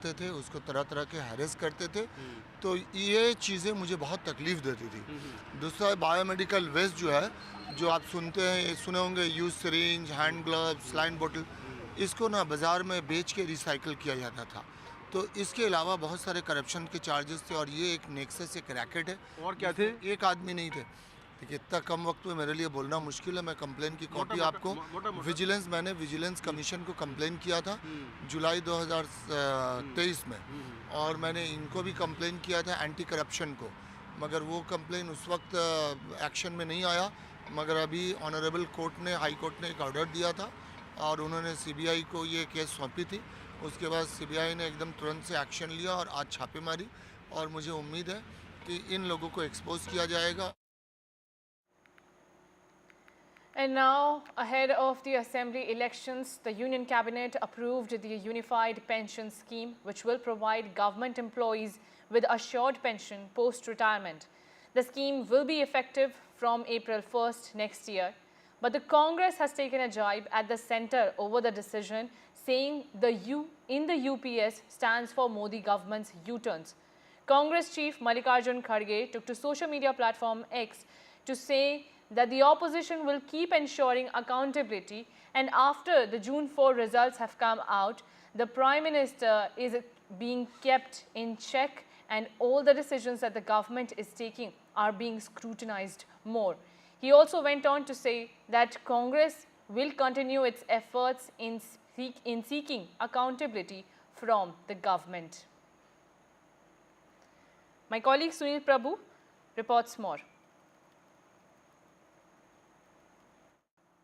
थे, उसको तरह तरह के हैरेस करते थे। तो ये चीज़ें मुझे बहुत तकलीफ़ देती थी। दूसरा बायोमेडिकल वेस्ट जो है, जो आप सुने होंगे, use syringe, hand gloves, line बोतल, इसको ना बाज़ार में बेच के रिसाइकिल किया जाता था। तो इसके अलावा बहुत सारे करप्शन के चार्जेस थे, और ये एक नेक्सस, एक रैकेट है। और क्या थे? एक आदमी नहीं थे। देखिए, इतना कम वक्त में मेरे लिए बोलना मुश्किल है। मैं कंप्लेन की कॉपी आपको मैंने विजिलेंस कमीशन को कंप्लेन किया था जुलाई 2023 में, और मैंने इनको भी कंप्लेन किया था एंटी करप्शन को, मगर वो कंप्लेन उस वक्त एक्शन में नहीं आया। मगर अभी ऑनरेबल कोर्ट ने, हाई कोर्ट ने एक ऑर्डर दिया था, और उन्होंने CBI को ये केस सौंपी थी। उसके बाद CBI ने एकदम तुरंत से एक्शन लिया और आज छापे मारी, और मुझे उम्मीद है कि इन लोगों को एक्सपोज किया जाएगा। And now, ahead of the assembly elections, the Union Cabinet approved the Unified Pension Scheme, which will provide government employees with assured pension post-retirement. The scheme will be effective from April 1st next year. But the Congress has taken a jibe at the centre over the decision, saying the U in the UPS stands for Modi government's U-turns. Congress chief Mallikarjun Kharge took to social media platform X to say that the opposition will keep ensuring accountability, and after the June 4 results have come out, the Prime Minister is being kept in check, and all the decisions that the government is taking are being scrutinized more. He also went on to say that Congress will continue its efforts in seeking accountability from the government. My colleague Sunil Prabhu reports more.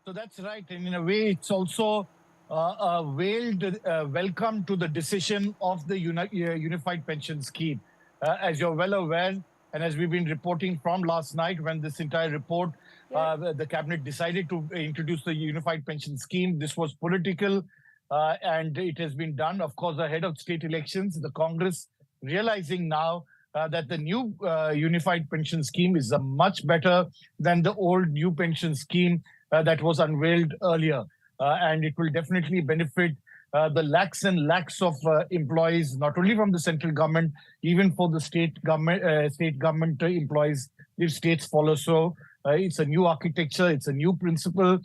So that's right. And in a way, it's also a veiled welcome to the decision of the Unified Pension Scheme. As you're well aware, and as we've been reporting from last night when this entire report, the cabinet decided to introduce the Unified Pension Scheme. This was political, and it has been done, of course, ahead of state elections. The Congress realizing now that the new Unified Pension Scheme is much better than the old new pension scheme that was unveiled earlier. And it will definitely benefit the lakhs and lakhs of employees, not only from the central government, even for the state government employees, if states follow. So it's a new architecture, it's a new principle,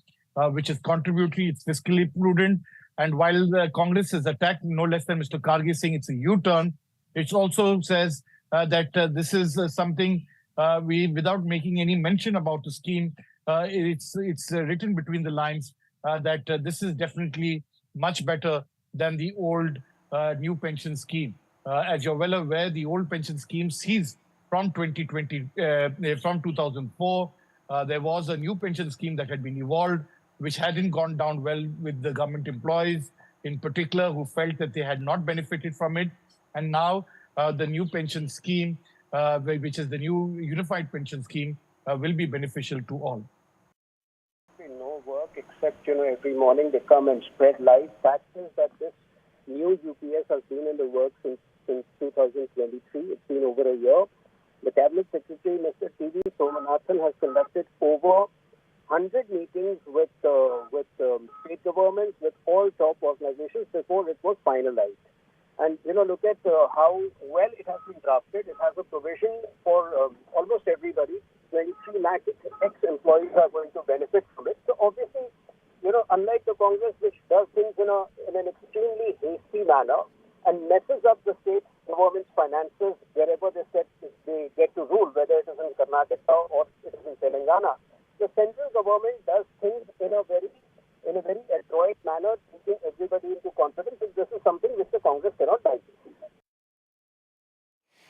which is contributory, it's fiscally prudent. And while the Congress is attacked, no less than Mr. Kargi saying it's a U-turn, it also says that this is something without making any mention about the scheme, it's written between the lines that this is definitely much better than the old new pension scheme. As you're well aware, the old pension scheme ceased from 2004. There was a new pension scheme that had been evolved, which hadn't gone down well with the government employees in particular, who felt that they had not benefited from it. And now the new pension scheme, which is the new unified pension scheme, will be beneficial to all. No work except, every morning they come and spread lies. Fact is that this new UPS has been in the works since 2023. It's been over a year. The Cabinet Secretary, Mr. T.V. Somanathan, has conducted over 100 meetings with state governments, with all top organizations before it was finalized. And, look at how well it has been drafted. It has a provision for almost everybody. 23 lakh ex-employees are going to benefit from it. So obviously, unlike the Congress, which does things in an extremely hasty manner and messes up the state government's finances wherever they get to rule, whether it is in Karnataka or it is in Telangana, the central government does things in a very adroit manner, taking everybody into confidence. And this is something which the Congress cannot digest.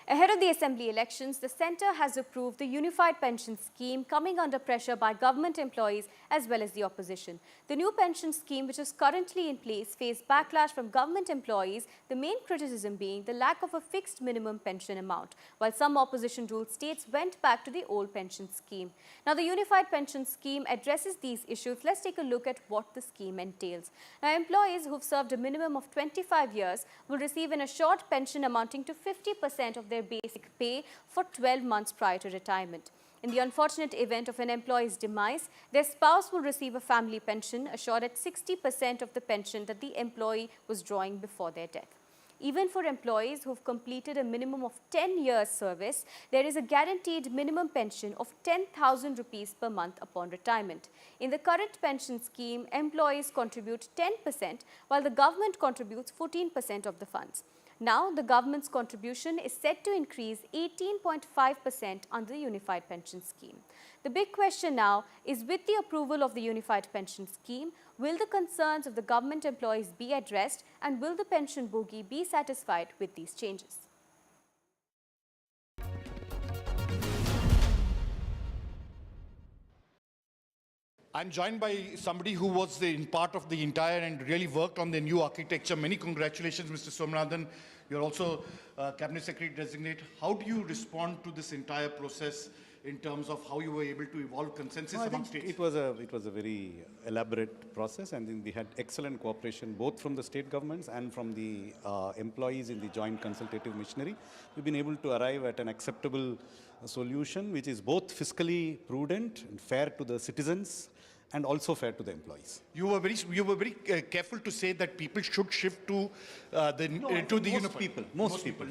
Ahead of the assembly elections, the centre has approved the Unified Pension Scheme, coming under pressure by government employees as well as the opposition. The new pension scheme, which is currently in place, faced backlash from government employees, the main criticism being the lack of a fixed minimum pension amount, while some opposition-ruled states went back to the old pension scheme. Now, the Unified Pension Scheme addresses these issues. Let's take a look at what the scheme entails. Now, employees who've served a minimum of 25 years will receive an assured pension amounting to 50% of their basic pay for 12 months prior to retirement. In the unfortunate event of an employee's demise, their spouse will receive a family pension assured at 60% of the pension that the employee was drawing before their death. Even for employees who've completed a minimum of 10 years service, there is a guaranteed minimum pension of 10,000 rupees per month upon retirement. In the current pension scheme, employees contribute 10%, while the government contributes 14% of the funds. Now, the government's contribution is set to increase 18.5% under the Unified Pension Scheme. The big question now is, with the approval of the Unified Pension Scheme, will the concerns of the government employees be addressed, and will the pension bogey be satisfied with these changes? I'm joined by somebody who was in part of the entire and really worked on the new architecture. Many congratulations, Mr. Somanathan. You're also Cabinet Secretary designate. How do you respond to this entire process in terms of how you were able to evolve consensus among states? It was a very elaborate process, and then we had excellent cooperation both from the state governments and from the employees in the joint consultative machinery. We've been able to arrive at an acceptable solution which is both fiscally prudent and fair to the citizens and also fair to the employees. You were very careful to say that people should shift to the Most people.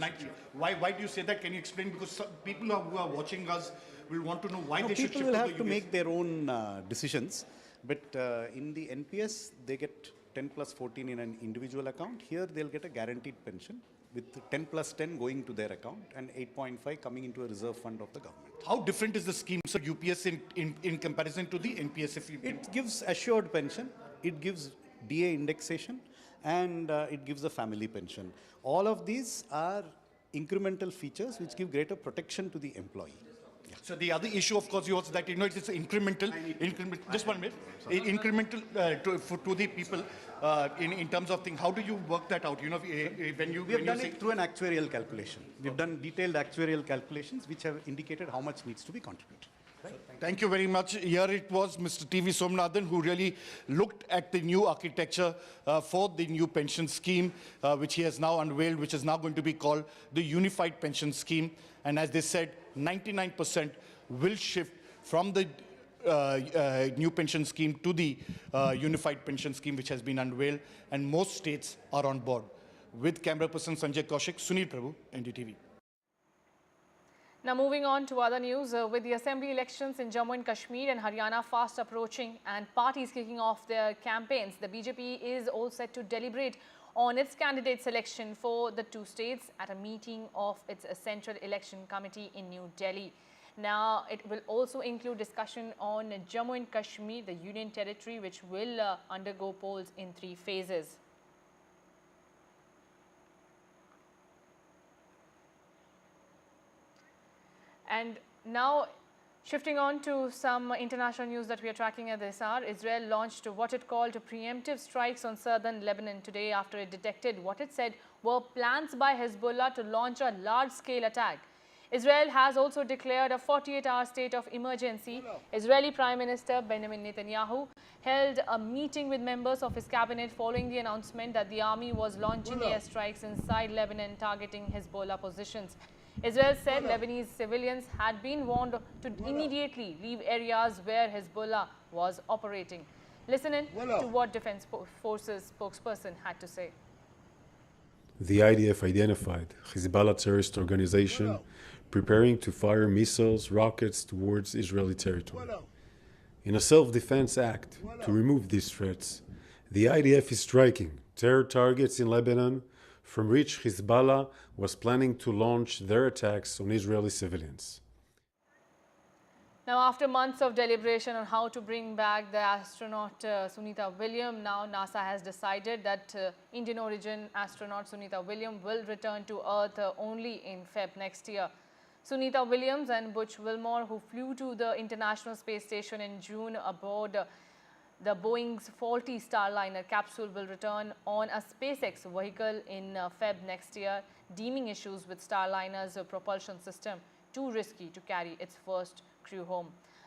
Why do you say that? Can you explain? Because people who are watching us will want to know why they should shift to the People will have to UBS. make their own decisions, but in the NPS they get 10 plus 14 in an individual account. Here they'll get a guaranteed pension with 10 plus 10 going to their account and 8.5 coming into a reserve fund of the government. How different is the scheme, sir, UPS in comparison to the NPS? It gives assured pension, it gives DA indexation, and it gives a family pension. All of these are incremental features which give greater protection to the employee. So the other issue, of course, was that it's incremental. Just 1 minute. Incremental to the people in terms of things. How do you work that out? You know, when you We have done it through an actuarial calculation. We've done detailed actuarial calculations which have indicated how much needs to be contributed. Right. Thank you very much. Here it was Mr. T.V. Somanathan who really looked at the new architecture for the new pension scheme, which he has now unveiled, which is now going to be called the Unified Pension Scheme. And as they said, 99% will shift from the new pension scheme to the Unified Pension Scheme, which has been unveiled. And most states are on board. With camera person Sanjay Kaushik, Sunil Prabhu, NDTV. Now moving on to other news, with the assembly elections in Jammu and Kashmir and Haryana fast approaching and parties kicking off their campaigns, the BJP is all set to deliberate on its candidate selection for the two states at a meeting of its Central Election Committee in New Delhi. Now, it will also include discussion on Jammu and Kashmir, the Union Territory, which will undergo polls in 3 phases. And now, shifting on to some international news that we are tracking at this hour, Israel launched what it called preemptive strikes on southern Lebanon today after it detected what it said were plans by Hezbollah to launch a large-scale attack. Israel has also declared a 48-hour state of emergency. Israeli Prime Minister Benjamin Netanyahu held a meeting with members of his cabinet following the announcement that the army was launching airstrikes inside Lebanon targeting Hezbollah positions. Israel said Lebanese civilians had been warned to immediately leave areas where Hezbollah was operating. Listen in to what Defense Forces spokesperson had to say. The IDF identified Hezbollah terrorist organization preparing to fire missiles, rockets towards Israeli territory. In a self-defense act to remove these threats, the IDF is striking terror targets in Lebanon from which Hezbollah was planning to launch their attacks on Israeli civilians. Now, after months of deliberation on how to bring back the astronaut Sunita Williams, now NASA has decided that Indian origin astronaut Sunita Williams will return to Earth only in Feb next year. Sunita Williams and Butch Wilmore, who flew to the International Space Station in June aboard the Boeing's faulty Starliner capsule, will return on a SpaceX vehicle in Feb next year, deeming issues with Starliner's propulsion system too risky to carry its first crew home.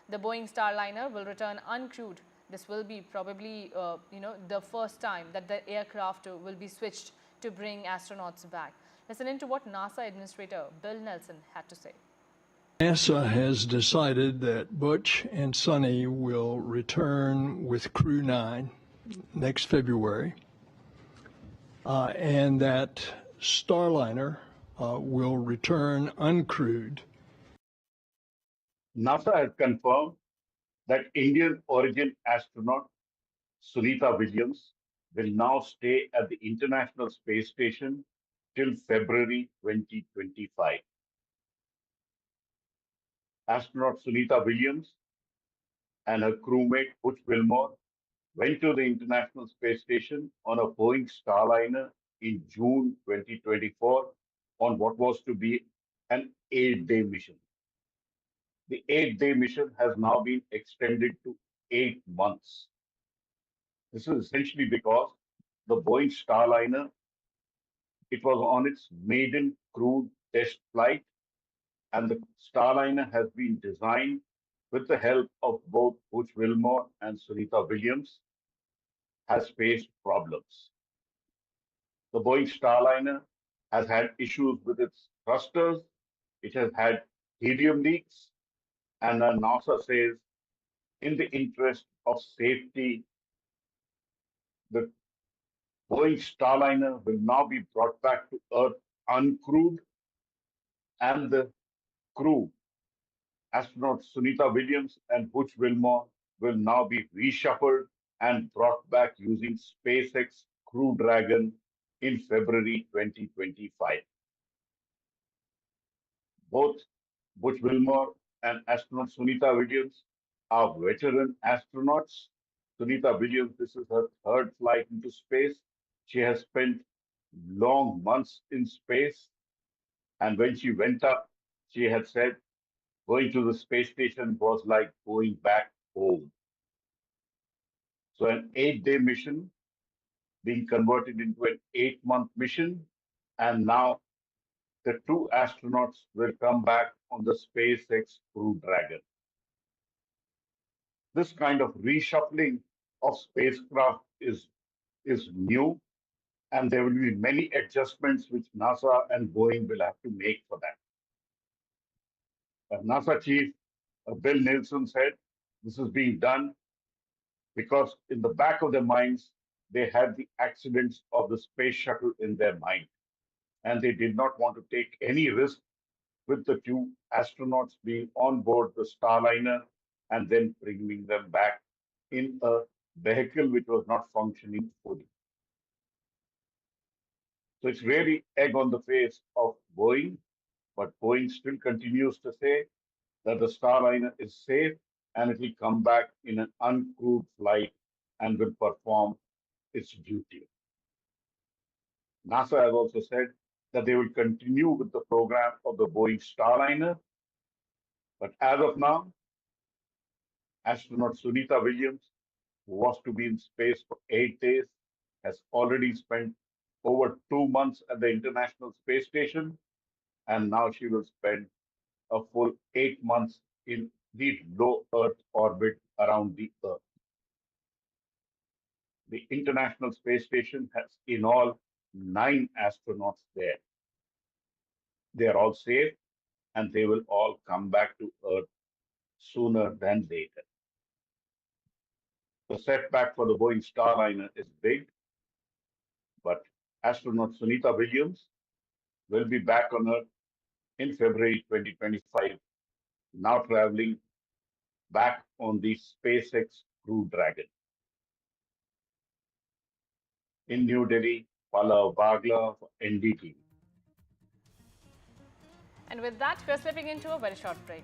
The Boeing Starliner will return uncrewed. This will be probably, the first time that the aircraft will be switched to bring astronauts back. Listen in to what NASA Administrator Bill Nelson had to say. NASA has decided that Butch and Sunny will return with Crew 9 next February, and that Starliner will return uncrewed. NASA has confirmed that Indian origin astronaut Sunita Williams will now stay at the International Space Station till February 2025. Astronaut Sunita Williams and her crewmate Butch Wilmore went to the International Space Station on a Boeing Starliner in June 2024 on what was to be an 8-day mission. The 8-day mission has now been extended to 8 months. This is essentially because the Boeing Starliner, it was on its maiden crewed test flight, and the Starliner has been designed with the help of both Butch Wilmore and Sunita Williams, has faced problems. The Boeing Starliner has had issues with its thrusters, it has had helium leaks, and NASA says, in the interest of safety, the Boeing Starliner will now be brought back to Earth uncrewed, and the crew, astronauts Sunita Williams and Butch Wilmore, will now be reshuffled and brought back using SpaceX Crew Dragon in February 2025. Both Butch Wilmore and astronaut Sunita Williams are veteran astronauts. Sunita Williams, this is her third flight into space. She has spent long months in space. And when she went up, she had said, going to the space station was like going back home. So an 8-day mission being converted into an 8-month mission. And now the two astronauts will come back on the SpaceX Crew Dragon. This kind of reshuffling of spacecraft is new, and there will be many adjustments which NASA and Boeing will have to make for that. NASA chief Bill Nelson said this is being done because in the back of their minds, they had the accidents of the space shuttle in their mind, and they did not want to take any risk with the two astronauts being on board the Starliner and then bringing them back in a vehicle which was not functioning fully. So it's really egg on the face of Boeing, but Boeing still continues to say that the Starliner is safe and it will come back in an uncrewed flight and will perform its duty. NASA has also said that they will continue with the program of the Boeing Starliner, but as of now, astronaut Sunita Williams, who was to be in space for 8 days, has already spent over 2 months at the International Space Station, and now she will spend a full 8 months in the low Earth orbit around the Earth. The International Space Station has in all 9 astronauts there. They are all safe, and they will all come back to Earth sooner than later. The setback for the Boeing Starliner is big, but astronaut Sunita Williams will be back on Earth in February 2025, now traveling back on the SpaceX Crew Dragon. In New Delhi, Pallav Bagla for NDTV. And with that, we're slipping into a very short break.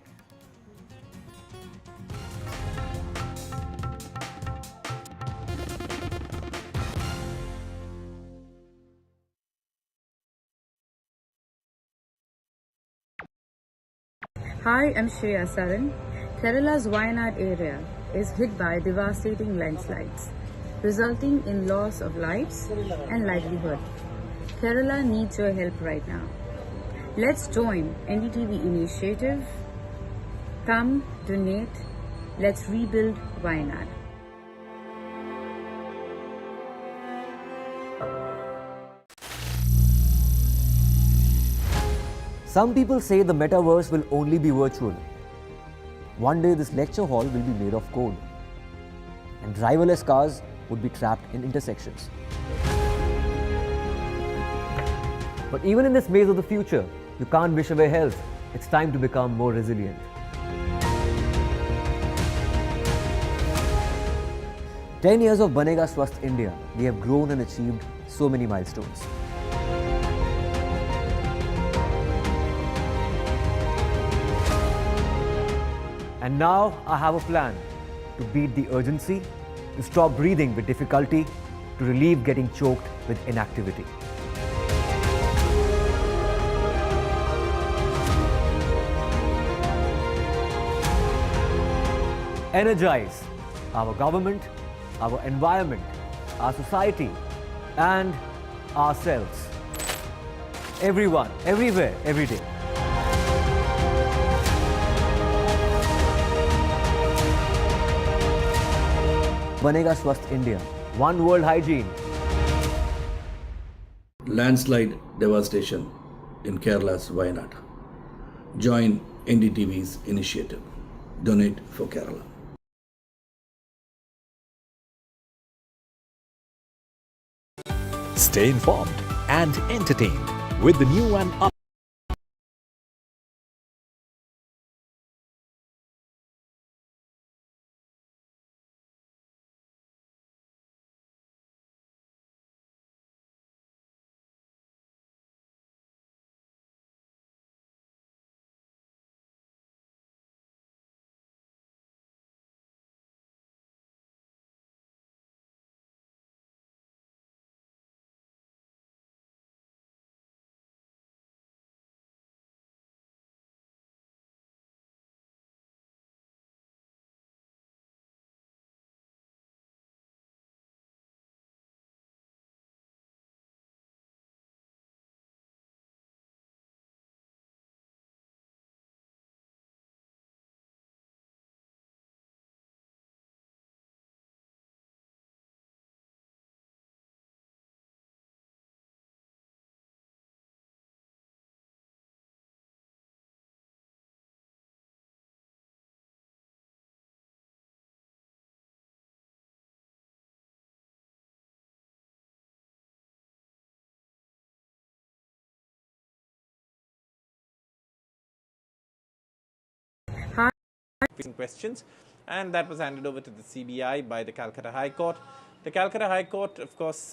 Hi, I'm Shreya Saran. Kerala's Wayanad area is hit by devastating landslides, resulting in loss of lives and livelihood. Kerala needs your help right now. Let's join NDTV initiative. Come, donate. Let's rebuild Wayanad. Some people say the metaverse will only be virtual. One day this lecture hall will be made of code, and driverless cars would be trapped in intersections. But even in this maze of the future, you can't wish away health. It's time to become more resilient. "10 years of Banega Swasth India, we have grown and achieved so many milestones. And now I have a plan to beat the urgency, to stop breathing with difficulty, to relieve getting choked with inactivity. Energize our government, our environment, our society, and ourselves. Everyone, everywhere, every day. Banega Swasth India. One world hygiene. Landslide devastation in Kerala's Wayanad. Join NDTV's initiative. Donate for Kerala. Stay informed and entertained with the new and up. Questions, and that was handed over to the CBI by the Calcutta High Court. The Calcutta High Court, of course,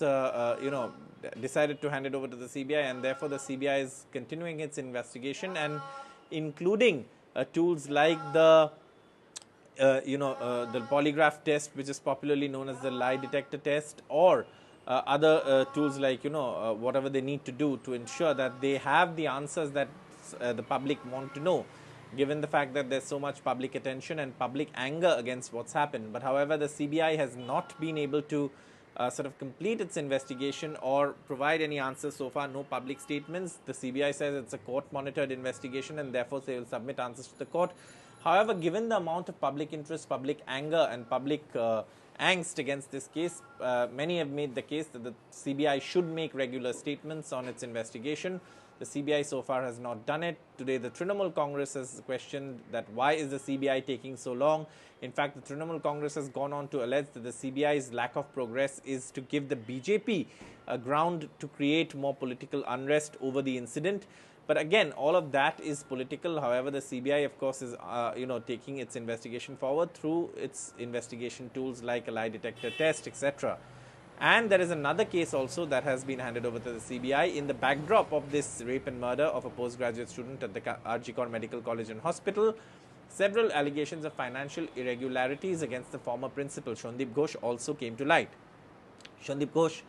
decided to hand it over to the CBI, and therefore the CBI is continuing its investigation and including tools like the the polygraph test, which is popularly known as the lie detector test, or other tools like whatever they need to do to ensure that they have the answers that the public want to know, given the fact that there's so much public attention and public anger against what's happened. But however, the CBI has not been able to sort of complete its investigation or provide any answers so far. No public statements. The CBI says it's a court-monitored investigation and therefore they will submit answers to the court. However, given the amount of public interest, public anger and public angst against this case, many have made the case that the CBI should make regular statements on its investigation. The CBI so far has not done it. Today, the Trinamool Congress has questioned that why is the CBI taking so long. In fact, the Trinamool Congress has gone on to allege that the CBI's lack of progress is to give the BJP a ground to create more political unrest over the incident. But again, all of that is political. However, the CBI, of course, is taking its investigation forward through its investigation tools like a lie detector test, etc. And there is another case also that has been handed over to the CBI in the backdrop of this rape and murder of a postgraduate student at the RG Medical College and Hospital. Several allegations of financial irregularities against the former principal, Shondeep Ghosh, also came to light. Shondeep Ghosh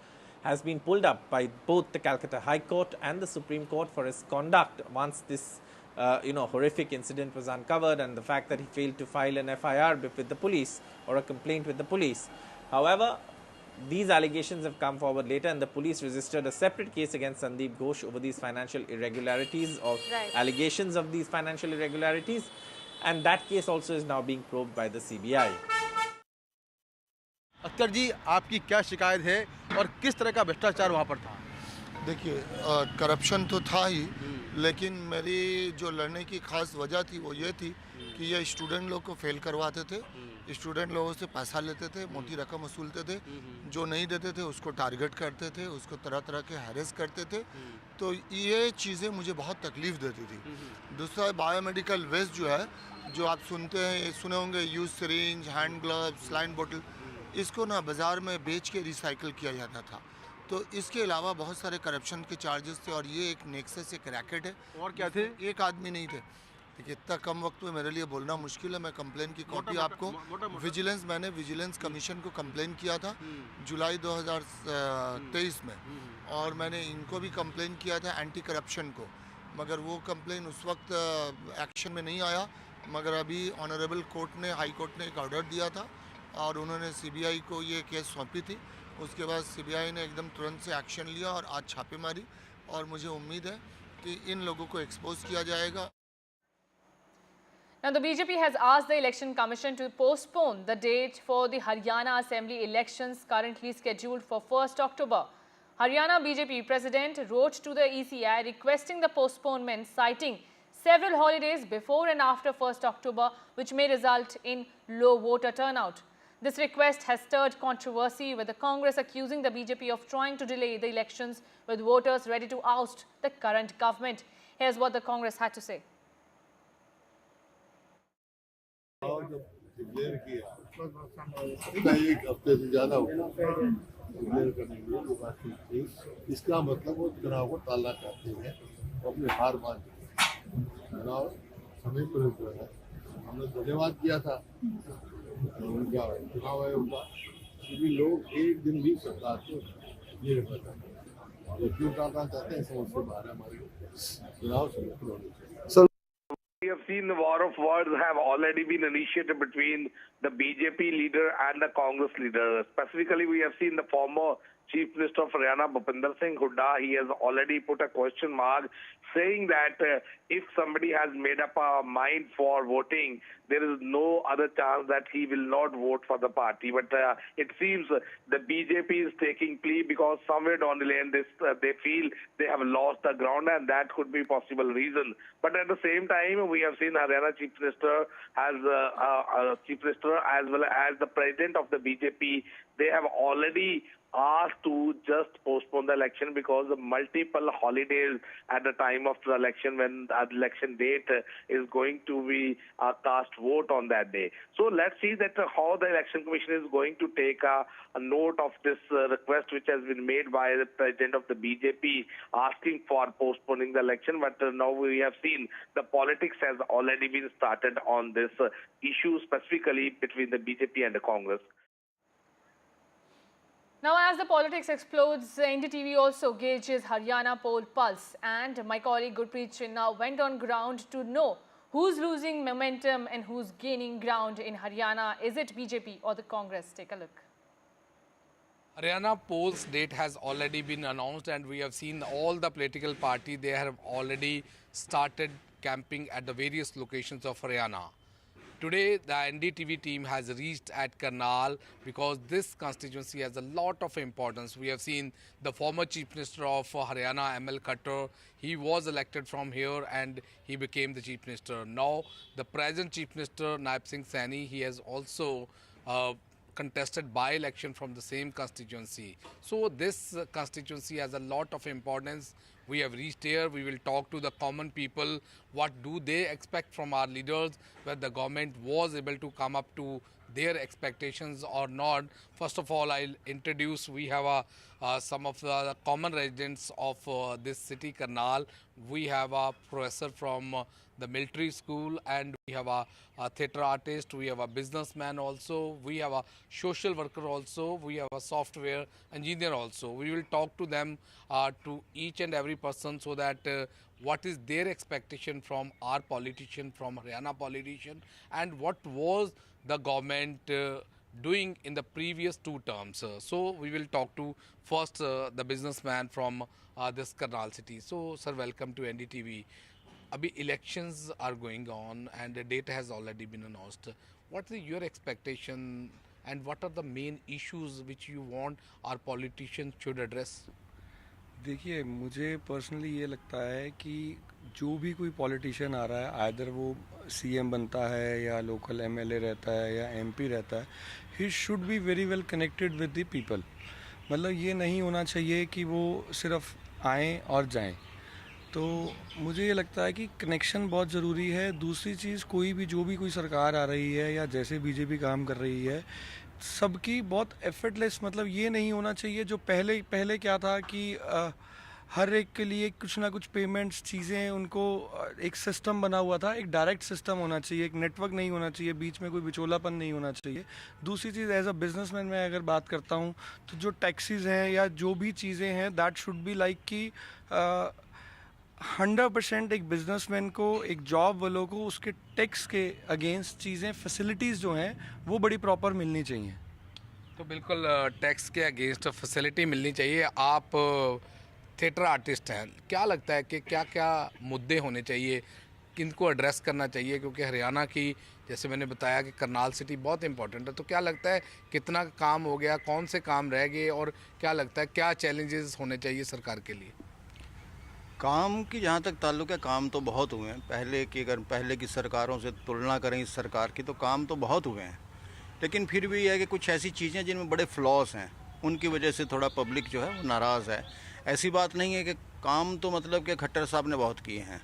has been pulled up by both the Calcutta High Court and the Supreme Court for his conduct once this horrific incident was uncovered, and the fact that he failed to file an FIR with the police or a complaint with the police. However, these allegations have come forward later, and the police registered a separate case against Shondeep Ghosh over these financial irregularities or allegations of these financial irregularities, and that case also is now being probed by the CBI. Akhtar जी, आपकी क्या शिकायत है और किस तरह का भ्रष्टाचार वहाँ पर था? देखिए, करप्शन तो था ही, लेकिन मेरी जो लड़ने की खास वजह थी वो ये थी कि ये स्टूडेंट लोग को फेल करवाते थे स्टूडेंट लोगों से पैसा लेते थे, मोटी रकम वसूलते थे, जो नहीं देते थे उसको टारगेट करते थे, उसको तरह तरह के हैरेस करते थे। तो ये चीज़ें मुझे बहुत तकलीफ देती थी। दूसरा बायोमेडिकल वेस्ट जो है, जो आप सुने होंगे, use syringe, hand gloves, line बोतल, इसको ना बाज़ार में बेच के रिसाइकिल किया जाता था। तो इसके अलावा बहुत सारे करप्शन के चार्जेस थे, और ये एक नेक्सस, एक रैकेट है। और क्या थे? एक आदमी नहीं थे। देखिए, इतना कम वक्त में मेरे लिए बोलना मुश्किल है। मैं कंप्लेन की कॉपी आपको मैंने विजिलेंस कमीशन को कंप्लेन किया था जुलाई 2023 में, और मैंने इनको भी कंप्लेन किया था एंटी करप्शन को, मगर वो कंप्लेन उस वक्त एक्शन में नहीं आया। मगर अभी ऑनरेबल कोर्ट ने, हाई कोर्ट ने एक ऑर्डर दिया था और उन्होंने CBI को ये केस सौंपी थी। उसके बाद CBI ने एकदम तुरंत से एक्शन लिया और आज छापे मारी, और मुझे उम्मीद है कि इन लोगों को एक्सपोज किया जाएगा। Now, the BJP has asked the Election Commission to postpone the date for the Haryana Assembly elections currently scheduled for 1st October. Haryana BJP President wrote to the ECI requesting the postponement, citing several holidays before and after 1st October, which may result in low voter turnout. This request has stirred controversy, with the Congress accusing the BJP of trying to delay the elections with voters ready to oust the current government. Here's what the Congress had to say. Declare किया एक हफ्ते से ज़्यादा हो गया declare करने के लिए, जो बात थी इसका मतलब वो चुनाव को टालना चाहते हैं, अपने हार मान चुनाव समय पर जो है। हमने धन्यवाद किया था उनका, चुनाव आयोग का, क्योंकि लोग एक दिन भी सरकार को नहीं रखना चाहते, जो क्यों टालना चाहते हैं समझ से बाहर हमारे चुनाव समय पर होने चाहिए। We have seen the war of words have already been initiated between the BJP leader and the Congress leader. Specifically, we have seen the former Chief Minister of Haryana, Bhupinder Singh Hooda, he has already put a question mark, saying that if somebody has made up a mind for voting, there is no other chance that he will not vote for the party. But it seems the BJP is taking plea because somewhere down the lane they feel they have lost the ground, and that could be possible reason. But at the same time, we have seen Haryana Chief Minister as well as the President of the BJP, they have already asked to just postpone the election because of multiple holidays at the time of the election, when the election date is going to be cast vote on that day. So let's see that how the Election Commission is going to take a note of this request which has been made by the President of the BJP asking for postponing the election. But now we have seen the politics has already been started on this issue, specifically between the BJP and the Congress. Now, as the politics explodes, NDTV also gauges Haryana poll pulse, and my colleague Gurpreet Chinna went on ground to know who's losing momentum and who's gaining ground in Haryana. Is it BJP or the Congress? Take a look. Haryana polls date has already been announced, and we have seen all the political parties, they have already started camping at the various locations of Haryana. Today, the NDTV team has reached at Karnal because this constituency has a lot of importance. We have seen the former Chief Minister of Haryana, ML Khattar, he was elected from here and he became the Chief Minister. Now, the present Chief Minister, Naib Singh Saini, he has also contested by-election from the same constituency. So this constituency has a lot of importance. We have reached here. We will talk to the common people. What do they expect from our leaders? Whether the government was able to come up to their expectations or not. First of all, I'll introduce, we have some of the common residents of this city, Karnal. We have a professor from the military school, and we have a theatre artist, we have a businessman also, we have a social worker also, we have a software engineer also. We will talk to them, to each and every person, so that what is their expectation from our politician, from Haryana politician, and what was the government doing in the previous 2 terms. So we will talk to first the businessman from this Karnal city. So sir, welcome to NDTV. Abhi elections are going on and the date has already been announced. What is your expectation and what are the main issues which you want our politicians should address? देखिए, मुझे personally ये लगता है कि जो भी कोई politician आ रहा है, आइदर वो सीएम बनता है या लोकल एमएलए रहता है या एमपी रहता है, he should be very well connected with the people. मतलब ये नहीं होना चाहिए कि वो सिर्फ आएँ और जाएं। तो मुझे ये लगता है कि कनेक्शन बहुत ज़रूरी है। दूसरी चीज़, जो भी कोई सरकार आ रही है या जैसे बीजेपी काम कर रही है, सबकी बहुत एफर्टलेस, मतलब ये नहीं होना चाहिए जो पहले क्या था कि हर एक के लिए कुछ ना कुछ पेमेंट्स चीज़ें उनको एक सिस्टम बना हुआ था, एक डायरेक्ट सिस्टम होना चाहिए, एक नेटवर्क नहीं होना चाहिए, बीच में कोई बिचौलापन नहीं होना चाहिए। दूसरी चीज़, एज अ बिजनेसमैन मैं अगर बात करता हूँ तो जो टैक्सीज हैं या जो भी चीज़ें हैं, दैट शुड बी लाइक कि 100% एक बिजनेसमैन को, एक जॉब वालों को उसके टैक्स के अगेंस्ट चीज़ें, फैसिलिटीज़ जो हैं वो बड़ी प्रॉपर मिलनी चाहिए। तो बिल्कुल टैक्स के अगेंस्ट फैसिलिटी मिलनी चाहिए। आप थिएटर आर्टिस्ट हैं, क्या लगता है कि क्या क्या मुद्दे होने चाहिए, किनको एड्रेस करना चाहिए? क्योंकि हरियाणा की, जैसे मैंने बताया कि करनाल सिटी बहुत इंपॉर्टेंट है, तो क्या लगता है कितना काम हो गया, कौन से काम रह गए, और क्या लगता है क्या चैलेंजेस होने चाहिए सरकार के लिए? काम की जहाँ तक ताल्लुक है, काम तो बहुत हुए हैं। अगर पहले की सरकारों से तुलना करें इस सरकार की, तो काम तो बहुत हुए हैं, लेकिन फिर भी है कि कुछ ऐसी चीज़ें जिनमें बड़े फ्लॉस हैं, उनकी वजह से थोड़ा पब्लिक जो है वो नाराज़ है। ऐसी बात नहीं है कि काम तो मतलब कि खट्टर साहब ने बहुत किए हैं,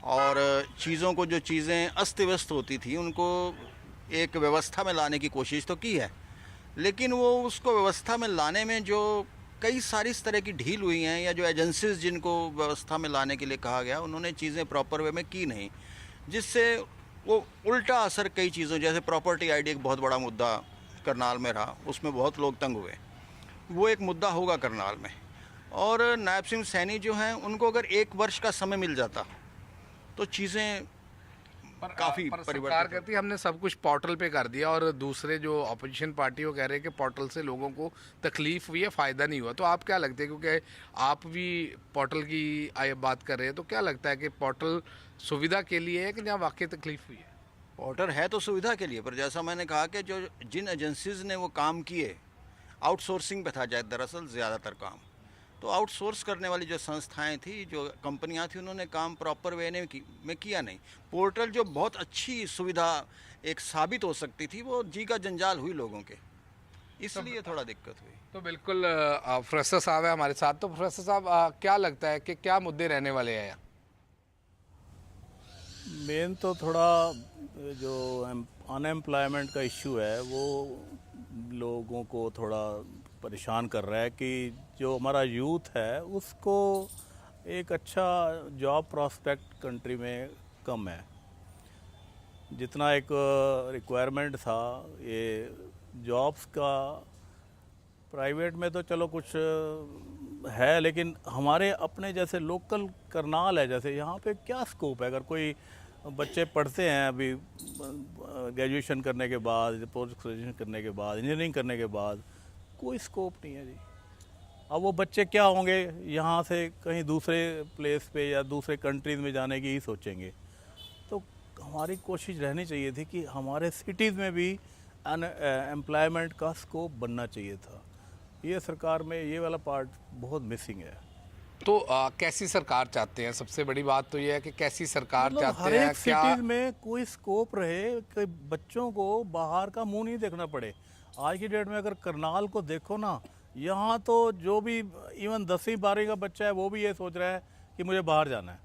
और चीज़ों को, जो चीज़ें अस्त व्यस्त होती थी, उनको एक व्यवस्था में लाने की कोशिश तो की है, लेकिन वो उसको व्यवस्था में लाने में जो कई सारी इस तरह की ढील हुई हैं, या जो एजेंसीज जिनको व्यवस्था में लाने के लिए कहा गया, उन्होंने चीज़ें प्रॉपर वे में की नहीं, जिससे वो उल्टा असर कई चीज़ों, जैसे प्रॉपर्टी आईडी एक बहुत बड़ा मुद्दा करनाल में रहा, उसमें बहुत लोग तंग हुए, वो एक मुद्दा होगा करनाल में। और नायब सिंह सैनी जो हैं, उनको अगर 1 वर्ष का समय मिल जाता तो चीज़ें काफ़ी सरकार कहती है हमने सब कुछ पोर्टल पे कर दिया, और दूसरे जो अपोजिशन पार्टी वो कह रहे हैं कि पोर्टल से लोगों को तकलीफ हुई है, फ़ायदा नहीं हुआ। तो आप क्या लगता है, क्योंकि आप भी पोर्टल की बात कर रहे हैं, तो क्या लगता है कि पोर्टल सुविधा के लिए है कि जहाँ वाकई तकलीफ हुई है? पोर्टल है तो सुविधा के लिए, पर जैसा मैंने कहा कि जिन एजेंसीज ने वो काम किए, आउटसोर्सिंग पे था दरअसल ज़्यादातर काम, तो आउटसोर्स करने वाली जो संस्थाएं थी, जो कंपनियां थी, उन्होंने काम प्रॉपर वे में किया नहीं। पोर्टल जो बहुत अच्छी सुविधा एक साबित हो सकती थी, वो जी का जंजाल हुई लोगों के, इसलिए थोड़ा दिक्कत हुई। तो बिल्कुल प्रोफेसर साहब है हमारे साथ। तो प्रोफेसर साहब, क्या लगता है कि क्या मुद्दे रहने वाले हैं? मेन तो थोड़ा जो अनएम्प्लॉयमेंट का इश्यू है, वो लोगों को थोड़ा परेशान कर रहा है कि जो हमारा यूथ है उसको एक अच्छा जॉब प्रॉस्पेक्ट कंट्री में कम है। जितना एक रिक्वायरमेंट था ये जॉब्स का, प्राइवेट में तो चलो कुछ है, लेकिन हमारे अपने जैसे लोकल करनाल है, जैसे यहाँ पे क्या स्कोप है? अगर कोई बच्चे पढ़ते हैं अभी ग्रेजुएशन करने के बाद, पोस्ट ग्रेजुएशन करने के बाद, इंजीनियरिंग करने के बाद, कोई स्कोप नहीं है जी। अब वो बच्चे क्या होंगे, यहाँ से कहीं दूसरे प्लेस पे या दूसरे कंट्रीज़ में जाने की ही सोचेंगे। तो हमारी कोशिश रहनी चाहिए थी कि हमारे सिटीज़ में भी एम्प्लॉयमेंट का स्कोप बनना चाहिए था। ये सरकार में ये वाला पार्ट बहुत मिसिंग है। तो कैसी सरकार चाहते हैं? सबसे बड़ी बात तो ये है कि कैसी सरकार चाहते हर हैं? एक सिटीज़ में कोई स्कोप रहे कि बच्चों को बाहर का मुंह नहीं देखना पड़े। आज की डेट में अगर करनाल को देखो ना, यहाँ तो जो भी इवन 10वीं 12वीं का बच्चा है, वो भी ये सोच रहा है कि मुझे बाहर जाना है।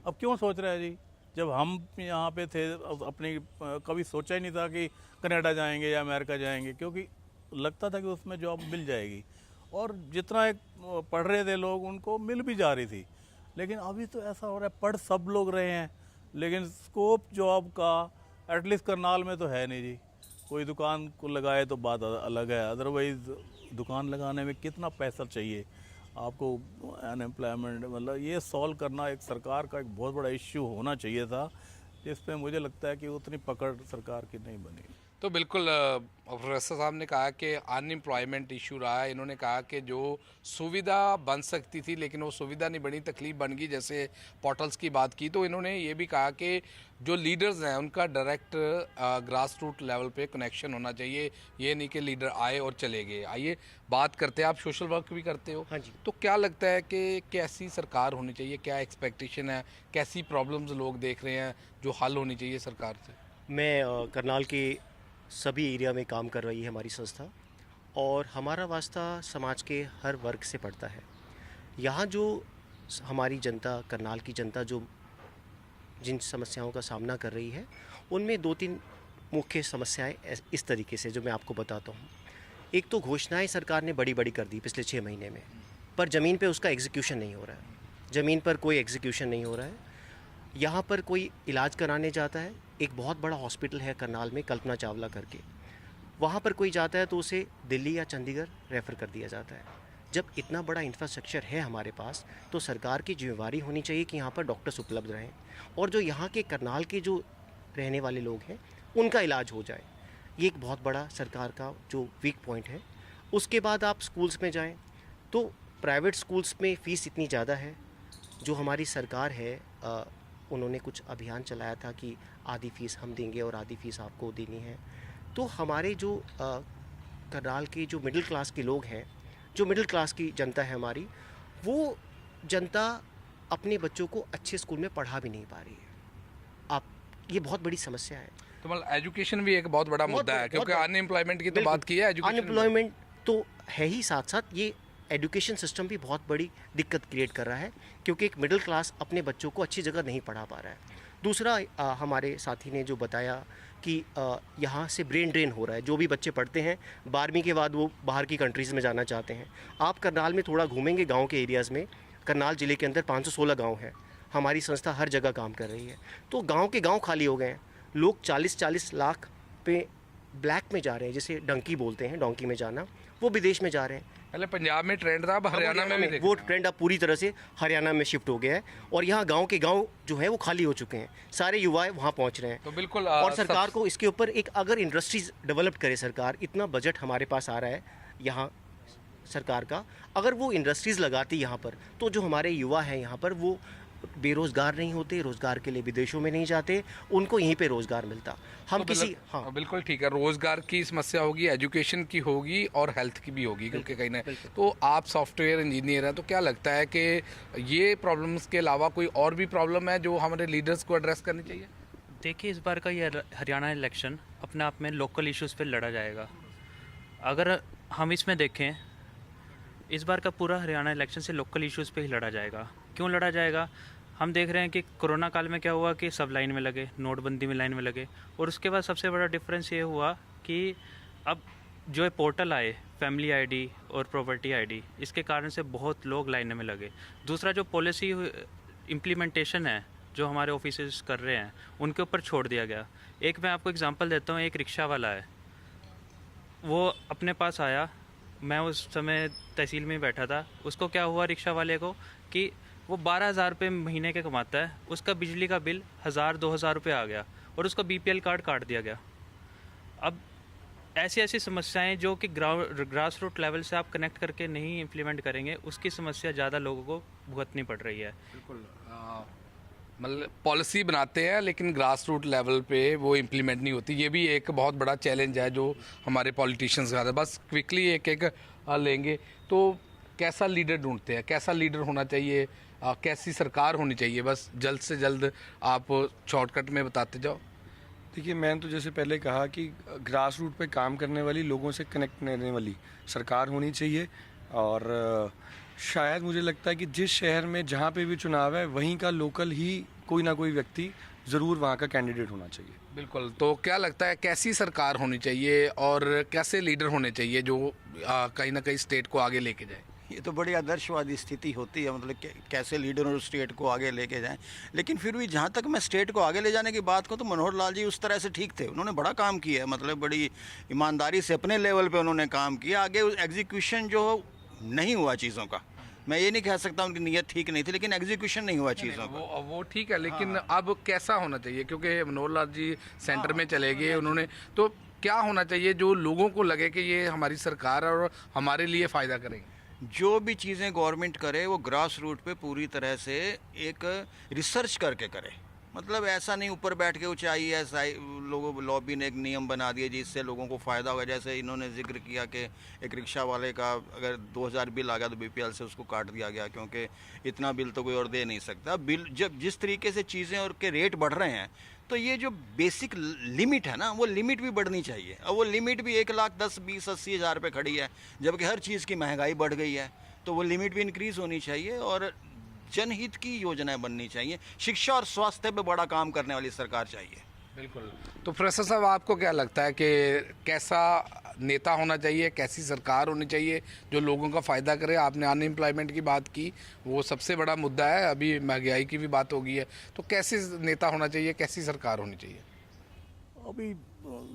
अब क्यों सोच रहा है जी? जब हम यहाँ पे थे, अपनी कभी सोचा ही नहीं था कि कनाडा जाएंगे या अमेरिका जाएंगे, क्योंकि लगता था कि उसमें जॉब मिल जाएगी, और जितना एक पढ़ रहे थे लोग, उनको मिल भी जा रही थी। लेकिन अभी तो ऐसा हो रहा है, पढ़ सब लोग रहे हैं, लेकिन स्कोप जॉब का एटलीस्ट करनाल में तो है नहीं जी। कोई दुकान को लगाए तो बात अलग है, अदरवाइज़ दुकान लगाने में कितना पैसा चाहिए आपको? अनएम्प्लॉयमेंट, मतलब ये सॉल्व करना एक सरकार का एक बहुत बड़ा इश्यू होना चाहिए था, जिस पे मुझे लगता है कि उतनी पकड़ सरकार की नहीं बनी। तो बिल्कुल प्रोफेसर साहब ने कहा कि अनएम्प्लॉयमेंट इशू रहा है। इन्होंने कहा कि जो सुविधा बन सकती थी लेकिन वो सुविधा नहीं बनी, तकलीफ बन गई। जैसे पोर्टल्स की बात की तो इन्होंने ये भी कहा कि जो लीडर्स हैं उनका डायरेक्ट ग्रास रूट लेवल पे कनेक्शन होना चाहिए, ये नहीं कि लीडर आए और चले गए। आइए बात करते हैं, आप सोशल वर्क भी करते हो। हाँ जी। तो क्या लगता है कि कैसी सरकार होनी चाहिए, क्या एक्सपेक्टेशन है, कैसी प्रॉब्लम्स लोग देख रहे हैं जो हल होनी चाहिए सरकार से? मैं करनाल के सभी एरिया में काम कर रही है हमारी संस्था, और हमारा वास्ता समाज के हर वर्ग से पड़ता है। यहाँ जो हमारी जनता, करनाल की जनता जो जिन समस्याओं का सामना कर रही है, उनमें 2-3 मुख्य समस्याएं इस तरीके से जो मैं आपको बताता हूँ। एक तो घोषणाएं सरकार ने बड़ी बड़ी कर दी पिछले 6 महीने में, पर ज़मीन पे उसका एग्जीक्यूशन नहीं हो रहा है। ज़मीन पर कोई एग्जीक्यूशन नहीं हो रहा है। यहाँ पर कोई इलाज कराने जाता है, एक बहुत बड़ा हॉस्पिटल है करनाल में कल्पना चावला करके, वहाँ पर कोई जाता है तो उसे दिल्ली या चंडीगढ़ रेफ़र कर दिया जाता है। जब इतना बड़ा इंफ्रास्ट्रक्चर है हमारे पास, तो सरकार की जिम्मेवारी होनी चाहिए कि यहाँ पर डॉक्टर्स उपलब्ध रहें और जो यहाँ के करनाल के जो रहने वाले लोग हैं उनका इलाज हो जाए। ये एक बहुत बड़ा सरकार का जो वीक पॉइंट है। उसके बाद आप स्कूल्स में जाएं तो प्राइवेट स्कूल्स में फ़ीस इतनी ज़्यादा है। जो हमारी सरकार है उन्होंने कुछ अभियान चलाया था कि आधी फ़ीस हम देंगे और आधी फ़ीस आपको देनी है। तो हमारे जो करनाल के जो मिडिल क्लास के लोग हैं, जो मिडिल क्लास की जनता है हमारी, वो जनता अपने बच्चों को अच्छे स्कूल में पढ़ा भी नहीं पा रही है। ये बहुत बड़ी समस्या है। तो मतलब एजुकेशन भी एक बहुत बड़ा मुद्दा है, क्योंकि अनएम्प्लॉयमेंट की तो बात की है, अनएम्प्लॉयमेंट तो है ही, साथ साथ ये एजुकेशन सिस्टम भी बहुत बड़ी दिक्कत क्रिएट कर रहा है, क्योंकि एक मिडिल क्लास अपने बच्चों को अच्छी जगह नहीं पढ़ा पा रहा है। दूसरा हमारे साथी ने जो बताया कि यहाँ से ब्रेन ड्रेन हो रहा है। जो भी बच्चे पढ़ते हैं 12वीं के बाद वो बाहर की कंट्रीज़ में जाना चाहते हैं। आप करनाल में थोड़ा घूमेंगे गांव के एरियाज़ में, करनाल ज़िले के अंदर 516 गांव हैं। हमारी संस्था हर जगह काम कर रही है। तो गांव के गांव खाली हो गए हैं। लोग 40-40 लाख पे ब्लैक में जा रहे हैं, जिसे डंकी बोलते हैं, डोंकी में जाना, वो विदेश में जा रहे हैं। पहले पंजाब में ट्रेंड था, अब हरियाणा में भी वो ट्रेंड अब पूरी तरह से हरियाणा में शिफ्ट हो गया है और यहाँ गांव के गांव जो है वो खाली हो चुके हैं। सारे युवा वहाँ पहुँच रहे हैं। तो बिल्कुल और सरकार को इसके ऊपर एक अगर इंडस्ट्रीज डेवलप करे सरकार, इतना बजट हमारे पास आ रहा है यहाँ सरकार का, अगर वो इंडस्ट्रीज़ लगाती यहाँ पर, तो जो हमारे युवा हैं यहाँ पर वो बेरोज़गार नहीं होते, रोज़गार के लिए विदेशों में नहीं जाते, उनको यहीं पे रोज़गार मिलता। हम तो हाँ बिल्कुल ठीक है, रोज़गार की समस्या होगी, एजुकेशन की होगी और हेल्थ की भी होगी, क्योंकि कहीं ना तो आप सॉफ्टवेयर इंजीनियर हैं, तो क्या लगता है कि ये प्रॉब्लम्स के अलावा कोई और भी प्रॉब्लम है जो हमारे लीडर्स को एड्रेस करनी चाहिए? देखिए, इस बार का ये हरियाणा इलेक्शन अपने आप में लोकल इश्यूज़ पर लड़ा जाएगा। अगर हम इसमें देखें, इस बार का पूरा हरियाणा इलेक्शन से लोकल इश्यूज़ पे ही लड़ा जाएगा। क्यों लड़ा जाएगा? हम देख रहे हैं कि कोरोना काल में क्या हुआ कि सब लाइन में लगे, नोटबंदी में लाइन में लगे, और उसके बाद सबसे बड़ा डिफरेंस ये हुआ कि अब जो पोर्टल आए, फैमिली आईडी और प्रॉपर्टी आईडी, इसके कारण से बहुत लोग लाइन में लगे। दूसरा, जो पॉलिसी इम्प्लीमेंटेशन है जो हमारे ऑफिसर्स कर रहे हैं, उनके ऊपर छोड़ दिया गया। एक मैं आपको एग्जांपल देता हूँ। एक रिक्शा वाला है, वो अपने पास आया, मैं उस समय तहसील में बैठा था। उसको क्या हुआ रिक्शा वाले को कि वो 12,000 रुपये महीने के कमाता है, उसका बिजली का बिल 1,000-2,000 रुपये आ गया और उसका BPL कार्ड काट दिया गया। अब ऐसी ऐसी समस्याएं जो कि ग्रास रूट लेवल से आप कनेक्ट करके नहीं इम्प्लीमेंट करेंगे, उसकी समस्या ज़्यादा लोगों को भुगतनी पड़ रही है। बिल्कुल, मतलब पॉलिसी बनाते हैं लेकिन ग्रास रूट लेवल पे वो इम्प्लीमेंट नहीं होती। ये भी एक बहुत बड़ा चैलेंज है जो हमारे पॉलिटिशियंस का है। बस क्विकली एक लेंगे तो कैसा लीडर ढूंढते हैं, कैसा लीडर होना चाहिए, कैसी सरकार होनी चाहिए? बस जल्द से जल्द आप शॉर्टकट में बताते जाओ। देखिए, मैंने तो जैसे पहले कहा कि ग्रास रूट पे काम करने वाली, लोगों से कनेक्ट करने वाली सरकार होनी चाहिए। और शायद मुझे लगता है कि जिस शहर में जहाँ पे भी चुनाव है, वहीं का लोकल ही कोई ना कोई व्यक्ति ज़रूर वहाँ का कैंडिडेट होना चाहिए। बिल्कुल, तो क्या लगता है कैसी सरकार होनी चाहिए और कैसे लीडर होने चाहिए जो कहीं ना कहीं स्टेट को आगे लेके जाए? ये तो बड़ी आदर्शवादी स्थिति होती है, मतलब कैसे लीडर और स्टेट को आगे लेके जाएं। लेकिन फिर भी जहाँ तक मैं स्टेट को आगे ले जाने की बात करूँ तो मनोहर लाल जी उस तरह से ठीक थे। उन्होंने बड़ा काम किया है, मतलब बड़ी ईमानदारी से अपने लेवल पे उन्होंने काम किया। आगे एग्जीक्यूशन जो नहीं हुआ चीज़ों का, मैं ये नहीं कह सकता उनकी नीयत ठीक नहीं थी, लेकिन एग्जीक्यूशन नहीं हुआ चीज़ों का। वो ठीक है, लेकिन अब कैसा होना चाहिए? क्योंकि मनोहर लाल जी सेंटर में चले गए, उन्होंने तो क्या होना चाहिए जो लोगों को लगे कि ये हमारी सरकार है और हमारे लिए फ़ायदा करेंगे? जो भी चीज़ें गवर्नमेंट करे वो ग्रास रूट पे पूरी तरह से एक रिसर्च करके करे। मतलब ऐसा नहीं ऊपर बैठ के ऊंचाई ऐसा लोगों लॉबी ने एक नियम बना दिया जिससे लोगों को फ़ायदा होगा। जैसे इन्होंने जिक्र किया कि एक रिक्शा वाले का अगर 2000 बिल आ गया तो बीपीएल से उसको काट दिया गया, क्योंकि इतना बिल तो कोई और दे नहीं सकता। बिल जब जिस तरीके से चीज़ें और के रेट बढ़ रहे हैं तो ये जो बेसिक लिमिट है ना वो लिमिट भी बढ़नी चाहिए। और वो लिमिट भी 1,10,20,80,000 पे खड़ी है, जबकि हर चीज़ की महंगाई बढ़ गई है। तो वो लिमिट भी इंक्रीज़ होनी चाहिए और जनहित की योजनाएं बननी चाहिए। शिक्षा और स्वास्थ्य पे बड़ा काम करने वाली सरकार चाहिए। बिल्कुल। तो प्रोफेसर साहब, आपको क्या लगता है कि कैसा नेता होना चाहिए, कैसी सरकार होनी चाहिए जो लोगों का फ़ायदा करे? आपने अनएम्प्लॉयमेंट की बात की, वो सबसे बड़ा मुद्दा है, अभी महंगाई की भी बात हो गई है। तो कैसे नेता होना चाहिए, कैसी सरकार होनी चाहिए? अभी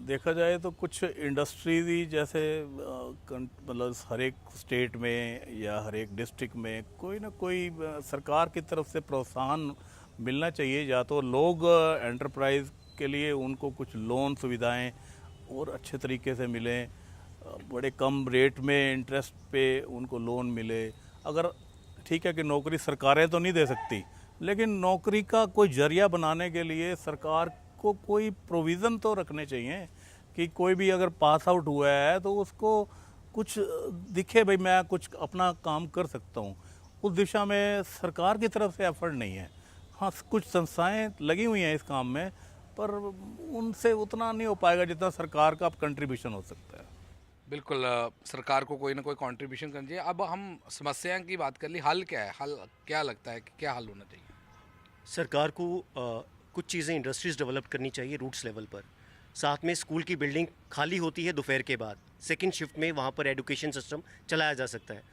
देखा जाए तो कुछ इंडस्ट्रीज ही जैसे मतलब हर एक स्टेट में या हर एक डिस्ट्रिक्ट में कोई ना कोई सरकार की तरफ से प्रोत्साहन मिलना चाहिए। या तो लोग एंटरप्राइज के लिए उनको कुछ लोन सुविधाएं और अच्छे तरीके से मिलें, बड़े कम रेट में इंटरेस्ट पे उनको लोन मिले। अगर ठीक है कि नौकरी सरकारें तो नहीं दे सकती, लेकिन नौकरी का कोई जरिया बनाने के लिए सरकार को कोई प्रोविज़न तो रखने चाहिए कि कोई भी अगर पास आउट हुआ है तो उसको कुछ दिखे, भाई मैं कुछ अपना काम कर सकता हूँ। उस दिशा में सरकार की तरफ से एफर्ट नहीं है। हाँ, कुछ संस्थाएं लगी हुई हैं इस काम में, पर उनसे उतना नहीं हो पाएगा जितना सरकार का कंट्रीब्यूशन हो सकता है। बिल्कुल, सरकार को कोई ना कोई कंट्रीब्यूशन करनी चाहिए। अब हम समस्या की बात कर ली, हल क्या है? हल क्या लगता है कि क्या हल होना चाहिए? सरकार को कुछ चीज़ें इंडस्ट्रीज़ डेवलप करनी चाहिए रूट्स लेवल पर। साथ में स्कूल की बिल्डिंग खाली होती है दोपहर के बाद, सेकंड शिफ्ट में वहाँ पर एजुकेशन सिस्टम चलाया जा सकता है।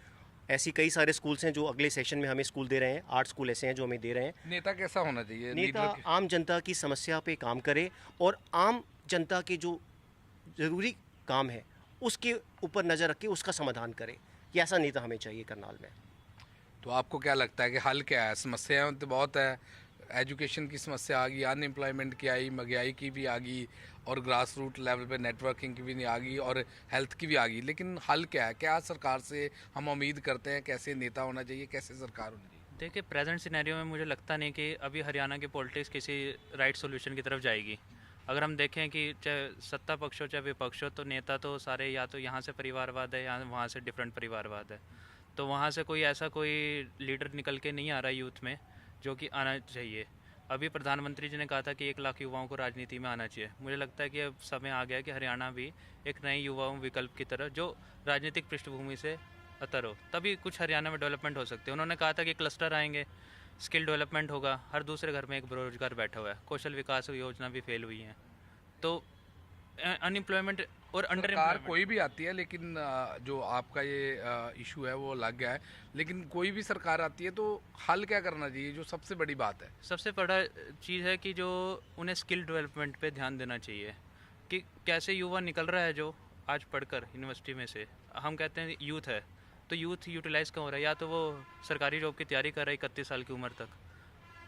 ऐसी कई सारे स्कूल्स हैं जो अगले सेशन में हमें स्कूल दे रहे हैं, 8 स्कूल ऐसे हैं जो हमें दे रहे हैं। नेता कैसा होना चाहिए? नेता आम जनता की समस्या पे काम करे और आम जनता के जो ज़रूरी काम है उसके ऊपर नज़र रख के उसका समाधान करे। ये ऐसा नेता हमें चाहिए करनाल में। तो आपको क्या लगता है कि हल क्या है? समस्याएं तो बहुत है, एजुकेशन की समस्या आ गई, अनएम्प्लॉयमेंट की आई, महंगाई की भी आ गई और ग्रास रूट लेवल पे नेटवर्किंग की भी नहीं आ गई और हेल्थ की भी आ गई। लेकिन हल क्या है? क्या सरकार से हम उम्मीद करते हैं? कैसे नेता होना चाहिए, कैसे सरकार होनी चाहिए? देखिए, प्रेजेंट सिनेरियो में मुझे लगता नहीं कि अभी हरियाणा की पॉलिटिक्स किसी राइट सोल्यूशन की तरफ जाएगी। अगर हम देखें कि चाहे सत्ता पक्ष हो चाहे विपक्ष हो, तो नेता तो सारे या तो यहाँ से परिवारवाद है या वहाँ से डिफरेंट परिवारवाद है। तो वहाँ से कोई ऐसा कोई लीडर निकल के नहीं आ रहा यूथ में जो कि आना चाहिए। अभी प्रधानमंत्री जी ने कहा था कि 1 लाख युवाओं को राजनीति में आना चाहिए। मुझे लगता है कि अब समय आ गया है कि हरियाणा भी एक नए युवाओं विकल्प की तरह जो राजनीतिक पृष्ठभूमि से अतर हो, तभी कुछ हरियाणा में डेवलपमेंट हो सकती है। उन्होंने कहा था कि क्लस्टर आएंगे, स्किल डेवलपमेंट होगा, हर दूसरे घर में एक बेरोजगार बैठा हुआ है, कौशल विकास योजना भी फेल हुई है। तो अनएम्प्लॉयमेंट और सरकार कोई भी आती है, लेकिन जो आपका ये इशू है वो लग गया है। लेकिन कोई भी सरकार आती है तो हल क्या करना चाहिए, जो सबसे बड़ी बात है? सबसे बड़ा चीज़ है कि जो उन्हें स्किल डेवलपमेंट पे ध्यान देना चाहिए कि कैसे युवा निकल रहा है जो आज पढ़कर यूनिवर्सिटी में से, हम कहते हैं यूथ है, तो यूथ यूटिलाइज़ कहाँ हो रहा है? या तो वो सरकारी जॉब की तैयारी कर रहा है 31 साल की उम्र तक,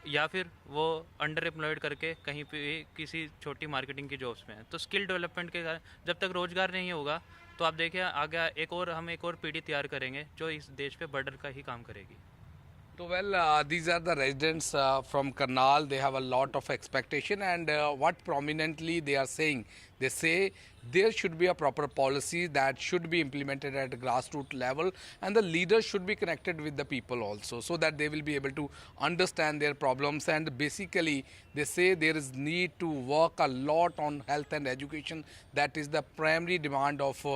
या फिर वो अंडर एम्प्लॉयड करके कहीं पे किसी छोटी मार्केटिंग की जॉब्स में है। तो स्किल डेवलपमेंट के कारण जब तक रोज़गार नहीं होगा तो आप देखिए आगे हम एक और पीढ़ी तैयार करेंगे जो इस देश पे बर्डर का ही काम करेगी। So well, these are the residents from Karnal. They have a lot of expectation, and what prominently they are saying, they say there should be a proper policy that should be implemented at grassroots level, and the leaders should be connected with the people also, so that they will be able to understand their problems. And basically they say there is need to work a lot on health and education. That is the primary demand of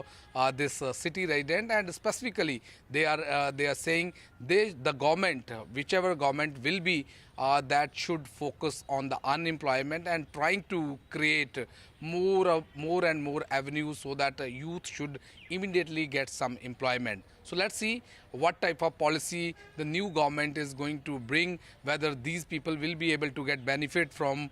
this city resident, and specifically they are saying the government, whichever government will be, that should focus on the unemployment and trying to create more and more avenues so that youth should immediately get some employment. So let's see what type of policy the new government is going to bring, whether these people will be able to get benefit from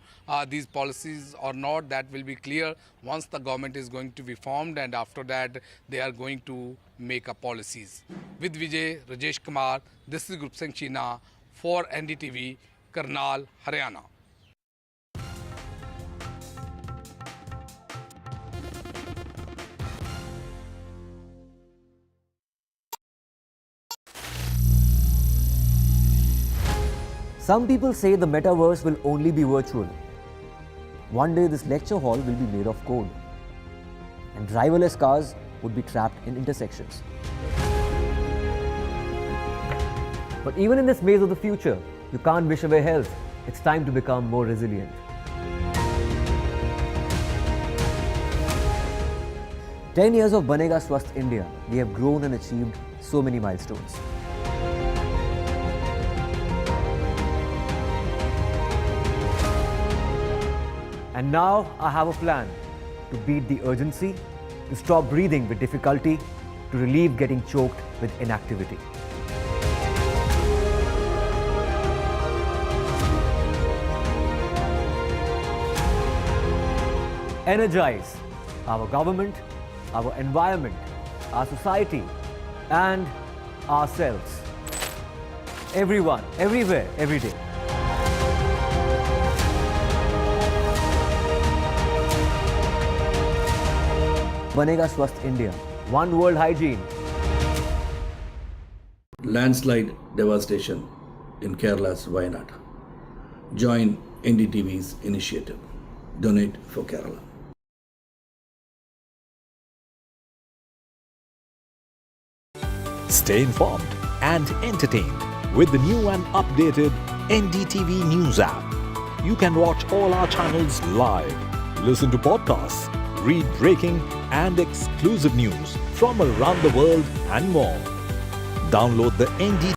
these policies or not. That will be clear once the government is going to be formed, and after that they are going to make a policies. With Vijay, Rajesh Kumar, this is Group Singh China for NDTV, Karnal, Haryana. Some people say the metaverse will only be virtual. One day this lecture hall will be made of code, and driverless cars would be trapped in intersections. But even in this maze of the future, you can't wish away health. It's time to become more resilient. "10 years of Banega Swasth India, we have grown and achieved so many milestones. And now I have a plan to beat the urgency, to stop breathing with difficulty, to relieve getting choked with inactivity. Energize our government, our environment, our society, and ourselves. Everyone, everywhere, every day. Banega Swasth India. One world hygiene. Landslide devastation in Kerala's Wayanad. Join NDTV's initiative. Donate for Kerala. Stay informed and entertained with the new and updated NDTV News app. You can watch all our channels live, listen to podcasts, read breaking and exclusive news from around the world and more. Download the NDTV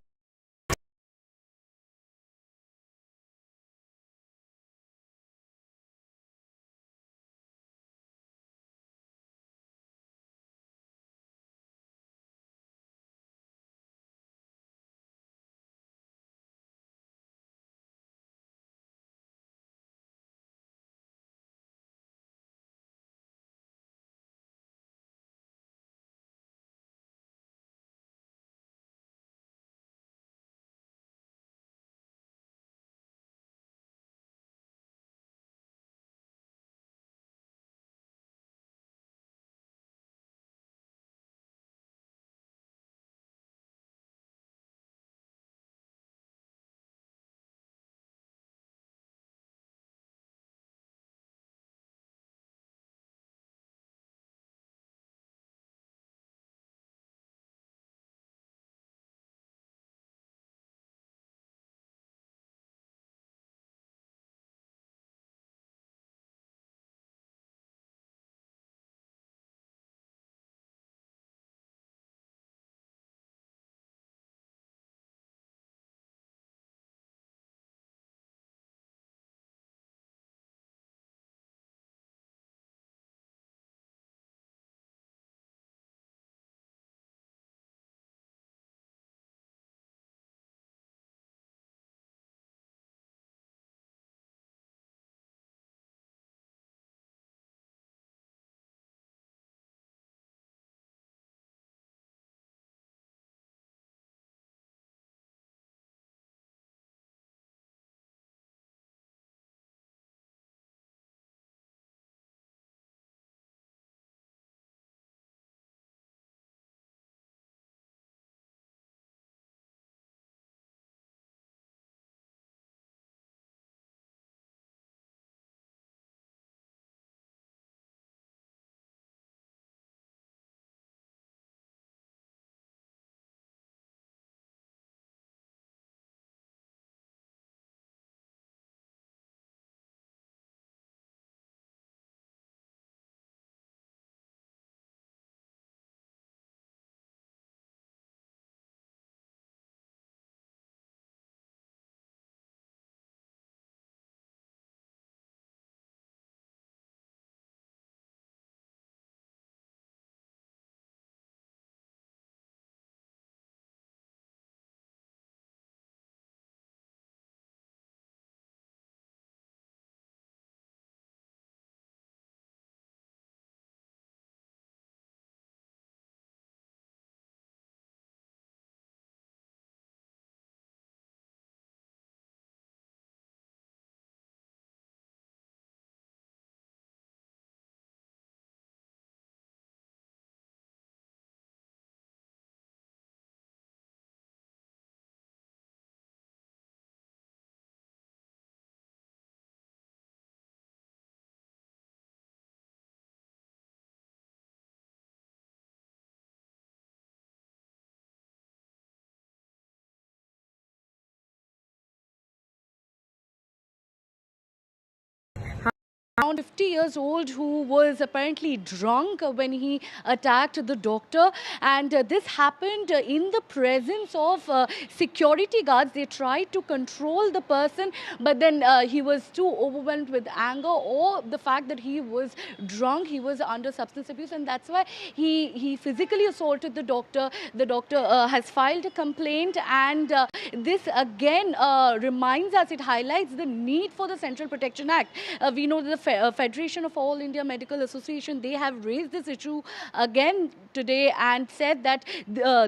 around 50 years old who was apparently drunk when he attacked the doctor, and this happened in the presence of security guards. They tried to control the person, but then he was too overwhelmed with anger or the fact that he was drunk, he was under substance abuse, and that's why he physically assaulted the doctor. The doctor has filed a complaint, and this again reminds us, it highlights the need for the Central Protection Act. We know that the Federation of All India Medical Association, they have raised this issue again today and said that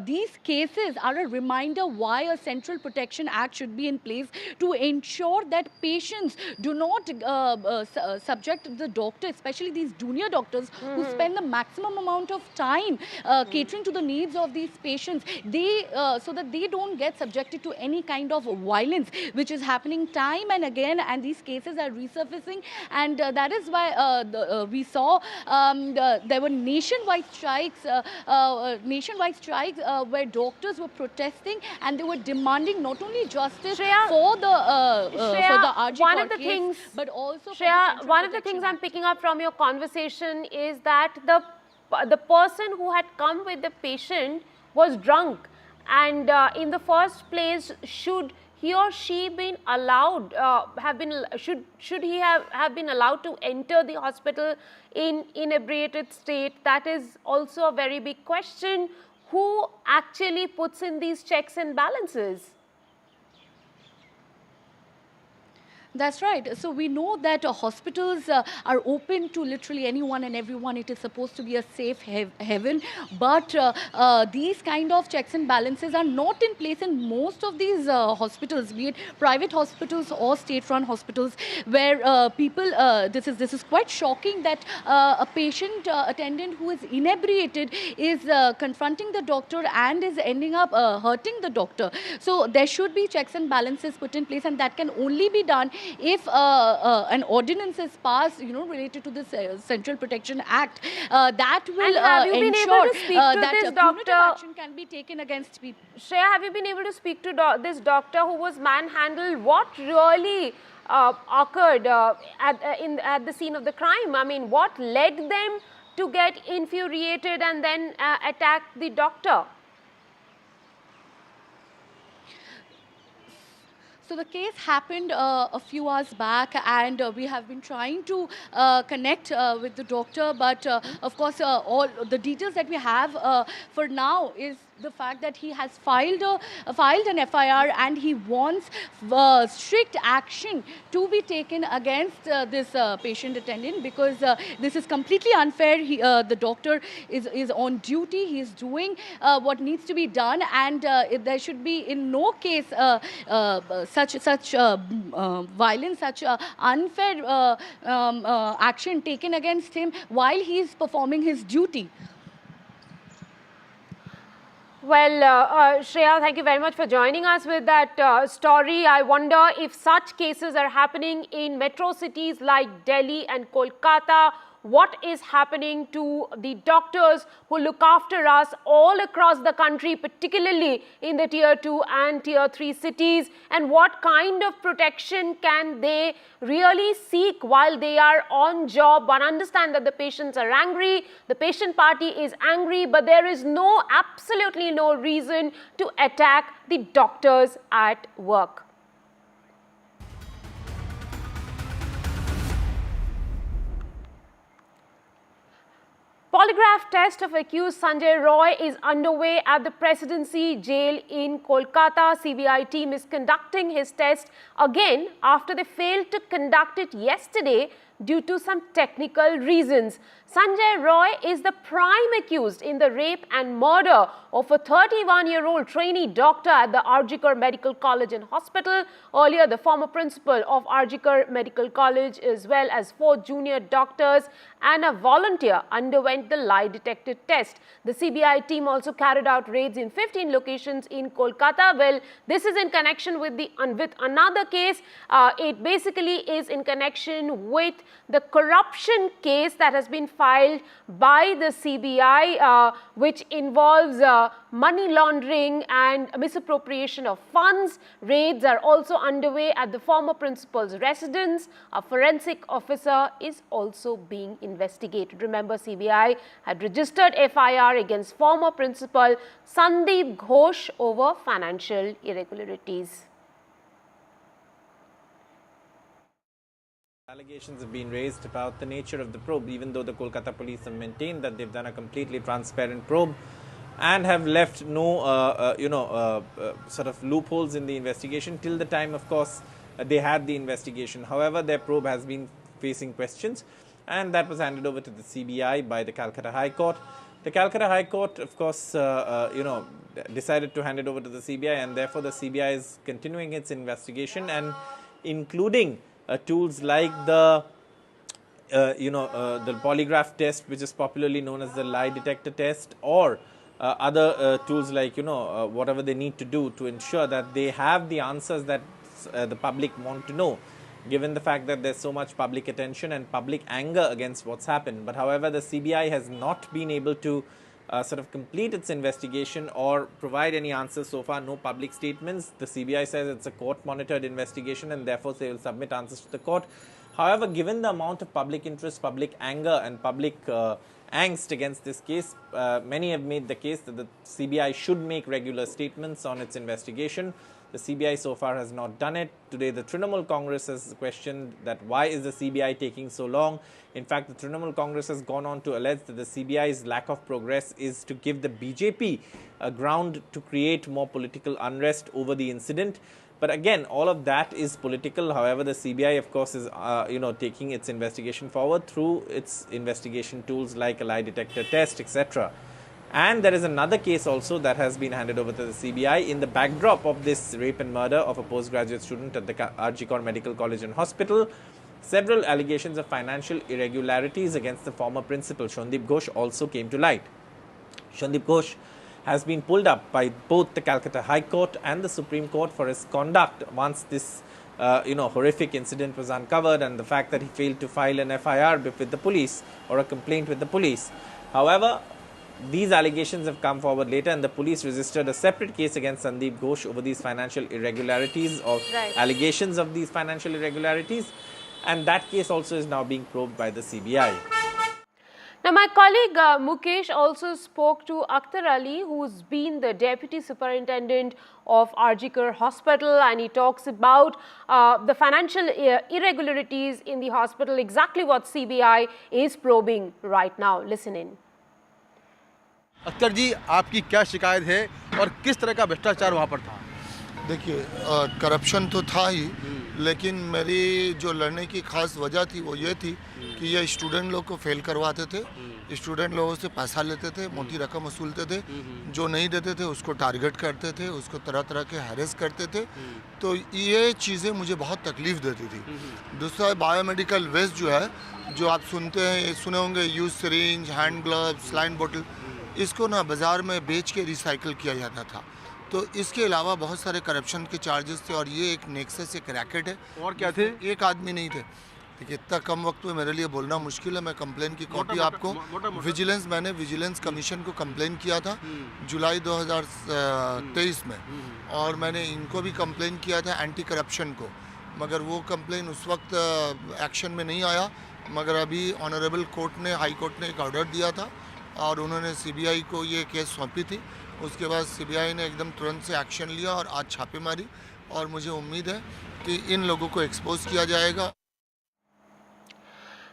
these cases are a reminder why a Central Protection Act should be in place to ensure that patients do not subject the doctor, especially these junior doctors who spend the maximum amount of time catering to the needs of these patients, so that they don't get subjected to any kind of violence, which is happening time and again, and these cases are resurfacing, and that is why we saw there were nationwide strikes where doctors were protesting and they were demanding not only justice for the RG case, but also Shreya, one of the things I'm picking up from your conversation is that the person who had come with the patient was drunk, and in the first place, should he or she been allowed should he have been allowed to enter the hospital in inebriated state? That is also a very big question. Who actually puts in these checks and balances? That's right. So we know that hospitals are open to literally anyone and everyone. It is supposed to be a safe haven. But these kind of checks and balances are not in place in most of these hospitals, be it private hospitals or state-run hospitals, where people, this is quite shocking that a patient attendant who is inebriated is confronting the doctor and is ending up hurting the doctor. So there should be checks and balances put in place, and that can only be done if an ordinance is passed, related to this Central Protection Act, that will ensure that punitive action can be taken against people. Shreya, have you been able to speak to this doctor who was manhandled? What really occurred at the scene of the crime? I mean, what led them to get infuriated and then attack the doctor? So the case happened a few hours back, and we have been trying to connect with the doctor, but of course all the details that we have for now is the fact that he has filed an FIR, and he wants strict action to be taken against this patient attendant, because this is completely unfair. The doctor is on duty. He is doing what needs to be done, and there should be in no case such violence, such unfair action taken against him while he is performing his duty. Well, Shreya, thank you very much for joining us with that story. I wonder if such cases are happening in metro cities like Delhi and Kolkata. What is happening to the doctors who look after us all across the country, particularly in the Tier 2 and Tier 3 cities, and what kind of protection can they really seek while they are on job? One understands that the patients are angry, the patient party is angry, but there is absolutely no reason to attack the doctors at work. Polygraph test of accused Sanjay Roy is underway at the Presidency Jail in Kolkata. CBI team is conducting his test again after they failed to conduct it yesterday due to some technical reasons. Sanjay Roy is the prime accused in the rape and murder of a 31-year-old trainee doctor at the RG Medical College and Hospital. Earlier, the former principal of RG Medical College, as well as 4 junior doctors and a volunteer, underwent the lie detector test. The CBI team also carried out raids in 15 locations in Kolkata. Well, this is in connection with another case. It basically is in connection with the corruption case that has been filed by the CBI, which involves money laundering and misappropriation of funds. Raids are also underway at the former principal's residence. A forensic officer is also being investigated. Remember, CBI had registered FIR against former principal Sandeep Ghosh over financial irregularities. Allegations have been raised about the nature of the probe, even though the Kolkata police have maintained that they've done a completely transparent probe and have left no, sort of loopholes in the investigation till the time, of course, they had the investigation. However, their probe has been facing questions, and that was handed over to the CBI by the Calcutta High Court. The Calcutta High Court, of course, decided to hand it over to the CBI, and therefore the CBI is continuing its investigation and including tools like the polygraph test, which is popularly known as the lie detector test, or other tools like whatever they need to do to ensure that they have the answers that the public want to know, given the fact that there's so much public attention and public anger against what's happened. But however, the CBI has not been able to sort of complete its investigation or provide any answers so far. No public statements. The CBI says it's a court-monitored investigation and therefore they will submit answers to the court. However, given the amount of public interest, public anger and public angst against this case, many have made the case that the CBI should make regular statements on its investigation. The CBI so far has not done it. Today, the Trinamool Congress has questioned that why is the CBI taking so long. In fact, the Trinamool Congress has gone on to allege that the CBI's lack of progress is to give the BJP a ground to create more political unrest over the incident. But again, all of that is political. However, the CBI, of course, is taking its investigation forward through its investigation tools like a lie detector test, etc. And there is another case also that has been handed over to the CBI in the backdrop of this rape and murder of a postgraduate student at the RG Medical College and Hospital. Several allegations of financial irregularities against the former principal, Sandeep Ghosh, also came to light. Sandeep Ghosh has been pulled up by both the Calcutta High Court and the Supreme Court for his conduct once this horrific incident was uncovered, and the fact that he failed to file an FIR with the police or a complaint with the police. However, these allegations have come forward later, and the police registered a separate case against Sandeep Ghosh over these financial irregularities or allegations of these financial irregularities, and that case also is now being probed by the CBI. Now, my colleague Mukesh also spoke to Akhtar Ali, who's been the Deputy Superintendent of RG Hospital, and he talks about the financial irregularities in the hospital, exactly what CBI is probing right now. Listen in. Akhtar जी, आपकी क्या शिकायत है और किस तरह का भ्रष्टाचार वहाँ पर था? देखिए, करप्शन तो था ही, लेकिन मेरी जो लड़ने की खास वजह थी वो ये थी कि ये स्टूडेंट लोग को फेल करवाते थे, स्टूडेंट लोगों से पैसा लेते थे, मोटी रकम वसूलते थे, जो नहीं देते थे उसको टारगेट करते थे, उसको तरह तरह के हैरेस करते थे। तो ये चीज़ें मुझे बहुत तकलीफ़ देती थी। दूसरा, बायोमेडिकल वेस्ट जो है, जो आप सुने होंगे, use syringe, hand gloves, saline बोतल, इसको ना बाज़ार में बेच के रिसाइकिल किया जाता था। तो इसके अलावा बहुत सारे करप्शन के चार्जेस थे, और ये एक नेक्सस, एक रैकेट है। और क्या थे? एक आदमी नहीं थे। देखिए, इतना कम वक्त में मेरे लिए बोलना मुश्किल है। मैं कंप्लेन की कॉपी आपको मैंने विजिलेंस कमीशन को कंप्लेन किया था जुलाई 2023 में, और मैंने इनको भी कंप्लेन किया था एंटी करप्शन को, मगर वो कंप्लेन उस वक्त एक्शन में नहीं आया। मगर अभी ऑनरेबल कोर्ट ने, हाई कोर्ट ने एक ऑर्डर दिया था और उन्होंने सीबीआई को ये केस सौंपी थी। उसके बाद सीबीआई ने एकदम तुरंत से एक्शन लिया और आज छापेमारी, और मुझे उम्मीद है कि इन लोगों को एक्सपोज किया जाएगा।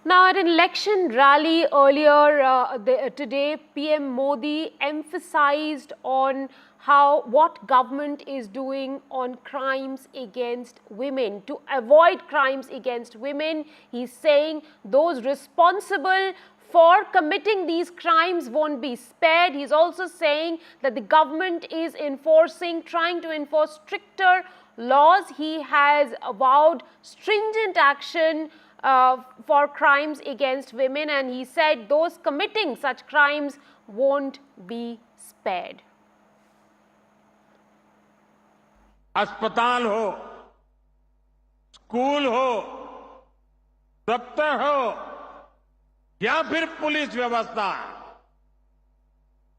Now, at an election rally earlier today, PM Modi emphasized on what government is doing on crimes against women, to avoid crimes against women. He's saying those responsible for committing these crimes won't be spared. He's also saying that the government is trying to enforce stricter laws. He has vowed stringent action for crimes against women, and he said those committing such crimes won't be spared. अस्पताल हो, school हो, दफ्तर हो या फिर police व्यवस्था,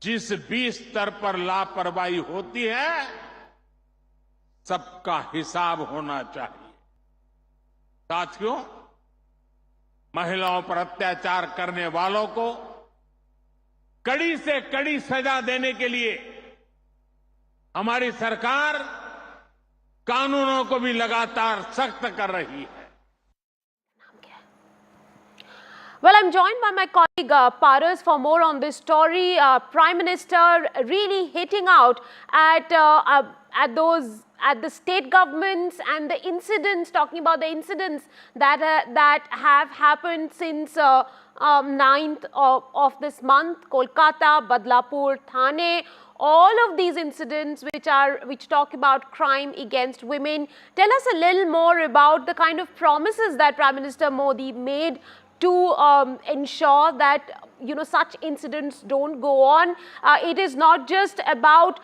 जिस भी स्तर पर लापरवाही होती है सबका हिसाब होना चाहिए। साथियों, महिलाओं पर अत्याचार करने वालों को कड़ी से कड़ी सजा देने के लिए हमारी सरकार कानूनों को भी लगातार सख्त कर रही है। Well, I'm joined by my colleague Paras for more on this story. Prime Minister really hitting out at the state governments and the incidents, talking about the incidents that have happened since 9th of this month, Kolkata, Badlapur, Thane. All of these incidents which talk about crime against women. Tell us a little more about the kind of promises that Prime Minister Modi made to ensure that such incidents don't go on. It is not just about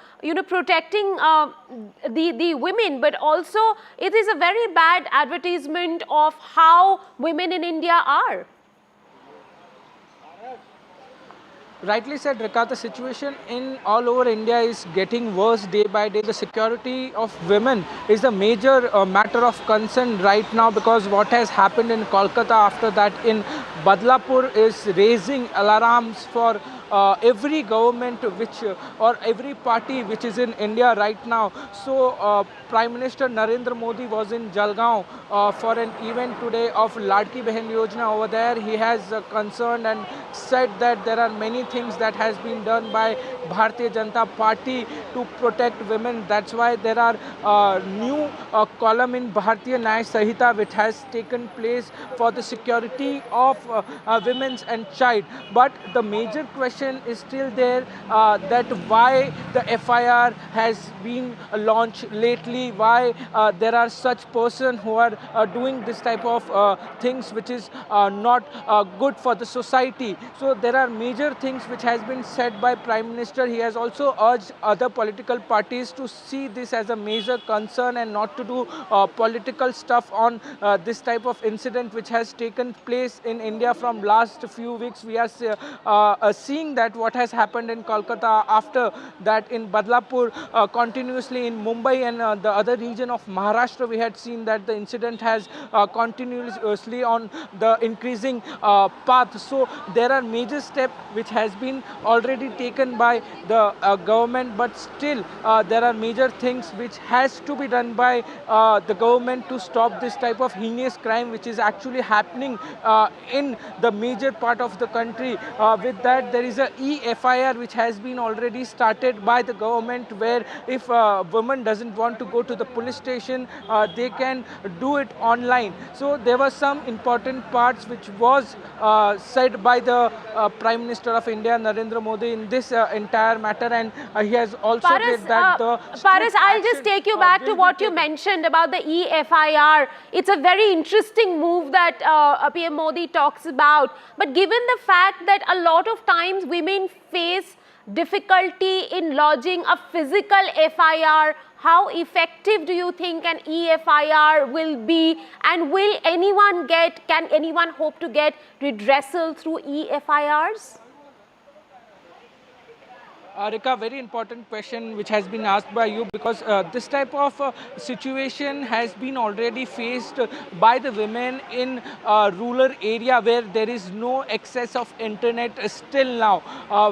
protecting the women, but also it is a very bad advertisement of how women in India are. Rightly said, Rekha, the situation in all over India is getting worse day by day. The security of women is a major matter of concern right now, because what has happened in Kolkata after that in Badlapur is raising alarms for every government or every party which is in India right now. So Prime Minister Narendra Modi was in Jalgaon for an event today of Ladki Behan Yojana. Over there he has concerned and said that there are many things that has been done by Bharatiya Janata Party to protect women. That's why there are new column in Bharatiya Nyaya Sahita which has taken place for the security of women and child. But the major question is still there, that why the FIR has been launched lately, why there are such persons who are doing this type of things which is not good for the society. So there are major things which has been said by Prime Minister. He has also urged other political parties to see this as a major concern and not to do political stuff on this type of incident which has taken place in India from last few weeks. We are seeing that what has happened in Kolkata, after that in Badlapur, continuously in Mumbai and the other region of Maharashtra, we had seen that the incident has continuously on the increasing path. So there are major steps which has been already taken by the government, but still there are major things which has to be done by the government to stop this type of heinous crime which is actually happening in the major part of the country. With that, there is a e-FIR which has been already started by the government, where if a woman doesn't want to go to the police station, they can do it online. So there were some important parts which was said by the Prime Minister of India, Narendra Modi, in this entire matter, and he has also said that Paras, I'll just take you back to what you mentioned about the e-FIR. It's a very interesting move that PM Modi talks about. But given the fact that a lot of times women face difficulty in lodging a physical FIR, how effective do you think an e-FIR will be, and can anyone hope to get redressal through e-FIRs? Rekha, very important question which has been asked by you, because this type of situation has been already faced by the women in rural area where there is no access of internet still now,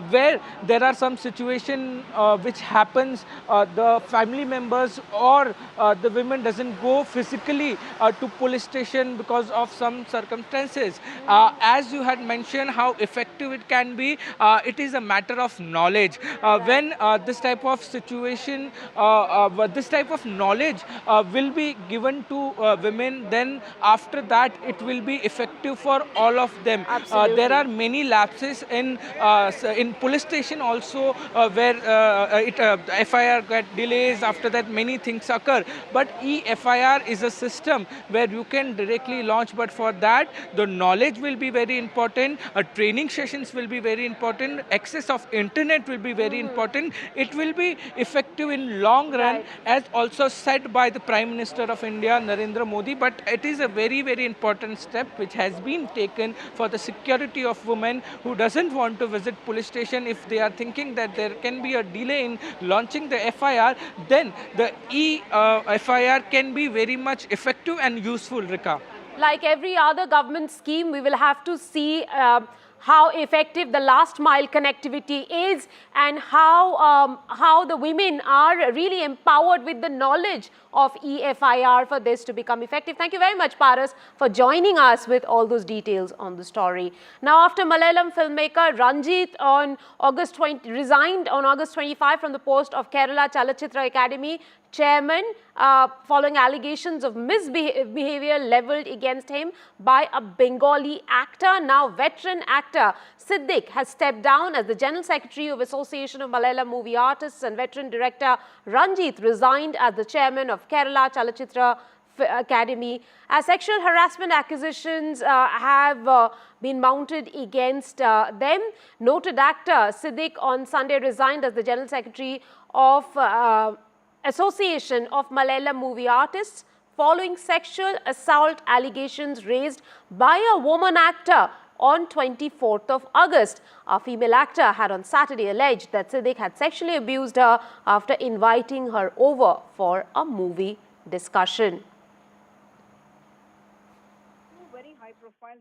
where there are some situation which happens, the family members or the women doesn't go physically to police station because of some circumstances. As you had mentioned how effective it can be, it is a matter of knowledge. When this type of situation, this type of knowledge will be given to women, then after that it will be effective for all of them. There are many lapses in police station also, where FIR get delays. After that, many things occur. But e-FIR is a system where you can directly launch. But for that, the knowledge will be very important. Training sessions will be very important. Access of internet will be very very important. It will be effective in long run, as also said by the Prime Minister of India, Narendra Modi. But it is a very, very important step which has been taken for the security of women who doesn't want to visit police station. If they are thinking that there can be a delay in launching the FIR, then the FIR can be very much effective and useful, Rika. Like every other government scheme, we will have to see how effective the last mile connectivity is, and how the women are really empowered with the knowledge of EFIR for this to become effective. Thank you very much, Paras, for joining us with all those details on the story. Now, after Malayalam filmmaker Ranjith resigned on August 25 from the post of Kerala Chalachitra Academy chairman following allegations of misbehavior levelled against him by a Bengali actor. Now veteran actor Siddiq has stepped down as the General Secretary of Association of Malayalam Movie Artists, and veteran director Ranjith resigned as the chairman of Kerala Chalachitra Academy as sexual harassment accusations have been mounted against them. Noted actor Siddiq on Sunday resigned as the General Secretary of Association of Malayalam Movie Artists following sexual assault allegations raised by a woman actor on 24th of August. A female actor had on Saturday alleged that Siddiq had sexually abused her after inviting her over for a movie discussion. Very high-profile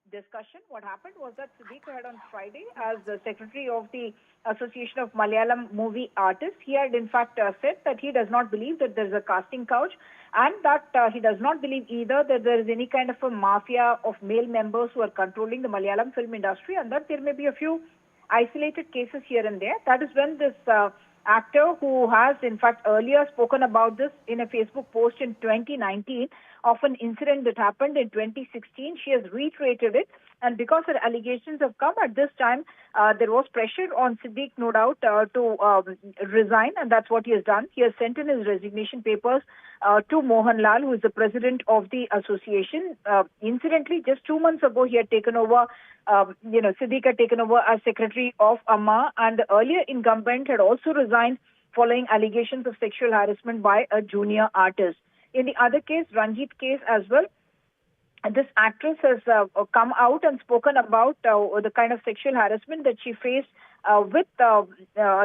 discussion. What happened was that Siddiq had on Friday, as the secretary of the Association of Malayalam Movie Artists, he had in fact said that he does not believe that there is a casting couch, and that he does not believe either that there is any kind of a mafia of male members who are controlling the Malayalam film industry, and that there may be a few isolated cases here and there. That is when this actor, who has in fact earlier spoken about this in a Facebook post in 2019 of an incident that happened in 2016, she has reiterated it. And because her allegations have come at this time, there was pressure on Siddiq, no doubt, to resign, and that's what he has done. He has sent in his resignation papers to Mohan Lal, who is the president of the association. Incidentally, just 2 months ago, he had taken over, Siddiq had taken over as secretary of AMMA, and the earlier incumbent had also resigned following allegations of sexual harassment by a junior artist. In the other case, Ranjith case as well, this actress has come out and spoken about the kind of sexual harassment that she faced with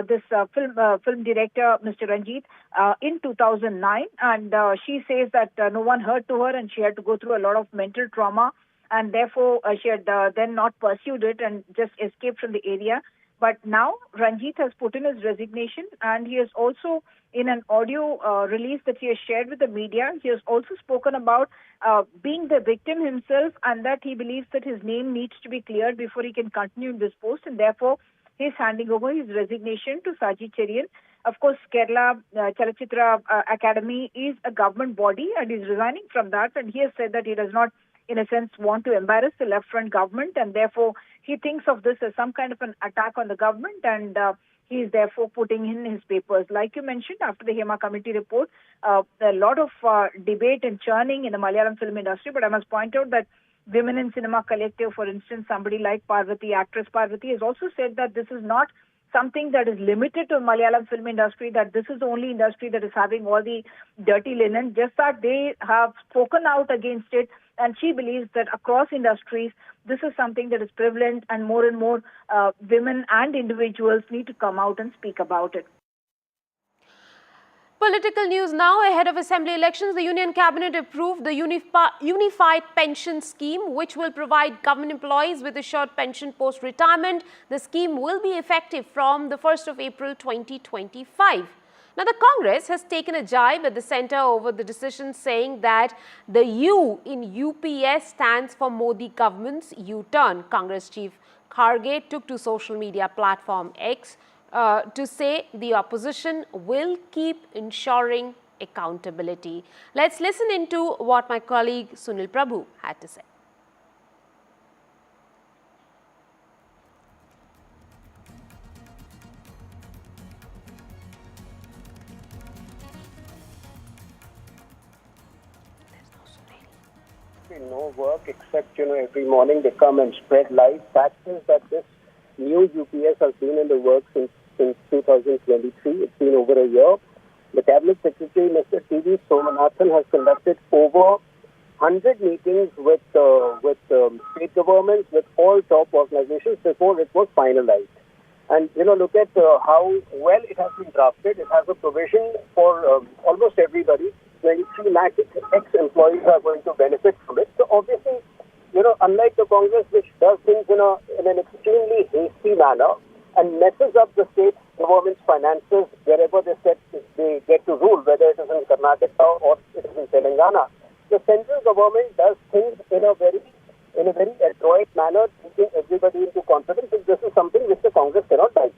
this film director, Mr. Ranjith, in 2009. And she says that no one heard to her, and she had to go through a lot of mental trauma, and therefore she had then not pursued it and just escaped from the area. But now Ranjith has put in his resignation, and he has also, in an audio release that he has shared with the media, he has also spoken about being the victim himself, and that he believes that his name needs to be cleared before he can continue in this post, and therefore he is handing over his resignation to Saji Cherian. Of course, Kerala Chalachitra Academy is a government body, and he is resigning from that, and he has said that he does not, in a sense, want to embarrass the left-front government, and therefore he thinks of this as some kind of an attack on the government, and he is therefore putting in his papers. Like you mentioned, after the Hema Committee report, a lot of debate and churning in the Malayalam film industry, but I must point out that Women in Cinema Collective, for instance, somebody like Parvati, actress Parvati, has also said that this is not something that is limited to Malayalam film industry, that this is the only industry that is having all the dirty linen, just that they have spoken out against it, and she believes that across industries, this is something that is prevalent, and more women and individuals need to come out and speak about it. Political news now. Ahead of assembly elections, the Union Cabinet approved the Unified Pension Scheme, which will provide government employees with assured pension post-retirement. The scheme will be effective from the 1st of April 2025. Now, the Congress has taken a jibe at the centre over the decision, saying that the U in UPS stands for Modi government's U-turn. Congress Chief Kharge took to social media platform X to say the opposition will keep ensuring accountability. Let's listen into what my colleague Sunil Prabhu had to say. absolutely no work except, every morning they come and spread lies. Fact is that this new UPS has been in the works since 2023. It's been over a year. The Cabinet Secretary, Mr. T.V. Somanathan, has conducted over 100 meetings with state governments, with all top organizations before it was finalized. And, look at how well it has been drafted. It has a provision for almost everybody. 23 lakh ex-employees are going to benefit from it. So obviously, unlike the Congress, which does things in an extremely hasty manner and messes up the state government's finances wherever they get to rule, whether it is in Karnataka or it is in Telangana, the central government does things in a very adroit manner, taking everybody into confidence, and this is something which the Congress cannot digest.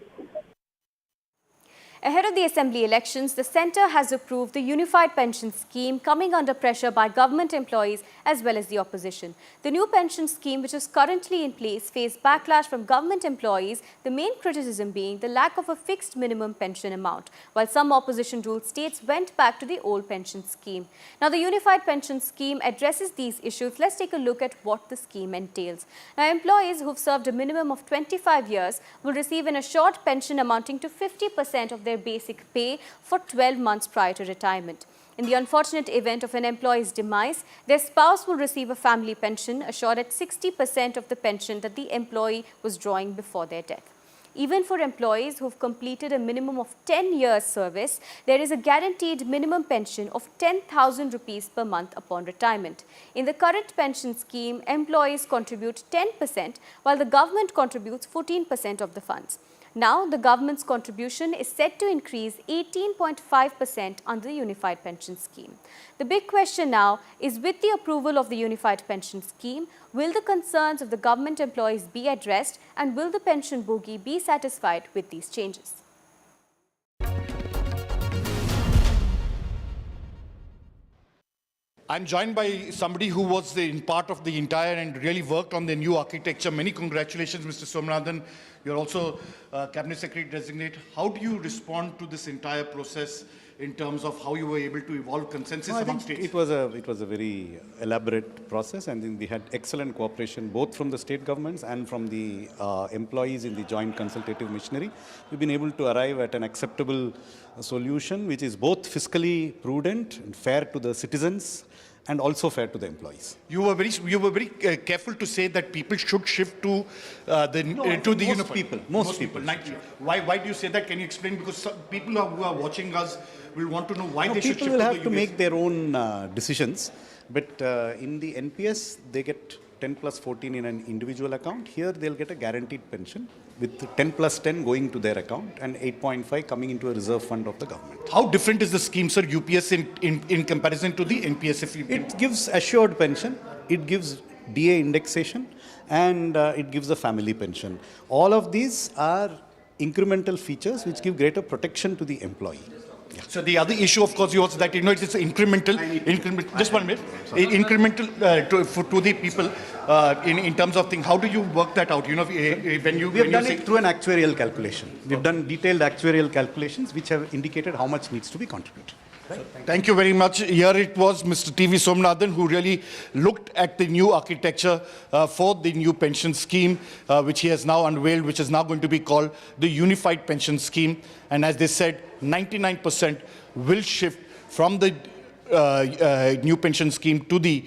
Ahead of the assembly elections, the centre has approved the unified pension scheme, coming under pressure by government employees as well as the opposition. The new pension scheme, which is currently in place, faced backlash from government employees, the main criticism being the lack of a fixed minimum pension amount, while some opposition-ruled states went back to the old pension scheme. Now, the unified pension scheme addresses these issues. Let's take a look at what the scheme entails. Now, employees who've served a minimum of 25 years will receive an assured pension amounting to 50% of their basic pay for 12 months prior to retirement. In the unfortunate event of an employee's demise, their spouse will receive a family pension assured at 60% of the pension that the employee was drawing before their death. Even for employees who have completed a minimum of 10 years service, there is a guaranteed minimum pension of 10,000 rupees per month upon retirement. In the current pension scheme, employees contribute 10%, while the government contributes 14% of the funds. Now, the government's contribution is set to increase 18.5% under the unified pension scheme. The big question now is, with the approval of the unified pension scheme, will the concerns of the government employees be addressed, and will the pension bogey be satisfied with these changes? I'm joined by somebody who was in part of the entire and really worked on the new architecture. Many congratulations, Mr. Somanathan. You're also Cabinet Secretary designate. How do you respond to this entire process in terms of how you were able to evolve consensus among states? It was a very elaborate process, and then we had excellent cooperation both from the state governments and from the employees in the joint consultative machinery. We've been able to arrive at an acceptable solution which is both fiscally prudent and fair to the citizens and also fair to the employees. You were very careful to say that people should shift to the unified. Most people. Why do you say that? Can you explain? Because people who are watching us will want to know why they should shift to the People will have to make their own decisions, but in the NPS they get 10 plus 14 in an individual account. Here they'll get a guaranteed pension with 10 plus 10 going to their account and 8.5 coming into a reserve fund of the government. How different is the scheme, sir, UPS in comparison to the NPS? It gives assured pension, it gives DA indexation, and it gives a family pension. All of these are incremental features which give greater protection to the employee. Yeah. So the other issue, of course, was that it's incremental. Just 1 minute. Incremental to the people in terms of things. How do you work that out? We have done it through an actuarial calculation. We've done detailed actuarial calculations which have indicated how much needs to be contributed. Right. Thank you very much. Here it was Mr. T.V. Somanathan who really looked at the new architecture for the new pension scheme, which he has now unveiled, which is now going to be called the Unified Pension Scheme. And as they said, 99% will shift from the new pension scheme to the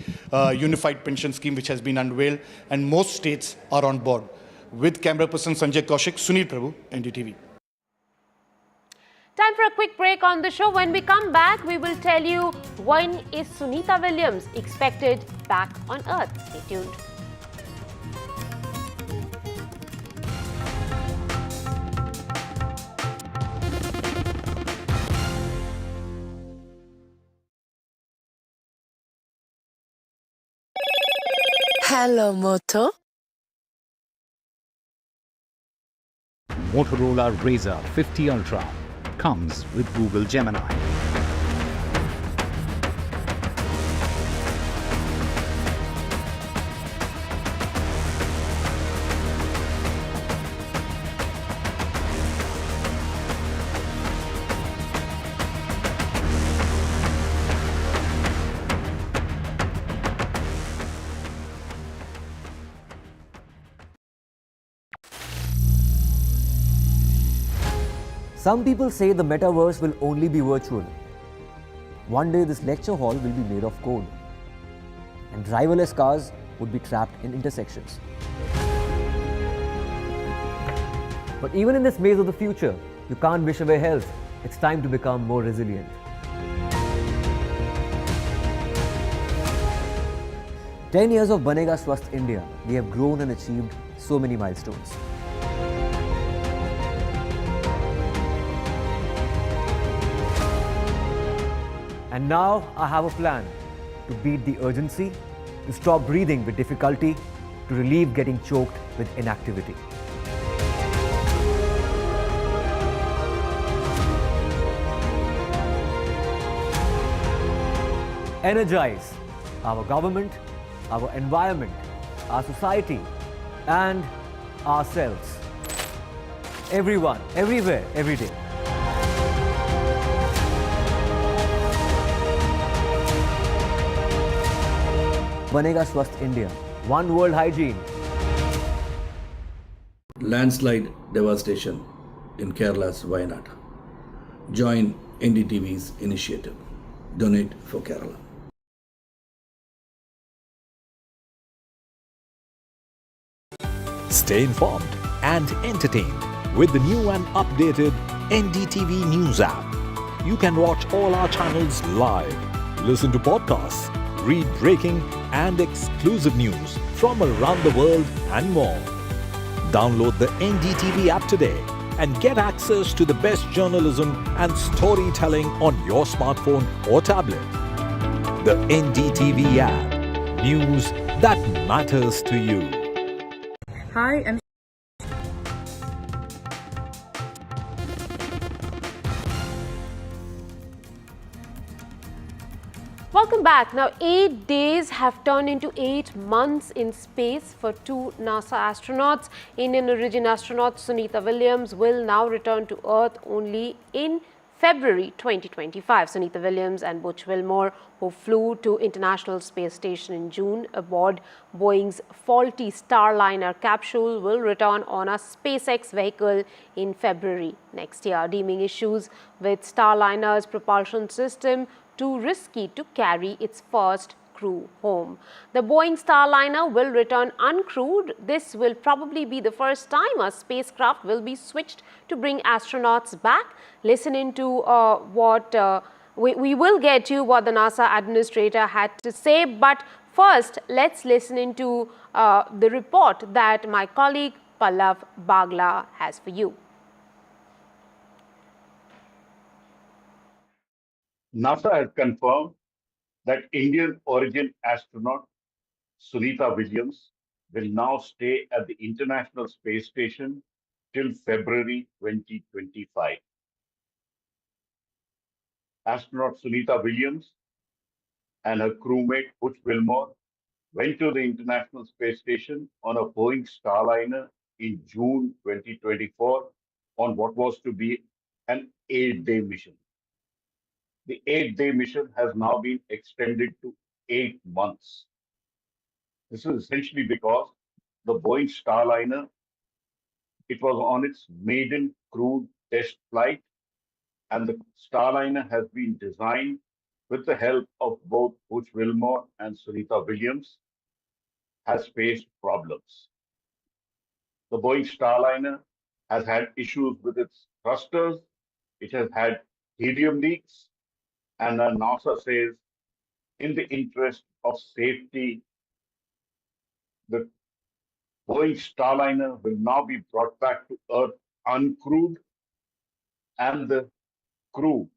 Unified Pension Scheme, which has been unveiled. And most states are on board. With camera person Sanjay Kaushik, Sunil Prabhu, NDTV. Time for a quick break on the show. When we come back, we will tell you when is Sunita Williams expected back on Earth. Stay tuned. Hello, Moto. Motorola Razr 50 Ultra comes with Google Gemini. Some people say the metaverse will only be virtual. One day this lecture hall will be made of code, and driverless cars would be trapped in intersections. But even in this maze of the future, you can't wish away health. It's time to become more resilient. 10 years of Banega Swasth India, we have grown and achieved so many milestones. And now I have a plan to beat the urgency, to stop breathing with difficulty, to relieve getting choked with inactivity. Energize our government, our environment, our society, and ourselves. Everyone, everywhere, every day. Banega Swasth India. One world hygiene. Landslide devastation in Kerala's Wayanad. Join NDTV's initiative. Donate for Kerala. Stay informed and entertained with the new and updated NDTV News app. You can watch all our channels live, listen to podcasts, read breaking and exclusive news from around the world and more. Download the NDTV app today and get access to the best journalism and storytelling on your smartphone or tablet. The NDTV app. News that matters to you. Hi, and Welcome back. Now, 8 days have turned into 8 months in space for two NASA astronauts. Indian origin astronaut Sunita Williams will now return to Earth only in February 2025. Sunita Williams and Butch Wilmore, who flew to International Space Station in June aboard Boeing's faulty Starliner capsule, will return on a SpaceX vehicle in February next year, deeming issues with Starliner's propulsion system too risky to carry its first crew home. The Boeing Starliner will return uncrewed. This will probably be the first time a spacecraft will be switched to bring astronauts back. Listen into we will get you what the NASA administrator had to say, but first let's listen into the report that my colleague Pallav Bagla has for you. NASA has confirmed that Indian origin astronaut Sunita Williams will now stay at the International Space Station till February 2025. Astronaut Sunita Williams and her crewmate Butch Wilmore went to the International Space Station on a Boeing Starliner in June 2024 on what was to be an 8-day mission. The 8-day mission has now been extended to 8 months. This is essentially because the Boeing Starliner, it was on its maiden crewed test flight, and the Starliner has been designed with the help of both Butch Wilmore and Sunita Williams, has faced problems. The Boeing Starliner has had issues with its thrusters, it has had helium leaks, and NASA says, in the interest of safety, the Boeing Starliner will now be brought back to Earth uncrewed, and the crew,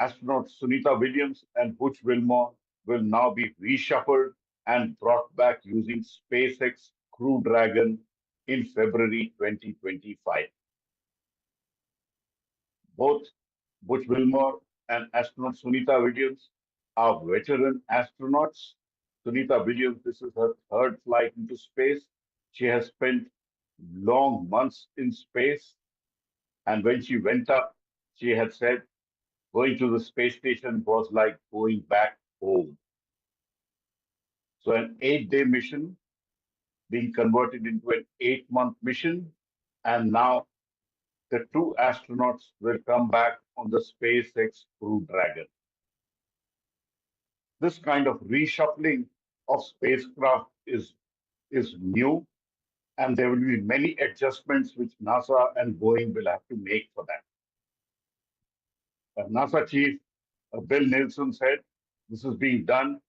astronauts Sunita Williams and Butch Wilmore, will now be reshuffled and brought back using SpaceX Crew Dragon in February 2025. Both Butch Wilmore and astronaut Sunita Williams are veteran astronauts. Sunita Williams, this is her third flight into space. She has spent long months in space. And when she went up, she had said, going to the space station was like going back home. So an 8-day mission being converted into an 8-month mission. And now the two astronauts will come back on the SpaceX Crew Dragon. This kind of reshuffling of spacecraft is new, and there will be many adjustments which NASA and Boeing will have to make for that. NASA chief Bill Nelson said this is being done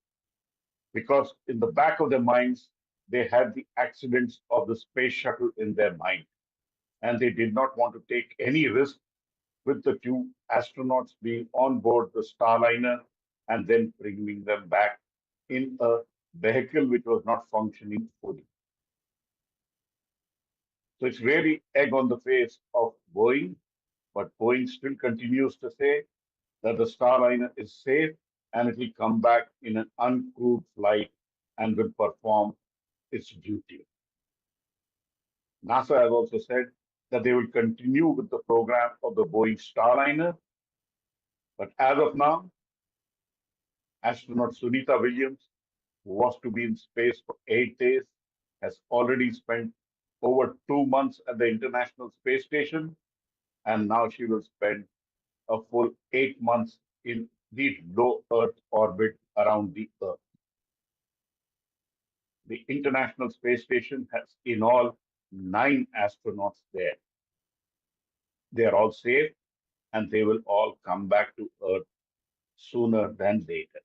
because in the back of their minds, they had the accidents of the space shuttle in their mind. And they did not want to take any risk with the two astronauts being on board the Starliner and then bringing them back in a vehicle which was not functioning fully. So it's really egg on the face of Boeing, but Boeing still continues to say that the Starliner is safe and it will come back in an uncrewed flight and will perform its duty. NASA has also said that they will continue with the program of the Boeing Starliner, but as of now, astronaut Sunita Williams, who was to be in space for 8 days, has already spent over 2 months at the International Space Station, and now she will spend a full 8 months in the low Earth orbit around the Earth. The International Space Station has in all 9 astronauts there. They are all safe and they will all come back to Earth sooner than later.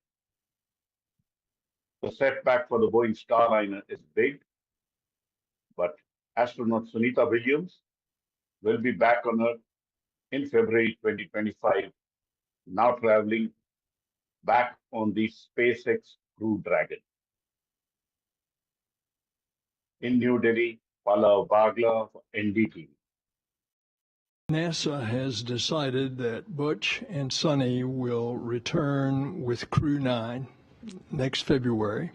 The setback for the Boeing Starliner is big, but astronaut Sunita Williams will be back on Earth in February 2025, now traveling back on the SpaceX Crew Dragon. In New Delhi, Pallav Bagla for NDTV. NASA has decided that Butch and Sunny will return with Crew 9 next February,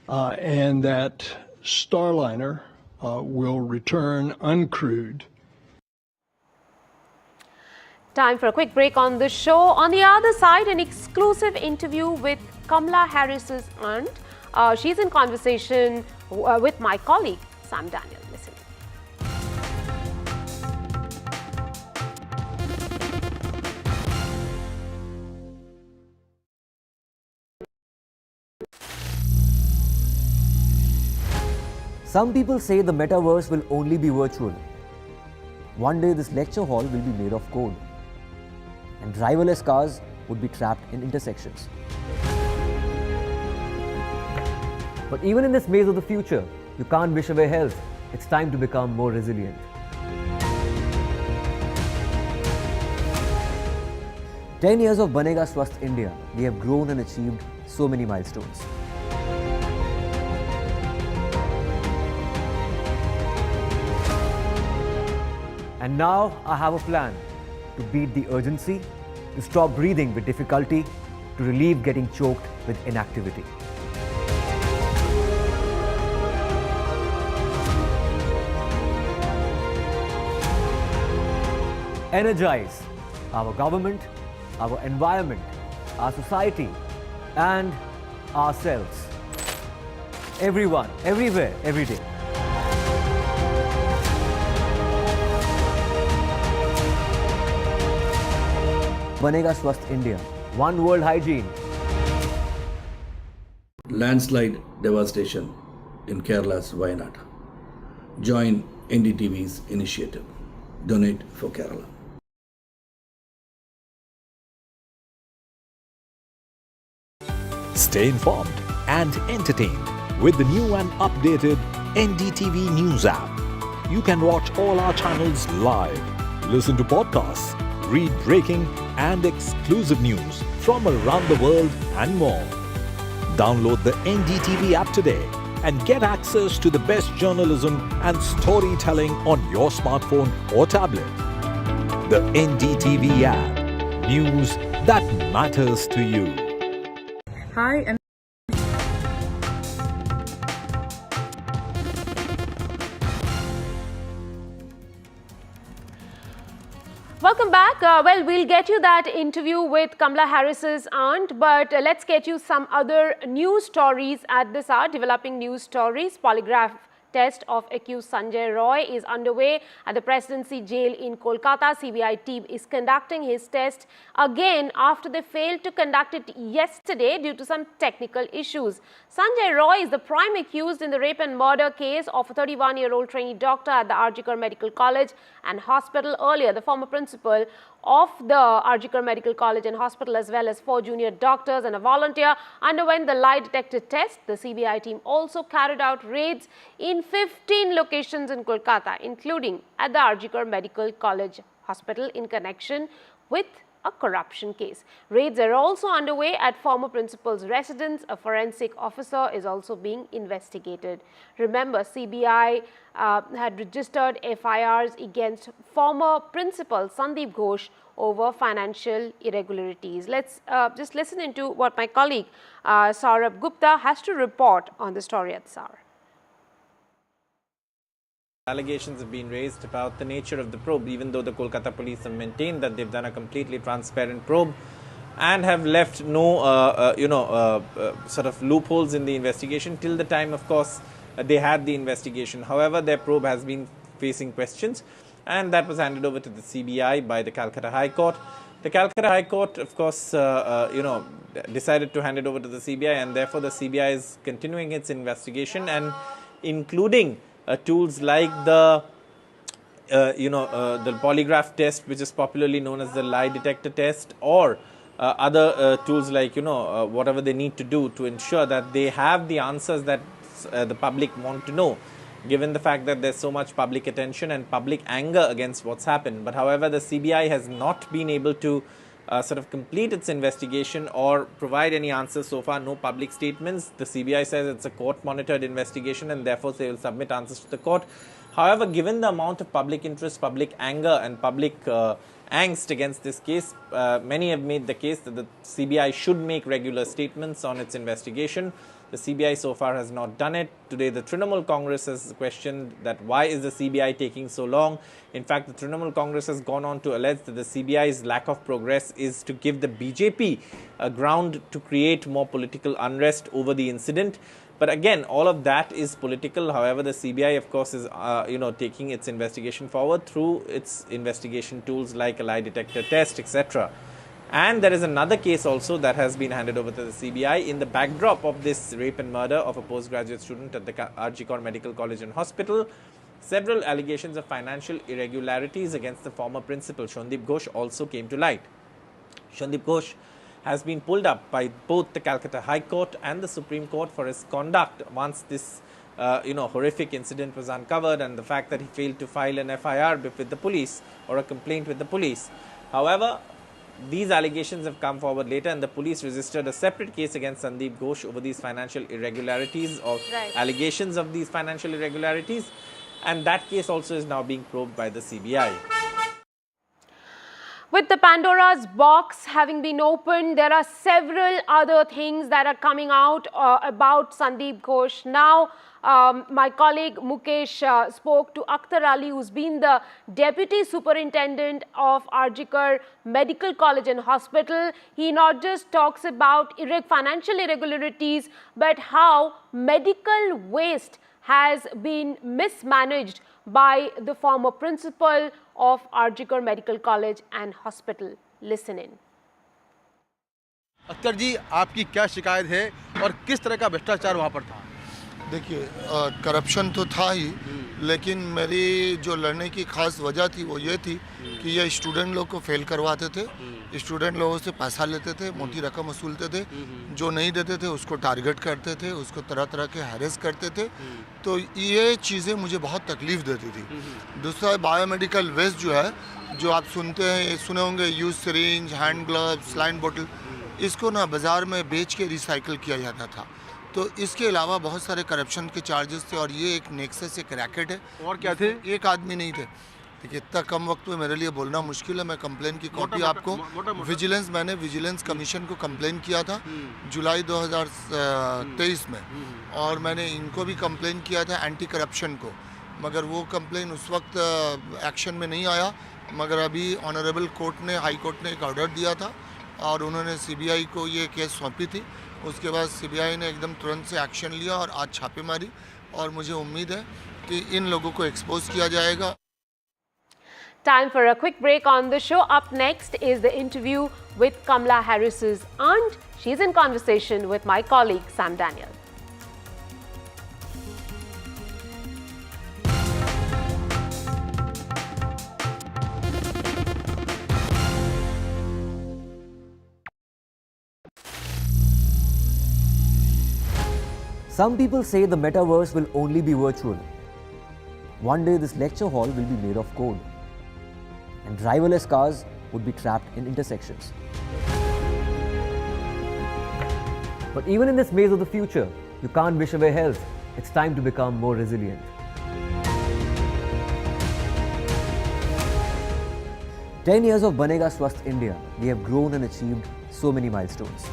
and that Starliner will return uncrewed. Time for a quick break on the show. On the other side, an exclusive interview with Kamala Harris's aunt. She's in conversation with my colleague, Sam Daniel. Listen. Some people say the metaverse will only be virtual. One day this lecture hall will be made of code, and driverless cars would be trapped in intersections. But even in this maze of the future, you can't wish away health. It's time to become more resilient. "10 years of Banega Swasth India, we have grown and achieved so many milestones. And now I have a plan to beat the urgency, to stop breathing with difficulty, to relieve getting choked with inactivity. Energize our government, our environment, our society, and ourselves. Everyone, everywhere, every day. Banega Swasth India. One world hygiene. Landslide devastation in Kerala's Wayanad. Join NDTV's initiative. Donate for Kerala. Stay informed and entertained with the new and updated NDTV News app. You can watch all our channels live, listen to podcasts, read breaking and exclusive news from around the world and more. Download the NDTV app today and get access to the best journalism and storytelling on your smartphone or tablet. The NDTV app. News that matters to you. Hi, and Welcome back. Well, we'll get you that interview with Kamala Harris's aunt, but let's get you some other news stories at this hour, developing news stories. Polygraph test of accused Sanjay Roy is underway at the Presidency Jail in Kolkata. CBI team is conducting his test again after they failed to conduct it yesterday due to some technical issues. Sanjay Roy is the prime accused in the rape and murder case of a 31-year-old trainee doctor at the RG Medical College and Hospital. Earlier, the former principal of the RG Medical College and Hospital, as well as 4 junior doctors and a volunteer, underwent the lie detector test. The CBI team also carried out raids in 15 locations in Kolkata, including at the RG Medical College Hospital in connection with a corruption case. Raids are also underway at former principal's residence. A forensic officer is also being investigated. Remember, CBI had registered FIRs against former principal Sandeep Ghosh over financial irregularities. Let's just listen into what my colleague Saurabh Gupta has to report on the story at this hour. Allegations have been raised about the nature of the probe, even though the Kolkata police have maintained that they've done a completely transparent probe and have left no, sort of loopholes in the investigation till the time, of course, they had the investigation. However, their probe has been facing questions, and that was handed over to the CBI by the Calcutta High Court. The Calcutta High Court, of course, decided to hand it over to the CBI, and therefore the CBI is continuing its investigation and including tools like the polygraph test, which is popularly known as the lie detector test, or other tools like whatever they need to do to ensure that they have the answers that the public want to know, given the fact that there's so much public attention and public anger against what's happened. But however, the CBI has not been able to sort of complete its investigation or provide any answers so far. No public statements. The CBI says it's a court-monitored investigation and therefore they will submit answers to the court. However, given the amount of public interest, public anger and public angst against this case, many have made the case that the CBI should make regular statements on its investigation. The CBI so far has not done it. Today, the Trinamool Congress has questioned that why is the CBI taking so long. In fact, the Trinamool Congress has gone on to allege that the CBI's lack of progress is to give the BJP a ground to create more political unrest over the incident. But again, all of that is political. However, the CBI, of course, is taking its investigation forward through its investigation tools like a lie detector test, etc. And there is another case also that has been handed over to the CBI in the backdrop of this rape and murder of a postgraduate student at the RG Medical College and Hospital. Several allegations of financial irregularities against the former principal, Sandeep Ghosh, also came to light. Sandeep Ghosh has been pulled up by both the Calcutta High Court and the Supreme Court for his conduct once this horrific incident was uncovered, and the fact that he failed to file an FIR with the police or a complaint with the police. However, these allegations have come forward later, and the police registered a separate case against Sandeep Ghosh over these financial irregularities or allegations of these financial irregularities, and that case also is now being probed by the CBI. With the Pandora's box having been opened, there are several other things that are coming out about Sandeep Ghosh. Now, my colleague Mukesh spoke to Akhtar Ali, who's been the Deputy Superintendent of RG Medical College and Hospital. He not just talks about financial irregularities, but how medical waste has been mismanaged by the former principal of RG Medical College and Hospital. Listen in. Akhtar जी, आपकी क्या शिकायत है और किस तरह का भ्रष्टाचार वहाँ पर था? देखिए, करप्शन तो था ही, लेकिन मेरी जो लड़ने की खास वजह थी वो ये थी कि ये स्टूडेंट लोग को फेल करवाते थे, स्टूडेंट लोगों से पैसा लेते थे, मोटी रकम वसूलते थे, जो नहीं देते थे उसको टारगेट करते थे, उसको तरह तरह के हैरेस करते थे। तो ये चीज़ें मुझे बहुत तकलीफ़ देती थी। दूसरा, बायोमेडिकल वेस्ट जो है, जो आप सुने होंगे, use syringe, hand gloves, saline बोतल, इसको ना बाज़ार में बेच के रिसाइकिल किया जाता था। तो इसके अलावा बहुत सारे करप्शन के चार्जेस थे, और ये एक नेक्सस, एक रैकेट है। और क्या थे? एक आदमी नहीं थे। देखिए, इतना कम वक्त में मेरे लिए बोलना मुश्किल है। मैं कंप्लेन की कॉपी आपको मैंने विजिलेंस कमीशन को कंप्लेन किया था जुलाई 2023 में, और मैंने इनको भी कंप्लेन किया था एंटी करप्शन को, मगर वो कंप्लेन उस वक्त एक्शन में नहीं आया। मगर अभी ऑनरेबल कोर्ट ने, हाई कोर्ट ने एक ऑर्डर दिया था और उन्होंने CBI को ये केस सौंपी थी। उसके बाद CBI ने एकदम तुरंत से एक्शन लिया और आज छापेमारी और मुझे उम्मीद है कि इन लोगों को एक्सपोज किया जाएगा. Time for a quick break on the show. Up next is the interview with Kamala Harris's aunt. She's in conversation with my colleague Sam Daniel. Some people say the metaverse will only be virtual. One day this lecture hall will be made of code, and driverless cars would be trapped in intersections. But even in this maze of the future, you can't wish away health. It's time to become more resilient. "10 years of Banega Swasth India, we have grown and achieved so many milestones.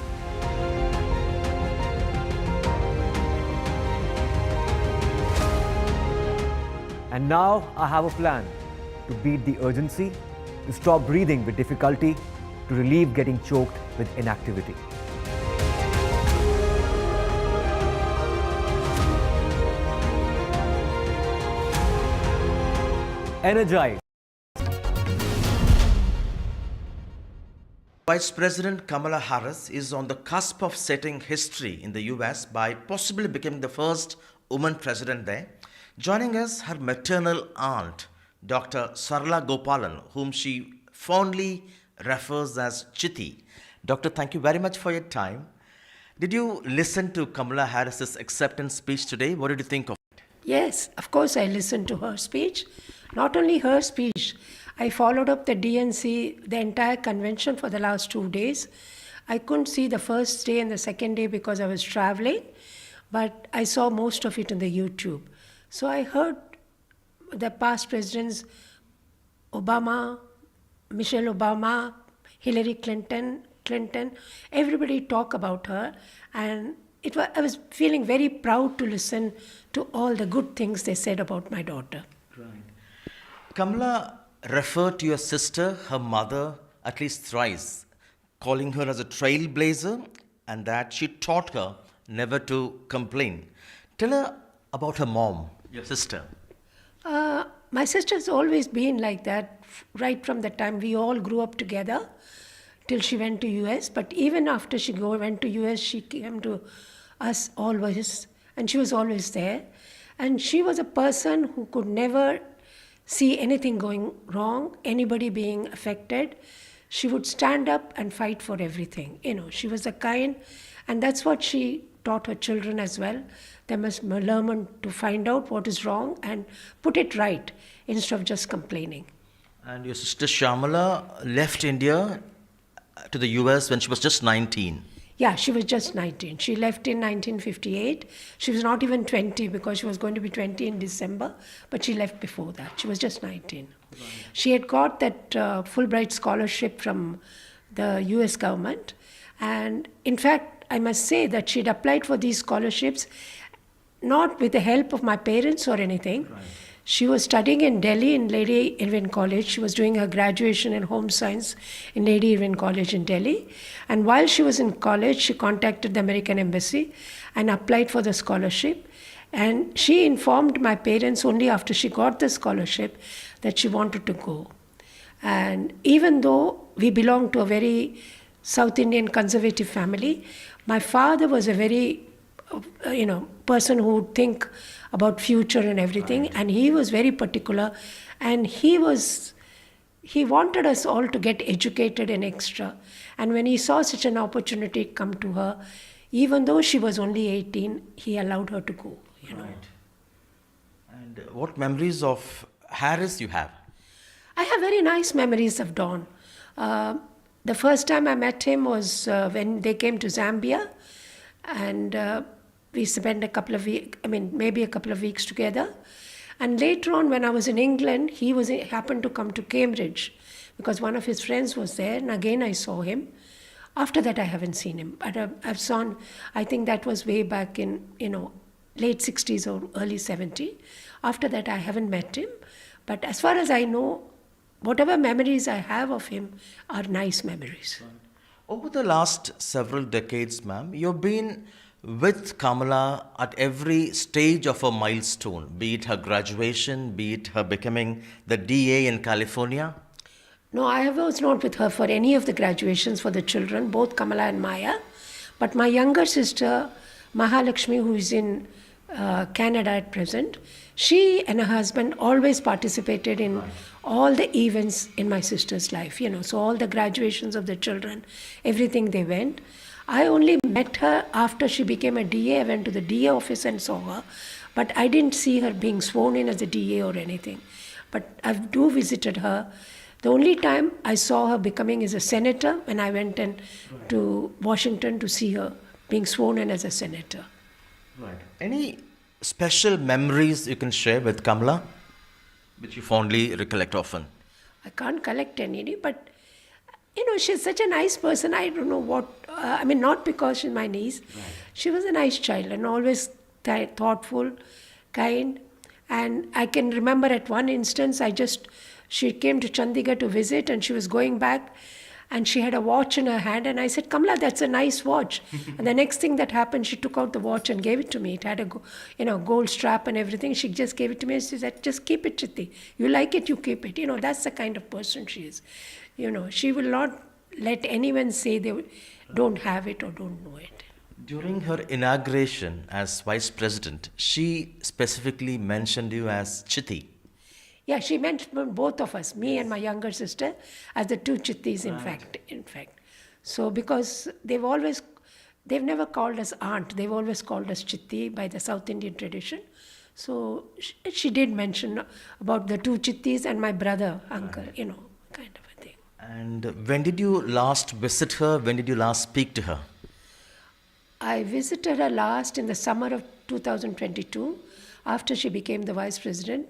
And now I have a plan to beat the urgency, to stop breathing with difficulty, to relieve getting choked with inactivity." Energize. Vice President Kamala Harris is on the cusp of setting history in the US by possibly becoming the first woman president there. Joining us, her maternal aunt, Dr. Sarla Gopalan, whom she fondly refers as Chithi. Doctor, thank you very much for your time. Did you listen to Kamala Harris's acceptance speech today? What did you think of it? Yes, of course I listened to her speech. Not only her speech, I followed up the DNC, the entire convention for the last 2 days. I couldn't see the first day and the second day because I was traveling, but I saw most of it on the YouTube. So I heard the past presidents, Obama, Michelle Obama, Hillary Clinton, everybody talk about her, and I was feeling very proud to listen to all the good things they said about my daughter. Right. Kamala referred to your sister, her mother, at least thrice, calling her as a trailblazer, and that she taught her never to complain. Tell her about her mom, your sister. My sister's always been like that, right from the time we all grew up together till she went to US. But even after she went to US, she came to us always, and she was always there. And she was a person who could never see anything going wrong, anybody being affected. She would stand up and fight for everything. She was a kind, and that's what she taught her children as well. They must learn to find out what is wrong and put it right instead of just complaining. And your sister Shyamala left India to the US when she was just 19. Yeah, she was just 19. She left in 1958. She was not even 20 because she was going to be 20 in December, but she left before that. She was just 19. Right. She had got that Fulbright scholarship from the US government. And in fact, I must say that she'd applied for these scholarships not with the help of my parents or anything. Right. She was studying in Delhi in Lady Irwin College. She was doing her graduation in home science in Lady Irwin College in Delhi. And while she was in college, she contacted the American Embassy and applied for the scholarship. And she informed my parents only after she got the scholarship that she wanted to go. And even though we belonged to a very South Indian conservative family, my father was a very, person who would think about future and everything, right. And he was very particular, and he wanted us all to get educated and extra. And when he saw such an opportunity come to her, even though she was only 18, he allowed her to go. Right. And what memories of Harris you have? I have very nice memories of Don. The first time I met him was when they came to Zambia, and we spent maybe a couple of weeks together. And later on, when I was in England, he happened to come to Cambridge because one of his friends was there, and again I saw him. After that, I haven't seen him. But I think that was way back in, late 60s or early 70s. After that, I haven't met him. But as far as I know, whatever memories I have of him are nice memories. Over the last several decades, ma'am, you've been with Kamala at every stage of her milestone, be it her graduation, be it her becoming the DA in California? No, I was not with her for any of the graduations for the children, both Kamala and Maya. But my younger sister, Mahalakshmi, who is in Canada at present, she and her husband always participated in all the events in my sister's life, so all the graduations of the children, everything they went. I only met her after she became a DA. I went to the DA office and saw her, but I didn't see her being sworn in as a DA or anything. But I do visited her. The only time I saw her becoming as a senator when I went to Washington to see her being sworn in as a senator. Right. Any special memories you can share with Kamala, which you fondly recollect often? I can't collect any, but she's such a nice person. I don't know what, not because she's my niece. Right. She was a nice child and always thoughtful, kind. And I can remember at one instance, she came to Chandigarh to visit and she was going back and she had a watch in her hand and I said, Kamala, that's a nice watch. And the next thing that happened, she took out the watch and gave it to me. It had a gold strap and everything. She just gave it to me and she said, just keep it, Chitti. You like it, you keep it. That's the kind of person she is. She will not let anyone say they don't have it or don't know it. During her inauguration as Vice President, she specifically mentioned you as Chitti. Yeah, she mentioned both of us, me and my younger sister, as the two Chittis, in fact. So because they've never called us aunt, they've always called us Chitti by the South Indian tradition. So she did mention about the two Chittis and my brother, uncle, kind of a thing. And when did you last visit her? When did you last speak to her? I visited her last in the summer of 2022, after she became the Vice President.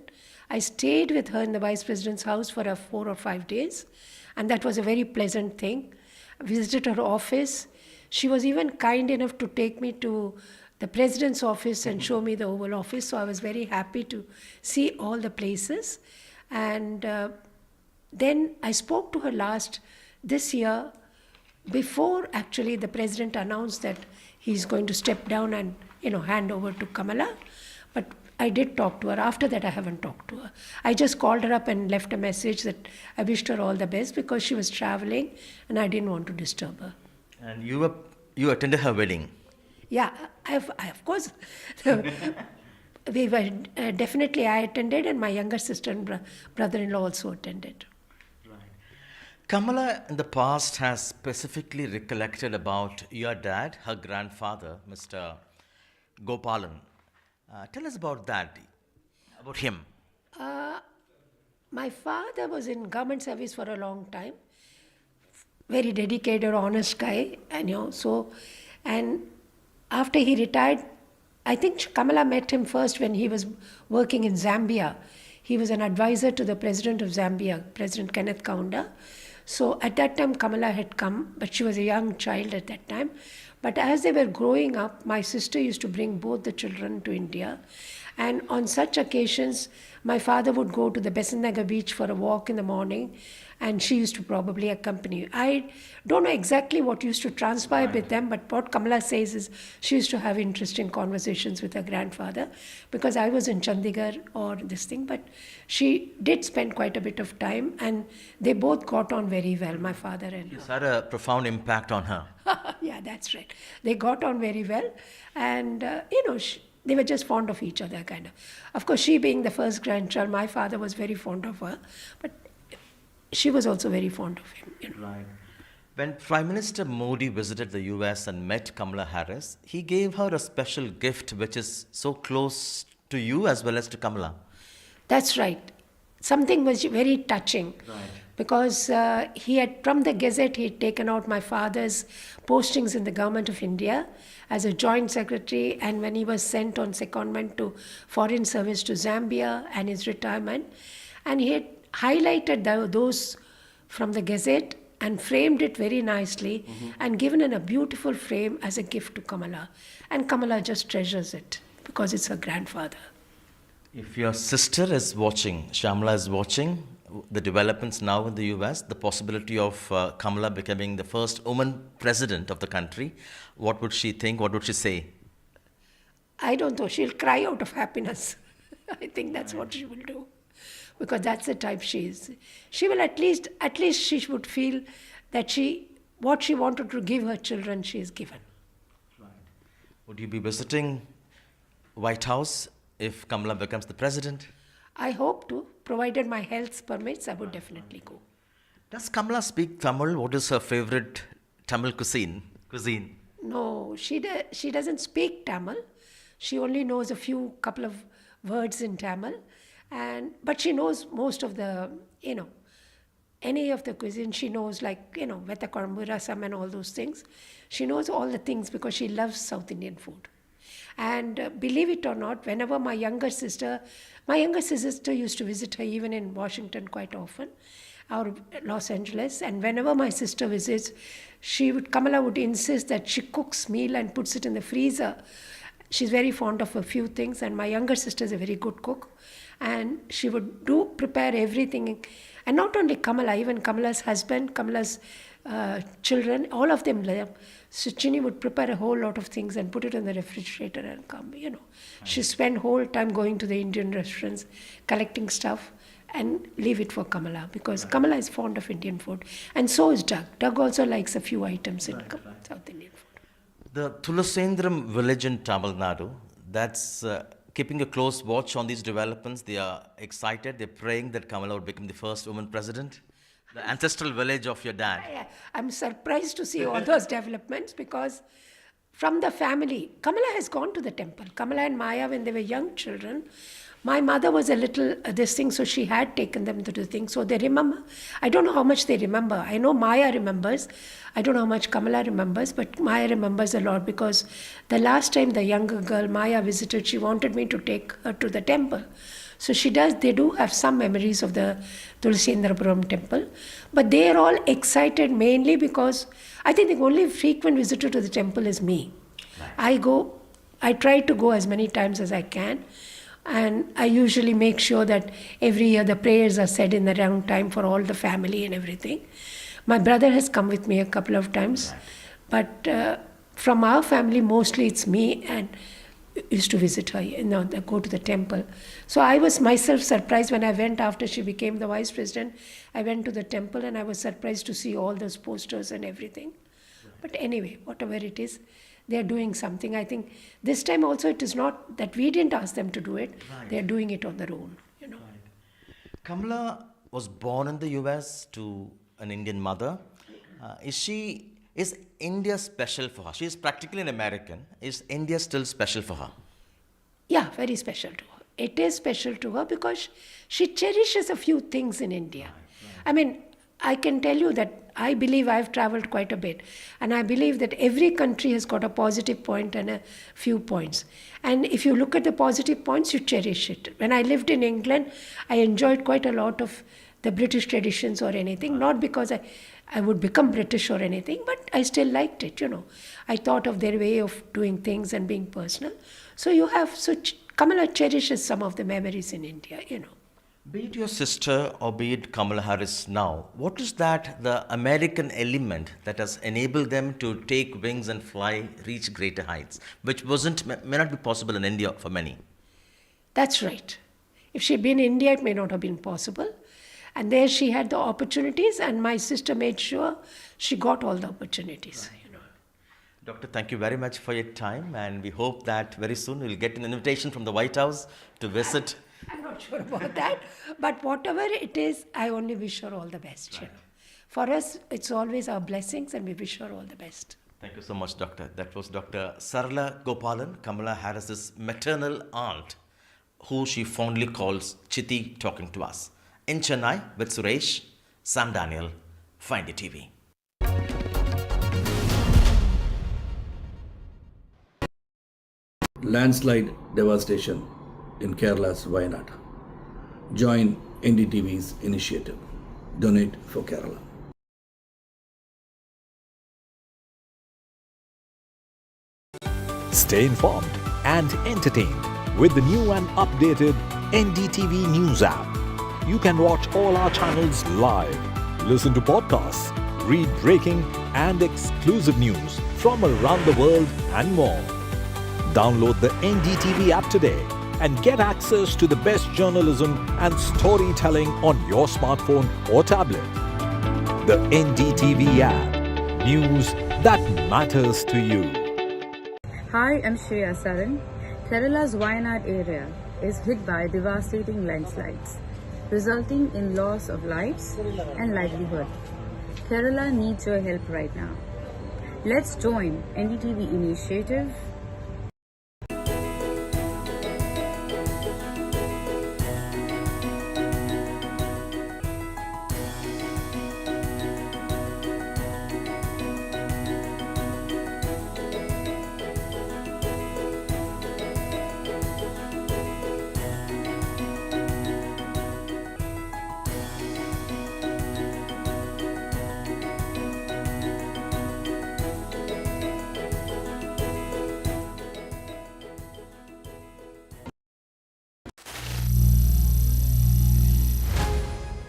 I stayed with her in the Vice President's house for 4 or 5 days, and that was a very pleasant thing. I visited her office. She was even kind enough to take me to the President's office and show me the Oval Office, so I was very happy to see all the places. And then I spoke to her this year, before actually the President announced that he's going to step down and hand over to Kamala. But I did talk to her. After that, I haven't talked to her. I just called her up and left a message that I wished her all the best because she was traveling and I didn't want to disturb her. And you attended her wedding? Yeah, I of course. We were definitely I attended, and my younger sister and brother-in-law also attended. Kamala in the past has specifically recollected about your dad, her grandfather, Mr. Gopalan. Tell us about that, about him. My father was in government service for a long time. Very dedicated, honest guy, and after he retired, I think Kamala met him first when he was working in Zambia. He was an advisor to the president of Zambia, President Kenneth Kaunda. So at that time, Kamala had come, but she was a young child at that time. But as they were growing up, my sister used to bring both the children to India. And on such occasions, my father would go to the Besant Nagar beach for a walk in the morning, and she used to probably accompany. I don't know exactly what used to transpire with them, but what Kamala says is she used to have interesting conversations with her grandfather, because I was in Chandigarh or this thing, but she did spend quite a bit of time, and they both got on very well, my father and her. It's had a profound impact on her. Yeah, that's right. They got on very well, and they were just fond of each other, kind of. Of course, she being the first grandchild, my father was very fond of her, but she was also very fond of him. Right. When Prime Minister Modi visited the US and met Kamala Harris, he gave her a special gift which is so close to you as well as to Kamala. That's right. Something was very touching. Right. Because he had, from the Gazette, he had taken out my father's postings in the government of India as a joint secretary, and when he was sent on secondment to foreign service to Zambia and his retirement, and he had highlighted those from the Gazette and framed it very nicely and given in a beautiful frame as a gift to Kamala. And Kamala just treasures it because it's her grandfather. If your sister is watching, Shyamala is watching, the developments now in the US, the possibility of Kamala becoming the first woman president of the country, what would she think? What would she say? I don't know, she'll cry out of happiness. I think that's what she will do, because that's the type she is. She will at least she would feel that what she wanted to give her children, she is given. Would you be visiting White House if Kamala becomes the president? I hope to, provided my health permits, I would definitely go. Does Kamala speak Tamil? What is her favorite Tamil cuisine? No, she doesn't speak Tamil. She only knows a couple of words in Tamil, but she knows most of the, any of the cuisine. She knows, like, Vetta Korambu, Rasam and all those things. She knows all the things because she loves South Indian food. And believe it or not, whenever my younger sister used to visit her even in Washington quite often, or Los Angeles, and whenever my sister visits, Kamala would insist that she cooks meal and puts it in the freezer. She's very fond of a few things, and my younger sister is a very good cook, and she would prepare everything. And not only Kamala, even Kamala's husband, Kamala's children, all of them love. So Chini would prepare a whole lot of things and put it in the refrigerator and come, She spent whole time going to the Indian restaurants, collecting stuff, and leave it for Kamala, because Kamala is fond of Indian food. And so is Doug. Doug also likes a few items in South Indian food. The Thulasendram village in Tamil Nadu, that's keeping a close watch on these developments. They are excited. They're praying that Kamala would become the first woman president. The ancestral village of your dad. Yeah. I'm surprised to see all those developments, because from the family, Kamala has gone to the temple. Kamala and Maya, when they were young children, my mother was a little so she had taken them to the thing. So they remember. I don't know how much they remember. I know Maya remembers. I don't know how much Kamala remembers, but Maya remembers a lot, because the last time the younger girl, Maya, visited, she wanted me to take her to the temple. So they do have some memories of the Tulsendrapuram temple, but they are all excited mainly because I think the only frequent visitor to the temple is me. I try to go as many times as I can, and I usually make sure that every year the prayers are said in the round time for all the family and everything. My brother has come with me a couple of times, but from our family mostly it's me, and used to visit her, go to the temple. So I was myself surprised when I went after she became the vice president. I went to the temple and I was surprised to see all those posters and everything. But anyway, whatever it is, they are doing something. I think this time also it is not that we didn't ask them to do it. Right. They are doing it on their own. Right. Kamala was born in the US to an Indian mother. Is India special for her? She is practically an American. Is India still special for her? Yeah, very special to her. It is special to her because she cherishes a few things in India. Right. I mean, I can tell you that I believe I've traveled quite a bit, and I believe that every country has got a positive point and a few points. And if you look at the positive points, you cherish it. When I lived in England, I enjoyed quite a lot of the British traditions or anything, not because I would become British or anything, but I still liked it, I thought of their way of doing things and being personal. So Kamala cherishes some of the memories in India, Be it your sister or be it Kamala Harris now, what is the American element that has enabled them to take wings and fly, reach greater heights, which may not be possible in India for many? That's right. If she'd been in India, it may not have been possible. And there she had the opportunities, and my sister made sure she got all the opportunities. Right. Doctor, thank you very much for your time, and we hope that very soon we'll get an invitation from the White House to visit. I'm not sure about that, but whatever it is, I only wish her all the best. Right. For us, it's always our blessings, and we wish her all the best. Thank you so much, Doctor. That was Dr. Sarala Gopalan, Kamala Harris's maternal aunt, who she fondly calls Chitti, talking to us. In Chennai with Suresh, Sam Daniel, Find NDTV. Landslide devastation in Kerala's Wayanad. Join NDTV's initiative. Donate for Kerala. Stay informed and entertained with the new and updated NDTV News app. You can watch all our channels live, listen to podcasts, read breaking and exclusive news from around the world and more. Download the NDTV app today and get access to the best journalism and storytelling on your smartphone or tablet. The NDTV app. News that matters to you. Hi, I'm Shreya Saran. Kerala's Wayanad area is hit by devastating landslides, resulting in loss of lives and livelihood. Kerala needs your help right now. Let's join NDTV initiative.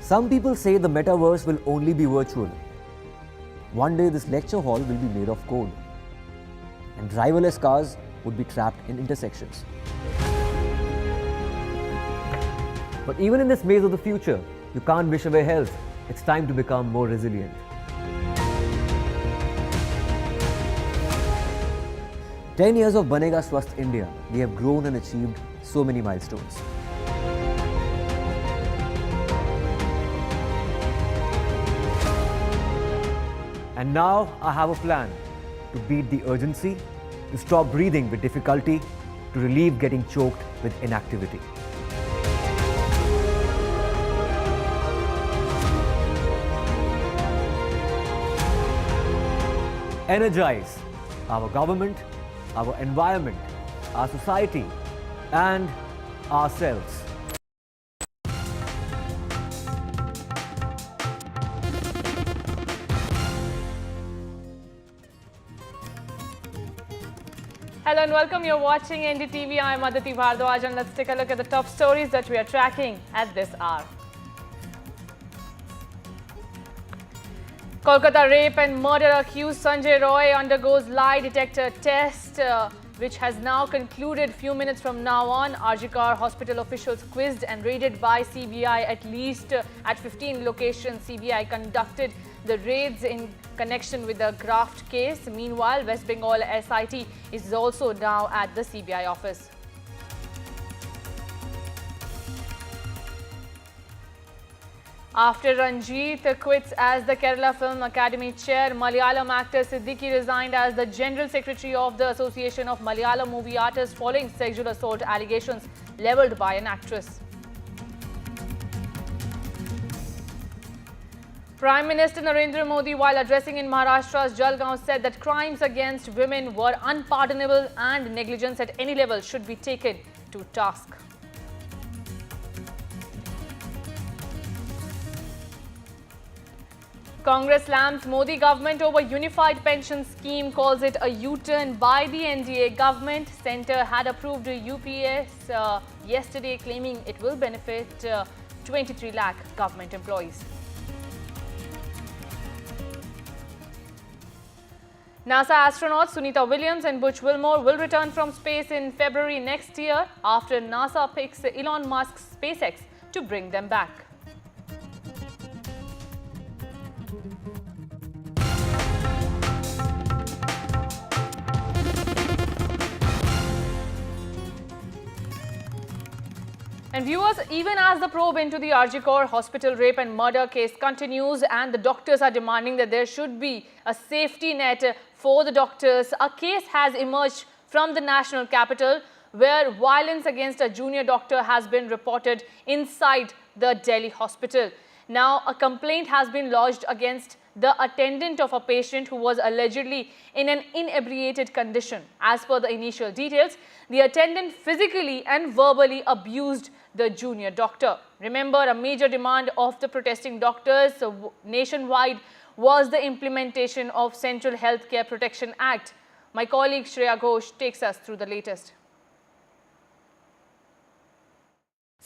Some people say the metaverse will only be virtual. One day this lecture hall will be made of code, and driverless cars would be trapped in intersections. But even in this maze of the future, you can't wish away health. It's time to become more resilient. "10 years of Banega Swasth India, we have grown and achieved so many milestones. And now I have a plan to beat the urgency, to stop breathing with difficulty, to relieve getting choked with inactivity. Energize our government, our environment, our society, and ourselves. Hello and welcome. You're watching NDTV. I'm Aditi Bhardwaj and let's take a look at the top stories that we are tracking at this hour. Kolkata rape and murder accused Sanjay Roy undergoes lie detector test, which has now concluded few minutes from now on. RGKR hospital officials quizzed and raided by CBI at least at 15 locations. CBI conducted the raids in connection with the graft case. Meanwhile, West Bengal SIT is also now at the CBI office. After Ranjith quits as the Kerala Film Academy chair, Malayalam actor Siddiqui resigned as the General Secretary of the Association of Malayalam Movie Artists following sexual assault allegations levelled by an actress. Prime Minister Narendra Modi, while addressing in Maharashtra's Jalgaon, said that crimes against women were unpardonable and negligence at any level should be taken to task. Congress slams Modi government over unified pension scheme, calls it a U-turn by the NDA government. Centre had approved UPS yesterday, claiming it will benefit 23 lakh government employees. NASA astronauts Sunita Williams and Butch Wilmore will return from space in February next year after NASA picks Elon Musk's SpaceX to bring them back. And viewers, even as the probe into the RGKR hospital rape and murder case continues and the doctors are demanding that there should be a safety net for the doctors, a case has emerged from the national capital where violence against a junior doctor has been reported inside the Delhi hospital. Now, a complaint has been lodged against the attendant of a patient who was allegedly in an inebriated condition. As per the initial details, the attendant physically and verbally abused the junior doctor. Remember, a major demand of the protesting doctors nationwide was the implementation of Central Healthcare Protection Act. My colleague Shreya Ghosh takes us through the latest.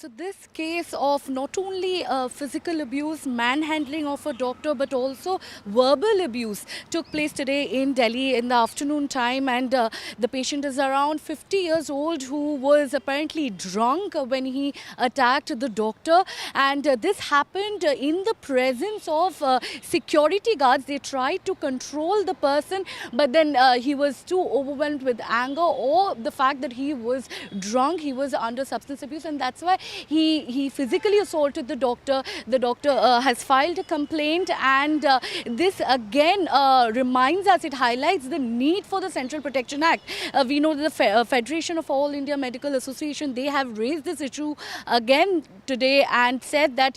So this case of not only physical abuse, manhandling of a doctor, but also verbal abuse took place today in Delhi in the afternoon time, and the patient is around 50 years old who was apparently drunk when he attacked the doctor, and this happened in the presence of security guards. They tried to control the person, but then he was too overwhelmed with anger or the fact that he was drunk, he was under substance abuse, and that's why he physically assaulted the doctor. The doctor has filed a complaint, and this again reminds us, it highlights the need for the Central Protection Act. We know that the Federation of All India Medical Association, they have raised this issue again today and said that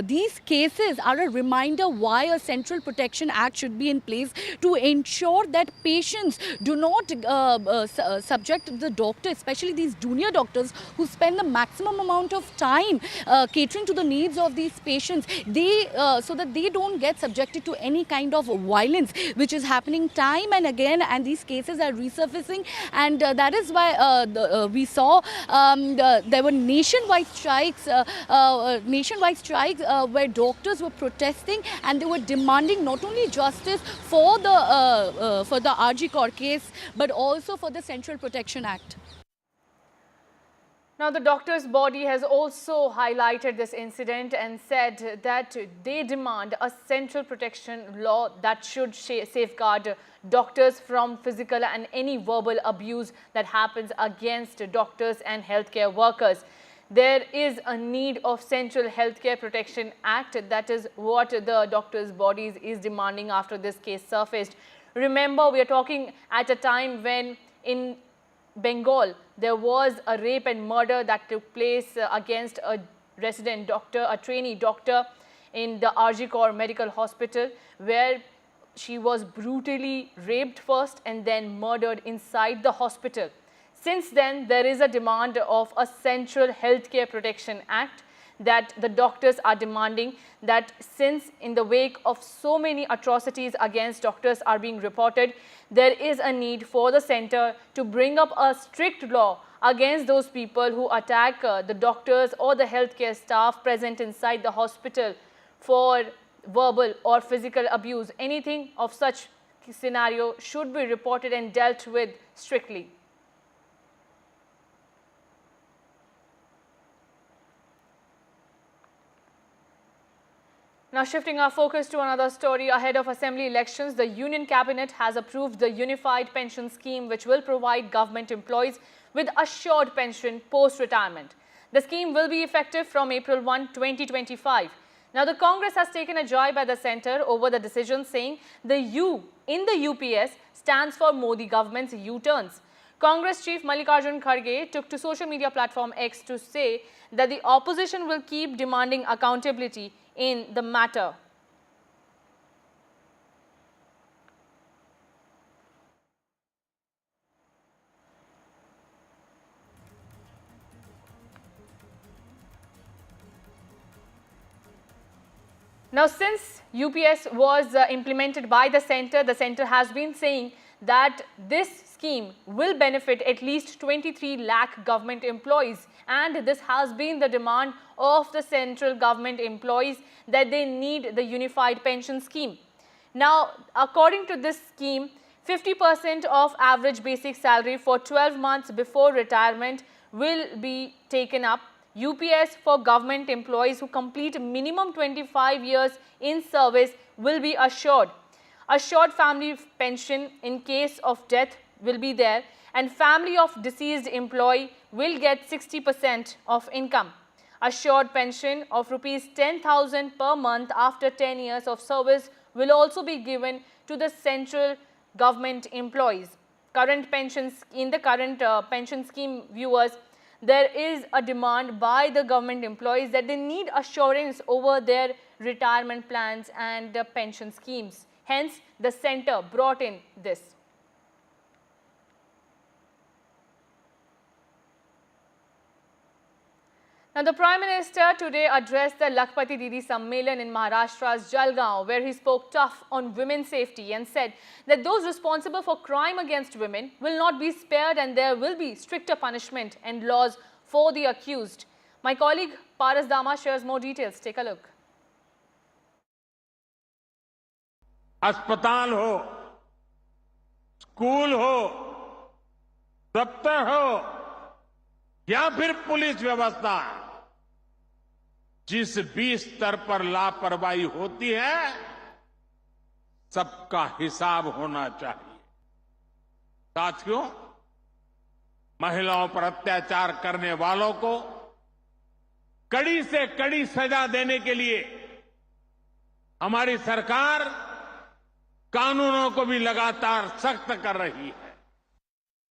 these cases are a reminder why a Central Protection Act should be in place to ensure that patients do not subject the doctor, especially these junior doctors who spend the maximum amount of time catering to the needs of these patients, so that they don't get subjected to any kind of violence which is happening time and again, and these cases are resurfacing, and that is why we saw there were nationwide strikes where doctors were protesting and they were demanding not only justice for the RG Kaur case but also for the Central Protection Act. Now, the doctor's body has also highlighted this incident and said that they demand a central protection law that should safeguard doctors from physical and any verbal abuse that happens against doctors and healthcare workers. There is a need of Central Healthcare Protection Act. That is what the doctors' bodies is demanding after this case surfaced. Remember, we are talking at a time when in Bengal, there was a rape and murder that took place against a resident doctor, a trainee doctor in the RG Kaur Medical Hospital, where she was brutally raped first and then murdered inside the hospital. Since then, there is a demand of a Central Healthcare Protection Act that the doctors are demanding, that since in the wake of so many atrocities against doctors are being reported, there is a need for the centre to bring up a strict law against those people who attack the doctors or the healthcare staff present inside the hospital for verbal or physical abuse. Anything of such scenario should be reported and dealt with strictly. Now, shifting our focus to another story, ahead of assembly elections, the Union Cabinet has approved the Unified Pension Scheme, which will provide government employees with assured pension post-retirement. The scheme will be effective from April 1, 2025. Now, the Congress has taken a jibe by the centre over the decision, saying the U in the UPS stands for Modi government's U-turns. Congress Chief Mallikarjun Kharge took to social media platform X to say that the opposition will keep demanding accountability in the matter. Now, since UPS was implemented by the centre has been saying that this scheme will benefit at least 23 lakh government employees, and this has been the demand of the central government employees that they need the unified pension scheme. Now, according to this scheme, 50% of average basic salary for 12 months before retirement will be taken up. UPS for government employees who complete minimum 25 years in service will be assured. Assured family pension in case of death will be there, and family of deceased employee will get 60% of income. Assured pension of rupees 10,000 per month after 10 years of service will also be given to the central government employees. Current pensions, in the current pension scheme, viewers, there is a demand by the government employees that they need assurance over their retirement plans and pension schemes. Hence, the centre brought in this. Now, the Prime Minister today addressed the Lakhpati Didi Sammelan in Maharashtra's Jalgaon, where he spoke tough on women's safety and said that those responsible for crime against women will not be spared and there will be stricter punishment and laws for the accused. My colleague Paras Dama shares more details. Take a look. अस्पताल हो, school हो, दफ्तर हो या फिर police व्यवस्था, जिस भी स्तर पर लापरवाही होती है, सबका हिसाब होना चाहिए। साथियों, महिलाओं पर अत्याचार करने वालों को कड़ी से कड़ी सजा देने के लिए हमारी सरकार कानूनों को भी लगातार सख्त कर रही है।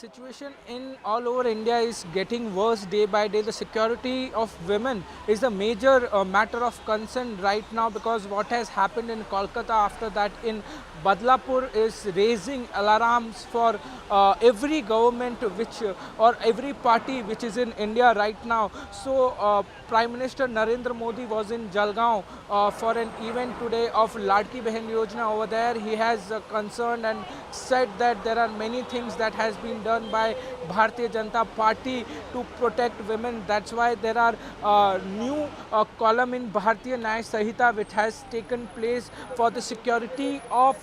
Situation in all over India is getting worse day by day. The security of women is a major matter of concern right now, because what has happened in Kolkata, after that in Badlapur, is raising alarms for every government or every party which is in India right now. So Prime Minister Narendra Modi was in Jalgaon for an event today of Ladki Behan Yojana. Over there he has concerned and said that there are many things that has been done by Bharatiya Janata Party to protect women. That's why there are new column in Bharatiya Nyaya Sahita which has taken place for the security of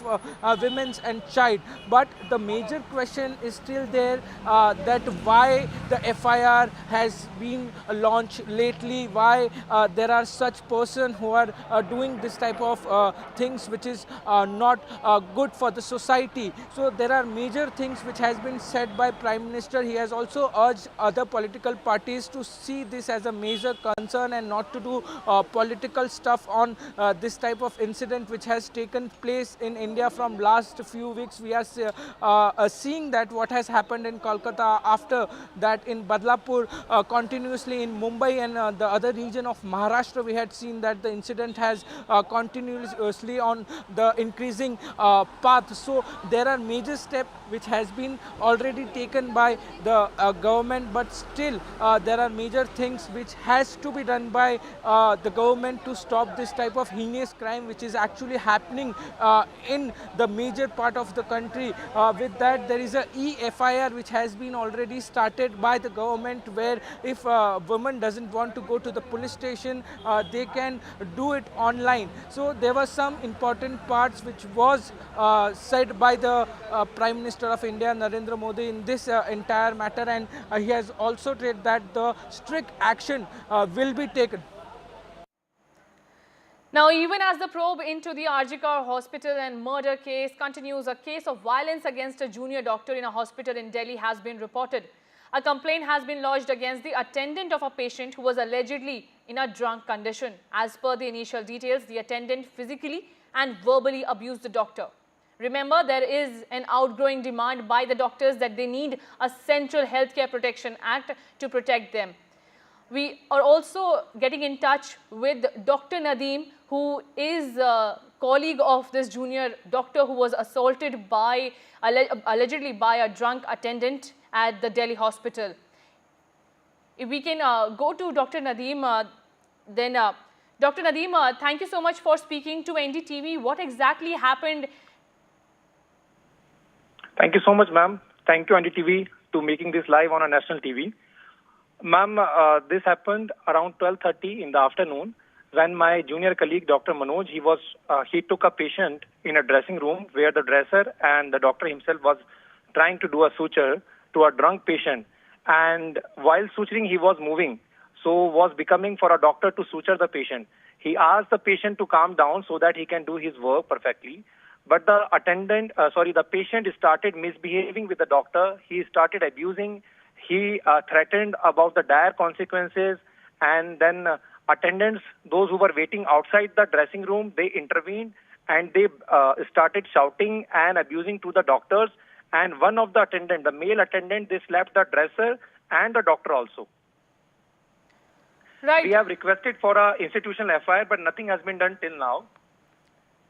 women and child. But the major question is still there, that why the FIR has been launched lately, why there are such persons who are doing this type of things which is not good for the society. So there are major things which has been said by Prime Minister. He has also urged other political parties to see this as a major concern and not to do political stuff on this type of incident which has taken place in India from last few weeks. We are seeing that what has happened in Kolkata, after that in Badlapur, continuously in Mumbai and the other region of Maharashtra, we had seen that the incident has continuously on the increasing path. So there are major steps which has been already taken by the government, but still there are major things which has to be done by the government to stop this type of heinous crime which is actually happening in the major part of the country. With that, there is a e-FIR which has been already started by the government, where if a woman doesn't want to go to the police station, they can do it online. So there were some important parts which was said by the Prime Minister of India, Narendra Modi, in this entire matter, and he has also said that the strict action will be taken. Now, even as the probe into the RG hospital and murder case continues, a case of violence against a junior doctor in a hospital in Delhi has been reported. A complaint has been lodged against the attendant of a patient who was allegedly in a drunk condition. As per the initial details, the attendant physically and verbally abused the doctor. Remember, there is an outgrowing demand by the doctors that they need a Central Healthcare Protection Act to protect them. We are also getting in touch with Dr. Nadeem, who is a colleague of this junior doctor who was assaulted by, allegedly by a drunk attendant at the Delhi hospital. If we can go to Dr. Nadeem, then Dr. Nadeem, thank you so much for speaking to NDTV. What exactly happened? Thank you so much, ma'am. Thank you, NDTV, to making this live on a national TV. Ma'am, this happened around 12:30 in the afternoon when my junior colleague, Dr. Manoj, he took a patient in a dressing room where the dresser and the doctor himself was trying to do a suture to a drunk patient. And while suturing, he was moving, so was becoming for a doctor to suture the patient. He asked the patient to calm down so that he can do his work perfectly. But the patient started misbehaving with the doctor. He started abusing. He threatened about the dire consequences. And then attendants, those who were waiting outside the dressing room, they intervened and they started shouting and abusing to the doctors. And one of the attendants, the male attendant, they slapped the dresser and the doctor also. Right. We have requested for an institutional FIR, but nothing has been done till now.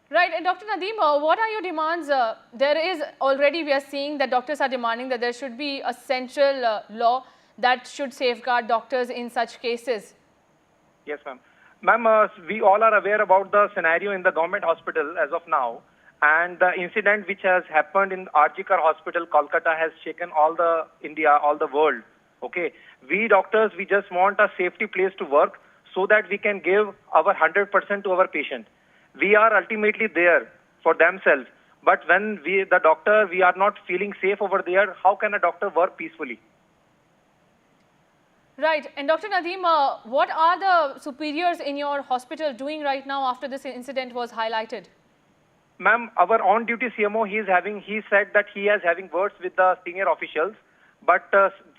Right. And Dr. Nadeem, what are your demands? There is already, we are seeing that doctors are demanding that there should be a central law that should safeguard doctors in such cases. Yes, ma'am. Ma'am, we all are aware about the scenario in the government hospital as of now. And the incident which has happened in RG hospital, Kolkata, has shaken all the India, all the world. Okay, we doctors, we just want a safety place to work so that we can give our 100% to our patient. We are ultimately there for themselves. But when we are not feeling safe over there, how can a doctor work peacefully? Right. And Dr. Nadeem, what are the superiors in your hospital doing right now after this incident was highlighted? Ma'am, our on-duty CMO, he said that he is having words with the senior officials. But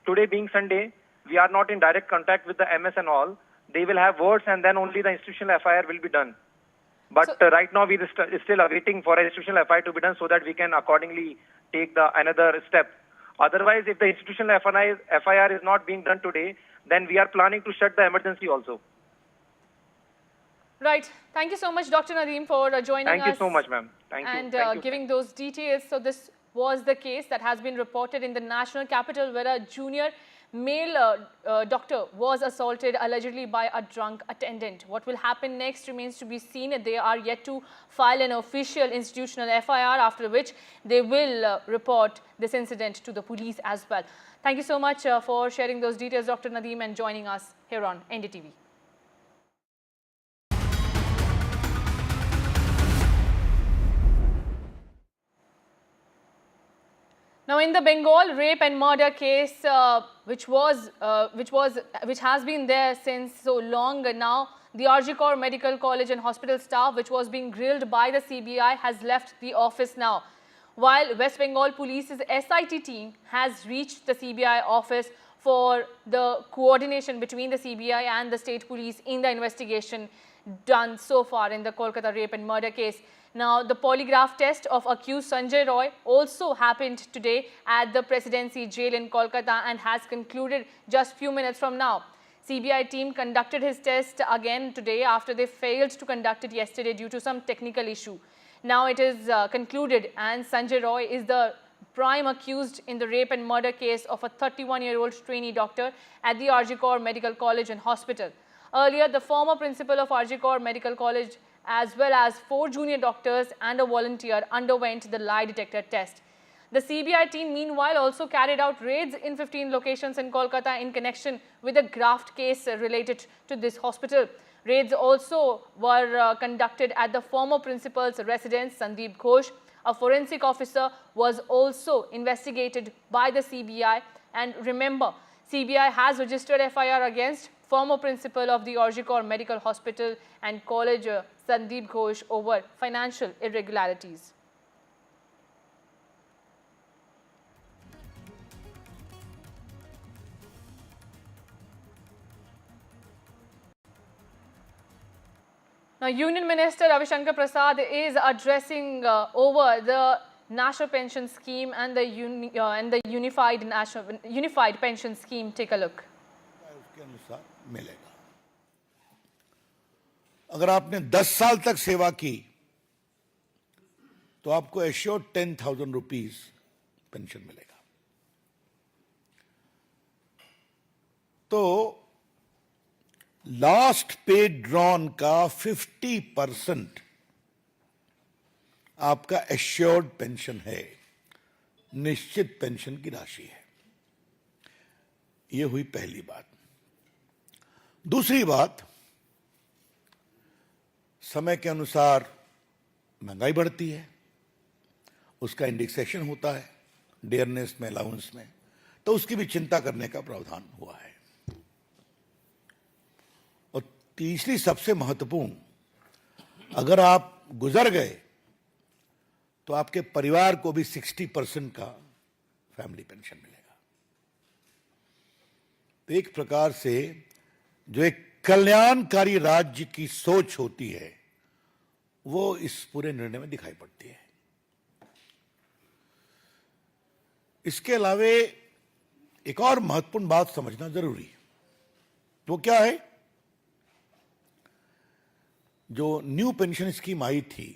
today being Sunday, we are not in direct contact with the MS and all. They will have words and then only the institutional FIR will be done. But right now, we are still awaiting for an institutional FIR to be done so that we can accordingly take another step. Otherwise, if the institutional FIR is not being done today, then we are planning to shut the emergency also. Right. Thank you so much, Dr. Nadeem, for joining us. Thank you so much, ma'am. Thank you. And giving those details. So this was the case that has been reported in the national capital where a junior male doctor was assaulted allegedly by a drunk attendant. What will happen next remains to be seen. They are yet to file an official institutional FIR, after which they will report this incident to the police as well. Thank you so much for sharing those details, Dr. Nadeem, and joining us here on NDTV. Now, in the Bengal rape and murder case, which has been there since so long now, the RG Medical College and Hospital staff, which was being grilled by the CBI, has left the office now. While West Bengal Police's SIT team has reached the CBI office for the coordination between the CBI and the state police in the investigation done so far in the Kolkata rape and murder case. Now, the polygraph test of accused Sanjay Roy also happened today at the Presidency Jail in Kolkata and has concluded just few minutes from now. CBI team conducted his test again today after they failed to conduct it yesterday due to some technical issue. Now it is concluded, and Sanjay Roy is the prime accused in the rape and murder case of a 31-year-old trainee doctor at the RG Medical College and Hospital. Earlier, the former principal of RG Medical College as well as 4 junior doctors and a volunteer underwent the lie detector test. The CBI team meanwhile also carried out raids in 15 locations in Kolkata in connection with a graft case related to this hospital. Raids also were conducted at the former principal's residence, Sandeep Ghosh. A forensic officer was also investigated by the CBI. And remember, CBI has registered FIR against former principal of the RG Medical Hospital and College, Sandeep Ghosh, over financial irregularities. Now, Union Minister Ravi Shankar Prasad is addressing over the National Pension Scheme and the Unified Pension Scheme. Take a look. उसके अनुसार मिलेगा। अगर आपने 10 साल तक सेवा की तो आपको एश्योर्ड 10,000 रुपीस पेंशन मिलेगा। तो लास्ट पे ड्रॉन का 50% आपका एश्योर्ड पेंशन है, निश्चित पेंशन की राशि है। यह हुई पहली बात। दूसरी बात, समय के अनुसार महंगाई बढ़ती है, उसका इंडेक्सेशन होता है डियरनेस में, अलाउंस में, तो उसकी भी चिंता करने का प्रावधान हुआ है। और तीसरी सबसे महत्वपूर्ण, अगर आप गुजर गए तो आपके परिवार को भी 60% का फैमिली पेंशन मिलेगा। तो एक प्रकार से जो एक कल्याणकारी राज्य की सोच होती है वो इस पूरे निर्णय में दिखाई पड़ती है। इसके अलावे एक और महत्वपूर्ण बात समझना जरूरी है। वो क्या है? जो न्यू पेंशन स्कीम आई थी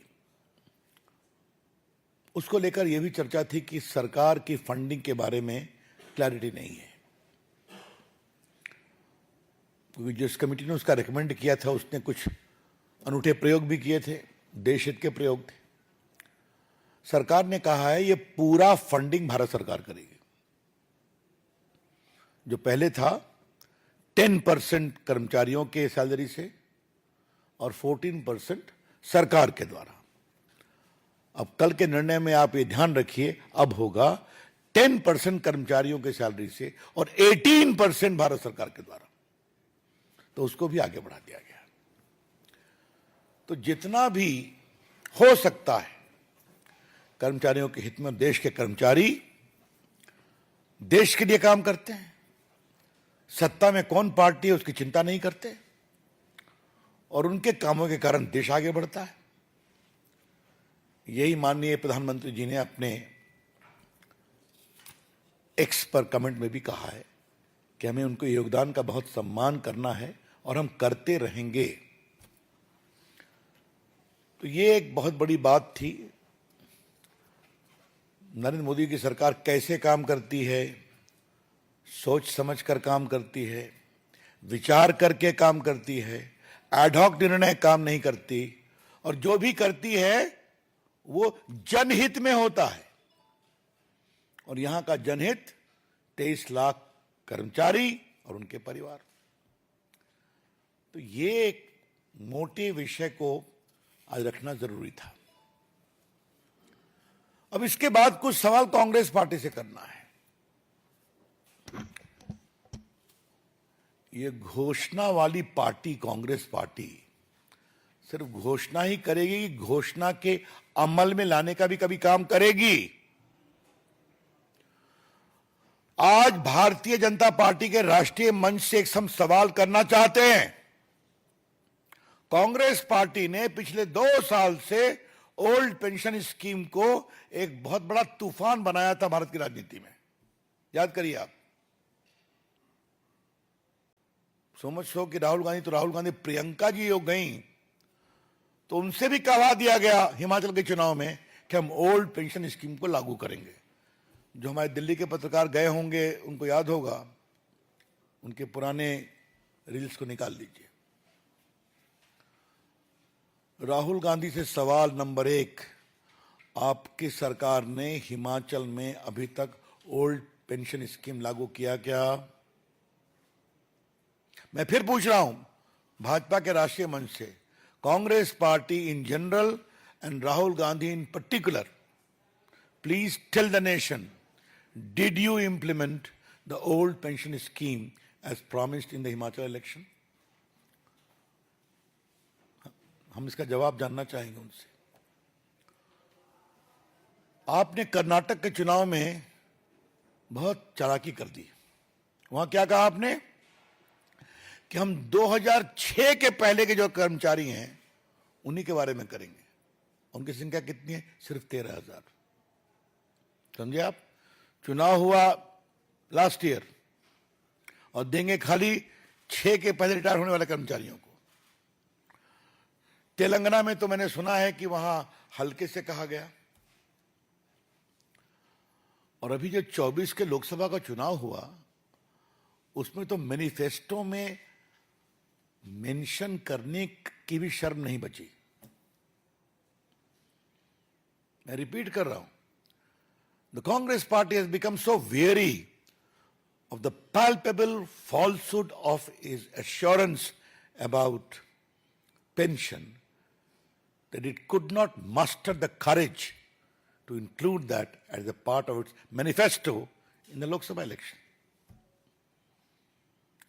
उसको लेकर यह भी चर्चा थी कि सरकार की फंडिंग के बारे में क्लैरिटी नहीं है, क्योंकि जिस कमेटी ने उसका रिकमेंड किया था उसने कुछ अनूठे प्रयोग भी किए थे, देश हित के प्रयोग थे। सरकार ने कहा है ये पूरा फंडिंग भारत सरकार करेगी। जो पहले था 10% कर्मचारियों के सैलरी से और 14% सरकार के द्वारा। अब कल के निर्णय में आप ये ध्यान रखिए, अब होगा 10% कर्मचारियों के सैलरी से और 18% भारत सरकार के द्वारा, तो उसको भी आगे बढ़ा दिया गया। तो जितना भी हो सकता है कर्मचारियों के हित में, देश के कर्मचारी देश के लिए काम करते हैं, सत्ता में कौन पार्टी है उसकी चिंता नहीं करते, और उनके कामों के कारण देश आगे बढ़ता है। यही माननीय प्रधानमंत्री जी ने अपने एक्स पर कमेंट में भी कहा है कि हमें उनके योगदान का बहुत सम्मान करना है और हम करते रहेंगे। तो ये एक बहुत बड़ी बात थी। नरेंद्र मोदी की सरकार कैसे काम करती है, सोच समझ कर काम करती है, विचार करके काम करती है, एडहॉक निर्णय काम नहीं करती, और जो भी करती है वो जनहित में होता है। और यहां का जनहित 23 लाख कर्मचारी और उनके परिवार। तो ये एक मोटे विषय को आज रखना जरूरी था। अब इसके बाद कुछ सवाल कांग्रेस पार्टी से करना है। ये घोषणा वाली पार्टी कांग्रेस पार्टी सिर्फ घोषणा ही करेगी, घोषणा के अमल में लाने का भी कभी काम करेगी। आज भारतीय जनता पार्टी के राष्ट्रीय मंच से एक हम सवाल करना चाहते हैं। कांग्रेस पार्टी ने पिछले 2 साल से ओल्ड पेंशन स्कीम को एक बहुत बड़ा तूफान बनाया था भारत की राजनीति में, याद करिए आप। समझ सो कि राहुल गांधी प्रियंका जी हो गई तो उनसे भी कहवा दिया गया हिमाचल के चुनाव में कि हम ओल्ड पेंशन स्कीम को लागू करेंगे। जो हमारे दिल्ली के पत्रकार गए होंगे उनको याद होगा, उनके पुराने रील्स को निकाल लीजिए। राहुल गांधी से सवाल नंबर 1, आपकी सरकार ने हिमाचल में अभी तक ओल्ड पेंशन स्कीम लागू किया क्या? मैं फिर पूछ रहा हूं भाजपा के राष्ट्रीय मंच से, Congress party in general and Rahul Gandhi in particular, please tell the nation, did you implement the old pension scheme as promised in the Himachal election? हम इसका जवाब जानना चाहेंगे उनसे। आपने कर्नाटक के चुनाव में बहुत चालाकी कर दी। वहां क्या कहा आपने कि हम 2006 के पहले के जो कर्मचारी हैं उन्हीं के बारे में करेंगे। उनकी संख्या कितनी है? सिर्फ 13,000। समझे आप? चुनाव हुआ लास्ट ईयर और देंगे खाली 6 के पहले रिटायर होने वाले कर्मचारियों को। तेलंगाना में तो मैंने सुना है कि वहां हल्के से कहा गया। और अभी जो 24 के लोकसभा का चुनाव हुआ उसमें तो मैनिफेस्टो में मेंशन करने की भी शर्म नहीं बची। मैं रिपीट कर रहा हूं, the Congress party has become so very of the palpable falsehood of his assurance about pension that it could not muster the courage to include that as a part of its manifesto in the Lok Sabha election.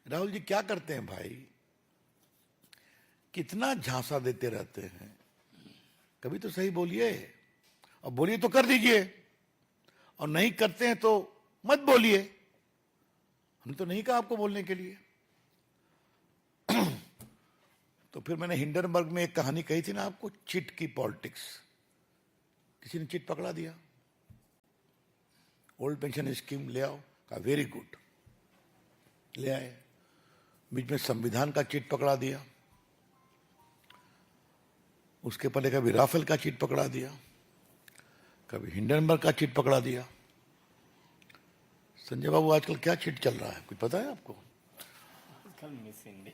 Rahul ji क्या करते हैं भाई? कितना झांसा देते रहते हैं। कभी तो सही बोलिए, और बोलिए तो कर दीजिए, और नहीं करते हैं तो मत बोलिए। हमने तो नहीं कहा आपको बोलने के लिए। तो फिर मैंने हिंडनबर्ग में एक कहानी कही थी ना आपको, चिट की पॉलिटिक्स। किसी ने चिट पकड़ा दिया, ओल्ड पेंशन स्कीम ले आओ, कहा वेरी गुड, ले आए। बीच में संविधान का चिट पकड़ा दिया, उसके पहले कभी राफेल का चिट पकड़ा दिया, कभी हिंडनबर्ग का चिट पकड़ा दिया। संजय बाबू आजकल क्या चिट चल रहा है, कुछ पता है आपको? Miss India.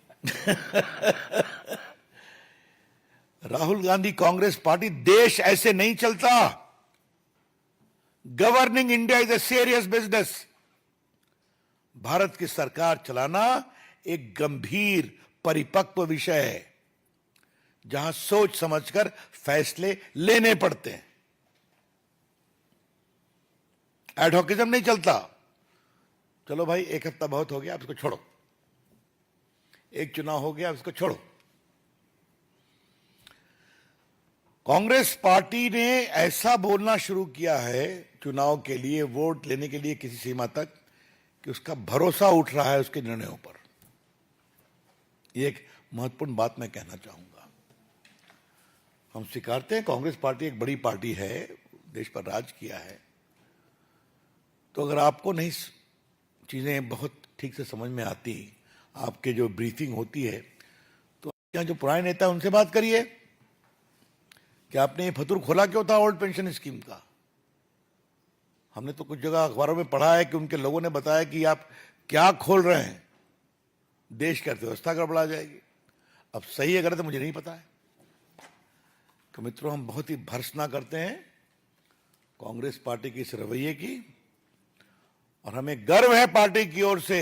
Rahul Gandhi Congress party, देश ऐसे नहीं चलता। Governing India is a serious business. Bharat की सरकार चलाना एक गंभीर परिपक्व विषय है, जहां सोच समझकर फैसले लेने पड़ते हैं। एडहॉकिज्म नहीं चलता। चलो भाई, एक हफ्ता बहुत हो गया, अब इसको छोड़ो। एक चुनाव हो गया, अब इसको छोड़ो। कांग्रेस पार्टी ने ऐसा बोलना शुरू किया है चुनाव के लिए, वोट लेने के लिए किसी सीमा तक, कि उसका भरोसा उठ रहा है उसके निर्णयों पर। ये एक महत्वपूर्ण बात मैं कहना चाहूंगा। हम स्वीकारते हैं कांग्रेस पार्टी एक बड़ी पार्टी है, देश पर राज किया है। तो अगर आपको नहीं चीजें बहुत ठीक से समझ में आती, आपके जो ब्रीफिंग होती है, तो यहाँ जो पुराने नेता हैं उनसे बात करिए कि आपने ये फतूर खोला क्यों था ओल्ड पेंशन स्कीम का। हमने तो कुछ जगह अखबारों में पढ़ा है कि उनके लोगों ने बताया कि आप क्या खोल रहे हैं, देश की अर्थव्यवस्था गड़बड़ा जाएगी। अब सही है गलत मुझे नहीं पता है। तो मित्रों, हम बहुत ही भर्त्सना करते हैं कांग्रेस पार्टी की इस रवैये की, और हमें गर्व है पार्टी की ओर से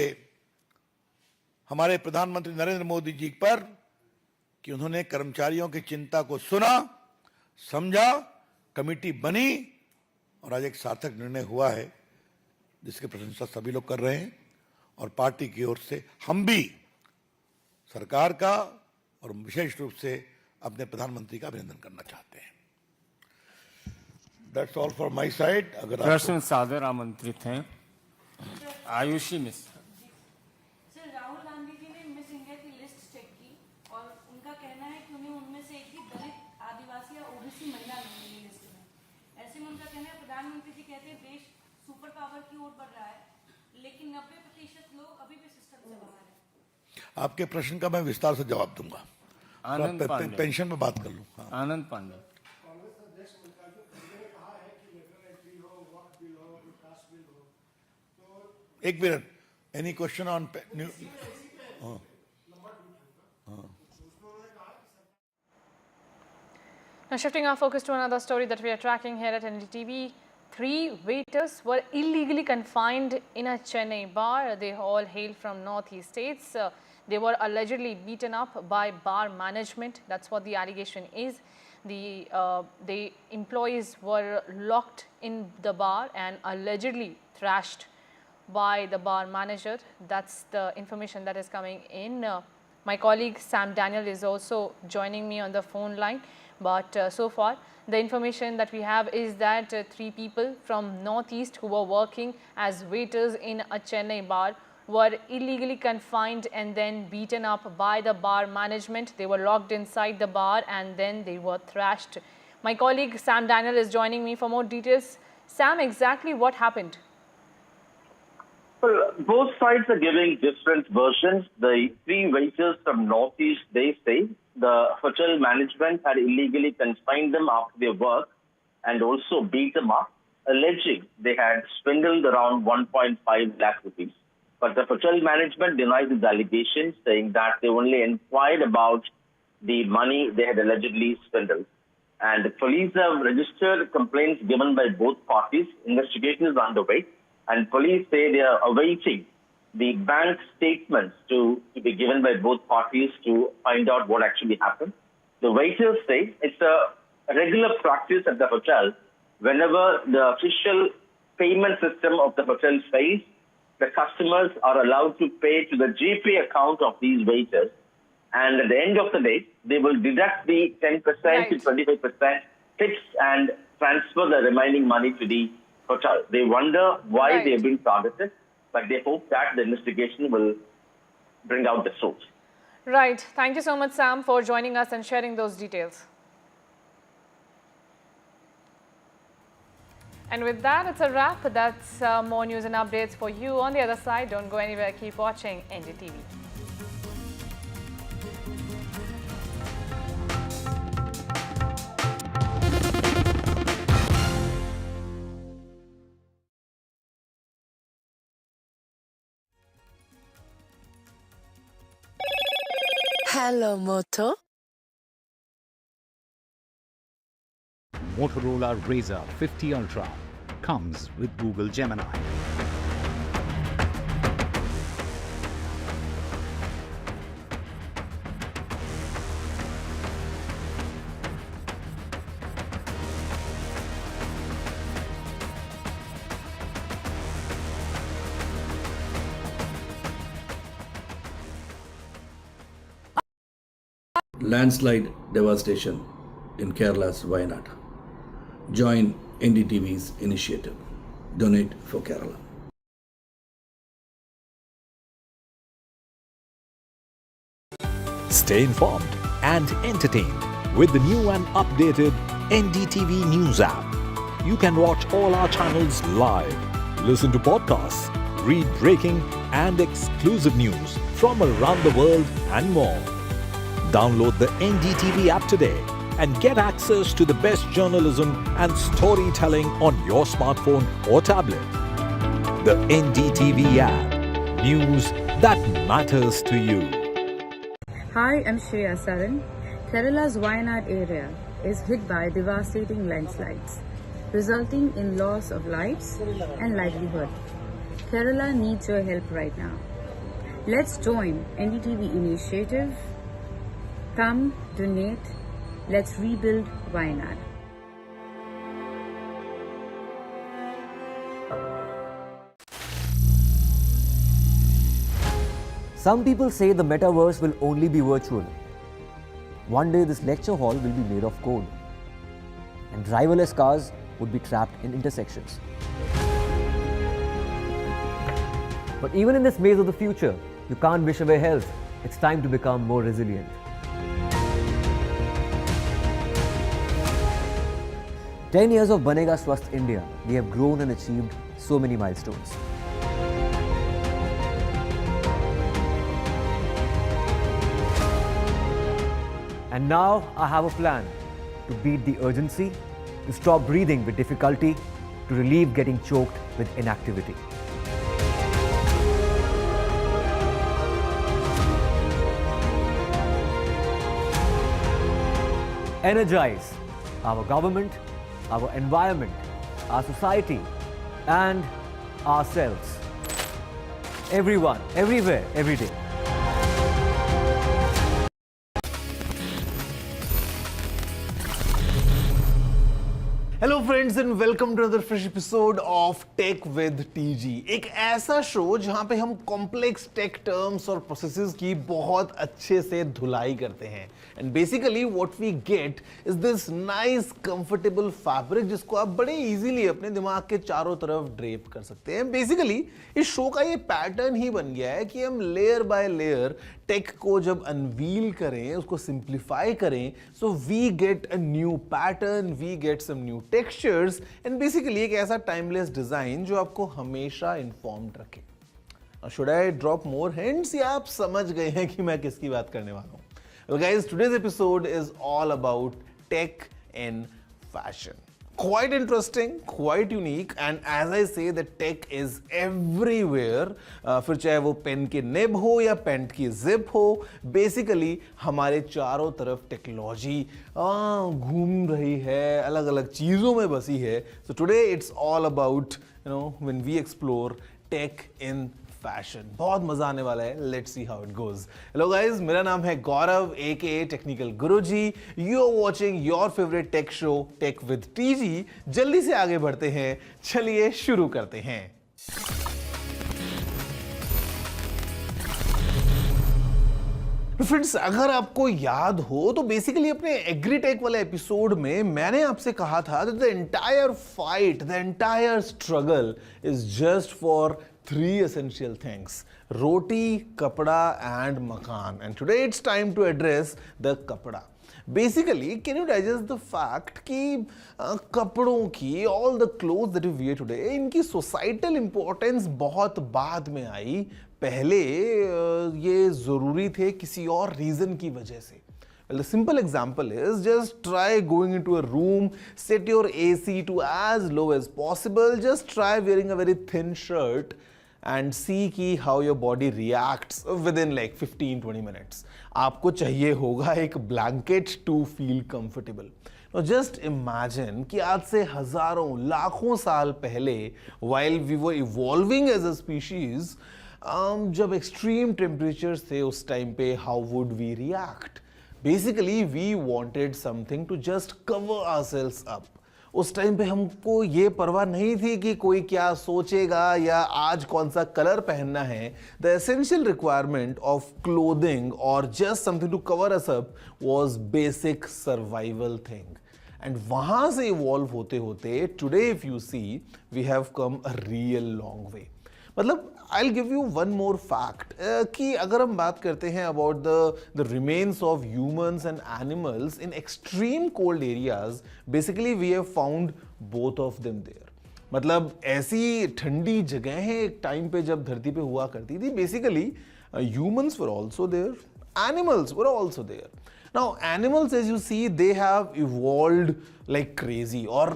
हमारे प्रधानमंत्री नरेंद्र मोदी जी पर कि उन्होंने कर्मचारियों की चिंता को सुना, समझा, कमेटी बनी और आज एक सार्थक निर्णय हुआ है जिसकी प्रशंसा सभी लोग कर रहे हैं। और पार्टी की ओर से हम भी सरकार का और विशेष रूप से अपने प्रधानमंत्री का अभिनंदन करना चाहते हैं। That's all from my side। अगर प्रश्न सादर आमंत्रित हैं आयुषी मिश्रा। सर, राहुल गांधी जी ने मिस इंडिया की लिस्ट चेक की और उनका कहना है कि उन्हें उनमें से एक भी दलित, आदिवासी या ओबीसी महिला नहीं मिली लिस्ट में। ऐसे में उनका कहना है प्रधानमंत्री जी कहते हैं देश सुपर पावर की ओर बढ़ रहा है, लेकिन 90% लोग अभी भी सिस्टम से बाहर हैं। आपके प्रश्न का मैं विस्तार से जवाब दूंगा। आनंद पांडे, पेंशन में बात कर लूं। हाँ। आनंद पांडे। एक minute, any question on Now shifting our focus to another story that we are tracking here at NDTV. 3 waiters were illegally confined in a Chennai bar. They all hail from northeast states. They were allegedly beaten up by bar management. That's what the allegation is. The employees were locked in the bar and allegedly thrashed by the bar manager. That's the information that is coming in. My colleague Sam Daniel is also joining me on the phone line. But so far, the information that we have is that 3 people from northeast who were working as waiters in a Chennai bar were illegally confined and then beaten up by the bar management. They were locked inside the bar and then they were thrashed. My colleague Sam Daniel is joining me for more details. Sam, exactly what happened? Well, both sides are giving different versions. The 3 waiters from Northeast, they say the hotel management had illegally confined them after their work and also beat them up, alleging they had swindled around 1.5 lakh rupees. But the hotel management denies these allegations, saying that they only inquired about the money they had allegedly swindled. And the police have registered complaints given by both parties. Investigation is underway. And police say they are awaiting the bank statements to be given by both parties to find out what actually happened. The waiters say it's a regular practice at the hotel. Whenever the official payment system of the hotel fails, the customers are allowed to pay to the GPay account of these waiters. And at the end of the day, they will deduct the 10% to 25% tips and transfer the remaining money to the hotel. They wonder why they have been targeted, but they hope that the investigation will bring out the truth. Right. Thank you so much, Sam, for joining us and sharing those details. And with that, it's a wrap. That's more news and updates for you on the other side. Don't go anywhere. Keep watching NDTV. Hello, Moto. Motorola Razr 50 Ultra comes with Google Gemini. Landslide devastation in Kerala's Wayanad. Join NDTV's initiative. Donate for Kerala. Stay informed and entertained with the new and updated NDTV News app. You can watch all our channels live, listen to podcasts, read breaking and exclusive news from around the world and more. Download the NDTV app today and get access to the best journalism and storytelling on your smartphone or tablet. The NDTV app. News that matters to you. Hi, I'm Shreya Saran. Kerala's Wayanad area is hit by devastating landslides, resulting in loss of lives and livelihood. Kerala needs your help right now. Let's join NDTV initiative. Come, donate. Let's rebuild Wayanad. Some people say the metaverse will only be virtual. One day this lecture hall will be made of code, and driverless cars would be trapped in intersections. But even in this maze of the future, you can't wish away health. It's time to become more resilient. 10 years of Banega Swasth India, we have grown and achieved so many milestones. And now I have a plan to beat the urgency, to stop breathing with difficulty, to relieve getting choked with inactivity. Energize our government, our environment, our society, and ourselves. Everyone, everywhere, every day. Hello friends and welcome to another fresh episode of tech with TG, एक ऐसा show जहां पे हम complex tech terms और processes की बहुत अच्छे से धुलाई करते हैं. And basically what we get is this nice comfortable fabric जिसको आप बड़े इजीली अपने दिमाग के चारों तरफ ड्रेप कर सकते हैं. बेसिकली इस शो का ये पैटर्न ही बन गया है कि हम लेयर बाय लेयर टेक को जब अनवील करें, उसको सिंप्लीफाई करें, so we get a new pattern, we get some new textures and basically एक ऐसा टाइमलेस डिजाइन जो आपको हमेशा इन्फॉर्म्ड रखे. Should I drop more hints या आप समझ गए हैं कि मैं किसकी बात करने वाला हूं? Well guys, today's episode is all about tech in fashion. Quite interesting, quite unique, and as I say, the tech is everywhere. फिर चाहे वो पेन के निब हो या पेंट की जिप हो, बेसिकली हमारे चारों तरफ टेक्नोलॉजी घूम रही है, अलग अलग चीज़ों में बसी है. So today it's all about, when we explore tech in fashion. बहुत मजा आने वाला है. Let's see how it goes. Hello guys, मेरा नाम है Gaurav aka technical Guruji. You are watching your favourite tech show tech with TG. जल्दी से आगे बढ़ते हैं, चलिए शुरू करते हैं. फ्रेंड्स, अगर आपको याद हो तो बेसिकली अपने एग्रीटेक वाले एपिसोड में मैंने आपसे कहा था that the entire fight, the entire struggle is just for three essential things: roti, kapda and makan. And today it's time to address the kapda. Basically, can you digest the fact कि कपड़ों की, all the clothes that we wear today, इनकी societal importance बहुत बाद में आई. पहले ये ज़रूरी थे किसी और reason की वजह से. Well, the simple example is just try going into a room, set your AC to as low as possible, just try wearing a very thin shirt and see कि how your body reacts within like 15-20 minutes. आपको चाहिए होगा एक blanket to feel comfortable. Now just imagine कि आज से हजारों लाखों साल पहले while we were evolving as a species, जब extreme temperatures थे उस टाइम पे, how would we react? Basically we wanted something to just cover ourselves up. उस टाइम पे हमको ये परवाह नहीं थी कि कोई क्या सोचेगा या आज कौन सा कलर पहनना है. The essential requirement of clothing और just something to cover us up was basic survival thing. And वहां से इवॉल्व होते होते today if you see we have come a real long way. मतलब I'll give you one more fact कि अगर हम बात करते हैं about the remains of humans and animals in extreme cold areas, basically we have found both of them there. मतलब ऐसी ठंडी जगहें एक टाइम पे जब धरती पे हुआ करती थी, basically humans were also there, animals were also there. Now animals as you see they have evolved like crazy और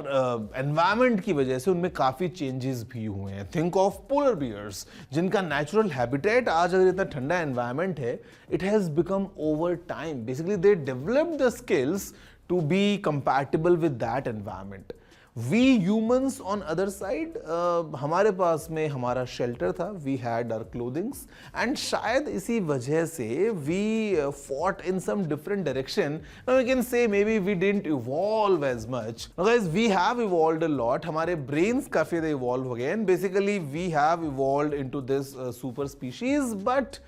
environment की वजह से उनमें काफ़ी changes भी हुए हैं. Think of polar bears जिनका natural habitat आज अगर इतना ठंडा environment है, it has become over time. Basically they developed the skills to be compatible with that environment. We humans on other side हमारे पास में हमारा shelter था, we had our clothings and शायद इसी वजह से we fought in some different direction. Now we can say maybe we didn't evolve as much. Now guys we have evolved a lot. हमारे brains काफ़ी ज़्यादा evolve हो गए and basically we have evolved into this super species but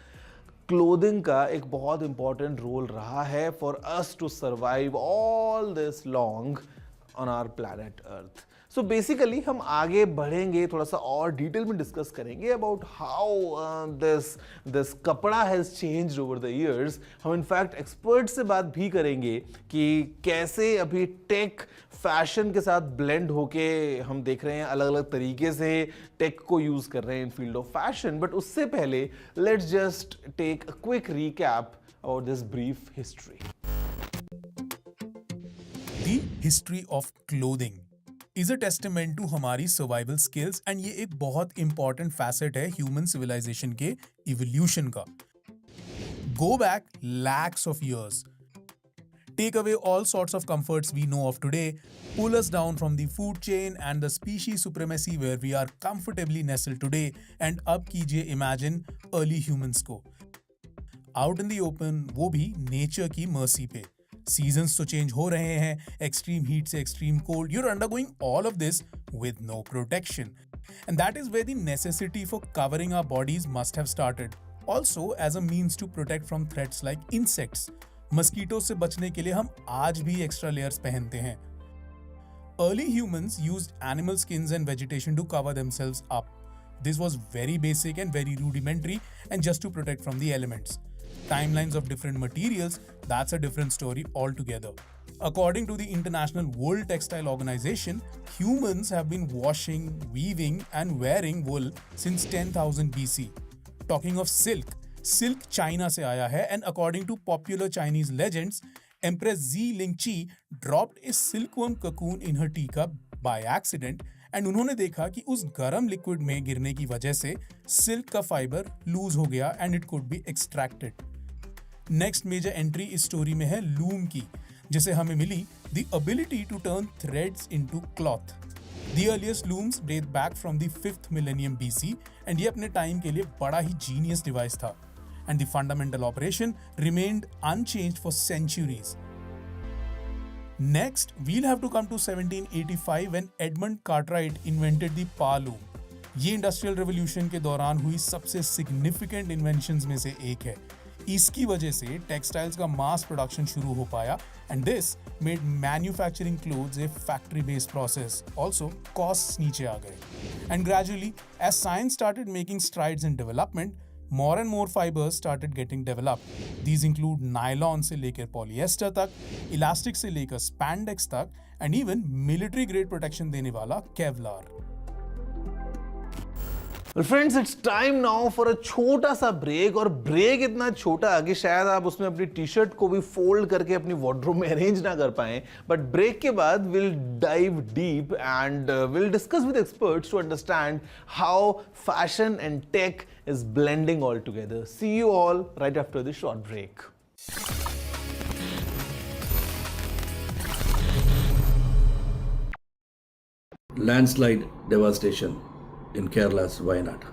clothing का एक बहुत important role रहा है for us to survive all this long on our planet Earth. So basically हम आगे बढ़ेंगे, थोड़ा सा और डिटेल में डिस्कस करेंगे about how this कपड़ा has changed over the years. हम इनफैक्ट एक्सपर्ट से बात भी करेंगे कि कैसे अभी टेक फैशन के साथ ब्लेंड होके हम देख रहे हैं अलग अलग तरीके से टेक को यूज कर रहे हैं in field of fashion. But उससे पहले let's just take a quick recap about this brief history. The history of clothing is a testament to हमारी survival skills and ये एक बहुत important facet है human civilization के evolution का. Go back lakhs of years. Take away all sorts of comforts we know of today, pull us down from the food chain and the species supremacy where we are comfortably nestled today and अब कीजिए imagine early humans को. Out in the open, वो भी nature की mercy पे. Seasons तो change हो रहे हैं, extreme heat से extreme cold. You're undergoing all of this with no protection. And that is where the necessity for covering our bodies must have started. Also as a means to protect from threats like insects. Mosquitoes से बचने के लिए हम आज भी extra layers पहनते हैं. Early humans used animal skins and vegetation to cover themselves up. This was very basic and very rudimentary and just to protect from the elements. Timelines of different materials, that's a different story altogether. According to the International World Textile Organization, humans have been washing, weaving and wearing wool since 10,000 BC. Talking of silk, silk China से आया है and according to popular Chinese legends, Empress Xi Lingqi dropped a silkworm cocoon in her teacup by accident and उन्होंने देखा कि उस गर्म liquid में गिरने की वजह से सिल्क का फाइबर लूज हो गया and it could be extracted. Next major entry इस स्टोरी में है लूम की, जिसे हमें मिली the ability to turn threads into cloth. The earliest looms date back from the 5th millennium BC and ये अपने टाइम के लिए बड़ा ही जीनियस डिवाइस था and the fundamental operation remained unchanged for centuries. Next, we'll have to come to 1785 when Edmund Cartwright invented the power loom. ये industrial revolution के दौरान हुई सबसे सिग्निफिकेंट इन्वेंशंस में से एक है. इसकी वजह से टेक्सटाइल्स का मास प्रोडक्शन शुरू हो पाया and this made manufacturing clothes a factory based process. Also costs नीचे आ गए and gradually as science started making strides in development, more and more fibers started getting developed. These include nylon से लेकर polyester तक, elastic से लेकर spandex तक, and even military grade protection देने वाला Kevlar. Well friends, it's time now for a छोटा सा ब्रेक. और ब्रेक इतना छोटा कि शायद आप उसमें अपनी टी शर्ट को भी फोल्ड करके अपनी वार्डरोब में अरेंज ना कर पाएं. बट ब्रेक के बाद we'll dive deep and we'll discuss with experts to understand how fashion and tech is blending all together. See you all right after this short break. Landslide devastation in Kerala's Wayanad.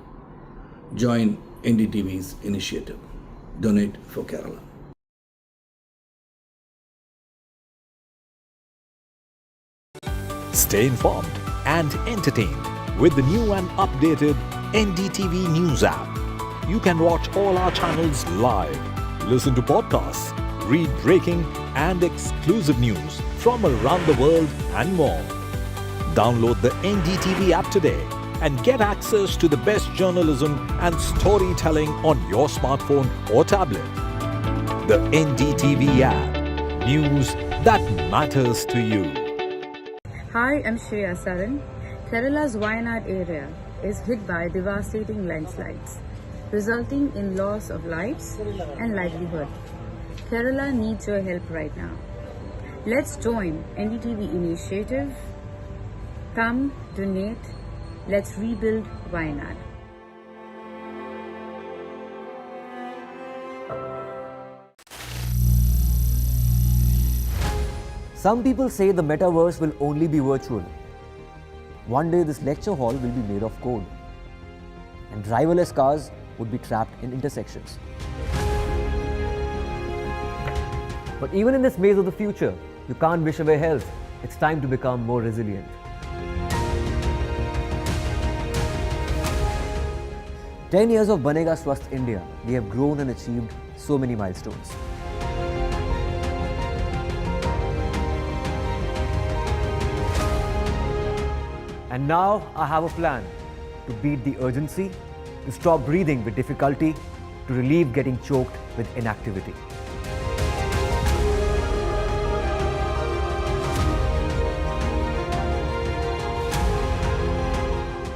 Join NDTV's initiative. Donate for Kerala. Stay informed and entertained with the new and updated NDTV News app. You can watch all our channels live, listen to podcasts, read breaking and exclusive news from around the world and more. Download the NDTV app today and get access to the best journalism and storytelling on your smartphone or tablet. The NDTV app. News that matters to you. Hi, I'm Shreya Saran. Kerala's Wayanad area is hit by devastating landslides, resulting in loss of lives and livelihood. Kerala needs your help right now. Let's join NDTV initiative. Come, donate. Let's rebuild Wayanad. Some people say the metaverse will only be virtual. One day this lecture hall will be made of code, and driverless cars would be trapped in intersections. But even in this maze of the future, you can't wish away health. It's time to become more resilient. "10 years of Banega Swasth India, we have grown and achieved so many milestones. And now I have a plan to beat the urgency, to stop breathing with difficulty, to relieve getting choked with inactivity.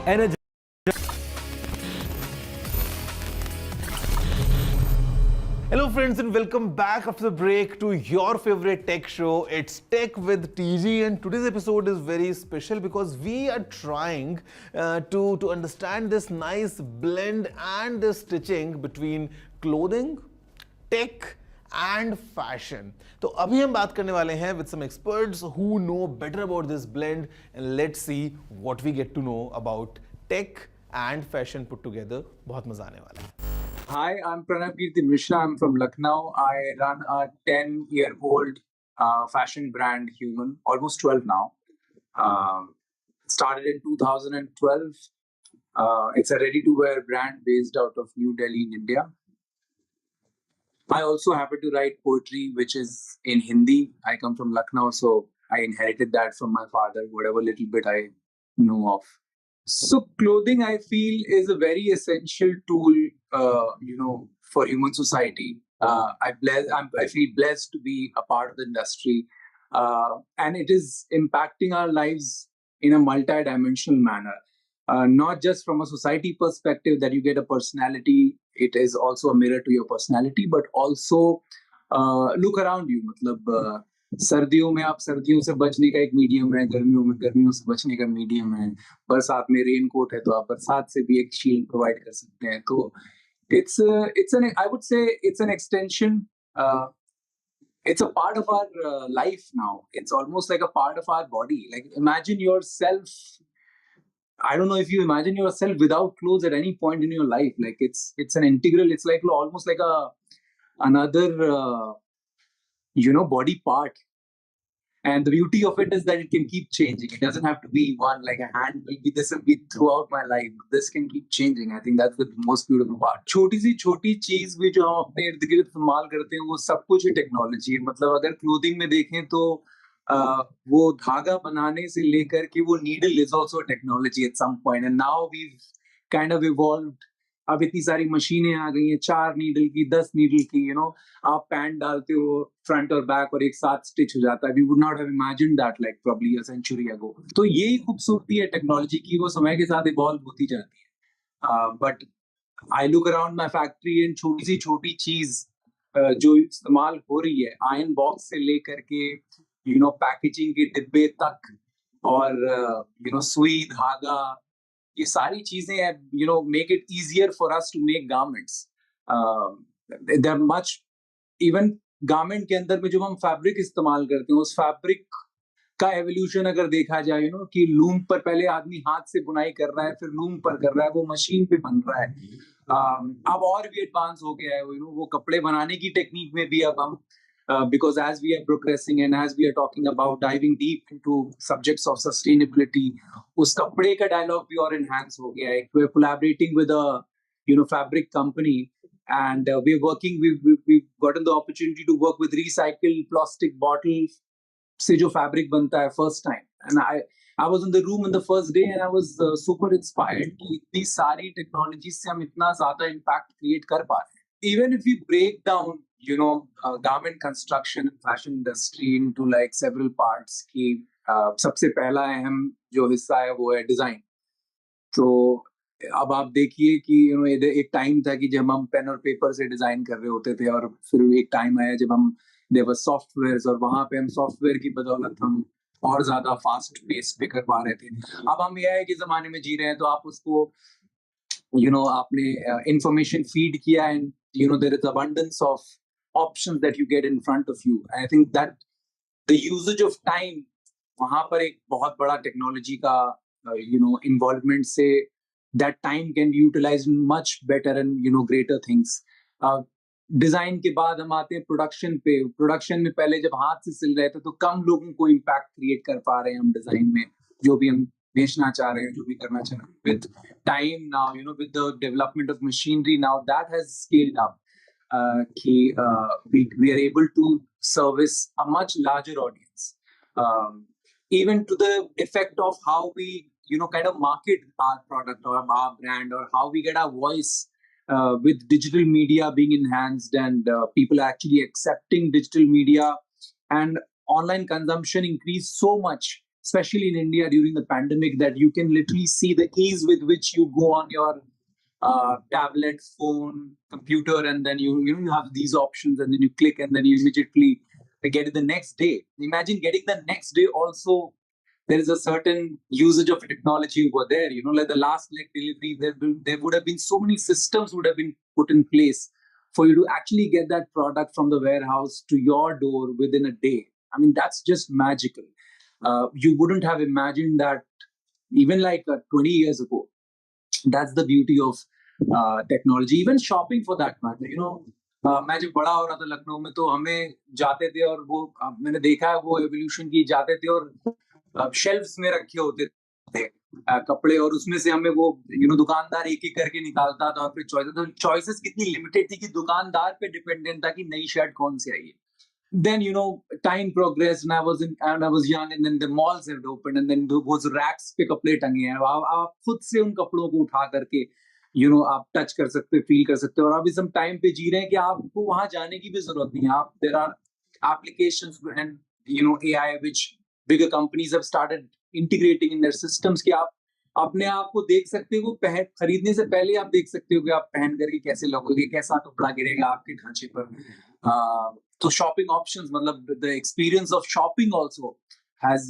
Energy. Hello friends and welcome back after the break to your favorite tech show. It's Tech with TG, and today's episode is very special because we are trying to understand this nice blend and the stitching between clothing, tech and fashion. तो अभी हम बात करने वाले हैं with some experts who know better about this blend, and let's see what we get to know about tech and fashion put together. बहुत मजा आने वाला है. Hi, I'm Pranav Mishra. I'm from Lucknow. I run a 10-year-old fashion brand, Human, almost 12 now. Started in 2012. It's a ready-to-wear brand based out of New Delhi in India. I also happen to write poetry, which is in Hindi. I come from Lucknow, so I inherited that from my father, whatever little bit I know of. So clothing, I feel, is a very essential tool, for human society. I feel blessed to be a part of the industry, and it is impacting our lives in a multi-dimensional manner. Not just from a society perspective that you get a personality, it is also a mirror to your personality, but also look around you. मतलब सर्दियों में आप सर्दियों से बचने का एक medium है, गर्मियों में गर्मियों से बचने का मीडियम है, बरसात में रेन कोट है तो आप बरसात से भी एक शील्ड प्रोवाइड कर सकते हैं. तो I would say it's an extension. It's a part of our life now. It's almost like a part of our body. Like imagine yourself. I don't know if you imagine yourself without clothes at any point in your life. Like it's an integral. It's like almost like another body part. And the beauty of it is that it can keep changing. It doesn't have to be one, like a hand will be this will be throughout my life. This can keep changing. I think that's the most beautiful part. छोटी सी छोटी चीज भी जो हम अपने इर्द गिर्द इस्तेमाल करते हैं वो सब कुछ ही टेक्नोलॉजी है. मतलब अगर क्लोथिंग में देखें तो वो धागा बनाने से लेकर के वो needle is also a technology at some point, and now we've kind of evolved. अब इतनी सारी मशीनें आ गई हैं, 4 नीडल की, 10 नीडल की, आप पैंट डालते हो फ्रंट और बैक और एक साथ स्टिच हो जाता है. We would not have imagined that like probably a century ago. तो यही खूबसूरती है टेक्नोलॉजी की, वो समय के साथ इवॉल्व होती जाती है. But I look around my factory and छोटी सी छोटी चीज जो इस्तेमाल हो रही है, आयरन बॉक्स से लेकर के पैकेजिंग के डिब्बे तक, और सुई धागा, ये सारी चीजें make it easier for us to make garments. They're much, even garment के अंदर में जो हम फैब्रिक इस्तेमाल करते हैं, उस फैब्रिक का एवोल्यूशन अगर देखा जाए कि लूम पर पहले आदमी हाथ से बुनाई कर रहा है, फिर लूम पर कर रहा है, वो मशीन पे बन रहा है. अब और भी एडवांस हो गया है, वो कपड़े बनाने की टेक्निक में भी अब हम because as we are progressing and as we are talking about diving deep into subjects of sustainability, उस कपड़े का dialogue भी और enhance हो गया है. We're collaborating with a fabric company, and we're working. We've gotten the opportunity to work with recycled plastic bottles से जो fabric बनता है first time, and I was in the room on the first day and I was super inspired कि इतनी सारी technologies से हम इतना ज़्यादा impact create कर पा रहे हैं. Even if we break down, garment construction and fashion industry into like several parts, कि सबसे पहला अहम जो हिस्सा है वो है design. तो अब आप देखिए कि एक टाइम था कि जब हम पेन और पेपर से डिजाइन कर रहे होते थे, और फिर एक टाइम आया जब हम देवर सॉफ्टवेयर, और वहां पे हम सॉफ्टवेयर की बदौलत हम और ज्यादा फास्ट पेस पे कर पा रहे थे. अब हम एआई के जमाने में जी रहे हैं, तो आप उसको आपने इंफॉर्मेशन फीड किया and there is abundance of options that you get in front of you. I think that the usages of time, वहां पर एक बहुत बड़ा टेक्नोलॉजी का इन्वॉल्वमेंट से that time can be utilized much better and greater things. Design के बाद हम आते हैं प्रोडक्शन पे. प्रोडक्शन में पहले जब हाथ से सिल रहे थे तो कम लोगों को इम्पैक्ट क्रिएट कर पा रहे हैं हम डिजाइन में, जो भी हम बेचना चाह रहे हैं, जो भी करना चाह रहे हैं. With time now, with the development of machinery now, that has scaled up, कि we are able to service a much larger audience, even to the effect of how we kind of market our product or our brand, or how we get our voice with digital media being enhanced, and people actually accepting digital media, and online consumption increased so much, especially in India during the pandemic, that you can literally see the ease with which you go on your tablet, phone, computer, and then you have these options, and then you click, and then you immediately get it the next day. Imagine getting the next day also. There is a certain usage of technology over there, like the last leg delivery, there would have been so many systems would have been put in place for you to actually get that product from the warehouse to your door within a day. I mean, that's just magical. You wouldn't have imagined that even like 20 years ago. That's the beauty of technology. Even shopping for that matter, मैं जब बड़ा हो रहा था लखनऊ में, तो हमें जाते थे, और वो मैंने देखा है वो एवोल्यूशन की, जाते थे और शेल्फ्स में रखे होते थे कपड़े, और उसमें से हमें वो दुकानदार एक एक करके निकालता था, और फिर चॉइसेस कितनी लिमिटेड थी कि दुकानदार पे डिपेंडेंट था कि नई शर्ट कौन सी आई है. Then time progressed, and I was young, and then the malls had opened, and then those racks पे कपड़े टंगे हैं. आप खुद से उन कपड़ों को उठा करके आप टच कर सकते, फील कर सकते हो. और अब इस हम टाइम पे जी रहे हैं कि आपको वहां जाने की भी जरूरत नहीं है. there are applications and AI which bigger companies have started integrating in their systems, कि आप अपने आप को देख सकते हो, खरीदने से पहले आप देख सकते हो कि आप पहन करके कैसे लगोगे, कैसा कपड़ा गिरेगा आपके ढांचे पर. तो शॉपिंग ऑप्शंस, मतलब the experience of shopping also has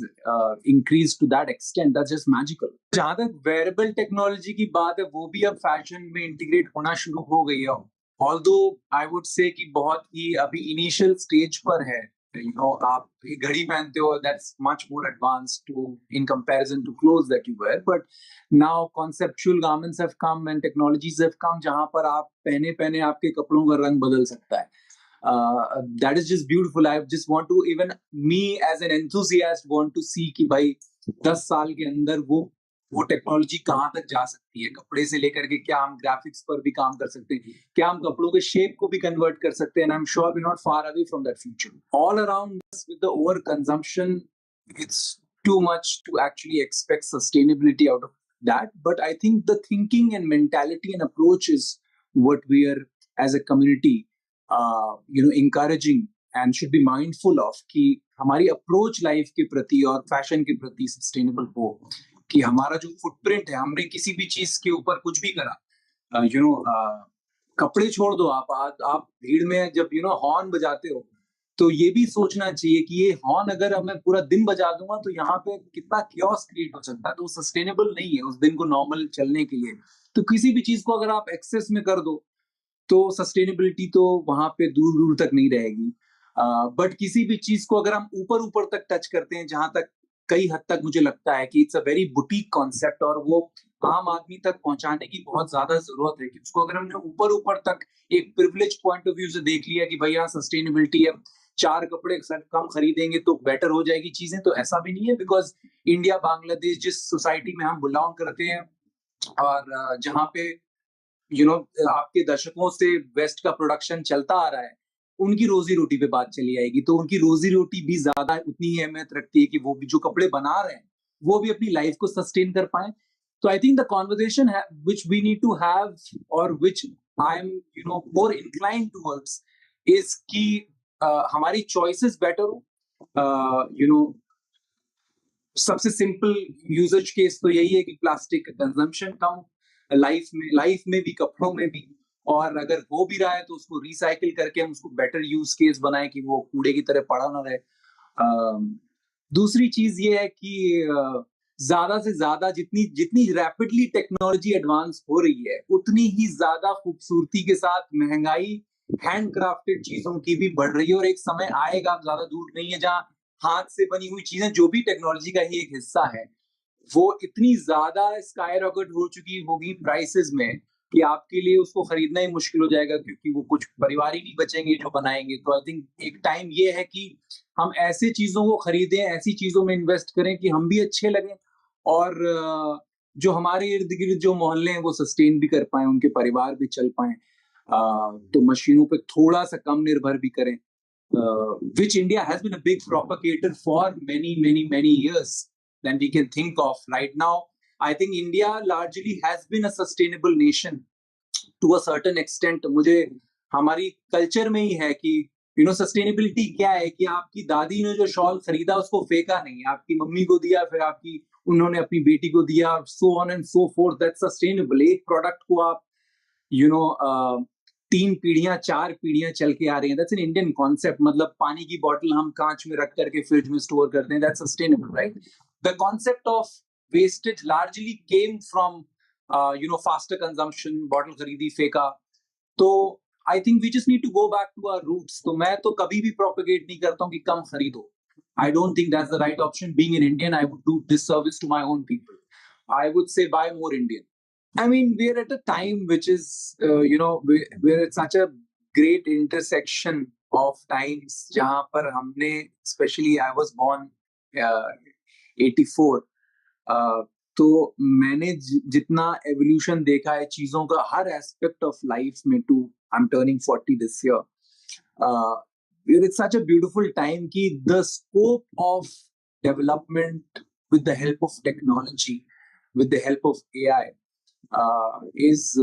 increased to that extent. That's just magical. जहाँ तक wearable technology की बात है, वो भी अब फैशन में इंटीग्रेट होना शुरू हो गई है. Although I would say कि बहुत ही अभी इनिशियल स्टेज पर है. आप घड़ी पहनते हो, that's much more advanced in comparison to clothes that you wear. But now conceptual garments have come and technologies have come, जहाँ पर आप पहने आपके कपड़ों का रंग बदल सकता है. That is just beautiful. I just want to, even me as an enthusiast, want to see कि भाई 10 साल के अंदर वो टेक्नोलॉजी कहाँ तक जा सकती है. कपड़े से लेकर के क्या हम ग्राफिक्स पर भी काम कर सकते हैं, क्या हम कपड़ों के शेप को भी कन्वर्ट कर सकते हैं. I'm sure we're not far away from that future. All around us with the overconsumption, it's too much to actually expect sustainability out of that. But I think the thinking and mentality and approach is what we are as a community encouraging and should be mindful of, कि हमारी approach life के प्रति और fashion के प्रति sustainable हो, कि हमारा जो फुटप्रिंट है, हमने किसी भी चीज के ऊपर कुछ भी करा, कपड़े छोड़ दो, आप भीड़ में जब हॉर्न बजाते हो, तो ये भी सोचना चाहिए कि ये हॉर्न अगर मैं पूरा दिन बजा दूंगा तो यहाँ पे कितना क्योस क्रिएट हो सकता है. तो सस्टेनेबल नहीं है उस दिन को नॉर्मल चलने के लिए. तो किसी भी चीज को अगर आप एक्सेस में कर दो तो सस्टेनेबिलिटी तो वहां पे दूर दूर तक नहीं रहेगी. बट किसी भी चीज को अगर हम ऊपर तक टच करते हैं, जहां तक कई हद तक मुझे लगता है कि it's a very boutique concept, और वो आम आदमी तक पहुंचाने की बहुत ज्यादा जरूरत है. कि उसको अगर हमने ऊपर तक एक प्रिविलेज पॉइंट ऑफ व्यू से देख लिया कि भैया सस्टेनेबिलिटी है, 4 कपड़े कम खरीदेंगे तो बेटर हो जाएगी चीजें, तो ऐसा भी नहीं है, बिकॉज इंडिया बांग्लादेश जिस सोसाइटी में हम बिलोंग करते हैं और जहाँ पे आपके दशकों से वेस्ट का प्रोडक्शन चलता आ रहा है, उनकी रोजी रोटी पे बात चली आएगी, तो उनकी रोजी रोटी भी ज्यादा उतनी ही अहमियत रखती है कि वो भी जो कपड़े बना रहे हैं वो भी अपनी लाइफ को सस्टेन कर पाए. तो I think the conversation which we need to have or which I am more inclined towards is कि हमारी चॉइसेस बेटर हो. सबसे सिंपल यूजेज केस तो यही है कि प्लास्टिक कंजम्पशन कम लाइफ में भी, कपड़ों में भी, और अगर हो भी रहा है तो उसको रिसाइकिल करके हम उसको बेटर यूज केस बनाए कि वो कूड़े की तरह पड़ा ना रहे. दूसरी चीज ये है कि ज्यादा से ज्यादा जितनी रैपिडली टेक्नोलॉजी एडवांस हो रही है उतनी ही ज्यादा खूबसूरती के साथ महंगाई हैंडक्राफ्टेड चीजों की भी बढ़ रही है, और एक समय आएगा, ज्यादा दूर नहीं है, जहां हाथ से बनी हुई चीजें जो भी टेक्नोलॉजी का ही एक हिस्सा है वो इतनी ज्यादा स्काई रॉकेट हो चुकी होगी प्राइसेस में कि आपके लिए उसको खरीदना ही मुश्किल हो जाएगा, क्योंकि वो कुछ परिवार ही नहीं बचेंगे जो बनाएंगे. तो आई थिंक एक टाइम ये है कि हम ऐसे चीजों को खरीदें, ऐसी चीजों में इन्वेस्ट करें कि हम भी अच्छे लगें और जो हमारे इर्द गिर्द जो मोहल्ले हैं वो सस्टेन भी कर पाए, उनके परिवार भी चल पाए. तो मशीनों पे थोड़ा सा कम निर्भर भी करें, which India has been a big propagator for many years than we can think of. Right now, I think India largely has been a sustainable nation to a certain extent. मुझे हमारी कल्चर में ही है कि sustainability क्या है कि आपकी दादी ने जो शॉल खरीदा उसको फेंका नहीं, आपकी मम्मी को दिया, फिर उन्होंने अपनी बेटी को दिया, so on and so forth. That's sustainable. एक प्रोडक्ट को आप 3 पीढ़ियां 4 पीढ़ियां चल के आ रही हैं. That's an Indian concept. मतलब पानी की बोतल हम कांच में रख करके फ्रिज में स्टोर करते हैं. That's sustainable, right? The concept of wastage largely came from faster consumption. Bottle खरीदी फेंका. तो I think we just need to go back to our roots. तो मैं तो कभी भी propagate नहीं करता हूँ कि कम खरीदो. I don't think that's the right option. Being an Indian, I would do disservice to my own people. I would say buy more Indian. I mean, we're at a time which is, we're at such a great intersection of times. जहाँ पर हमने, especially I was born 84. तो मैंने जितना evolution देखा है चीजों का हर aspect of life में, I'm turning 40 this year. It's such a beautiful time कि the scope of development with the help of technology, with the help of AI, is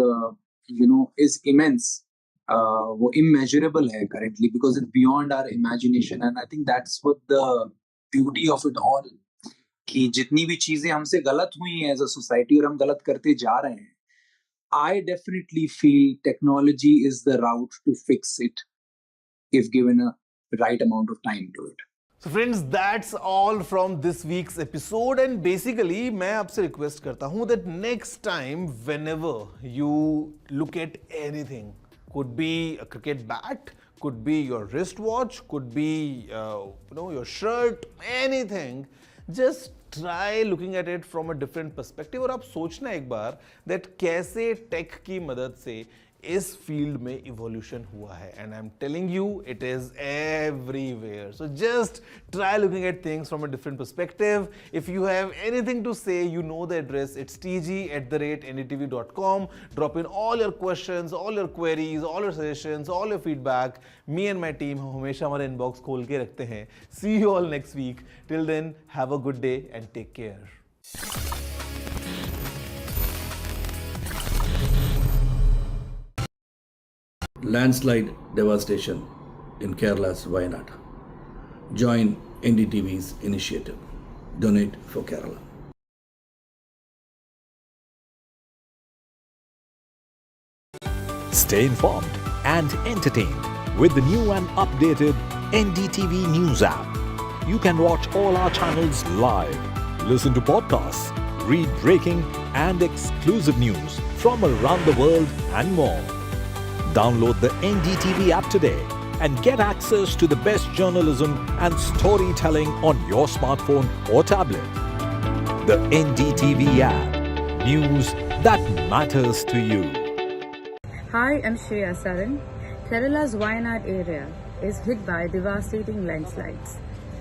immense. वो immeasurable है currently because it's beyond our imagination, and I think that's what the beauty of it all. कि जितनी भी चीजें हमसे गलत हुई हैं as a society और हम गलत करते जा रहे हैं, I definitely feel technology is the route to fix it if given a right amount of time to it. So friends, that's all from this week's episode, and basically मैं आपसे request करता हूँ that next time whenever you look at anything, could be a cricket bat, could be your wristwatch, could be your shirt, anything, just try looking at it from a different perspective और आप सोचना एक बार that कैसे take की मदद से इस field में इवोल्यूशन हुआ है, and I am telling you it is everywhere. So just try looking at things from a different perspective. If you have anything to say, you know the address, it's tg@ndtv.com. drop in all your questions, all your queries, all your suggestions, all your feedback. me and my team हमेशा हमारे inbox खोल के रखते हैं. See you all next week. Till then, have a good day and take care. Landslide devastation in Kerala's Wayanad. Join NDTV's initiative. Donate for Kerala. Stay informed and entertained with the new and updated NDTV News app. You can watch all our channels live, listen to podcasts, read breaking and exclusive news from around the world and more. Download the NDTV app today and get access to the best journalism and storytelling on your smartphone or tablet. The NDTV app. News that matters to you. Hi, I'm Shreya Saran. Kerala's Wayanad area is hit by devastating landslides,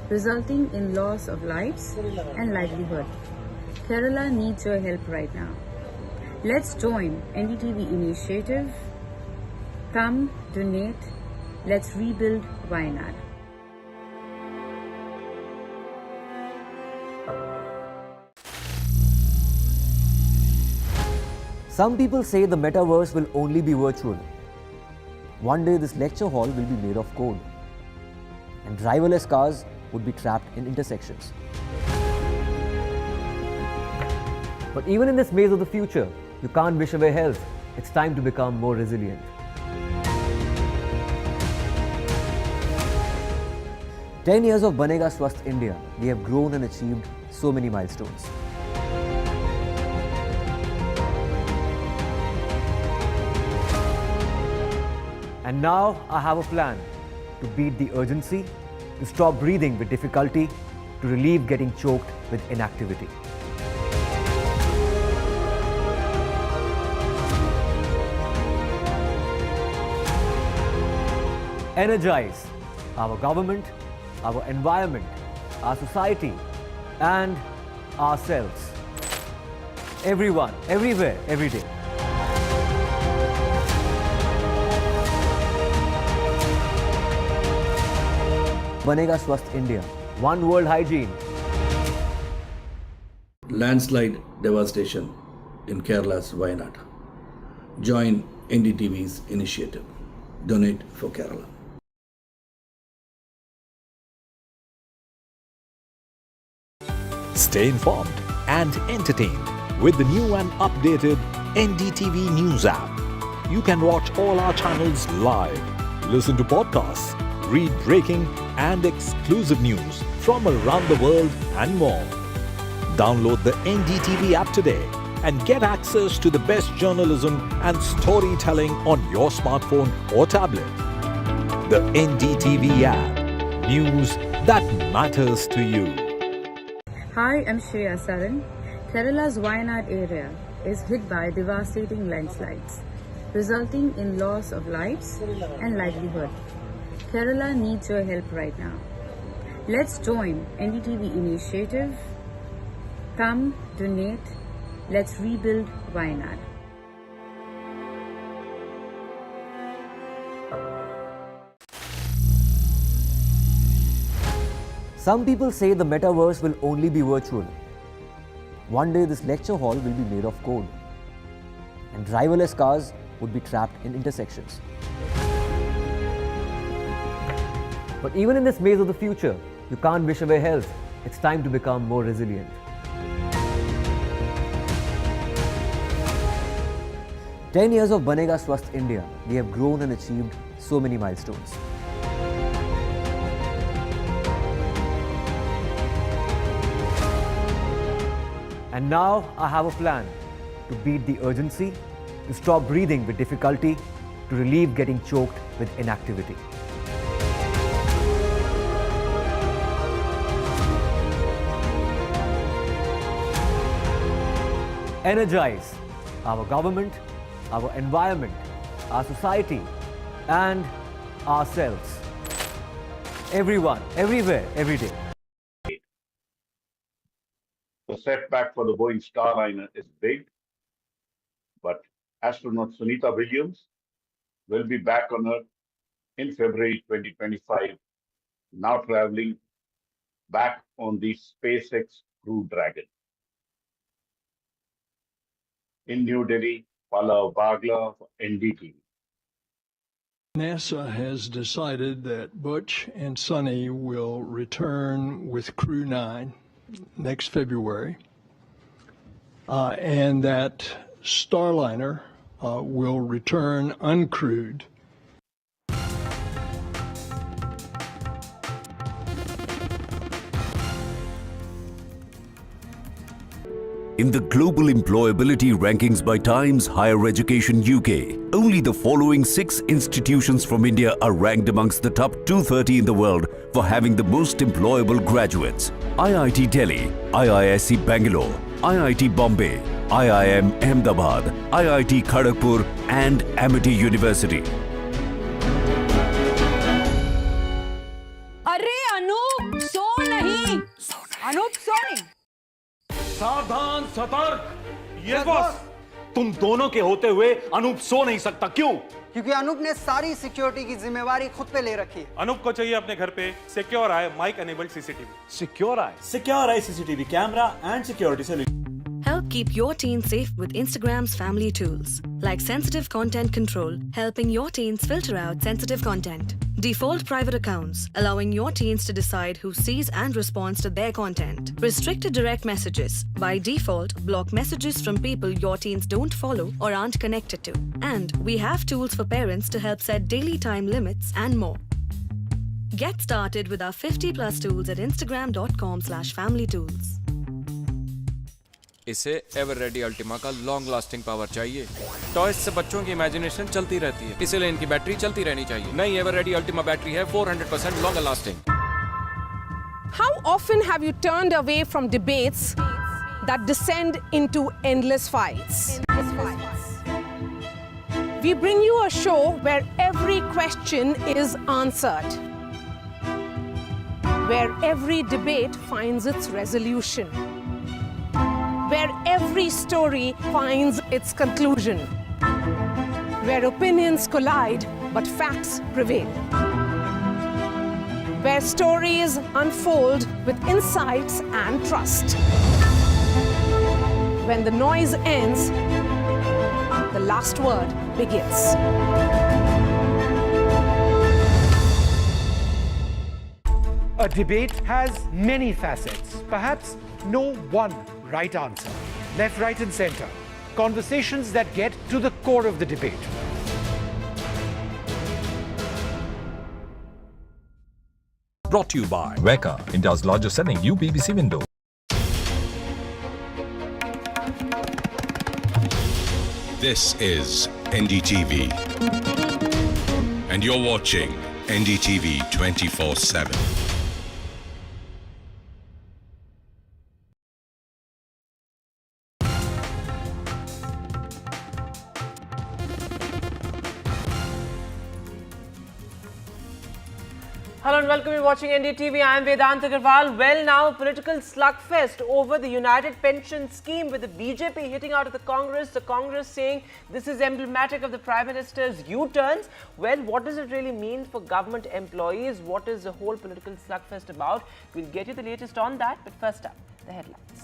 resulting in loss of lives and livelihood. Kerala needs your help right now. Let's join NDTV initiative. Come, donate, let's rebuild Wayanad. Some people say the metaverse will only be virtual. One day this lecture hall will be made of code, and driverless cars would be trapped in intersections. But even in this maze of the future, you can't wish away health. It's time to become more resilient. 10 years of Banega Swasth India, we have grown and achieved so many milestones. And now I have a plan to beat the urgency, to stop breathing with difficulty, to relieve getting choked with inactivity. Energize our government, our environment, our society, and ourselves. Everyone, everywhere, every day. Banega Swasth India. One world hygiene. Landslide devastation in Kerala's Wayanad. Join NDTV's initiative. Donate for Kerala. Stay informed and entertained with the new and updated NDTV News app. You can watch all our channels live, listen to podcasts, read breaking and exclusive news from around the world and more. Download the NDTV app today and get access to the best journalism and storytelling on your smartphone or tablet. The NDTV app. News that matters to you. Hi, I'm Shreya Saran. Kerala's Wayanad area is hit by devastating landslides, resulting in loss of lives and livelihood. Kerala needs your help right now. Let's join NDTV initiative. Come, donate, let's rebuild Wayanad. Some people say the metaverse will only be virtual. One day this lecture hall will be made of code, and driverless cars would be trapped in intersections. But even in this maze of the future, you can't wish away health. It's time to become more resilient. "10 years of Banega Swasth India, we have grown and achieved so many milestones. And now I have a plan to beat the urgency, to stop breathing with difficulty, to relieve getting choked with inactivity. Energize our government, our environment, our society, and ourselves. Everyone, everywhere, every day. The setback for the Boeing Starliner is big, but astronaut Sunita Williams will be back on Earth in February 2025, now traveling back on the SpaceX Crew Dragon. In New Delhi, Pallav Bagla for NDTV. NASA has decided that Butch and Sonny will return with Crew 9 next February, and that Starliner will return uncrewed. In the global employability rankings by Times Higher Education UK, only the following 6 institutions from India are ranked amongst the top 230 in the world for having the most employable graduates. IIT Delhi, IISc Bangalore, IIT Bombay, IIM Ahmedabad, IIT Kharagpur and Amity University. सतर्क! Yes boss. तुम दोनों के होते हुए अनूप सो नहीं सकता, क्यों? क्योंकि अनूप ने सारी सिक्योरिटी की जिम्मेवारी खुद पे ले रखी है। अनूप को चाहिए अपने घर पे Secure Eye mic enabled CCTV. Secure Eye CCTV camera and security solution. Help keep your teen safe with Instagram's family tools, like sensitive content control, helping your teens filter out sensitive content. Default private accounts, allowing your teens to decide who sees and responds to their content. Restricted direct messages. By default, block messages from people your teens don't follow or aren't connected to. And we have tools for parents to help set daily time limits and more. Get started with our 50+ tools at instagram.com/familytools. इसे ever ready Ultima का long lasting power चाहिए। Toys से बच्चों की imagination चलती रहती है, इसलिए इनकी बैटरी चलती रहनी चाहिए। नई एवर रेडी अल्टीमा बैटरी है 400% longer lasting. How often have you turned away from debates that descend into endless fights? We bring you a show where every question is answered, where every debate finds its resolution, where every story finds its conclusion, where opinions collide but facts prevail, where stories unfold with insights and trust. When the noise ends, the last word begins. A debate has many facets, perhaps no one right answer. Left, right and center. Conversations that get to the core of the debate. Brought to you by Weka, India's largest selling UPVC window. This is NDTV. And you're watching NDTV 24/7. Hello and welcome. You're watching NDTV. I am Vedant Agarwal. Well, now political slugfest over the United Pension Scheme with the BJP hitting out at the Congress. The Congress saying this is emblematic of the Prime Minister's U-turns. Well, what does it really mean for government employees? What is the whole political slugfest about? We'll get you the latest on that. But first up, the headlines.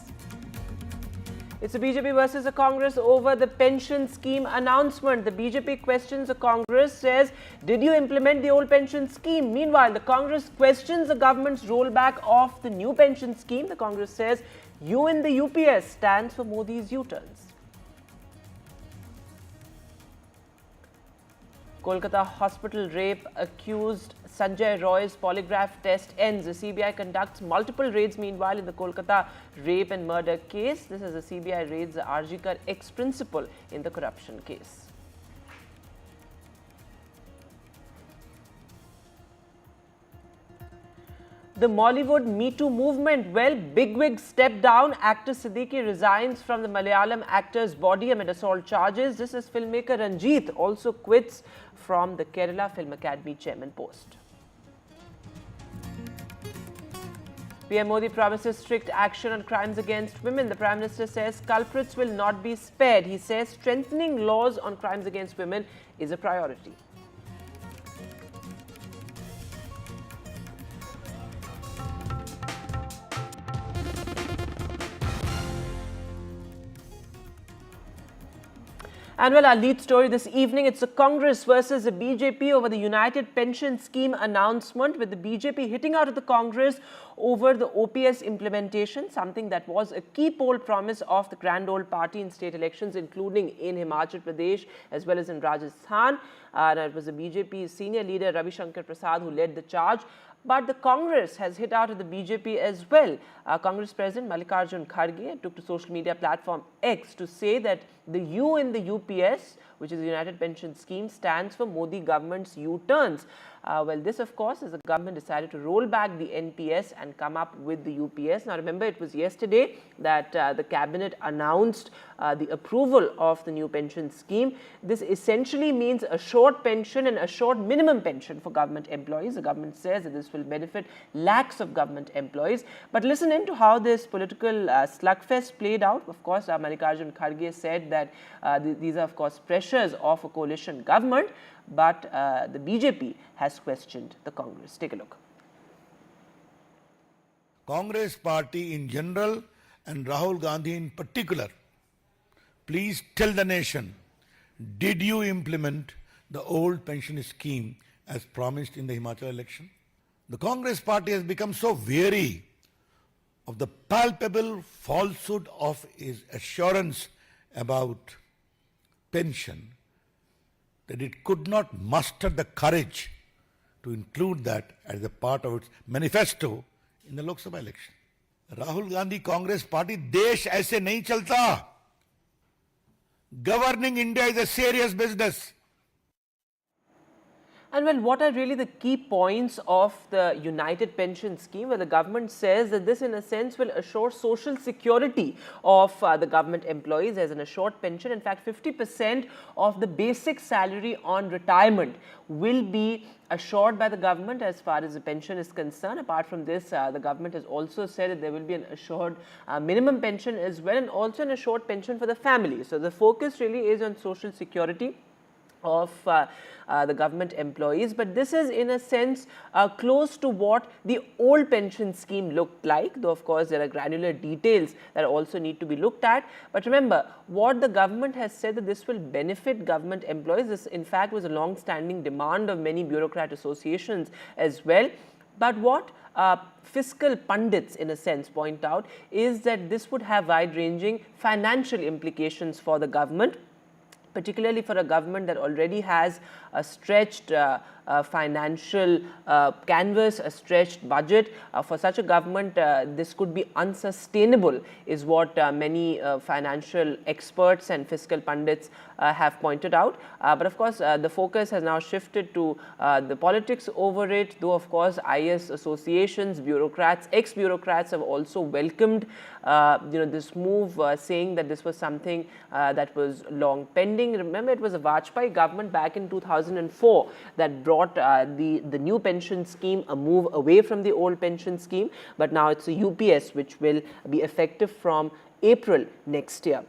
It's the BJP versus the Congress over the pension scheme announcement. The BJP questions the Congress, says, did you implement the old pension scheme? Meanwhile, the Congress questions the government's rollback of the new pension scheme. The Congress says, you in the UPS stands for Modi's U-turns. Kolkata hospital rape accused Sanjay Roy's polygraph test ends. The CBI conducts multiple raids meanwhile in the Kolkata rape and murder case. This is the CBI raids the Arjikar ex-principal in the corruption case. The Mollywood Me Too movement. Well, bigwig stepped down. Actor Siddiqui resigns from the Malayalam actor's body amid assault charges. This is filmmaker Ranjith also quits from the Kerala Film Academy chairman post. PM Modi promises strict action on crimes against women. The Prime Minister says culprits will not be spared. He says strengthening laws on crimes against women is a priority. And well, our lead story this evening, it's the Congress versus the BJP over the United Pension Scheme announcement, with the BJP hitting out at the Congress over the OPS implementation, something that was a key poll promise of the grand old party in state elections, including in Himachal Pradesh as well as in Rajasthan. And it was the BJP's senior leader Ravi Shankar Prasad who led the charge. But the Congress has hit out at the BJP as well. Congress President Mallikarjun Kharge took to social media platform X to say that the U in the UPS, which is the United Pension Scheme, stands for Modi government's U-turns. Well, this, of course, is the government decided to roll back the NPS and come up with the UPS. Now, remember, it was yesterday that the cabinet announced the approval of the new pension scheme. This essentially means assured pension and assured minimum pension for government employees. The government says that this will benefit lakhs of government employees. But listen in to how this political slugfest played out. Of course, Mallikarjun Kharge said that these are, of course, pressures of a coalition government, but the BJP has questioned the Congress. Take a look. Congress party in general and Rahul Gandhi in particular, please tell the nation, did you implement the old pension scheme as promised in the Himachal election? The Congress party has become so weary of the palpable falsehood of his assurance about pension that it could not muster the courage to include that as a part of its manifesto in the Lok Sabha election. Rahul Gandhi Congress Party, desh aise nahi chalta. Governing India is a serious business. And well, what are really the key points of the United Pension Scheme? Well, the government says that this, in a sense, will assure social security of the government employees as an assured pension. In fact, 50% of the basic salary on retirement will be assured by the government as far as the pension is concerned. Apart from this, the government has also said that there will be an assured minimum pension as well, and also an assured pension for the family. So the focus really is on social security of the government employees, but this is in a sense close to what the old pension scheme looked like, though of course there are granular details that also need to be looked at. But remember, what the government has said that this will benefit government employees. This in fact was a long-standing demand of many bureaucrat associations as well. But what fiscal pundits in a sense point out is that this would have wide-ranging financial implications for the government, particularly for a government that already has a stretched financial canvas, a stretched budget. For such a government, this could be unsustainable, is what many financial experts and fiscal pundits have pointed out. But of course, the focus has now shifted to the politics over it, though of course IS associations, bureaucrats, ex-bureaucrats have also welcomed this move, saying that this was something that was long pending. Remember, it was a Vajpayee government back in 2004 that brought the new pension scheme, a move away from the old pension scheme, but now it's a UPS which will be effective from April next year.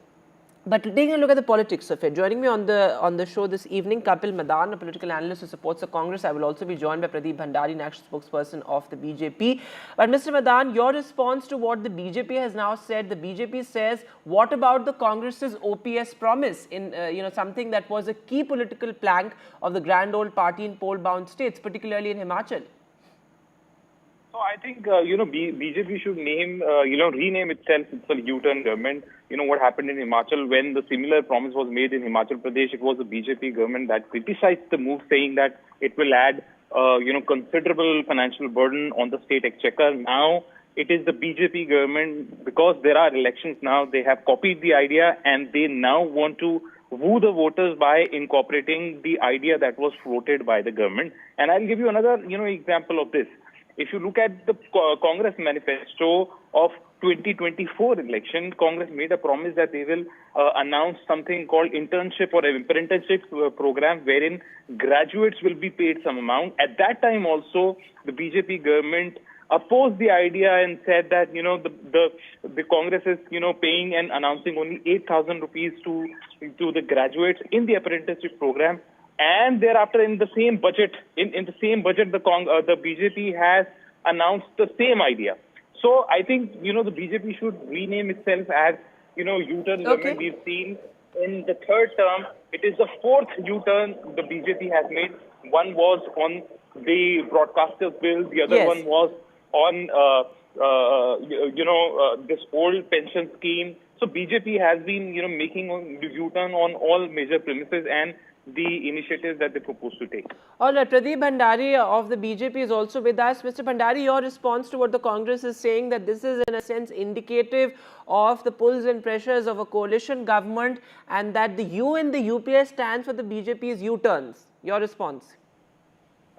But taking a look at the politics of it, joining me on the show this evening, Kapil Madan, a political analyst who supports the Congress. I will also be joined by Pradeep Bhandari, national spokesperson of the BJP. But Mr. Madan, your response to what the BJP has now said. The BJP says, what about the Congress's OPS promise in something that was a key political plank of the grand old party in poll-bound states, particularly in Himachal? So I think BJP should rename itself. It's a U-turn government. You know what happened in Himachal when the similar promise was made in Himachal Pradesh. It was the BJP government that criticized the move, saying that it will add considerable financial burden on the state exchequer. Now it is the BJP government, because there are elections now. They have copied the idea and they now want to woo the voters by incorporating the idea that was floated by the government. And I'll give you another example of this. If you look at the Congress manifesto of 2024 election, Congress made a promise that they will announce something called internship or apprenticeship program, wherein graduates will be paid some amount. At that time also, the BJP government opposed the idea and said that the Congress is paying and announcing only 8,000 rupees to the graduates in the apprenticeship program. And thereafter, in the same budget, the BJP has announced the same idea. So I think the BJP should rename itself as U-turn government. We've seen in the third term, it is the fourth U-turn the BJP has made. One was on the broadcasters bill, the other one was on this old pension scheme. So BJP has been making U-turn on all major premises and the initiatives that they propose to take. All right, Pradeep Bhandari of the BJP is also with us. Mr. Bhandari, your response to what the Congress is saying, that this is in a sense indicative of the pulls and pressures of a coalition government, and that the U in the UPS stands for the BJP's U-turns. Your response?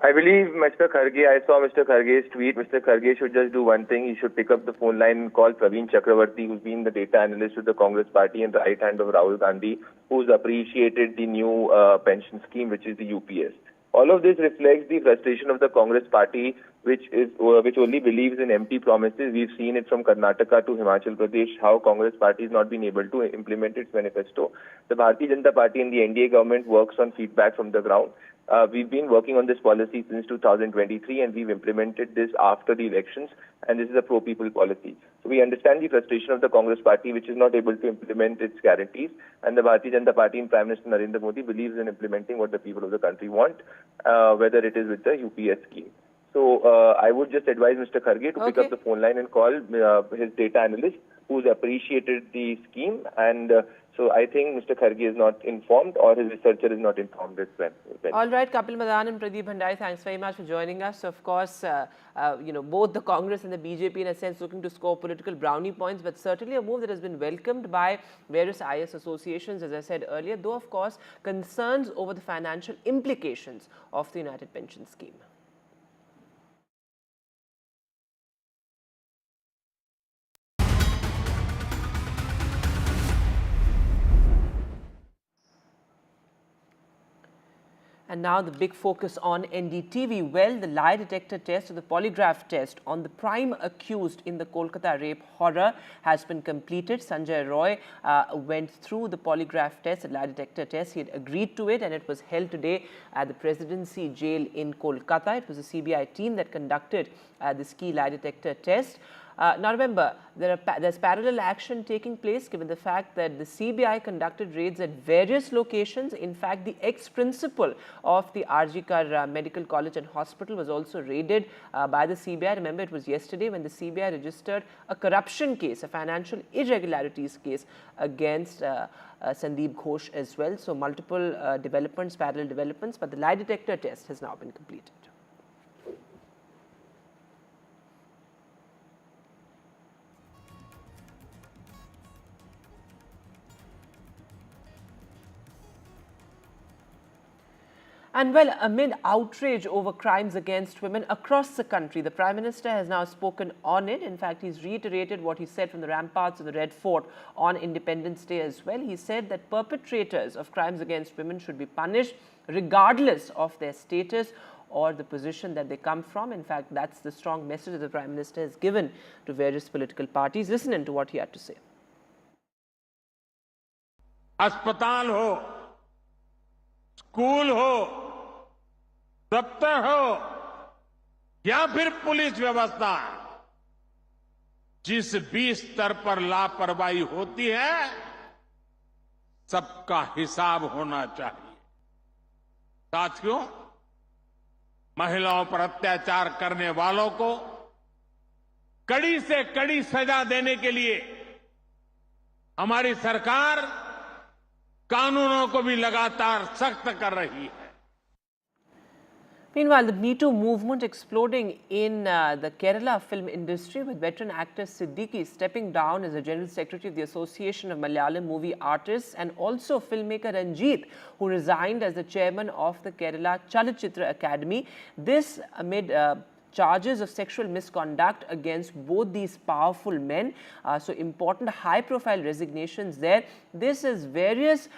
I believe Mr. Kharge, I saw Mr. Kharge's tweet. Mr. Kharge should just do one thing. He should pick up the phone line and call Praveen Chakravarti, who's been the data analyst with the Congress party and the right hand of Rahul Gandhi, who's appreciated the new pension scheme, which is the UPS. All of this reflects the frustration of the Congress party, which only believes in empty promises. We've seen it from Karnataka to Himachal Pradesh, how Congress party has not been able to implement its manifesto. The Bharatiya Janata Party and the NDA government works on feedback from the ground. We've been working on this policy since 2023, and we've implemented this after the elections, and this is a pro-people policy. So we understand the frustration of the Congress party, which is not able to implement its guarantees, and the Bharatiya Janata Party and Prime Minister Narendra Modi believes in implementing what the people of the country want, whether it is with the UPS scheme. So I would just advise Mr. Kharge to pick up the phone line and call his data analyst, who's appreciated the scheme, and so I think Mr. Kharge is not informed, or his researcher is not informed as well. All right, Kapil Madan and Pradeep Bhandari, thanks very much for joining us. Of course, both the Congress and the BJP in a sense looking to score political brownie points, but certainly a move that has been welcomed by various IS associations, as I said earlier, though of course concerns over the financial implications of the United Pension Scheme. And now the big focus on NDTV. Well, the lie detector test or the polygraph test on the prime accused in the Kolkata rape horror has been completed. Sanjay Roy went through the polygraph test, the lie detector test. He had agreed to it, and it was held today at the Presidency Jail in Kolkata. It was a CBI team that conducted this key lie detector test. Now remember, there's parallel action taking place given the fact that the CBI conducted raids at various locations. In fact, the ex-principal of the RG Medical College and Hospital was also raided by the CBI. Remember, it was yesterday when the CBI registered a corruption case, a financial irregularities case against Sandeep Ghosh as well. So multiple developments, parallel developments, but the lie detector test has now been completed. And well, amid outrage over crimes against women across the country, the Prime Minister has now spoken on it. In fact, he's reiterated what he said from the ramparts of the Red Fort on Independence Day as well. He said that perpetrators of crimes against women should be punished regardless of their status or the position that they come from. In fact, that's the strong message that the Prime Minister has given to various political parties. Listen in to what he had to say. अस्पताल हो, school हो, दफ्तर हो या फिर police व्यवस्था, जिस भी स्तर पर लापरवाही होती है, सबका हिसाब होना चाहिए। साथियों, महिलाओं पर अत्याचार करने वालों को कड़ी से कड़ी सजा देने के लिए हमारी सरकार कानूनों को भी लगातार सख्त कर रही है। Meanwhile, the Me Too movement exploding in the Kerala film industry, with veteran actor Siddiqui stepping down as the General Secretary of the Association of Malayalam Movie Artists, and also filmmaker Ranjith, who resigned as the chairman of the Kerala Chalachitra Academy. This amid charges of sexual misconduct against both these powerful men. So important high-profile resignations there. This is various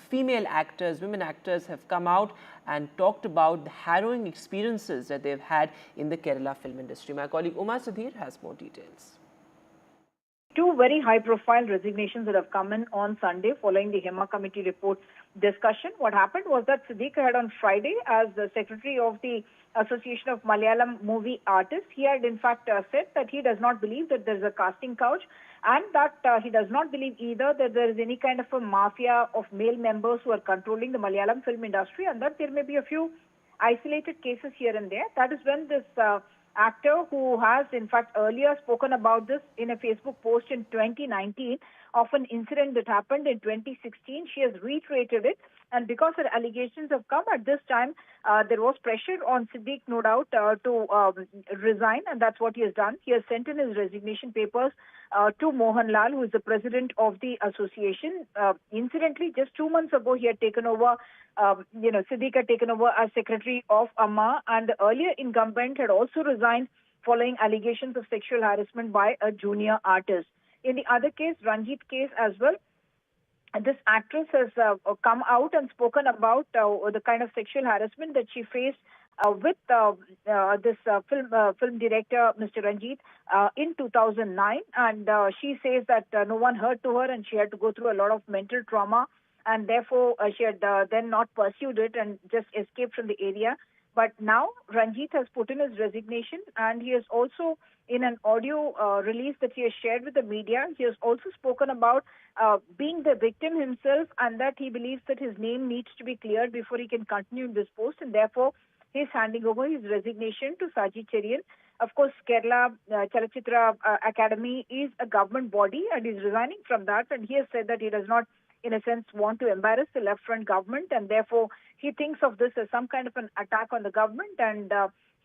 female actors, women actors have come out and talked about the harrowing experiences that they've had in the Kerala film industry. My colleague Uma Sudhir has more details. Two very high-profile resignations that have come in on Sunday following the Hema Committee report discussion. What happened was that Siddiq had on Friday, as the Secretary of the Association of Malayalam Movie Artists, he had in fact said that he does not believe that there is a casting couch, and that he does not believe either that there is any kind of a mafia of male members who are controlling the Malayalam film industry, and that there may be a few isolated cases here and there. That is when this actor, who has in fact earlier spoken about this in a Facebook post in 2019, of an incident that happened in 2016. She has reiterated it. And because her allegations have come at this time, there was pressure on Siddique, no doubt, to resign, and that's what he has done. He has sent in his resignation papers to Mohanlal, who is the president of the association. Incidentally, just 2 months ago, he had taken over, Siddique had taken over as secretary of AMMA, and the earlier incumbent had also resigned following allegations of sexual harassment by a junior artist. In the other case, Ranjith case as well, this actress has come out and spoken about the kind of sexual harassment that she faced with this film director, Mr. Ranjith, in 2009. And she says that no one heard to her and she had to go through a lot of mental trauma. And therefore, she had then not pursued it and just escaped from the area. But now Ranjith has put in his resignation, and he has also, in an audio release that he has shared with the media, he has also spoken about being the victim himself, and that he believes that his name needs to be cleared before he can continue in this post, and therefore he is handing over his resignation to Saji Cherian. Of course, Kerala Chalachitra Academy is a government body, and he is resigning from that, and he has said that he does not, in a sense, want to embarrass the left-front government, and therefore he thinks of this as some kind of an attack on the government, and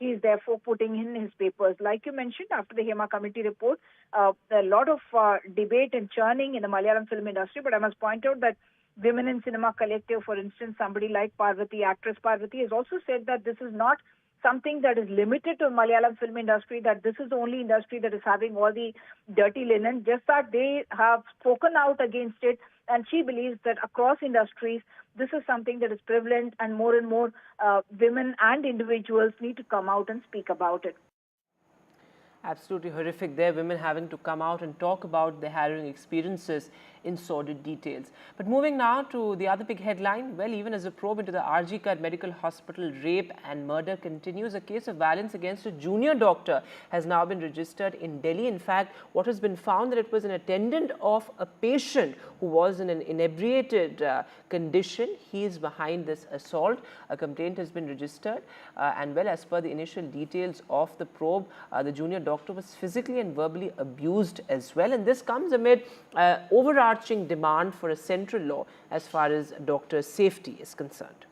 he is therefore putting in his papers. Like you mentioned, after the Hema Committee report, a lot of debate and churning in the Malayalam film industry, but I must point out that Women in Cinema Collective, for instance, somebody like Parvati, actress Parvati, has also said that this is not something that is limited to Malayalam film industry, that this is the only industry that is having all the dirty linen, just that they have spoken out against it, and she believes that across industries, this is something that is prevalent, and more women and individuals need to come out and speak about it. Absolutely horrific there, women having to come out and talk about their harrowing experiences in sordid details. But moving now to the other big headline, well, even as a probe into the RG Medical Hospital rape and murder continues, a case of violence against a junior doctor has now been registered in Delhi. In fact, what has been found that it was an attendant of a patient who was in an inebriated condition. He is behind this assault. A complaint has been registered, and well, as per the initial details of the probe, the junior doctor was physically and verbally abused as well, and this comes amid overarching demand for a central law as far as doctors' safety is concerned.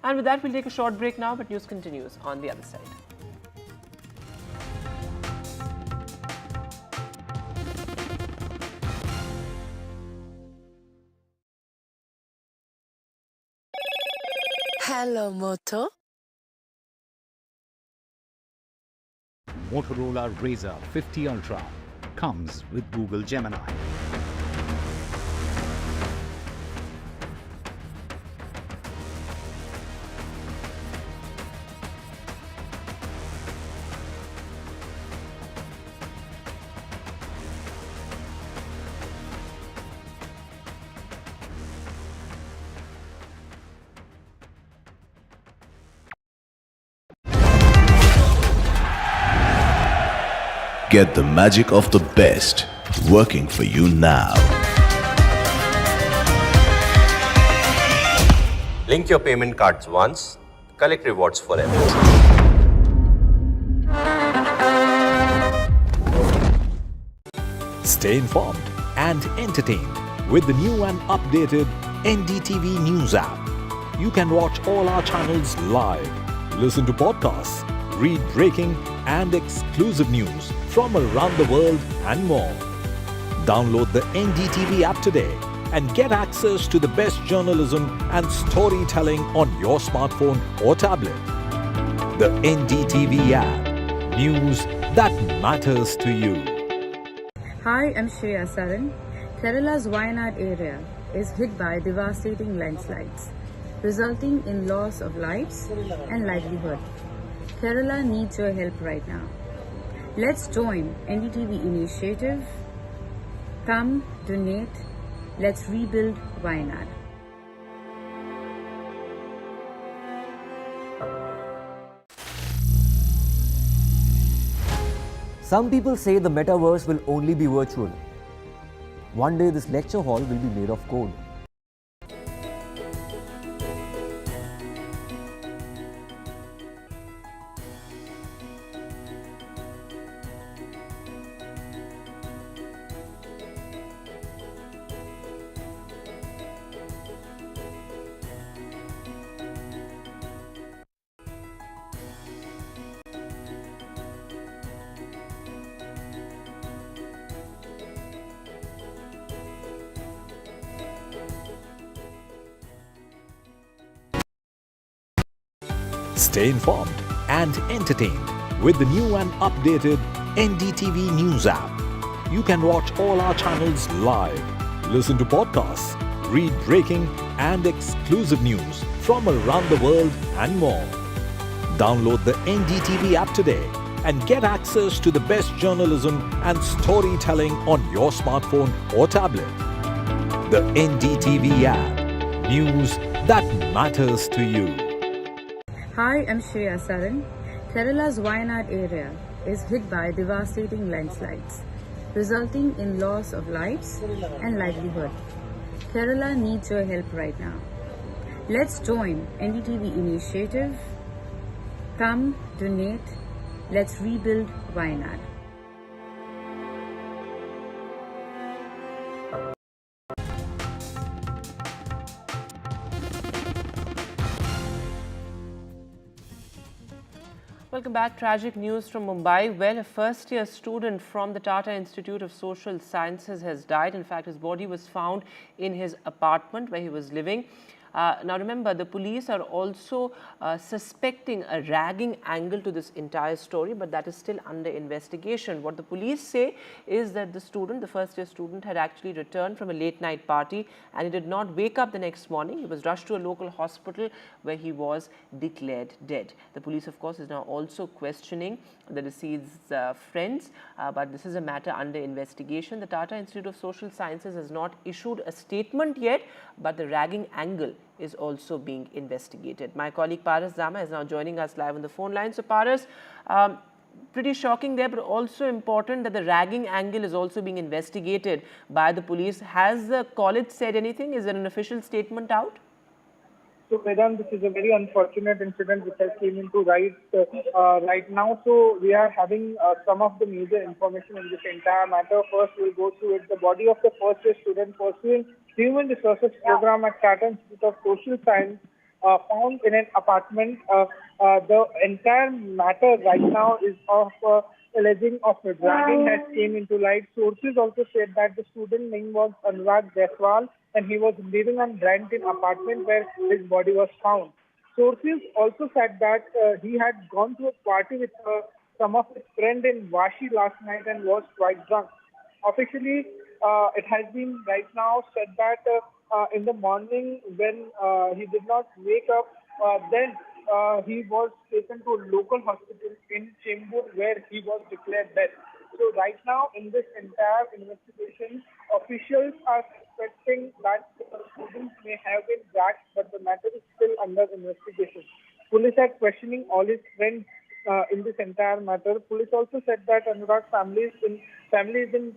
And with that, we'll take a short break now, but news continues on the other side. Hello, Moto. Motorola Razr 50 Ultra comes with Google Gemini. Get the magic of the best working for you now. Link your payment cards once, collect rewards forever. Stay informed and entertained with the new and updated NDTV News app. You can watch all our channels live, listen to podcasts, read breaking and exclusive news from around the world and more. Download the NDTV app today and get access to the best journalism and storytelling on your smartphone or tablet. The NDTV app. News that matters to you. Hi, I'm Shreya Saran. Kerala's Wayanad area is hit by devastating landslides, resulting in loss of lives and livelihood. Kerala needs your help right now. Let's join NDTV initiative. Come, donate. Let's rebuild Wayanad. Some people say the metaverse will only be virtual. One day this lecture hall will be made of code. Stay informed and entertained with the new and updated NDTV News app. You can watch all our channels live, listen to podcasts, read breaking and exclusive news from around the world and more. Download the NDTV app today and get access to the best journalism and storytelling on your smartphone or tablet. The NDTV app. News that matters to you. Hi, I'm Shreya Saran. Kerala's Wayanad area is hit by devastating landslides, resulting in loss of lives and livelihood. Kerala needs your help right now. Let's join NDTV initiative. Come, donate. Let's rebuild Wayanad. Welcome back. Tragic news from Mumbai. Well, a first-year student from the Tata Institute of Social Sciences has died. In fact, his body was found in his apartment where he was living. Now remember, the police are also suspecting a ragging angle to this entire story, but that is still under investigation. What the police say is that the student, the first-year student, had actually returned from a late-night party and he did not wake up the next morning. He was rushed to a local hospital where he was declared dead. The police, of course, is now also questioning the deceased's friends, but this is a matter under investigation. The Tata Institute of Social Sciences has not issued a statement yet, but the ragging angle is also being investigated. My colleague Paras Zama is now joining us live on the phone line. So Paras, pretty shocking there, but also important that the ragging angle is also being investigated by the police. Has the college said anything? Is there an official statement out? So Vedant, this is a very unfortunate incident which has came into right now. So we are having some of the major information in this entire matter. First, we'll go through it. The body of the first-year student pursuing Human Resources Program at Tata Institute of Social Science found in an apartment. The entire matter right now is of alleging of ragging has came into light. Sources also said that the student name was Anurag Deswal and he was living on rent-in apartment where his body was found. Sources also said that he had gone to a party with some of his friends in Vashi last night and was quite drunk. Officially, it has been right now said that in the morning when he did not wake up, then he was taken to a local hospital in Chembur where he was declared dead. So right now in this entire investigation, officials are suspecting that the students may have been dragged, but the matter is still under investigation. Police are questioning all his friends in this entire matter. Police also said that Anurag's family is in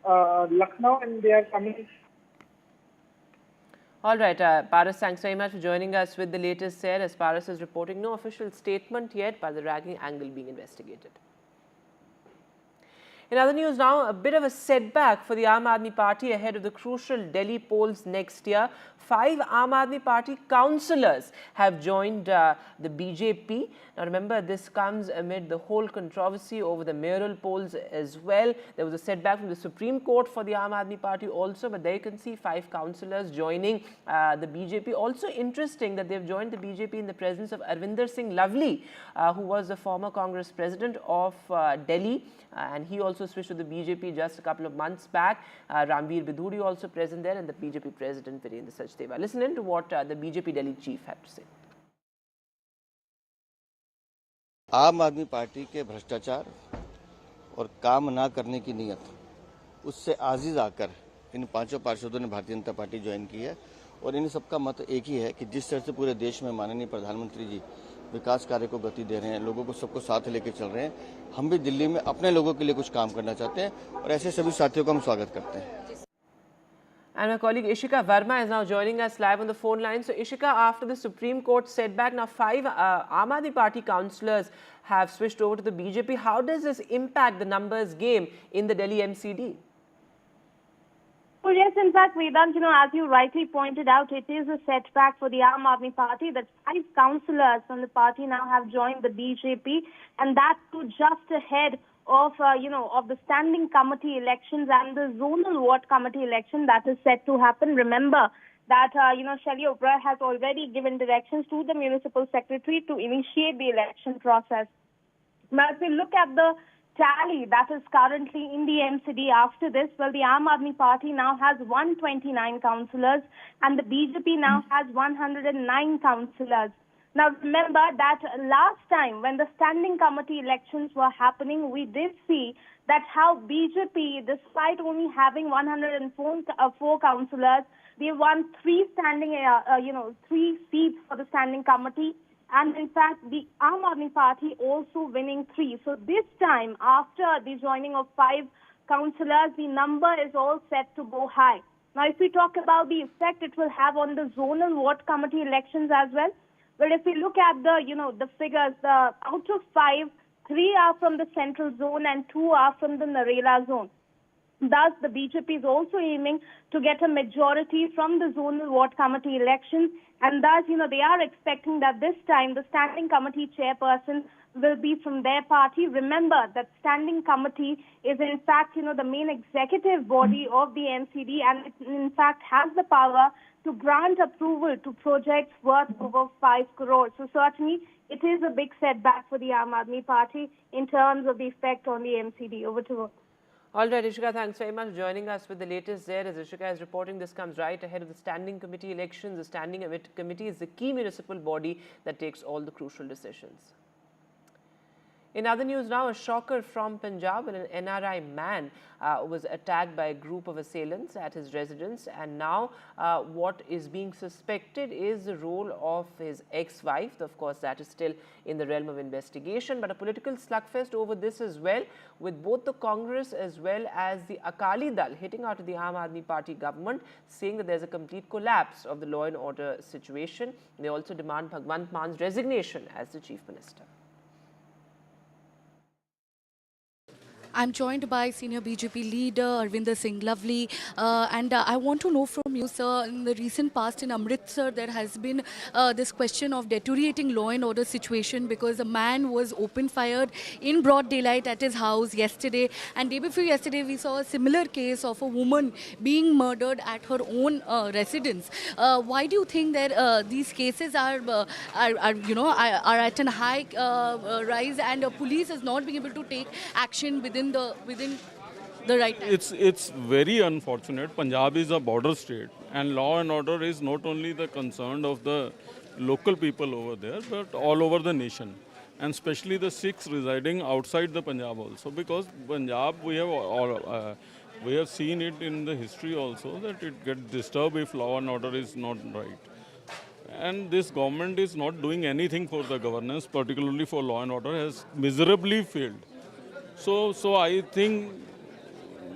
Lucknow and they are coming. All right, Paras, thanks very much for joining us with the latest there. As Paras is reporting, no official statement yet, but the ragging angle being investigated. In other news now, a bit of a setback for the Aam Aadmi Party ahead of the crucial Delhi polls next year. 5 Aam Aadmi Party councillors have joined the BJP. Now remember, this comes amid the whole controversy over the mayoral polls as well. There was a setback from the Supreme Court for the Aam Aadmi Party also, but there you can see 5 councillors joining the BJP. Also interesting that they've joined the BJP in the presence of Arvinder Singh Lovely, who was the former Congress president of Delhi, and he also switched to the BJP just a couple of months back. Rambir Bidhuri also present there, and the BJP president Virendra Sachdeva. Listen in to what the BJP Delhi chief had to say. आम आदमी party के भ्रष्टाचार और काम ना करने की नीयत, उससे आजिज आकर इन 5 पार्षदों ने भारतीय जनता पार्टी ज्वाइन की है और इन सबका मत एक ही है कि जिस तरह से पूरे देश में माननीय प्रधानमंत्री जी विकास कार्य को गति दे रहे हैं, लोगों को सबको साथ लेके चल रहे हैं, हम भी दिल्ली में अपने लोगों के लिए कुछ काम करना चाहते हैं और ऐसे सभी साथियों का हम स्वागत करते हैं. And my colleague Ishika Verma is now joining us live on the phone line. So Ishika, after the Supreme Court setback, now 5 Aam Aadmi Party councillors have switched over to the BJP. How does this impact the numbers game in the Delhi MCD? Well, yes, in fact, Vedant, as you rightly pointed out, it is a setback for the Aam Aadmi Party that 5 councillors from the party now have joined the BJP, and that too just ahead of, of the standing committee elections and the zonal ward committee election that is set to happen. Remember that, Shelley Oberoi has already given directions to the municipal secretary to initiate the election process. Now, if we look at the tally that is currently in the MCD after this, well, the Aam Aadmi Party now has 129 councillors and the BJP now has 109 councillors. Now, remember that last time when the standing committee elections were happening, we did see that how BJP, despite only having 104 councillors, they won three seats for the standing committee. And in fact, the Aam Aadmi Party also winning 3. So this time, after the joining of 5 councillors, the number is all set to go high. Now, if we talk about the effect it will have on the zonal ward committee elections as well, well, if we look at the figures, out of 5, 3 are from the central zone and 2 are from the Narela zone. Thus, the BJP is also aiming to get a majority from the zonal ward committee elections, and thus, they are expecting that this time the standing committee chairperson will be from their party. Remember that standing committee is in fact, the main executive body of the MCD, and it in fact has the power to grant approval to projects worth over 5 crores. So certainly, it is a big setback for the Aam Aadmi Party in terms of the effect on the MCD. Over to you. All right, Ishika, thanks very much for joining us with the latest there. As Ishika is reporting, this comes right ahead of the standing committee elections. The standing committee is the key municipal body that takes all the crucial decisions. In other news now, a shocker from Punjab, when an NRI man was attacked by a group of assailants at his residence, and now what is being suspected is the role of his ex-wife. Of course, that is still in the realm of investigation, but a political slugfest over this as well, with both the Congress as well as the Akali Dal hitting out of the Aam Aadmi Party government, saying that there's a complete collapse of the law and order situation. They also demand Bhagwant Man's resignation as the Chief Minister. I'm joined by senior BJP leader Arvinder Singh Lovely, and I want to know from you, sir, in the recent past in Amritsar there has been this question of deteriorating law and order situation because a man was open-fired in broad daylight at his house yesterday, and day before yesterday we saw a similar case of a woman being murdered at her own residence. Why do you think that these cases are at a high rise, and police is not being able to take action within the right time? It's very unfortunate. Punjab is a border state, and law and order is not only the concern of the local people over there, but all over the nation, and especially the Sikhs residing outside the Punjab also. Because Punjab, we have seen it in the history also that it gets disturbed if law and order is not right. And this government is not doing anything for the governance, particularly for law and order, has miserably failed. So I think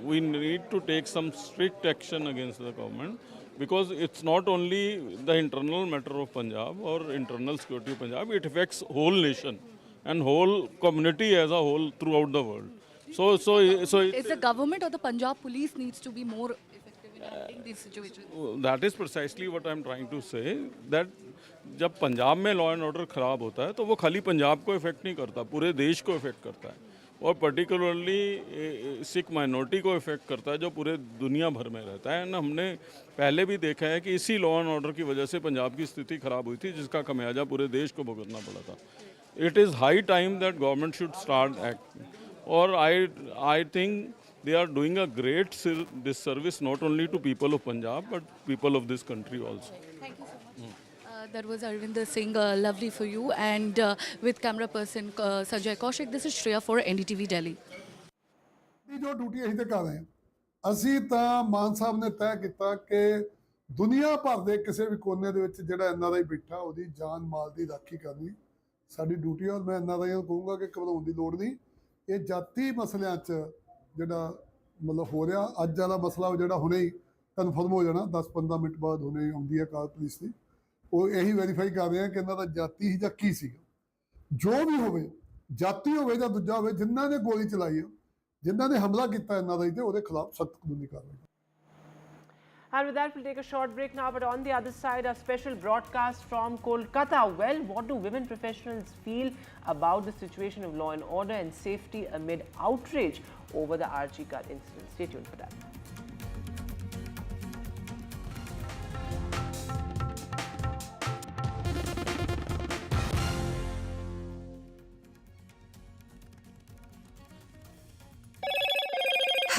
we need to take some strict action against the government, because it's not only the internal matter of Punjab or internal security of Punjab, it affects whole nation and whole community as a whole throughout the world. So is the government or the Punjab police needs to be more effective in handling these situations? That is precisely what I'm trying to say, that जब पंजाब में law and order खराब होता है तो वो खाली पंजाब को effect नहीं करता, पूरे देश को इफेक्ट करता है, और पर्टिकुलरली सिख माइनॉरिटी को इफेक्ट करता है जो पूरे दुनिया भर में रहता है। एंड हमने पहले भी देखा है कि इसी लॉ एंड ऑर्डर की वजह से पंजाब की स्थिति खराब हुई थी, जिसका खमियाजा पूरे देश को भुगतना पड़ा था। It is high time that government should start act, और I think they are doing a great disservice not only to people of Punjab but people of this country also. Thank you so much. That was Arvinder Singh, lovely for you, and with camera person Sanjay Kaushik, this is Shreya for NDTV Delhi. जो duty ਅਸੀਂ ਤੇ ਕਰ ਰਹੇ ਹਾਂ, ਅਸੀਂ ਤਾਂ ਮਾਨ ਸਾਹਿਬ ਨੇ ਤੈਅ ਕੀਤਾ ਕਿ ਦੁਨੀਆ ਭਰ ਦੇ ਕਿਸੇ ਵੀ ਕੋਨੇ ਦੇ ਵਿੱਚ ਜਿਹੜਾ ਐਨਆਰਆਈ ਬੈਠਾ ਉਹਦੀ ਜਾਨ ਮਾਲ ਦੀ ਰਾਖੀ ਕਰਨੀ ਸਾਡੀ ਡਿਊਟੀ ਹੈ, ਔਰ ਮੈਂ ਐਨਆਰਆਈਆਂ ਨੂੰ ਕਹੂੰਗਾ ਕਿ ਘਬਰਾਉਣ ਦੀ ਲੋੜ ਨਹੀਂ। ਇਹ ਜਾਤੀ ਮਸਲਿਆਂ 'ਚ ਜਿਹੜਾ ਮਤਲਬ ਹੋ ਰਿਹਾ, ਅੱਜ ਵਾਲਾ ਮਸਲਾ ਉਹ ਜਿਹੜਾ ਹੁਣੇ ਹੀ ਕਨਫਰਮ ਹੋ ਜਾਣਾ, 10-15 ਮਿੰਟ ਬਾਅਦ ਹੁਣੇ ਹੀ ਆਉਂਦੀ ਹੈ ਕਾਰ ਪੁਲਿਸ ਦੀ, ਉਹ ਇਹੀ ਵੈਰੀਫਾਈ ਕਰ ਰਹੇ ਆ ਕਿ ਇਹਨਾਂ ਦਾ ਜਾਤੀ ਹੀ ਜਾਂ ਕੀ ਸੀਗਾ। ਜੋ ਵੀ ਹੋਵੇ, ਜਾਤੀ ਹੋਵੇ ਜਾਂ ਦੂਜਾ ਹੋਵੇ, ਜਿਨ੍ਹਾਂ ਨੇ ਗੋਲੀ ਚਲਾਈ ਹੈ, ਜਿਨ੍ਹਾਂ ਨੇ ਹਮਲਾ ਕੀਤਾ ਇਹਨਾਂ ਦਾ, ਤੇ ਉਹਦੇ ਖਿਲਾਫ ਸਖਤ ਕਾਨੂੰਨੀ ਕਾਰਵਾਈ। And with that, we'll take a short break now. But on the other side, a special broadcast from Kolkata. Well, what do women professionals feel about the situation of law and order and safety amid outrage over the RG car incident? Stay tuned for that.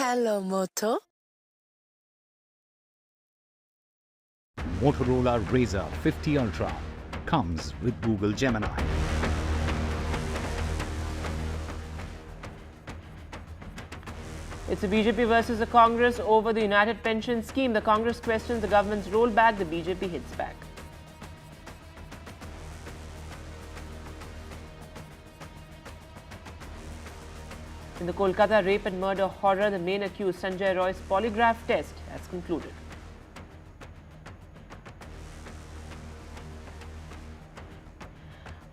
Hello, Moto. Motorola Razr 50 Ultra comes with Google Gemini. It's a BJP versus the Congress over the United Pension Scheme. The Congress questions the government's rollback. The BJP hits back. In the Kolkata rape and murder horror, the main accused Sanjay Roy's polygraph test has concluded.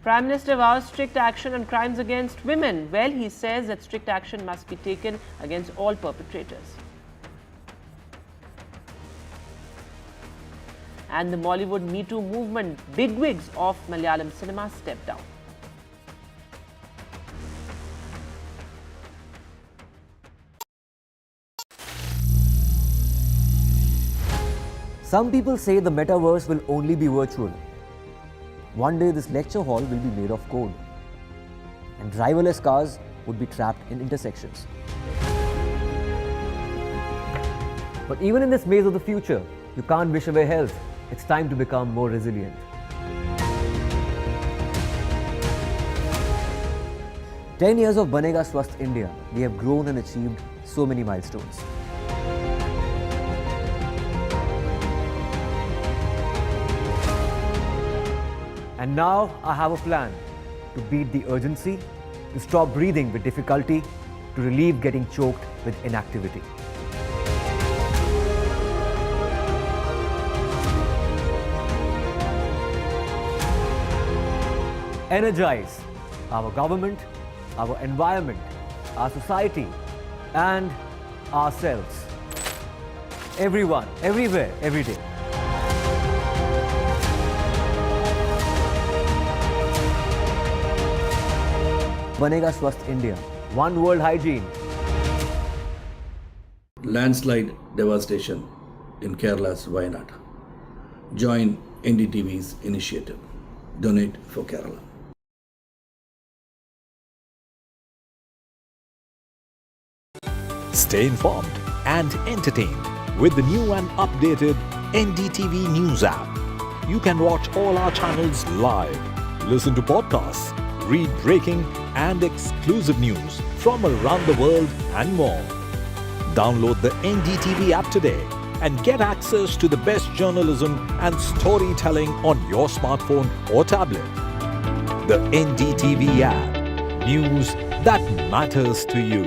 Prime Minister vows strict action on crimes against women. Well, he says that strict action must be taken against all perpetrators. And the Mollywood Me Too movement, bigwigs of Malayalam cinema stepped down. Some people say the metaverse will only be virtual. One day this lecture hall will be made of code, and driverless cars would be trapped in intersections. But even in this maze of the future, you can't wish away health. It's time to become more resilient. 10 years of Banega Swasth India, we have grown and achieved so many milestones. And now I have a plan to beat the urgency, to stop breathing with difficulty, to relieve getting choked with inactivity. Energize our government, our environment, our society, and ourselves. Everyone, everywhere, every day. Banega Swasth India. One world hygiene. Landslide devastation in Kerala's Wayanad. Join NDTV's initiative. Donate for Kerala. Stay informed and entertained with the new and updated NDTV News app. You can watch all our channels live, listen to podcasts, read breaking and exclusive news from around the world and more. Download the NDTV app today and get access to the best journalism and storytelling on your smartphone or tablet. The NDTV app. News that matters to you.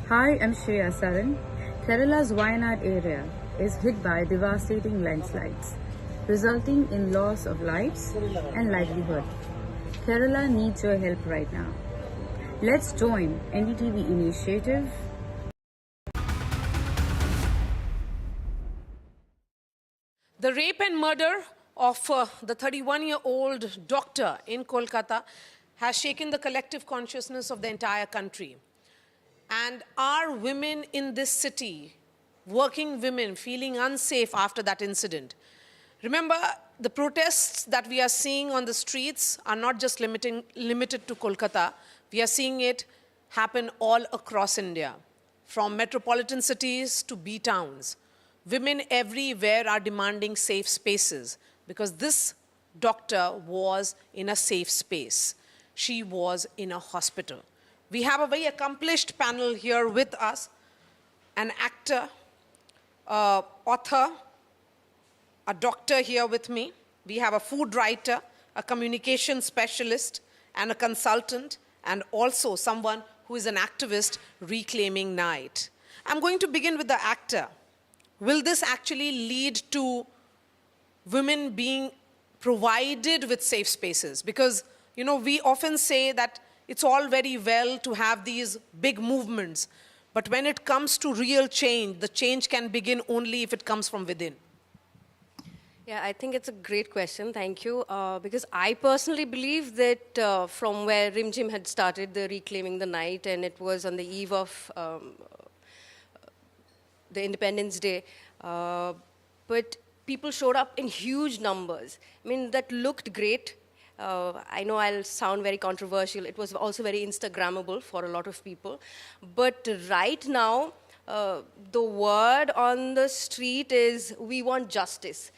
Hi, I'm Shreya Saran. Kerala's Wayanad area is hit by devastating landslides, resulting in loss of lives and livelihood. Kerala needs your help right now. Let's join NDTV initiative. The rape and murder of the 31-year-old doctor in Kolkata has shaken the collective consciousness of the entire country. And are women in this city, working women, feeling unsafe after that incident? Remember, the protests that we are seeing on the streets are not just limited to Kolkata. We are seeing it happen all across India, from metropolitan cities to B towns. Women everywhere are demanding safe spaces because this doctor was in a safe space. She was in a hospital. We have a very accomplished panel here with us, an actor, author, a doctor here with me. We have a food writer, a communication specialist, and a consultant, and also someone who is an activist reclaiming night. I'm going to begin with the actor. Will this actually lead to women being provided with safe spaces? Because, you know, we often say that it's all very well to have these big movements, but when it comes to real change, the change can begin only if it comes from within. Yeah, I think it's a great question. Thank you. Because I personally believe that from where Rim Jim had started, the Reclaiming the Night, and it was on the eve of the Independence Day, but people showed up in huge numbers. I mean, that looked great. I know I'll sound very controversial. It was also very Instagrammable for a lot of people. But right now, the word on the street is, we want justice.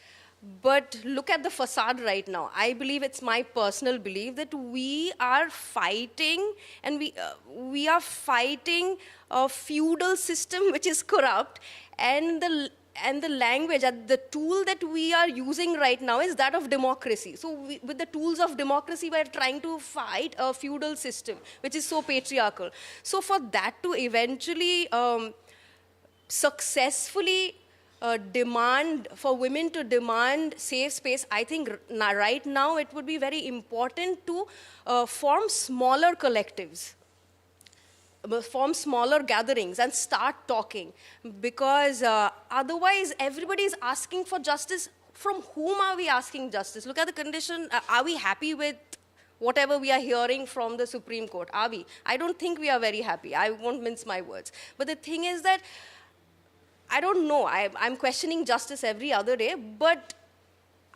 But look at the facade right now. I believe, it's my personal belief, that we are fighting, and we are fighting a feudal system which is corrupt, and the language, the tool that we are using right now is that of democracy. So with the tools of democracy, we are trying to fight a feudal system which is so patriarchal. So for that to eventually successfully demand, for women to demand safe space, I think right now it would be very important to form smaller collectives, form smaller gatherings and start talking, because otherwise everybody is asking for justice. From whom are we asking justice? Look at the condition. Are we happy with whatever we are hearing from the Supreme Court? Are we? I don't think we are very happy. I won't mince my words. But the thing is that, I don't know. I'm questioning justice every other day, but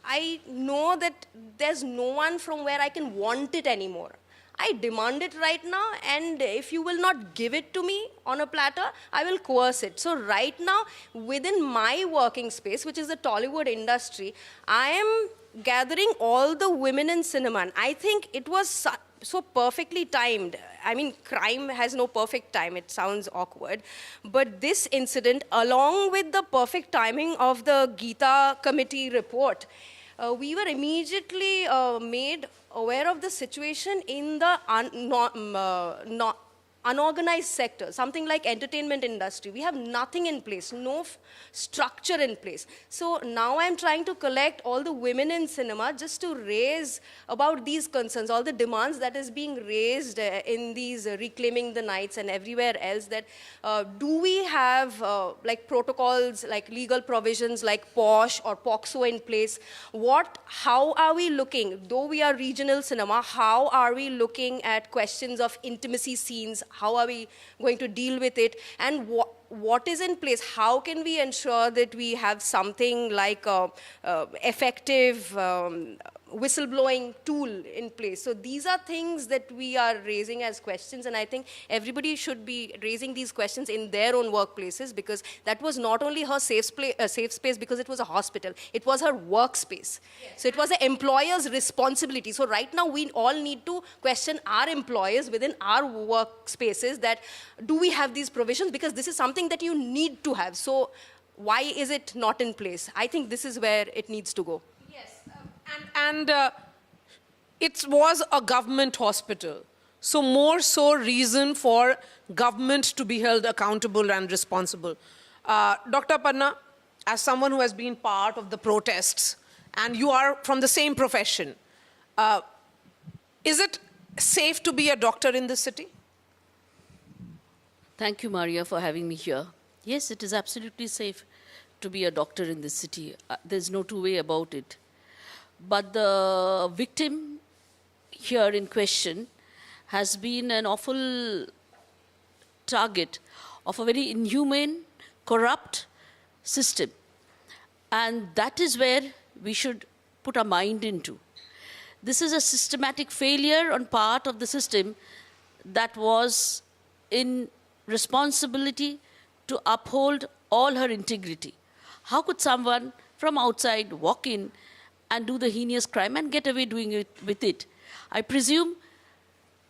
I know that there's no one from where I can want it anymore. I demand it right now, and if you will not give it to me on a platter, I will coerce it. So right now, within my working space, which is the Tollywood industry, I am gathering all the women in cinema. And I think it was so perfectly timed. I mean, crime has no perfect time. It sounds awkward. But this incident, along with the perfect timing of the Geeta committee report, we were immediately made aware of the situation in the unorganized sector, something like entertainment industry. We have nothing in place, no structure in place. So now I'm trying to collect all the women in cinema just to raise about these concerns, all the demands that is being raised in these reclaiming the nights and everywhere else, that do we have like protocols, like legal provisions like POSH or POXO in place? How are we looking, though we are regional cinema, how are we looking at questions of intimacy scenes? How are we going to deal with it? And what is in place? How can we ensure that we have something like a effective whistleblowing tool in place? So these are things that we are raising as questions, and I think everybody should be raising these questions in their own workplaces, because that was not only her safe space because it was a hospital, it was her workspace. Yes. So it was the employer's responsibility. So right now we all need to question our employers within our workspaces, that do we have these provisions? Because this is something that you need to have. So why is it not in place? I think this is where it needs to go. And it was a government hospital. So more so reason for government to be held accountable and responsible. Dr. Panna, as someone who has been part of the protests, and you are from the same profession, is it safe to be a doctor in this city? Thank you, Maria, for having me here. Yes, it is absolutely safe to be a doctor in this city. There's no two way about it. But the victim here in question has been an awful target of a very inhumane, corrupt system. And that is where we should put our mind into. This is a systematic failure on part of the system that was in responsibility to uphold all her integrity. How could someone from outside walk in and do the heinous crime and get away doing it with it? I presume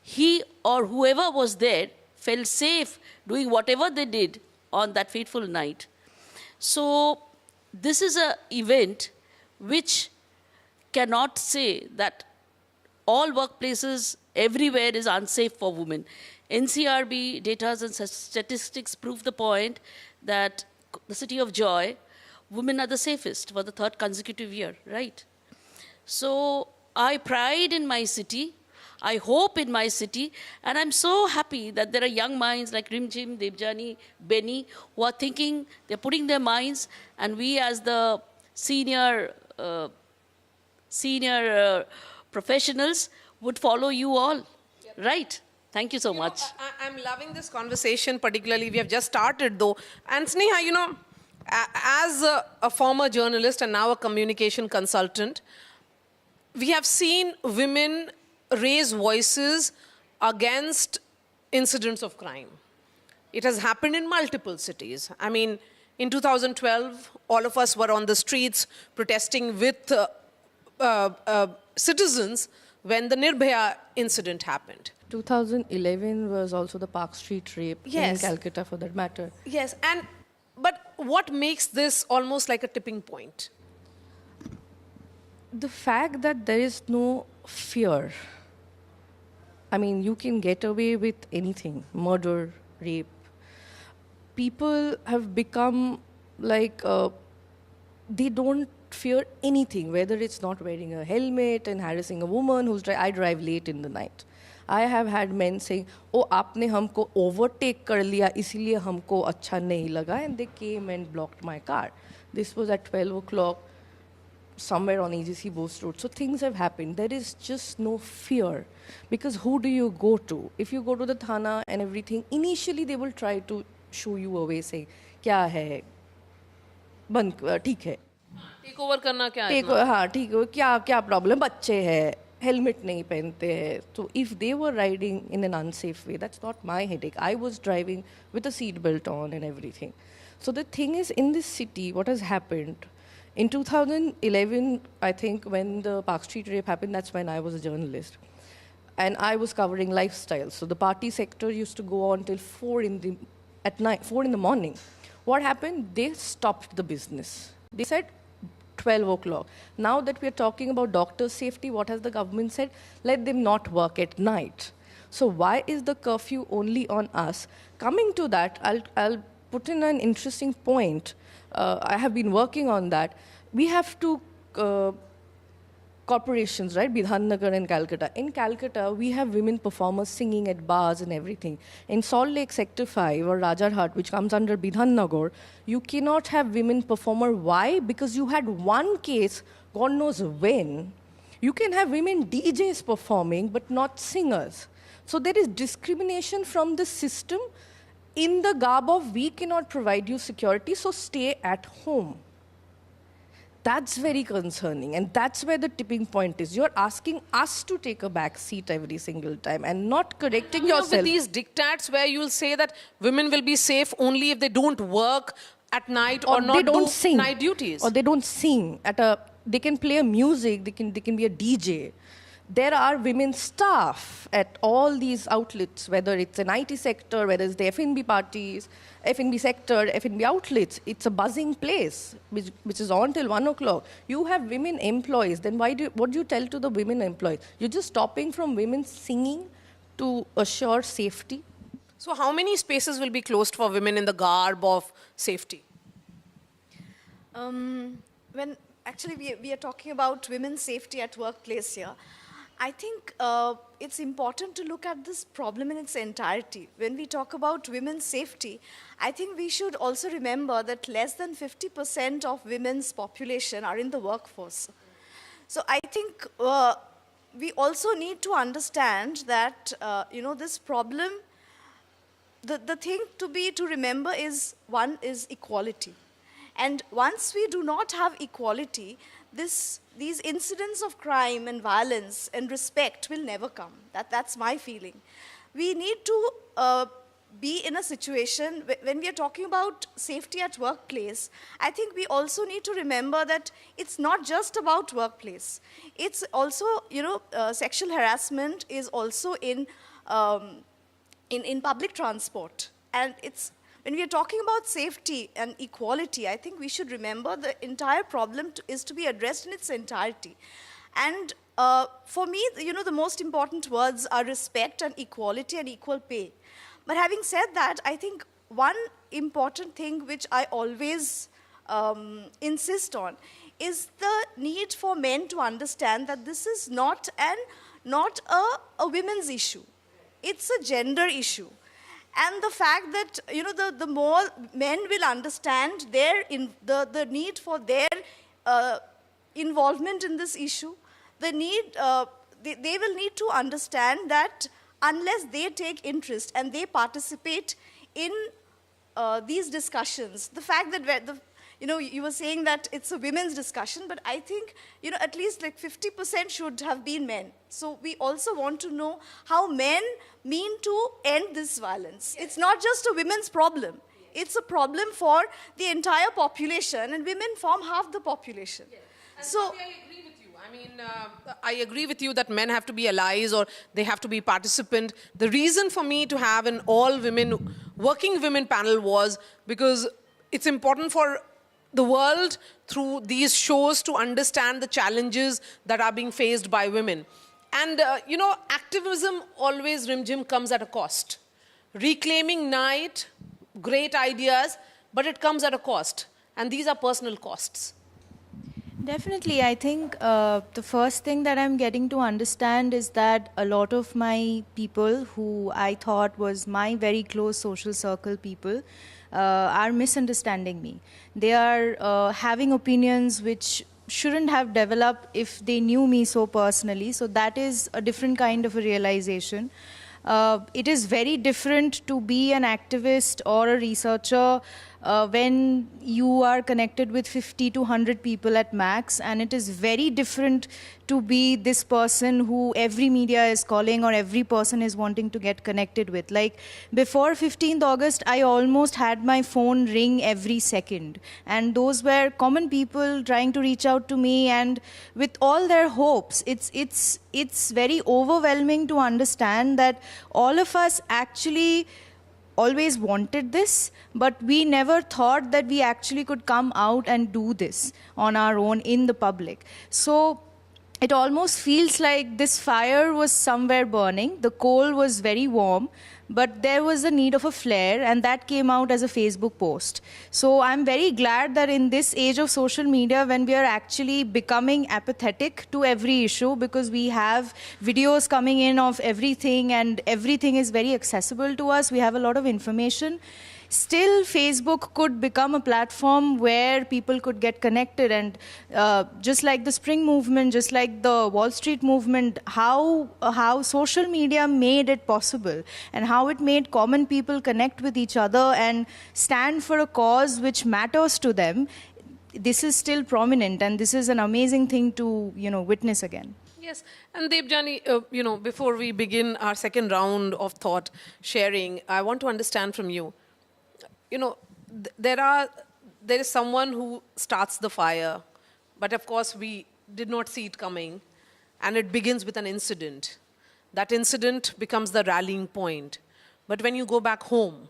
he or whoever was there felt safe doing whatever they did on that fateful night. So this is an event which cannot say that all workplaces everywhere is unsafe for women. NCRB data and statistics prove the point that the city of Joy, women are the safest for the third consecutive year, right? So I pride in my city, I hope in my city, and I'm so happy that there are young minds like Rimjim, Debjani, Benny, who are thinking, they're putting their minds, and we as the senior professionals would follow you all, right? Thank you so much. I'm loving this conversation, particularly. We have just started, though. And Sneha, as a former journalist and now a communication consultant, we have seen women raise voices against incidents of crime. It has happened in multiple cities. I mean, in 2012, all of us were on the streets protesting with citizens when the Nirbhaya incident happened. 2011 was also the Park Street rape in Calcutta, for that matter. Yes, but what makes this almost like a tipping point? The fact that there is no fear. I mean, you can get away with anything, murder, rape. People have become like, they don't fear anything, whether it's not wearing a helmet and harassing a woman who's I drive late in the night. I have had men saying, oh, aapne humko overtake kar liya, isliye humko acha nahi laga, and they came and blocked my car. This was at 12 o'clock, somewhere on AGC Bose Road. So things have happened. There is just no fear. Because who do you go to? If you go to the Thana and everything, initially they will try to show you away, saying, kya hai? Band, theek hai. Take over करना क्या है? हाँ ठीक है क्या problem बच्चे हैं helmet नहीं पहनते हैं so if they were riding in an unsafe way that's not my headache. I was driving with a seat belt on and everything. So the thing is, in this city what has happened in 2011, I think, when the Park Street rape happened, that's when I was a journalist and I was covering lifestyle. So the party sector used to go on till 4 in the morning. What happened? They stopped the business. They said 12 o'clock. Now that we are talking about doctors' safety, what has the government said? Let them not work at night. So why is the curfew only on us? Coming to that, I'll put in an interesting point. I have been working on that. We have two corporations, right? Bidhannagar and Calcutta. In Calcutta, we have women performers singing at bars and everything. In Salt Lake Sector 5 or Rajarhat, which comes under Bidhannagar, you cannot have women performer. Why? Because you had one case, God knows when. You can have women DJs performing, but not singers. So there is discrimination from the system in the garb of we cannot provide you security, so stay at home. That's very concerning, and that's where the tipping point is. You're asking us to take a back seat every single time and not correcting yourself. With these diktats where you'll say that women will be safe only if they don't work at night or not do night duties. Or they don't sing. They can play a music, they can be a DJ. There are women staff at all these outlets, whether it's an IT sector, whether it's the F&B parties, F&B sector, F&B outlets. It's a buzzing place, which is on till 1 o'clock. You have women employees. Then what do you tell to the women employees? You're just stopping from women singing to assure safety? So how many spaces will be closed for women in the garb of safety? When actually we are talking about women's safety at workplace here, I think it's important to look at this problem in its entirety. When we talk about women's safety, I think we should also remember that less than 50% of women's population are in the workforce. So I think we also need to understand that, this problem, the thing to remember is, one is equality. And once we do not have equality, these incidents of crime and violence and respect will never come. That's my feeling. We need to be in a situation, when we are talking about safety at workplace, I think we also need to remember that it's not just about workplace. It's also, sexual harassment is also in public transport. And when we are talking about safety and equality, I think we should remember the entire problem is to be addressed in its entirety. And for me, the most important words are respect and equality and equal pay. But having said that, I think one important thing which I always insist on is the need for men to understand that this is not a women's issue. It's a gender issue. And the fact that, the more men will understand the need for their involvement in this issue, they will need to understand that unless they take interest and they participate in these discussions, the fact that you were saying that it's a women's discussion, but I think, at least like 50% should have been men. So we also want to know how men mean to end this violence. Yes. It's not just a women's problem. It's a problem for the entire population, and women form half the population. Yes. So I agree with you. I mean, I agree with you that men have to be allies or they have to be participant. The reason for me to have an all-women, working women panel was because it's important for the world through these shows to understand the challenges that are being faced by women. And, activism always, Rimjim, comes at a cost. Reclaiming night, great ideas, but it comes at a cost. And these are personal costs. Definitely. I think the first thing that I'm getting to understand is that a lot of my people who I thought was my very close social circle people are misunderstanding me. They are having opinions which shouldn't have developed if they knew me so personally. So that is a different kind of a realization. It is very different to be an activist or a researcher when you are connected with 50 to 100 people at max, and it is very different to be this person who every media is calling or every person is wanting to get connected with. Like before 15th August, I almost had my phone ring every second, and those were common people trying to reach out to me and with all their hopes. It's very overwhelming to understand that all of us actually always wanted this, but we never thought that we actually could come out and do this on our own in the public. So it almost feels like this fire was somewhere burning. The coal was very warm, but there was a need of a flare, and that came out as a Facebook post. So I'm very glad that in this age of social media, when we are actually becoming apathetic to every issue, because we have videos coming in of everything and everything is very accessible to us, we have a lot of information. Still, Facebook could become a platform where people could get connected, and just like the Spring movement, just like the Wall Street movement, how social media made it possible and how it made common people connect with each other and stand for a cause which matters to them. This is still prominent, and this is an amazing thing to witness again. Yes, and Debjani, before we begin our second round of thought sharing, I want to understand from you. There is someone who starts the fire, but of course we did not see it coming, and it begins with an incident. That incident becomes the rallying point. But when you go back home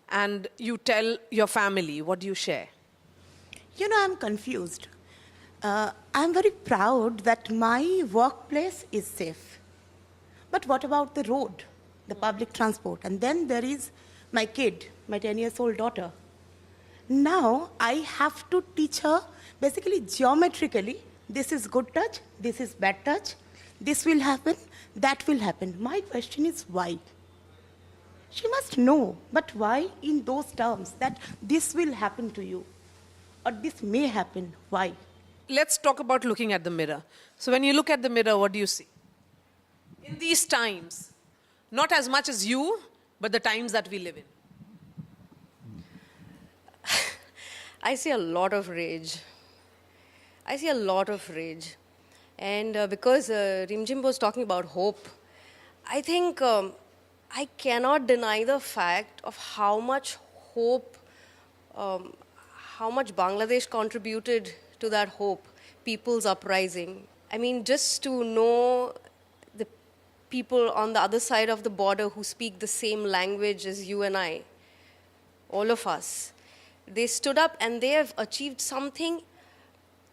and you tell your family, what do you share? I'm confused. I'm very proud that my workplace is safe. But what about the road, the public transport? And then there is my kid, my 10-year-old daughter. Now I have to teach her basically geometrically, this is good touch, this is bad touch, this will happen, that will happen. My question is why? She must know, but why in those terms that this will happen to you or this may happen, why? Let's talk about looking at the mirror. So when you look at the mirror, what do you see? In these times, not as much as you, but the times that we live in. I see a lot of rage. And because Rimjim was talking about hope, I think I cannot deny the fact of how much hope, how much Bangladesh contributed to that hope, people's uprising. I mean, just to know the people on the other side of the border who speak the same language as you and I, all of us, they stood up and they have achieved something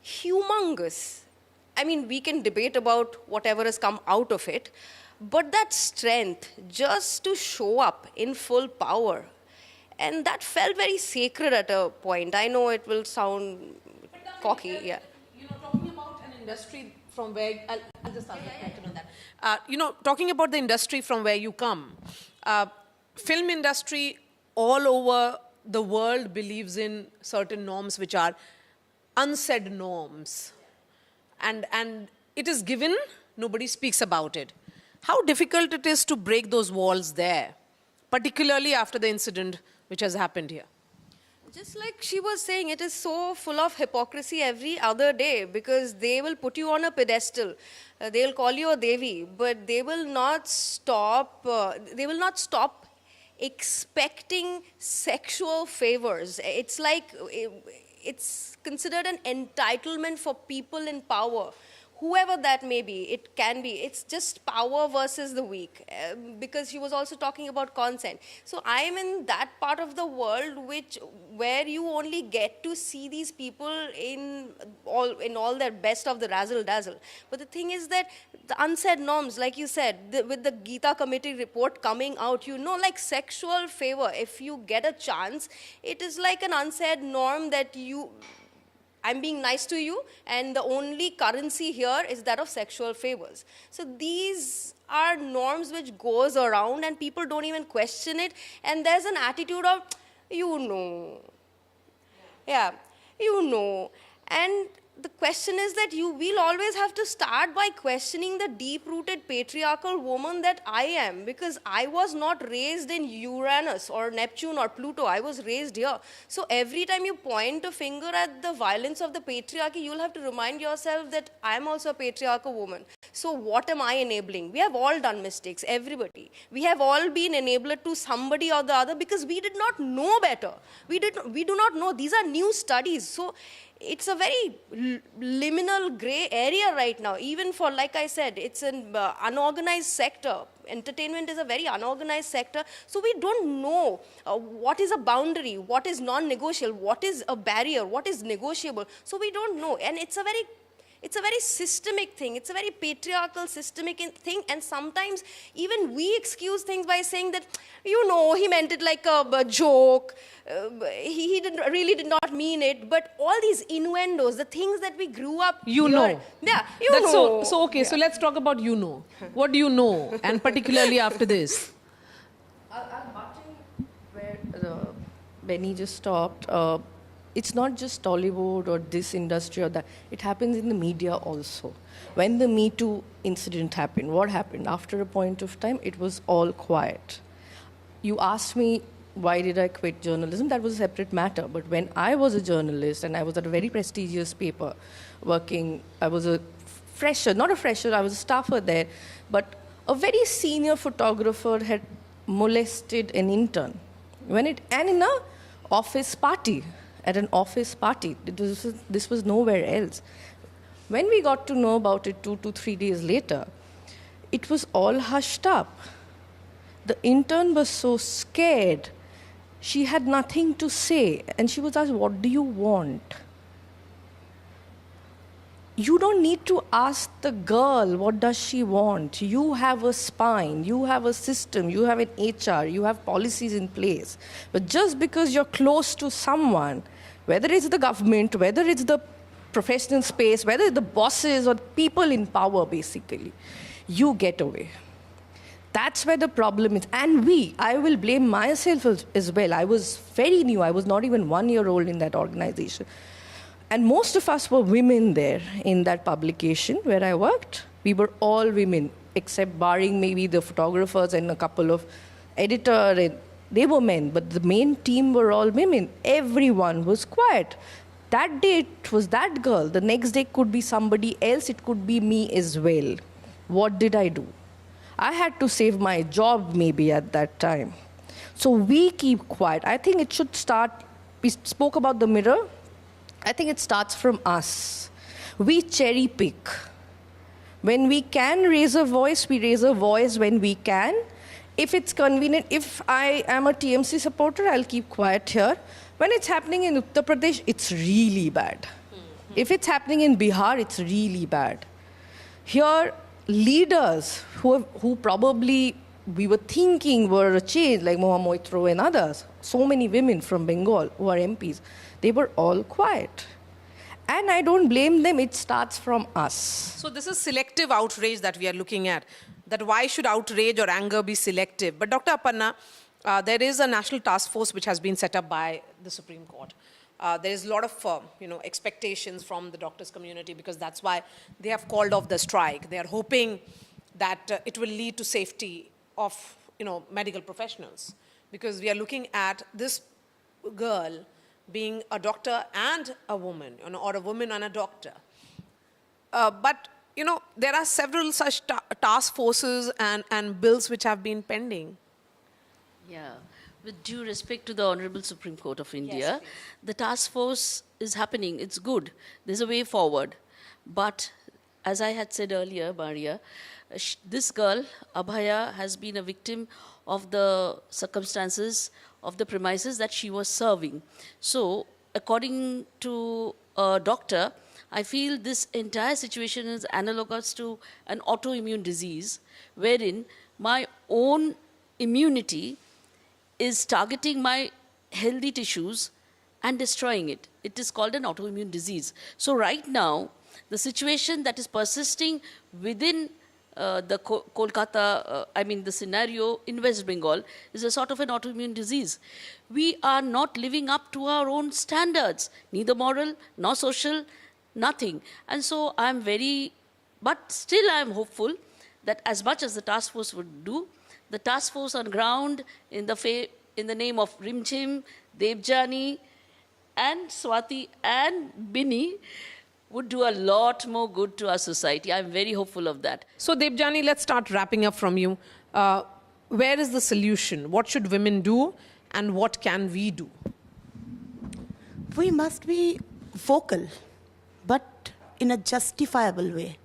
humongous. I mean, we can debate about whatever has come out of it, but that strength just to show up in full power, and that felt very sacred at a point. I know it will sound cocky, yeah. Talking about an industry from where, I'll just ask a question on that. Talking about the industry from where you come, film industry all over the world believes in certain norms which are unsaid norms. And it is given, nobody speaks about it. How difficult it is to break those walls there, particularly after the incident which has happened here? Just like she was saying, it is so full of hypocrisy every other day because they will put you on a pedestal. They'll call you a Devi, but they will not stop. They will not stop expecting sexual favors. It's like it's considered an entitlement for people in power. Whoever that may be, it can be. It's just power versus the weak, because she was also talking about consent. So I am in that part of the world where you only get to see these people in all their best of the razzle dazzle. But the thing is that the unsaid norms, like you said, with the Gita Committee report coming out, like sexual favor, if you get a chance, it is like an unsaid norm that I'm being nice to you, and the only currency here is that of sexual favors. So these are norms which goes around and people don't even question it, and there's an attitude of, and the question is that you will always have to start by questioning the deep-rooted patriarchal woman that I am, because I was not raised in Uranus or Neptune or Pluto. I was raised here. So every time you point a finger at the violence of the patriarchy, you'll have to remind yourself that I'm also a patriarchal woman. So what am I enabling? We have all done mistakes, everybody. We have all been enabler to somebody or the other because we did not know better. We do not know. These are new studies. So it's a very liminal gray area right now, even for, like I said, it's an unorganized sector. Entertainment is a very unorganized sector, so we don't know what is a boundary, what is non-negotiable, what is a barrier, what is negotiable. So we don't know, and it's a very systemic thing. It's a very patriarchal, systemic thing, and sometimes even we excuse things by saying that, he meant it like a joke. He really did not mean it. But all these innuendos, the things that we grew up Yeah, That's know. So okay, so let's talk about What do you know, and particularly after this? I'm watching where Benny just stopped. It's not just Tollywood or this industry or that. It happens in the media also. When the Me Too incident happened, what happened? After a point of time, it was all quiet. You asked me, why did I quit journalism? That was a separate matter. But when I was a journalist and I was at a very prestigious paper working, I was a fresher, not a fresher, I was a staffer there, but a very senior photographer had molested an intern. And in an office party, at an office party. This was nowhere else. When we got to know about it 2 to 3 days later, it was all hushed up. The intern was so scared. She had nothing to say. And she was asked, what do you want? You don't need to ask the girl, what does she want? You have a spine, you have a system, you have an HR, you have policies in place. But just because you're close to someone, whether it's the government, whether it's the professional space, whether it's the bosses or people in power, basically, you get away. That's where the problem is. And I will blame myself as well. I was very new. I was not even 1 year old in that organization. And most of us were women there in that publication where I worked. We were all women, except barring maybe the photographers and a couple of editors. They were men, but the main team were all women. Everyone was quiet. That day it was that girl. The next day could be somebody else. It could be me as well. What did I do? I had to save my job maybe at that time. So we keep quiet. I think it should start. We spoke about the mirror. I think it starts from us. We cherry pick. When we can raise a voice, we raise a voice when we can. If it's convenient, if I am a TMC supporter, I'll keep quiet here. When it's happening in Uttar Pradesh, it's really bad. If it's happening in Bihar, it's really bad. Here, leaders who probably we were thinking were a change, like Mohammed Moitro and others, so many women from Bengal who are MPs, they were all quiet. And I don't blame them, it starts from us. So this is selective outrage that we are looking at. That why should outrage or anger be selective? But Dr. Aparna, there is a national task force which has been set up by the Supreme Court. There is a lot of expectations from the doctors community because that's why they have called off the strike. They are hoping that it will lead to safety of medical professionals, because we are looking at this girl being a doctor and a woman, or a woman and a doctor. But, there are several such task forces and bills which have been pending. Yeah. With due respect to the Honorable Supreme Court of India, the task force is happening. It's good. There's a way forward. But as I had said earlier, Maria, this girl, Abhaya, has been a victim of the circumstances of the premises that she was serving. So, according to a doctor, I feel this entire situation is analogous to an autoimmune disease, wherein my own immunity is targeting my healthy tissues and destroying it. It is called an autoimmune disease. So right now, the situation that is persisting within the Kolkata, the scenario in West Bengal is a sort of an autoimmune disease. We are not living up to our own standards, neither moral nor social, nothing. And so but still I'm hopeful that as much as the task force would do, the task force on ground in the name of Rimchim, Debjani, and Swati and Bini would do a lot more good to our society. I'm very hopeful of that. So Debjani, let's start wrapping up from you. Where is the solution? What should women do and what can we do? We must be vocal, but in a justifiable way.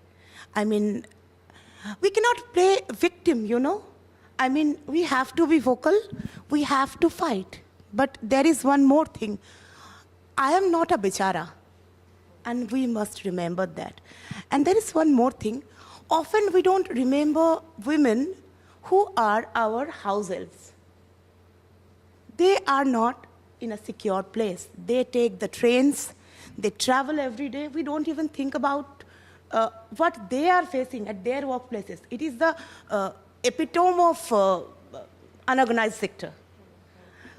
We cannot play victim, we have to be vocal, we have to fight. But there is one more thing. I am not a bichara, and we must remember that. And there is one more thing. Often we don't remember women who are our house elves. They are not in a secure place. They take the trains, they travel every day. We don't even think about what they are facing at their workplaces. It is the epitome of unorganized sector.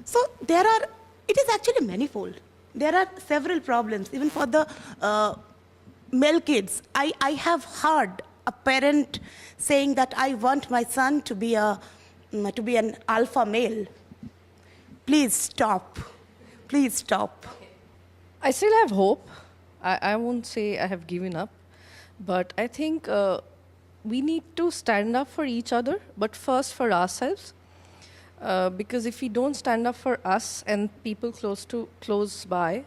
So it is actually manifold. There are several problems, even for the male kids. I have heard a parent saying that I want my son to be an alpha male. Please stop. Please stop. I still have hope. I won't say I have given up, but I think we need to stand up for each other, but first for ourselves. Because if we don't stand up for us and people close by,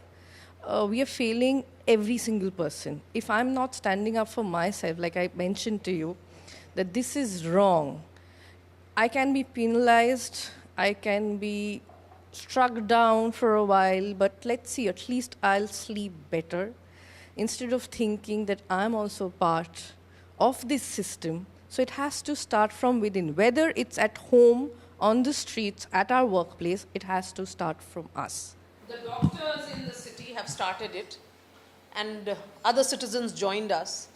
we are failing every single person. If I'm not standing up for myself, like I mentioned to you, that this is wrong, I can be penalized, I can be struck down for a while, but let's see, at least I'll sleep better, instead of thinking that I'm also part of this system. So it has to start from within. Whether it's at home, on the streets, at our workplace, it has to start from us. The doctors in the city have started it, and other citizens joined us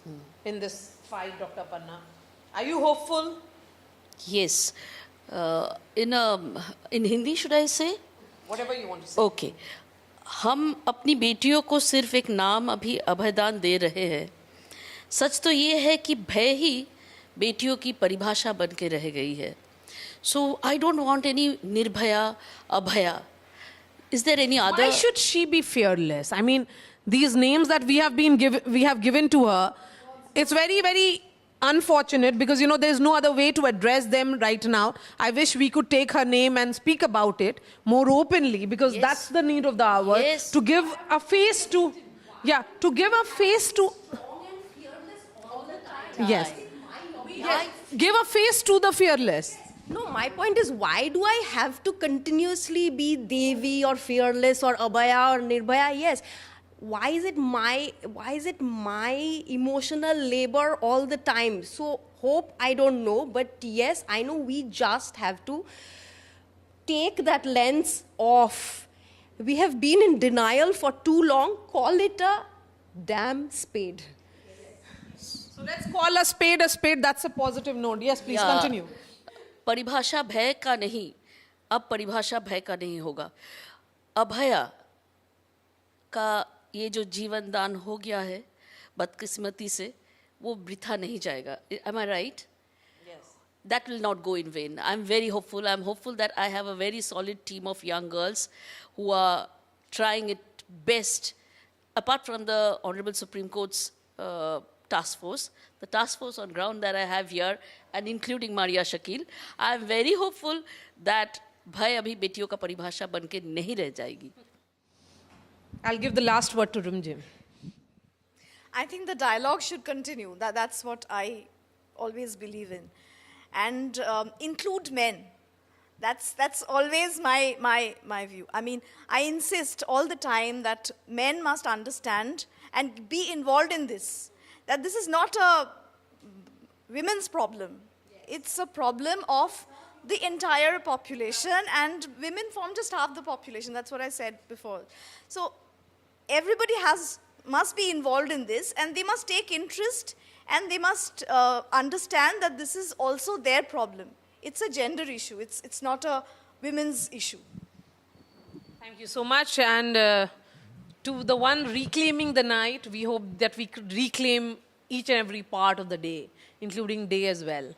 in this fight, Dr. Panna. Are you hopeful? Yes. In Hindi, should I say? Whatever you want to say. Okay. हम अपनी बेटियों को सिर्फ एक नाम अभी अभयदान दे रहे हैं. सच तो ये है कि भय ही बेटियों की परिभाषा बन के रह गई है. So I don't want any Nirbhaya, Abhaya. Is there any other? Why should she be fearless? I mean, these names that we have given to her, it's very, very unfortunate because, there's no other way to address them right now. I wish we could take her name and speak about it more openly because that's the need of the hour. Yes. To give a face to, yes. Give a face to the fearless. No, my point is, why do I have to continuously be Devi or fearless or Abhaya or Nirbhaya? Yes. Why is it my emotional labor all the time? So hope, I don't know, but yes, I know we just have to take that lens off. We have been in denial for too long. Call it a damn spade. So let's call a spade a spade. That's a positive note. Yes, please continue. परिभाषा भय का नहीं, अब परिभाषा भय का नहीं होगा. अभया का ये जो जीवन दान हो गया है बदकिस्मती से, वो वृथा नहीं जाएगा. Am I right? Yes. That will not go in vain. I'm very hopeful. I'm hopeful that I have a very solid team of young girls who are trying it best, apart from the Honorable Supreme Court's task force, the task force on ground that I have here, and including Maria Shakil, I am very hopeful that bhai abhi betiyon ka paribhasha banke nahi reh jayegi. I'll give the last word to Rimjim. I think the dialogue should continue. That's what I always believe in. And include men. That's always my view. I mean, I insist all the time that men must understand and be involved in this. That this is not a women's problem. It's a problem of the entire population, and women form just half the population. That's what I said before. So everybody must be involved in this, and they must take interest, and they must understand that this is also their problem. It's a gender issue. It's not a women's issue. Thank you so much. And to the one reclaiming the night, we hope that we could reclaim each and every part of the day, including day as well.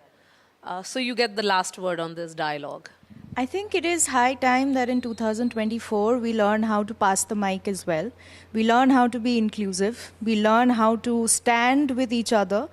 So you get the last word on this dialogue. I think it is high time that in 2024 we learn how to pass the mic as well. We learn how to be inclusive. We learn how to stand with each other.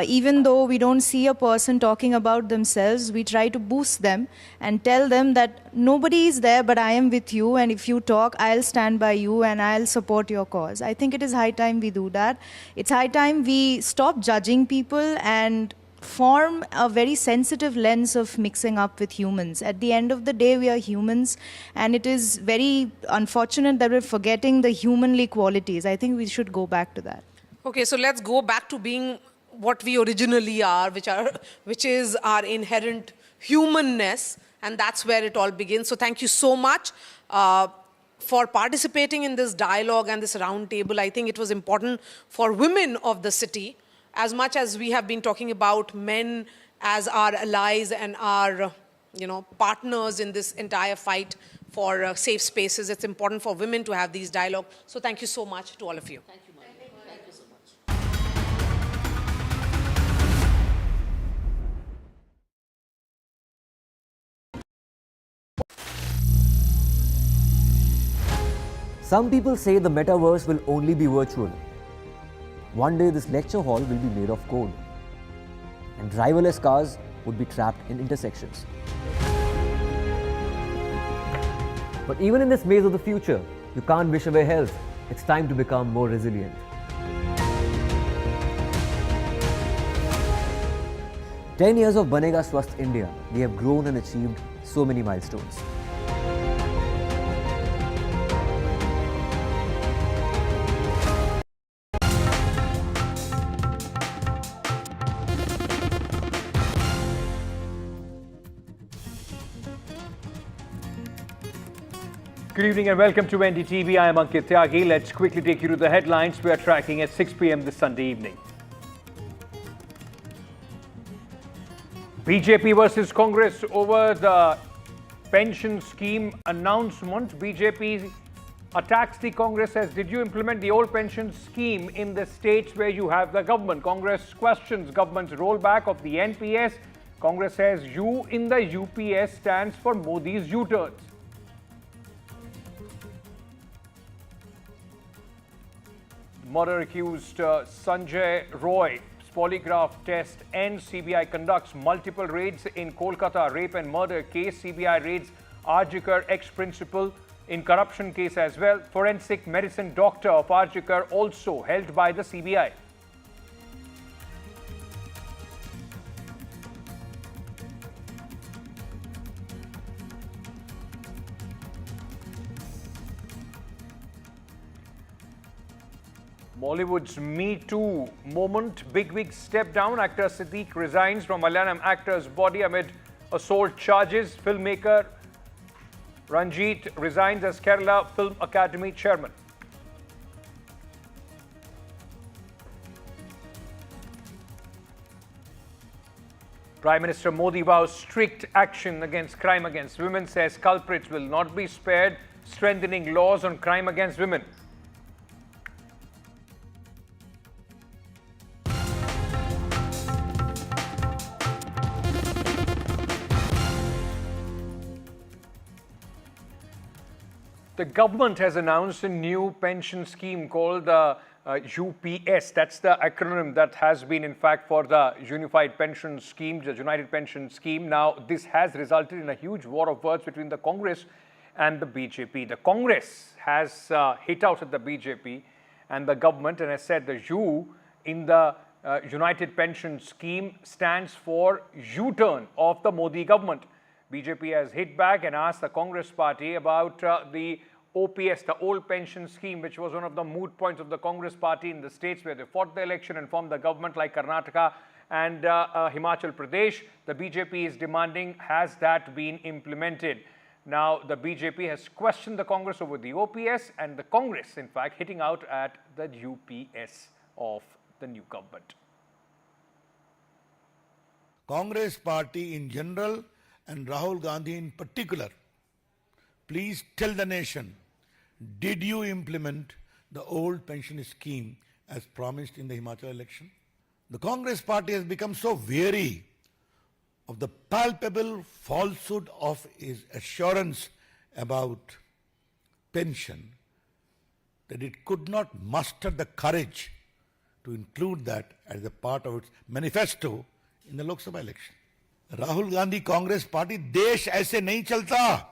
Even though we don't see a person talking about themselves, we try to boost them and tell them that nobody is there but I am with you, and if you talk, I'll stand by you and I'll support your cause. I think it is high time we do that. It's high time we stop judging people and form a very sensitive lens of mixing up with humans. At the end of the day, we are humans, and it is very unfortunate that we're forgetting the humanly qualities. I think we should go back to that. Okay, so let's go back to being what we originally are, which is our inherent humanness, and that's where it all begins. So thank you so much for participating in this dialogue and this round table. I think it was important for women of the city, as much as we have been talking about men as our allies and our partners in this entire fight for safe spaces. It's important for women to have these dialogue. So thank you so much to all of you. Thank you, Maria. Thank you so much. Some people say the metaverse will only be virtual. One day this lecture hall will be made of code, and driverless cars would be trapped in intersections. But even in this maze of the future, you can't wish away health. It's time to become more resilient. "10 years of Banega Swasth India, we have grown and achieved so many milestones. Good evening and welcome to NDTV. I am Ankit Tyagi. Let's quickly take you to the headlines we are tracking at 6 p.m. this Sunday evening. BJP versus Congress over the pension scheme announcement. BJP attacks the Congress, says, did you implement the old pension scheme in the states where you have the government? Congress questions government's rollback of the NPS. Congress says U in the UPS stands for Modi's U-turns. Murder accused Sanjay Roy. Polygraph test ends. CBI conducts multiple raids in Kolkata rape and murder case. CBI raids Arjikar ex-principal in corruption case as well. Forensic medicine doctor of Arjikar also held by the CBI. Mollywood's Me Too moment. Big wig step down. Actor Siddique resigns from Malayalam actor's body amid assault charges. Filmmaker Ranjith resigns as Kerala Film Academy chairman. Prime Minister Modi vows strict action against crime against women, says culprits will not be spared, strengthening laws on crime against women. The government has announced a new pension scheme called the UPS. That's the acronym that has been, in fact, for the Unified Pension Scheme, the United Pension Scheme. Now, this has resulted in a huge war of words between the Congress and the BJP. The Congress has hit out at the BJP and the government, and has said the U in the United Pension Scheme stands for U-turn of the Modi government. BJP has hit back and asked the Congress party about the OPS, the old pension scheme, which was one of the moot points of the Congress party in the states where they fought the election and formed the government, like Karnataka and Himachal Pradesh. The BJP is demanding, has that been implemented? Now, the BJP has questioned the Congress over the OPS, and the Congress, in fact, hitting out at the UPS of the new government. Congress party in general and Rahul Gandhi in particular, please tell the nation, did you implement the old pension scheme as promised in the Himachal election? The Congress party has become so weary of the palpable falsehood of his assurance about pension that it could not muster the courage to include that as a part of its manifesto in the Lok Sabha election. Rahul Gandhi Congress party, देश ऐसे नहीं चलता.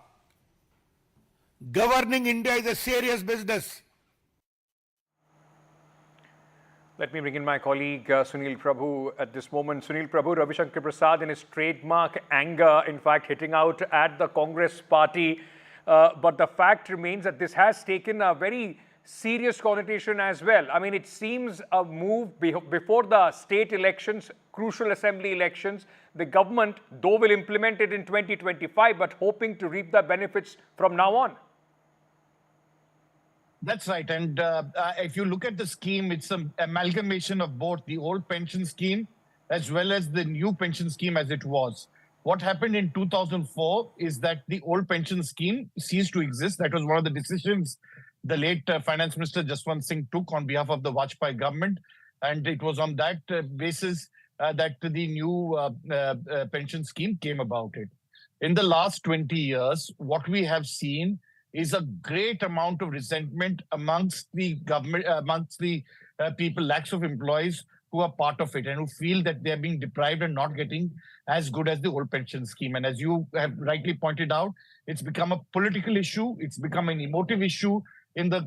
Governing India is a serious business. Let me bring in my colleague Sunil Prabhu at this moment. Sunil Prabhu, Ravi Shankar Prasad, in his trademark anger, in fact, hitting out at the Congress party. But the fact remains that this has taken a very serious connotation as well. I mean, it seems a move before the state elections, crucial assembly elections. The government, though, will implement it in 2025, but hoping to reap the benefits from now on. That's right. And if you look at the scheme, it's an amalgamation of both the old pension scheme as well as the new pension scheme as it was. What happened in 2004 is that the old pension scheme ceased to exist. That was one of the decisions the late Finance Minister Jaswant Singh took on behalf of the Vajpayee government. And it was on that basis that the new pension scheme came about it. In the last 20 years, what we have seen is a great amount of resentment amongst the government, amongst the people, lakhs of employees who are part of it and who feel that they are being deprived and not getting as good as the old pension scheme. And as you have rightly pointed out, it's become a political issue. It's become an emotive issue in the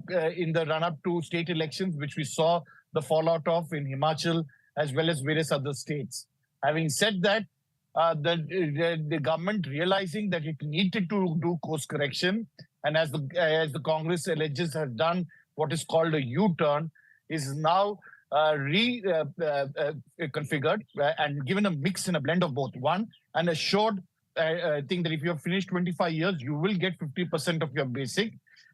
run-up to state elections, which we saw the fallout of in Himachal as well as various other states. Having said that, the government realizing that it needed to do course correction, and as the Congress alleges has done what is called a U-turn, is now reconfigured and given a mix and a blend of both. One, an assured thing that if you have finished 25 years, you will get 50% of your basic.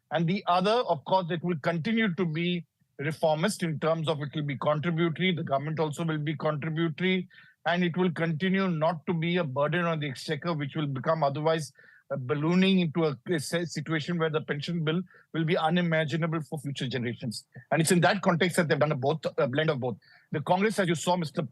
And the other, of course, it will continue to be reformist in terms of it will be contributory. The government also will be contributory. And it will continue not to be a burden on the exchequer, which will become otherwise ballooning into a situation where the pension bill will be unimaginable for future generations. And it's in that context that they've done a blend of both. The Congress, as you saw, Mr.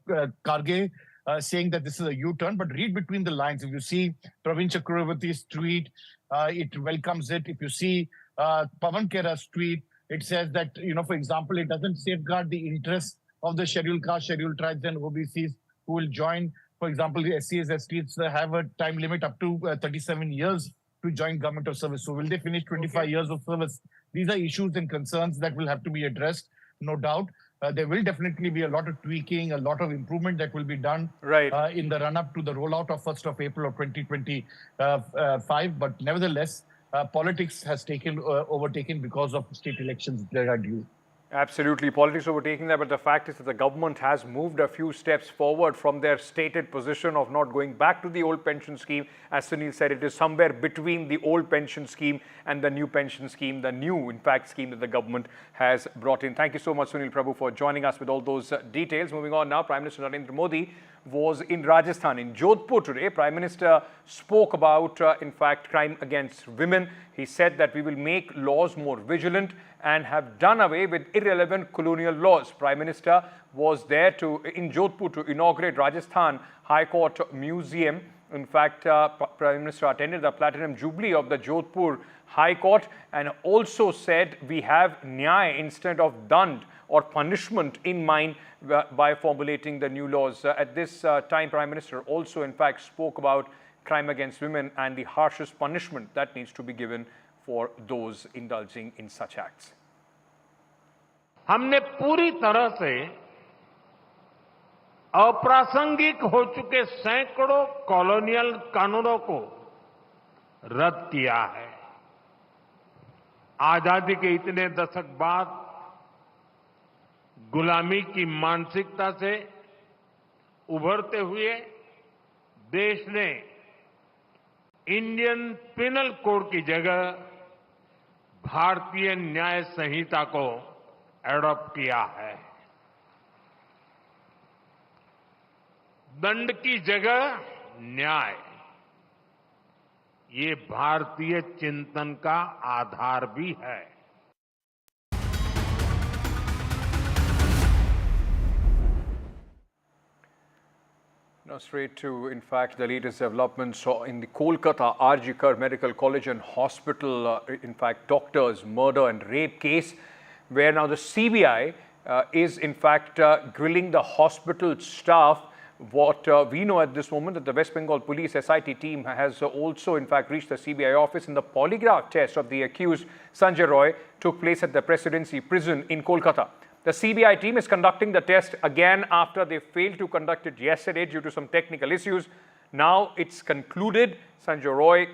Karge saying that this is a U-turn, but read between the lines. If you see Praveen Chakravarti's tweet, it welcomes it. If you see Pawan Kera's tweet, it says that, for example, it doesn't safeguard the interests of the scheduled castes, scheduled tribes and OBCs who will join. For example, the SCs, STs have a time limit up to 37 years to join government or service. So will they finish 25 years of service? These are issues and concerns that will have to be addressed, no doubt. There will definitely be a lot of tweaking, a lot of improvement that will be done in the run-up to the rollout of 1st of April of 2025. But nevertheless, politics has overtaken because of state elections that are due. Absolutely, politics overtaking that, but the fact is that the government has moved a few steps forward from their stated position of not going back to the old pension scheme. As Sunil said, it is somewhere between the old pension scheme and the new pension scheme, the new, in fact, scheme that the government has brought in. Thank you so much, Sunil Prabhu, for joining us with all those details. Moving on now, Prime Minister Narendra Modi was in Rajasthan, in Jodhpur today. Prime Minister spoke about, in fact, crime against women. He said that we will make laws more vigilant and have done away with irrelevant colonial laws. Prime Minister was there in Jodhpur to inaugurate Rajasthan High Court Museum, In fact, Prime Minister attended the Platinum Jubilee of the Jodhpur High Court and also said we have Nyay instead of Dand or punishment in mind by formulating the new laws. At this time, Prime Minister also in fact spoke about crime against women and the harshest punishment that needs to be given for those indulging in such acts. हमने पूरी तरह से अप्रासंगिक हो चुके सैकड़ों colonial कानूनों को रद्द किया है। आजादी के इतने दशक बाद गुलामी की मानसिकता से उभरते हुए देश ने इंडियन पिनल कोड की जगह भारतीय न्याय संहिता को एडॉप्ट किया है। दंड की जगह न्याय, ये भारतीय चिंतन का आधार भी है। Now straight to, in fact, the latest developments in the Kolkata RG Medical College and Hospital, in fact, doctors' murder and rape case, where now the CBI is, in fact, grilling the hospital staff. What we know at this moment that the West Bengal Police SIT team has also, in fact, reached the CBI office, and the polygraph test of the accused Sanjay Roy took place at the Presidency Prison in Kolkata. The CBI team is conducting the test again after they failed to conduct it yesterday due to some technical issues. Now it's concluded. Sanjay Roy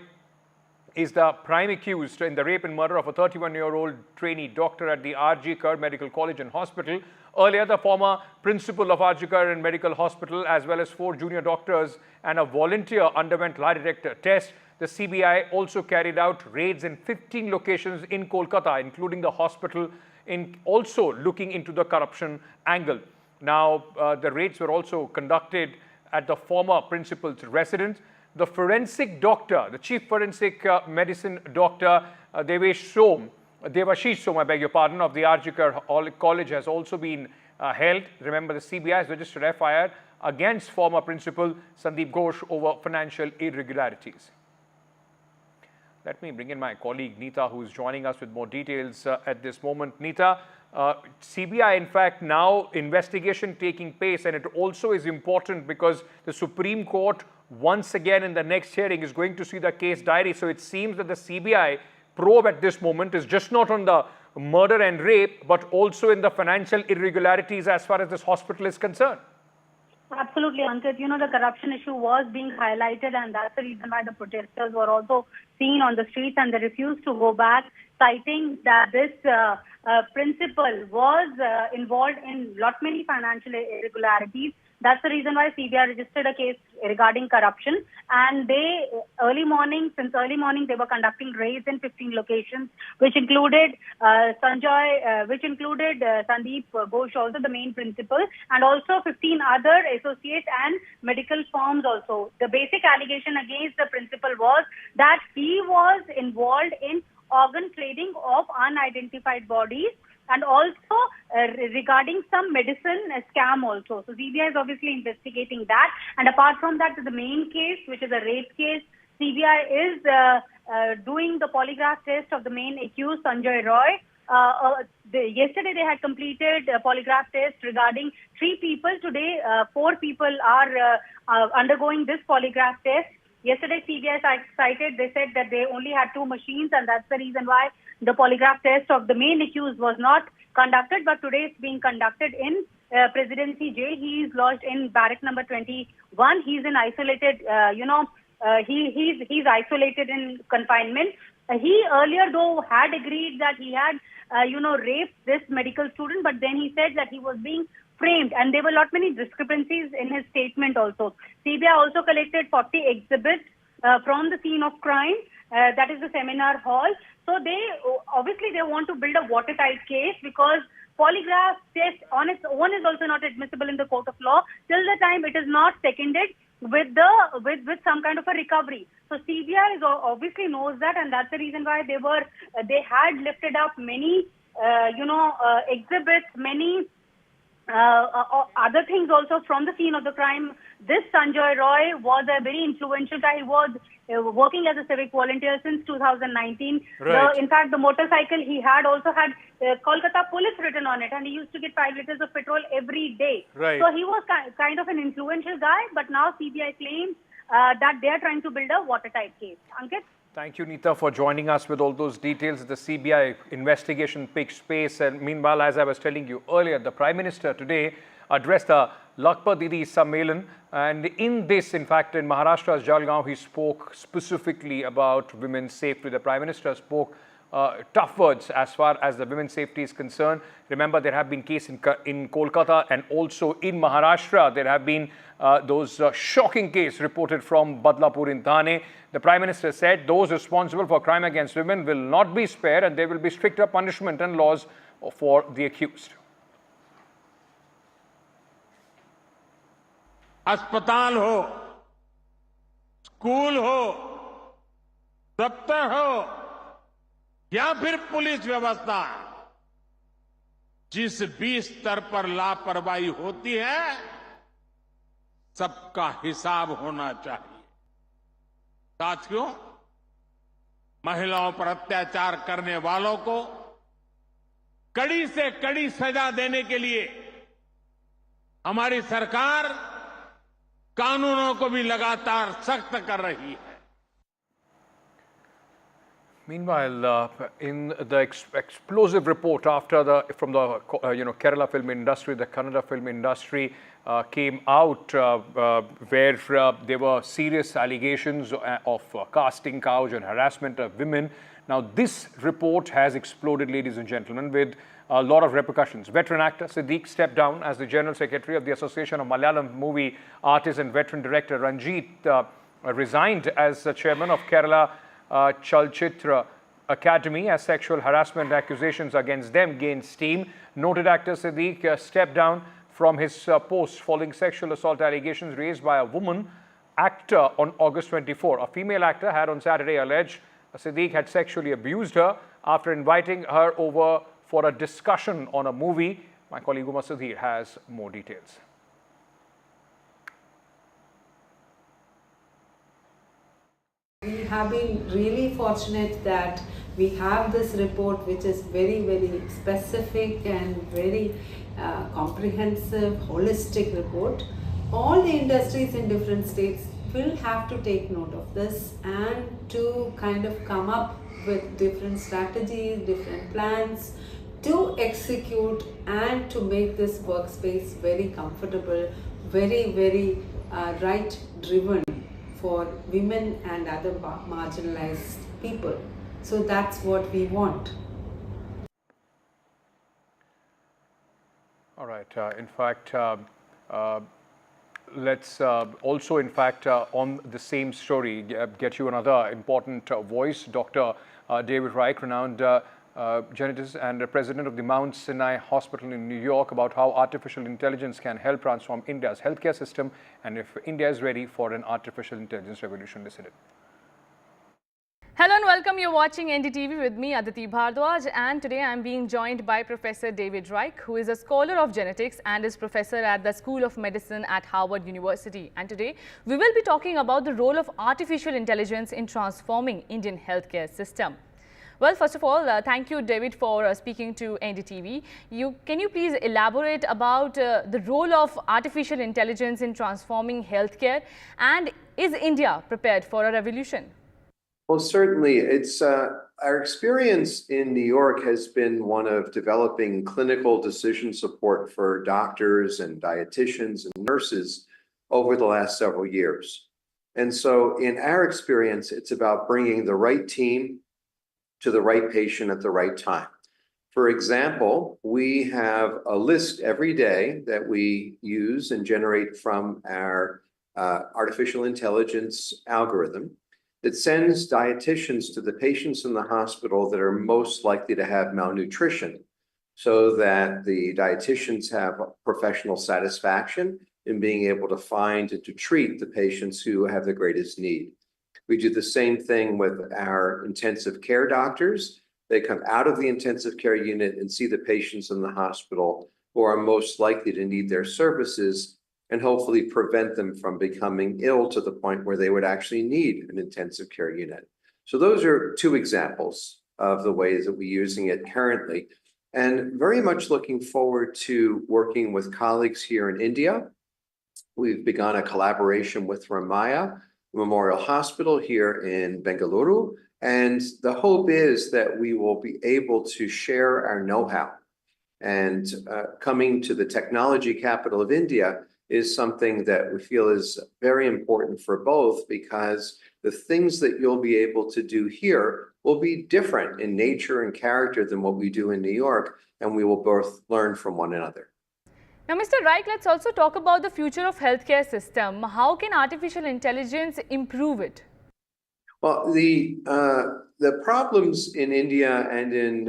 is the prime accused in the rape and murder of a 31-year-old trainee doctor at the RG Kar Medical College and Hospital. Earlier, the former principal of RG Kar and Medical Hospital, as well as 4 junior doctors and a volunteer, underwent lie detector tests. The CBI also carried out raids in 15 locations in Kolkata, including the hospital, in also looking into the corruption angle. Now, the raids were also conducted at the former principal's residence. The forensic doctor, the chief forensic medicine doctor, Devashish Som, I beg your pardon, of the RG College has also been held. Remember, the CBI has registered FIR against former principal Sandeep Ghosh over financial irregularities. Let me bring in my colleague Neeta, who is joining us with more details at this moment. Neeta, CBI, in fact, now investigation taking place, and it also is important because the Supreme Court once again in the next hearing is going to see the case diary. So it seems that the CBI probe at this moment is just not on the murder and rape, but also in the financial irregularities as far as this hospital is concerned. Absolutely, Ankit. You know, the corruption issue was being highlighted, and that's the reason why the protesters were also seen on the streets, and they refused to go back, citing that this principal was involved in many financial irregularities. That's the reason why CBI registered a case regarding corruption. And they, since early morning, they were conducting raids in 15 locations, which included Sandeep Ghosh, also the main principal, and also 15 other associates and medical firms also. The basic allegation against the principal was that he was involved in organ trading of unidentified bodies, and also regarding some medicine scam also. So CBI is obviously investigating that. And apart from that, the main case, which is a rape case, CBI is doing the polygraph test of the main accused, Sanjay Roy. Yesterday, they had completed a polygraph test regarding 3 people. Today, 4 people are undergoing this polygraph test. Yesterday, CBI cited, they said that they only had 2 machines, and that's the reason why the polygraph test of the main accused was not conducted, but today it's being conducted in Presidency Jail. He is lodged in barrack number 21. He's in isolated, he's isolated in confinement. He earlier, though, had agreed that he had, raped this medical student, but then he said that he was being framed, and there were many discrepancies in his statement also. CBI also collected 40 exhibits from the scene of crime, that is the seminar hall. So they want to build a watertight case, because polygraph test on its own is also not admissible in the court of law till the time it is not seconded with some kind of a recovery. So CBI obviously knows that, and that's the reason why they had lifted up many exhibits, many other things also from the scene of the crime. This Sanjay Roy was a very influential guy. He was working as a civic volunteer since 2019. Right. In fact, the motorcycle he had also had Kolkata police written on it, and he used to get 5 liters of petrol every day. Right. So he was kind of an influential guy, but now CBI claims that they are trying to build a watertight case. Ankit? Thank you, Neeta, for joining us with all those details. The CBI investigation picks pace. And meanwhile, as I was telling you earlier, the Prime Minister today addressed the Lakpat Didi Sammelan. And in this, in fact, in Maharashtra's Jalgaon, he spoke specifically about women's safety. The Prime Minister spoke tough words as far as the women's safety is concerned. Remember, there have been cases in Kolkata and also in Maharashtra. There have been those shocking cases reported from Badlapur in Thane. The Prime Minister said those responsible for crime against women will not be spared and there will be stricter punishment and laws for the accused. अस्पताल हो, school हो, दफ्तर हो या फिर police व्यवस्था, जिस भी स्तर पर लापरवाही होती है, सबका हिसाब होना चाहिए। साथियों, महिलाओं पर अत्याचार करने वालों को कड़ी से कड़ी सजा देने के लिए हमारी सरकार कानूनों को भी लगातार सख्त कर रही है। Meanwhile, in the explosive report from the Kerala film industry, the Kannada film industry came out where there were serious allegations of casting couch and harassment of women. Now, this report has exploded, ladies and gentlemen, with a lot of repercussions. Veteran actor Siddique stepped down as the General Secretary of the Association of Malayalam Movie Artists, and veteran director Ranjith resigned as the chairman of Kerala Chalachitra Academy as sexual harassment accusations against them gained steam. Noted actor Siddique stepped down from his post following sexual assault allegations raised by a woman actor on August 24. A female actor had on Saturday alleged Siddique had sexually abused her after inviting her over for a discussion on a movie. My colleague Uma Sudhir has more details. We have been really fortunate that we have this report, which is very, very specific and very comprehensive, holistic report. All the industries in different states will have to take note of this and to kind of come up with different strategies, different plans to execute and to make this workspace very comfortable, very, very right-driven for women and other marginalized people. So that's what we want. All right. In fact, let's also, in fact, on the same story, get you another important voice. Dr. David Reich, renowned geneticist and president of the Mount Sinai Hospital in New York, about how artificial intelligence can help transform India's healthcare system and if India is ready for an artificial intelligence revolution. Listen in. Hello and welcome. You're watching NDTV with me, Aditi Bhardwaj, and today I'm being joined by Professor David Reich, who is a scholar of genetics and is professor at the School of Medicine at Harvard University. And today we will be talking about the role of artificial intelligence in transforming Indian healthcare system. Well, first of all, thank you, David, for speaking to NDTV. Can you please elaborate about the role of artificial intelligence in transforming healthcare, and is India prepared for a revolution? Well, certainly. It's our experience in New York has been one of developing clinical decision support for doctors and dietitians and nurses over the last several years. And so in our experience, it's about bringing the right team to the right patient at the right time. For example, we have a list every day that we use and generate from our artificial intelligence algorithm that sends dietitians to the patients in the hospital that are most likely to have malnutrition, so that the dietitians have professional satisfaction in being able to find and to treat the patients who have the greatest need. We do the same thing with our intensive care doctors. They come out of the intensive care unit and see the patients in the hospital who are most likely to need their services and hopefully prevent them from becoming ill to the point where they would actually need an intensive care unit. So those are two examples of the ways that we're using it currently, and very much looking forward to working with colleagues here in India. We've begun a collaboration with Ramaya Memorial Hospital here in Bengaluru, and the hope is that we will be able to share our know-how. And coming to the technology capital of India is something that we feel is very important for both, because the things that you'll be able to do here will be different in nature and character than what we do in New York, and we will both learn from one another. Now, Mr. Raik, let's also talk about the future of healthcare system. How can artificial intelligence improve it? Well, the problems in India and in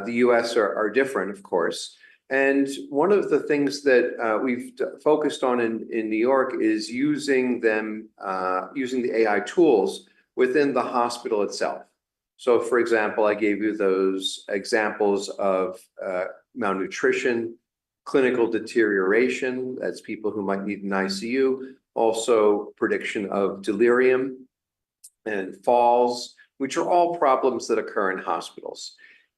the US are different, of course. And one of the things that we've focused on in New York is using the AI tools within the hospital itself. So, for example, I gave you those examples of malnutrition, clinical deterioration, that's people who might need an ICU, also prediction of delirium and falls, which are all problems that occur in hospitals.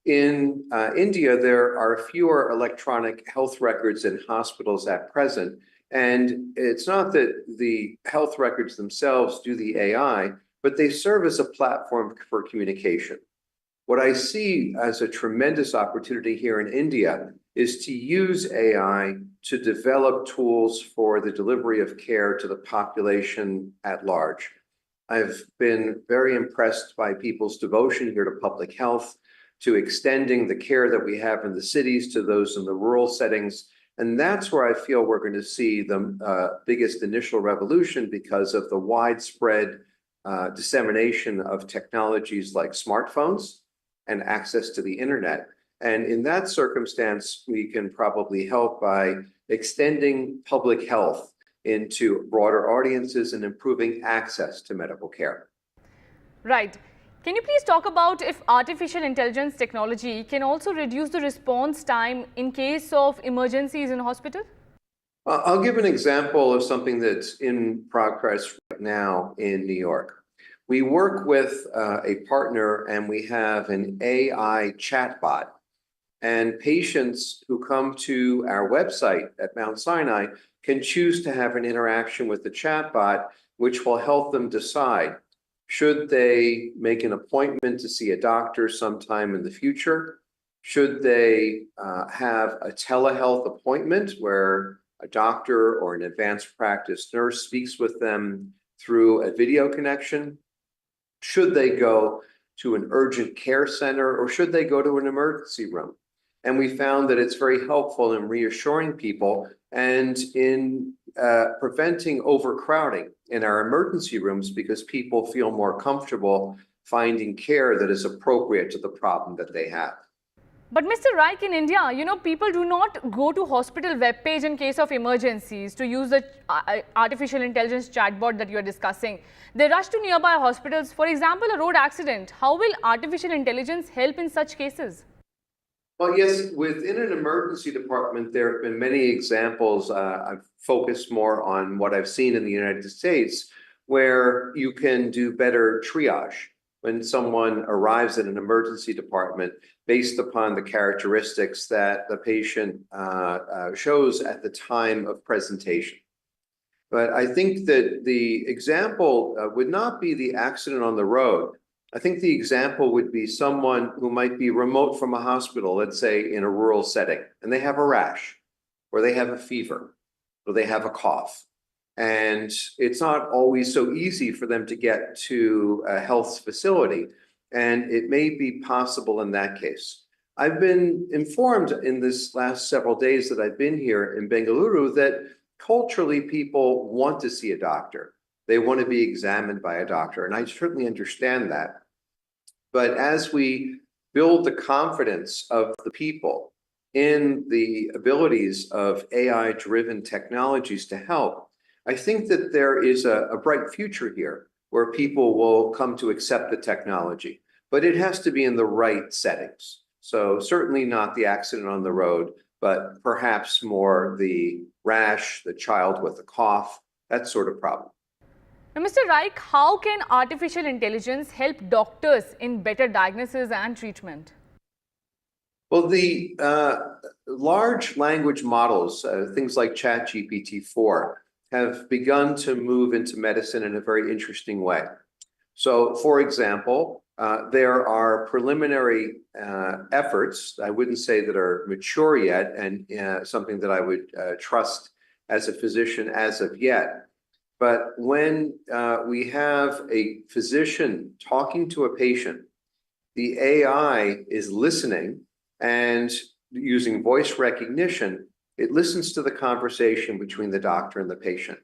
In India, there are fewer electronic health records in hospitals at present, and it's not that the health records themselves do the AI, but they serve as a platform for communication. What I see as a tremendous opportunity here in India is to use AI to develop tools for the delivery of care to the population at large. I've been very impressed by people's devotion here to public health, to extending the care that we have in the cities to those in the rural settings. And that's where I feel we're going to see the biggest initial revolution, because of the widespread dissemination of technologies like smartphones and access to the internet. And in that circumstance, we can probably help by extending public health into broader audiences and improving access to medical care. Right. Can you please talk about if artificial intelligence technology can also reduce the response time in case of emergencies in hospital? I'll give an example of something that's in progress right now in New York. We work with a partner, and we have an AI chatbot. And patients who come to our website at Mount Sinai can choose to have an interaction with the chatbot, which will help them decide, should they make an appointment to see a doctor sometime in the future? Should they have a telehealth appointment where a doctor or an advanced practice nurse speaks with them through a video connection? Should they go to an urgent care center, or should they go to an emergency room? And we found that it's very helpful in reassuring people and in preventing overcrowding in our emergency rooms, because people feel more comfortable finding care that is appropriate to the problem that they have. But Mr. Raik, in India, people do not go to hospital webpage in case of emergencies to use the artificial intelligence chatbot that you are discussing. They rush to nearby hospitals. For example, a road accident. How will artificial intelligence help in such cases? Well, yes, within an emergency department, there have been many examples. I've focused more on what I've seen in the United States, where you can do better triage when someone arrives in an emergency department based upon the characteristics that the patient shows at the time of presentation. But I think that the example would not be the accident on the road. I think the example would be someone who might be remote from a hospital, let's say in a rural setting, and they have a rash, or they have a fever, or they have a cough. And it's not always so easy for them to get to a health facility, and it may be possible in that case. I've been informed in this last several days that I've been here in Bengaluru that culturally people want to see a doctor. They want to be examined by a doctor, and I certainly understand that. But as we build the confidence of the people in the abilities of AI-driven technologies to help, I think that there is a bright future here where people will come to accept the technology, but it has to be in the right settings. So certainly not the accident on the road, but perhaps more the rash, the child with a cough, that sort of problem. Now, Mr. Reich, how can artificial intelligence help doctors in better diagnosis and treatment? Well, the large language models, things like ChatGPT-4, have begun to move into medicine in a very interesting way. So, for example, there are preliminary efforts, I wouldn't say that are mature yet, and something that I would trust as a physician as of yet. But when we have a physician talking to a patient, the AI is listening and using voice recognition, it listens to the conversation between the doctor and the patient.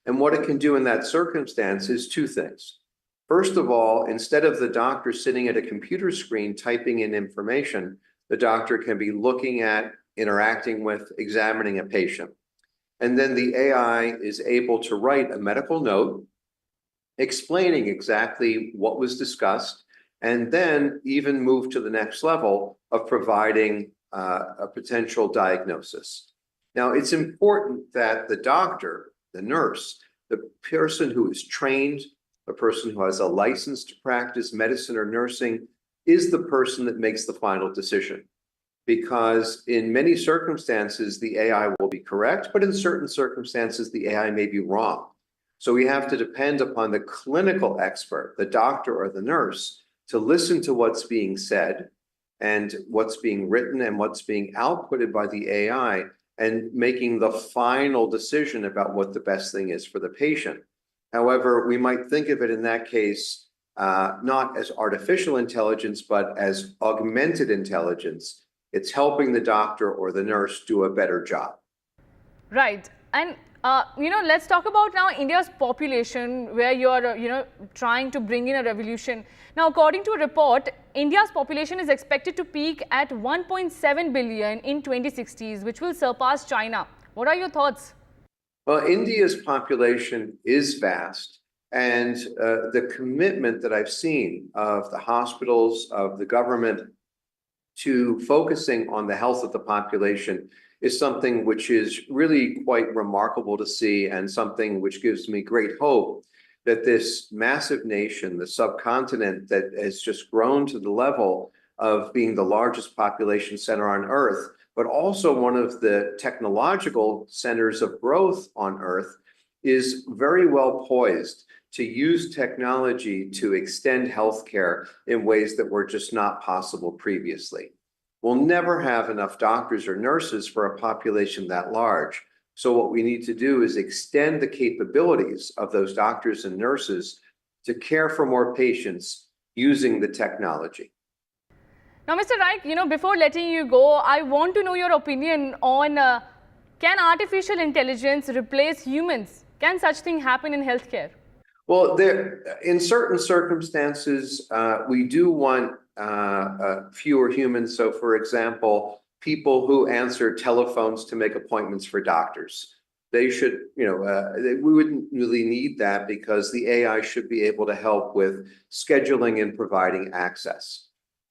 And what it can do in that circumstance is two things. First of all, instead of the doctor sitting at a computer screen typing in information, the doctor can be looking at, interacting with, examining a patient. And then the AI is able to write a medical note explaining exactly what was discussed, and then even move to the next level of providing a potential diagnosis. Now, it's important that the doctor, the nurse, the person who is trained, the person who has a license to practice medicine or nursing, is the person that makes the final decision. Because in many circumstances, the AI will be correct, but in certain circumstances, the AI may be wrong. So we have to depend upon the clinical expert, the doctor or the nurse, to listen to what's being said and what's being written and what's being outputted by the AI, and making the final decision about what the best thing is for the patient. However, we might think of it in that case, not as artificial intelligence, but as augmented intelligence. It's helping the doctor or the nurse do a better job. Right. And, let's talk about now India's population, where you're, trying to bring in a revolution. Now, according to a report, India's population is expected to peak at 1.7 billion in 2060s, which will surpass China. What are your thoughts? Well, India's population is vast, and the commitment that I've seen of the hospitals, of the government, to focusing on the health of the population is something which is really quite remarkable to see, and something which gives me great hope that this massive nation, the subcontinent that has just grown to the level of being the largest population center on Earth, but also one of the technological centers of growth on Earth, is very well poised to use technology to extend healthcare in ways that were just not possible previously. We'll never have enough doctors or nurses for a population that large. So what we need to do is extend the capabilities of those doctors and nurses to care for more patients using the technology. Now, Mr. Reich, before letting you go, I want to know your opinion on can artificial intelligence replace humans? Can such thing happen in healthcare? Well, in certain circumstances, we do want fewer humans. So, for example, people who answer telephones to make appointments for doctors. They should, we wouldn't really need that, because the AI should be able to help with scheduling and providing access.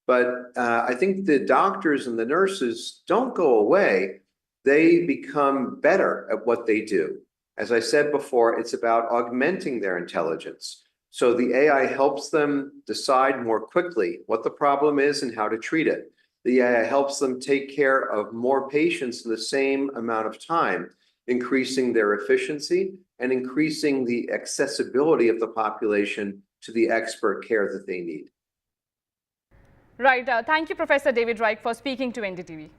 But I think the doctors and the nurses don't go away. They become better at what they do. As I said before, it's about augmenting their intelligence. So the AI helps them decide more quickly what the problem is and how to treat it. The AI helps them take care of more patients in the same amount of time, increasing their efficiency and increasing the accessibility of the population to the expert care that they need. Right. Thank you, Professor David Reich, for speaking to NDTV.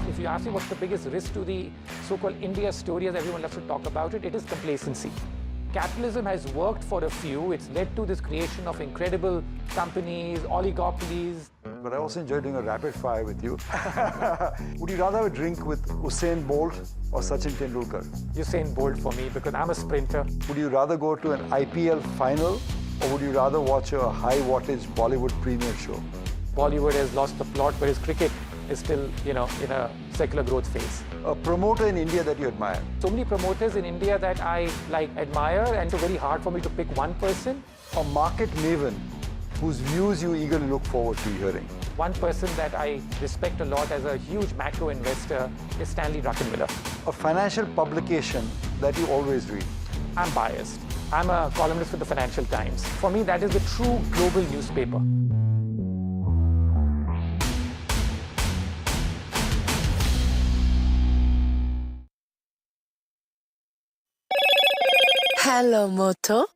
If you ask me what's the biggest risk to the so-called India story, as everyone loves to talk about it, it is complacency. Capitalism has worked for a few. It's led to this creation of incredible companies, oligopolies. But I also enjoy doing a rapid fire with you. Would you rather have a drink with Usain Bolt or Sachin Tendulkar? Usain Bolt for me, because I'm a sprinter. Would you rather go to an IPL final, or would you rather watch a high wattage Bollywood premiere show? Bollywood has lost the plot, whereas cricket is still, in a secular growth phase. A promoter in India that you admire? So many promoters in India that I admire, and it's very hard for me to pick one person. A market maven whose views you eagerly look forward to hearing? One person that I respect a lot as a huge macro investor is Stanley Druckenmiller. A financial publication that you always read? I'm biased. I'm a columnist for the Financial Times. For me, that is the true global newspaper. Hello, Moto.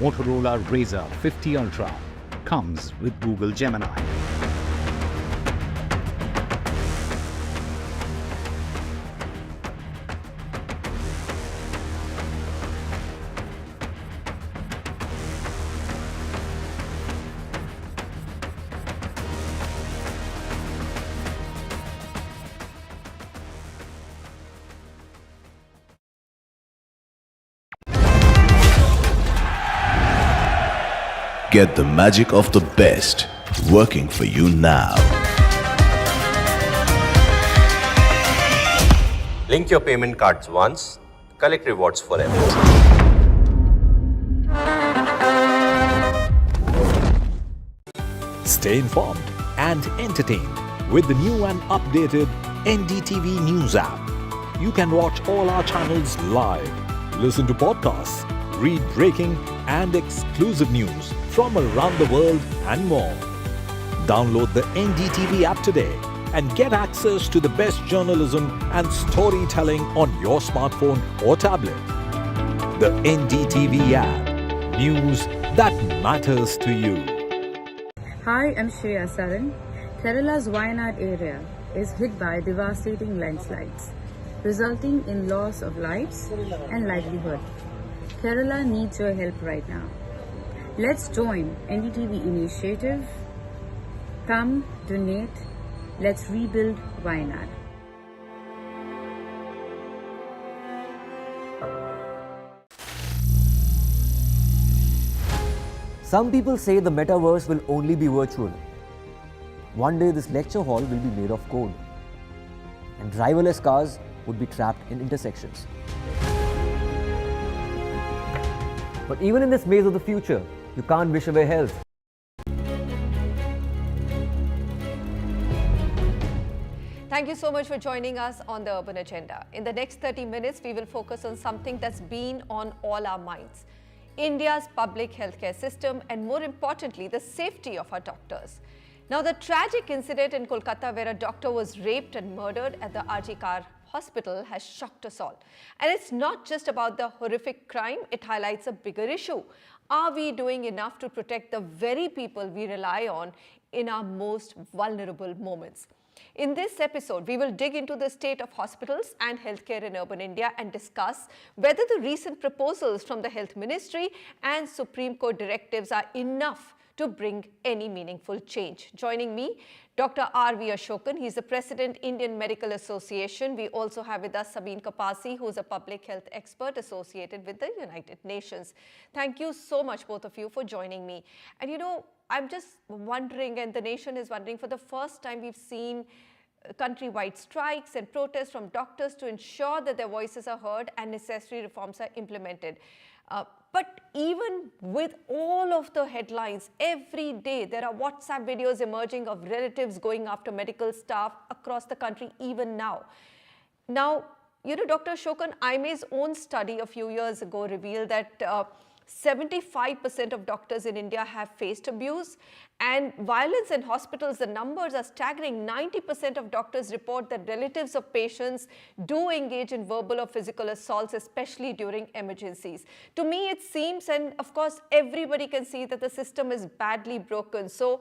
Motorola Razr 50 Ultra comes with Google Gemini. Get the magic of the best working for you now. Link your payment cards once, collect rewards forever. Stay informed and entertained with the new and updated NDTV News app. You can watch all our channels live, listen to podcasts, read breaking and exclusive news from around the world and more. Download the NDTV app today and get access to the best journalism and storytelling on your smartphone or tablet. The NDTV app. News that matters to you. Hi, I'm Shreya Saran. Kerala's Wayanad area is hit by devastating landslides, resulting in loss of lives and livelihood. Kerala needs your help right now. Let's join NDTV initiative. Come, donate. Let's rebuild Wayanad. Some people say the metaverse will only be virtual. One day this lecture hall will be made of code, and driverless cars would be trapped in intersections. But even in this maze of the future, you can't wish away health. Thank you so much for joining us on the Urban Agenda. In the next 30 minutes, we will focus on something that's been on all our minds: India's public healthcare system, and more importantly, the safety of our doctors. Now, the tragic incident in Kolkata where a doctor was raped and murdered at the RG Kar hospital has shocked us all. And it's not just about the horrific crime, it highlights a bigger issue. Are we doing enough to protect the very people we rely on in our most vulnerable moments? In this episode, we will dig into the state of hospitals and healthcare in urban India and discuss whether the recent proposals from the Health Ministry and Supreme Court directives are enough to bring any meaningful change. Joining me, Dr. R.V. Ashokan. He's the President, Indian Medical Association. We also have with us Sabeen Kapasi, who's a public health expert associated with the United Nations. Thank you so much, both of you, for joining me. And you know, I'm just wondering, and the nation is wondering, for the first time we've seen countrywide strikes and protests from doctors to ensure that their voices are heard and necessary reforms are implemented. But even with all of the headlines, every day there are WhatsApp videos emerging of relatives going after medical staff across the country, even now. Now, you know, Dr. Ashokan, IMA's own study a few years ago revealed that 75% of doctors in India have faced abuse, and violence in hospitals, the numbers are staggering. 90% of doctors report that relatives of patients do engage in verbal or physical assaults, especially during emergencies. To me, it seems, and of course, everybody can see that the system is badly broken. So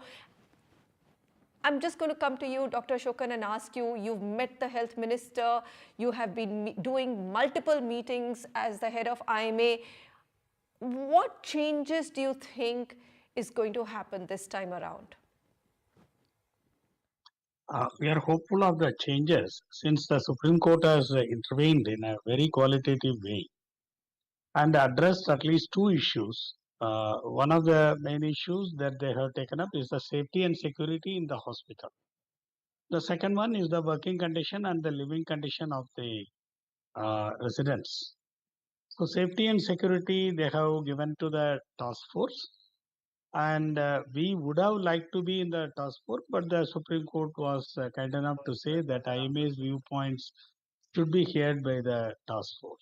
I'm just going to come to you, Dr. Ashokan, and ask you, you've met the health minister, you have been doing multiple meetings as the head of IMA. What changes do you think is going to happen this time around? We are hopeful of the changes since the Supreme Court has intervened in a very qualitative way and addressed at least two issues one of the main issues that they have taken up is the safety and security in the hospital. The second one is the working condition and the living condition of the residents. So safety and security they have given to the task force, and we would have liked to be in the task force, but the Supreme Court was kind enough to say that IMA's viewpoints should be heard by the task force.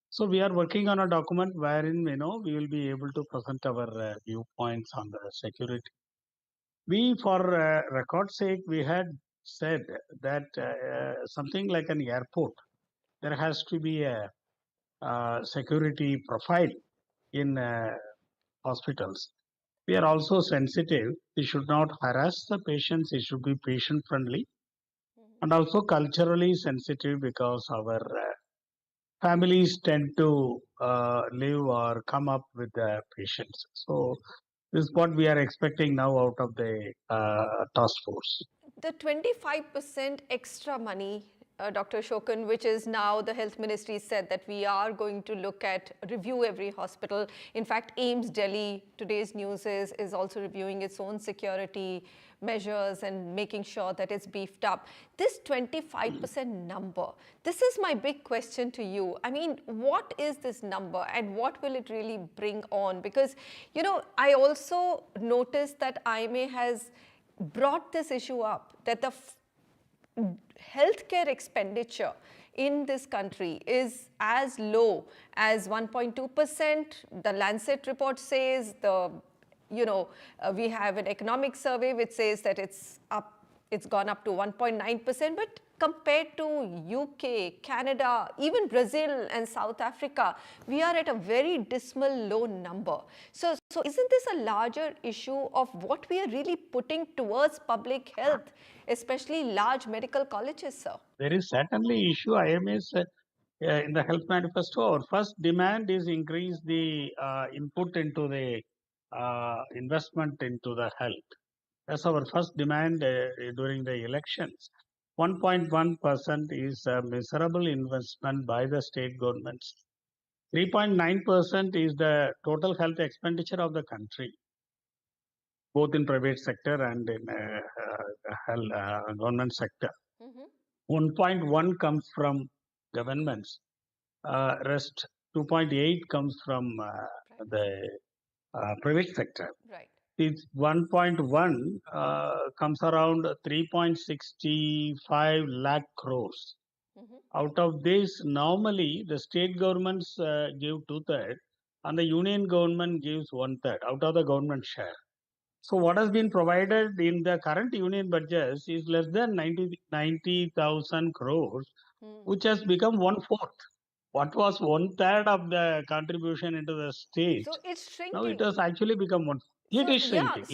So we are working on a document wherein we will be able to present our viewpoints on the security. We, for record's sake, we had said that something like an airport, there has to be a security profile in hospitals. We are also sensitive. We should not harass the patients. It should be patient friendly and also culturally sensitive because our families tend to live or come up with the patients. So this is what we are expecting now out of the task force. The 25% extra money, Dr. Shokan, which is now the health ministry said that we are going to look at review every hospital. In fact, AIIMS Delhi, today's news is also reviewing its own security measures and making sure that it's beefed up. This 25% number, this is my big question to you. I mean, what is this number and what will it really bring on? Because, I also noticed that IMA has brought this issue up, that the healthcare expenditure in this country is as low as 1.2%. The Lancet report says we have an economic survey which says that it's gone up to 1.9%, but compared to UK, Canada, even Brazil and South Africa, we are at a very dismal low number. So isn't this a larger issue of what we are really putting towards public health, especially large medical colleges, sir? There is certainly issue. IMS in the health manifesto, our first demand is increase the input into the investment into the health. That's our first demand during the elections. 1.1% is a miserable investment by the state governments. 3.9% is the total health expenditure of the country, both in private sector and in government sector. 1.1 comes from governments. Rest 2.8 comes from the private sector. Right. It's 1.1 comes around 3.65 lakh crores. Out of this, normally the state governments give 2/3 and the union government gives 1/3 out of the government share. So what has been provided in the current union budget is less than 90,000 crores, which has become 1/4. What was 1/3 of the contribution into the state? So it's shrinking. Now it has actually become 1/4. It is shrinking.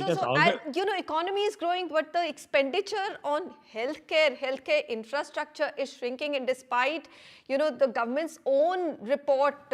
Economy is growing, but the expenditure on healthcare infrastructure is shrinking. And despite, the government's own report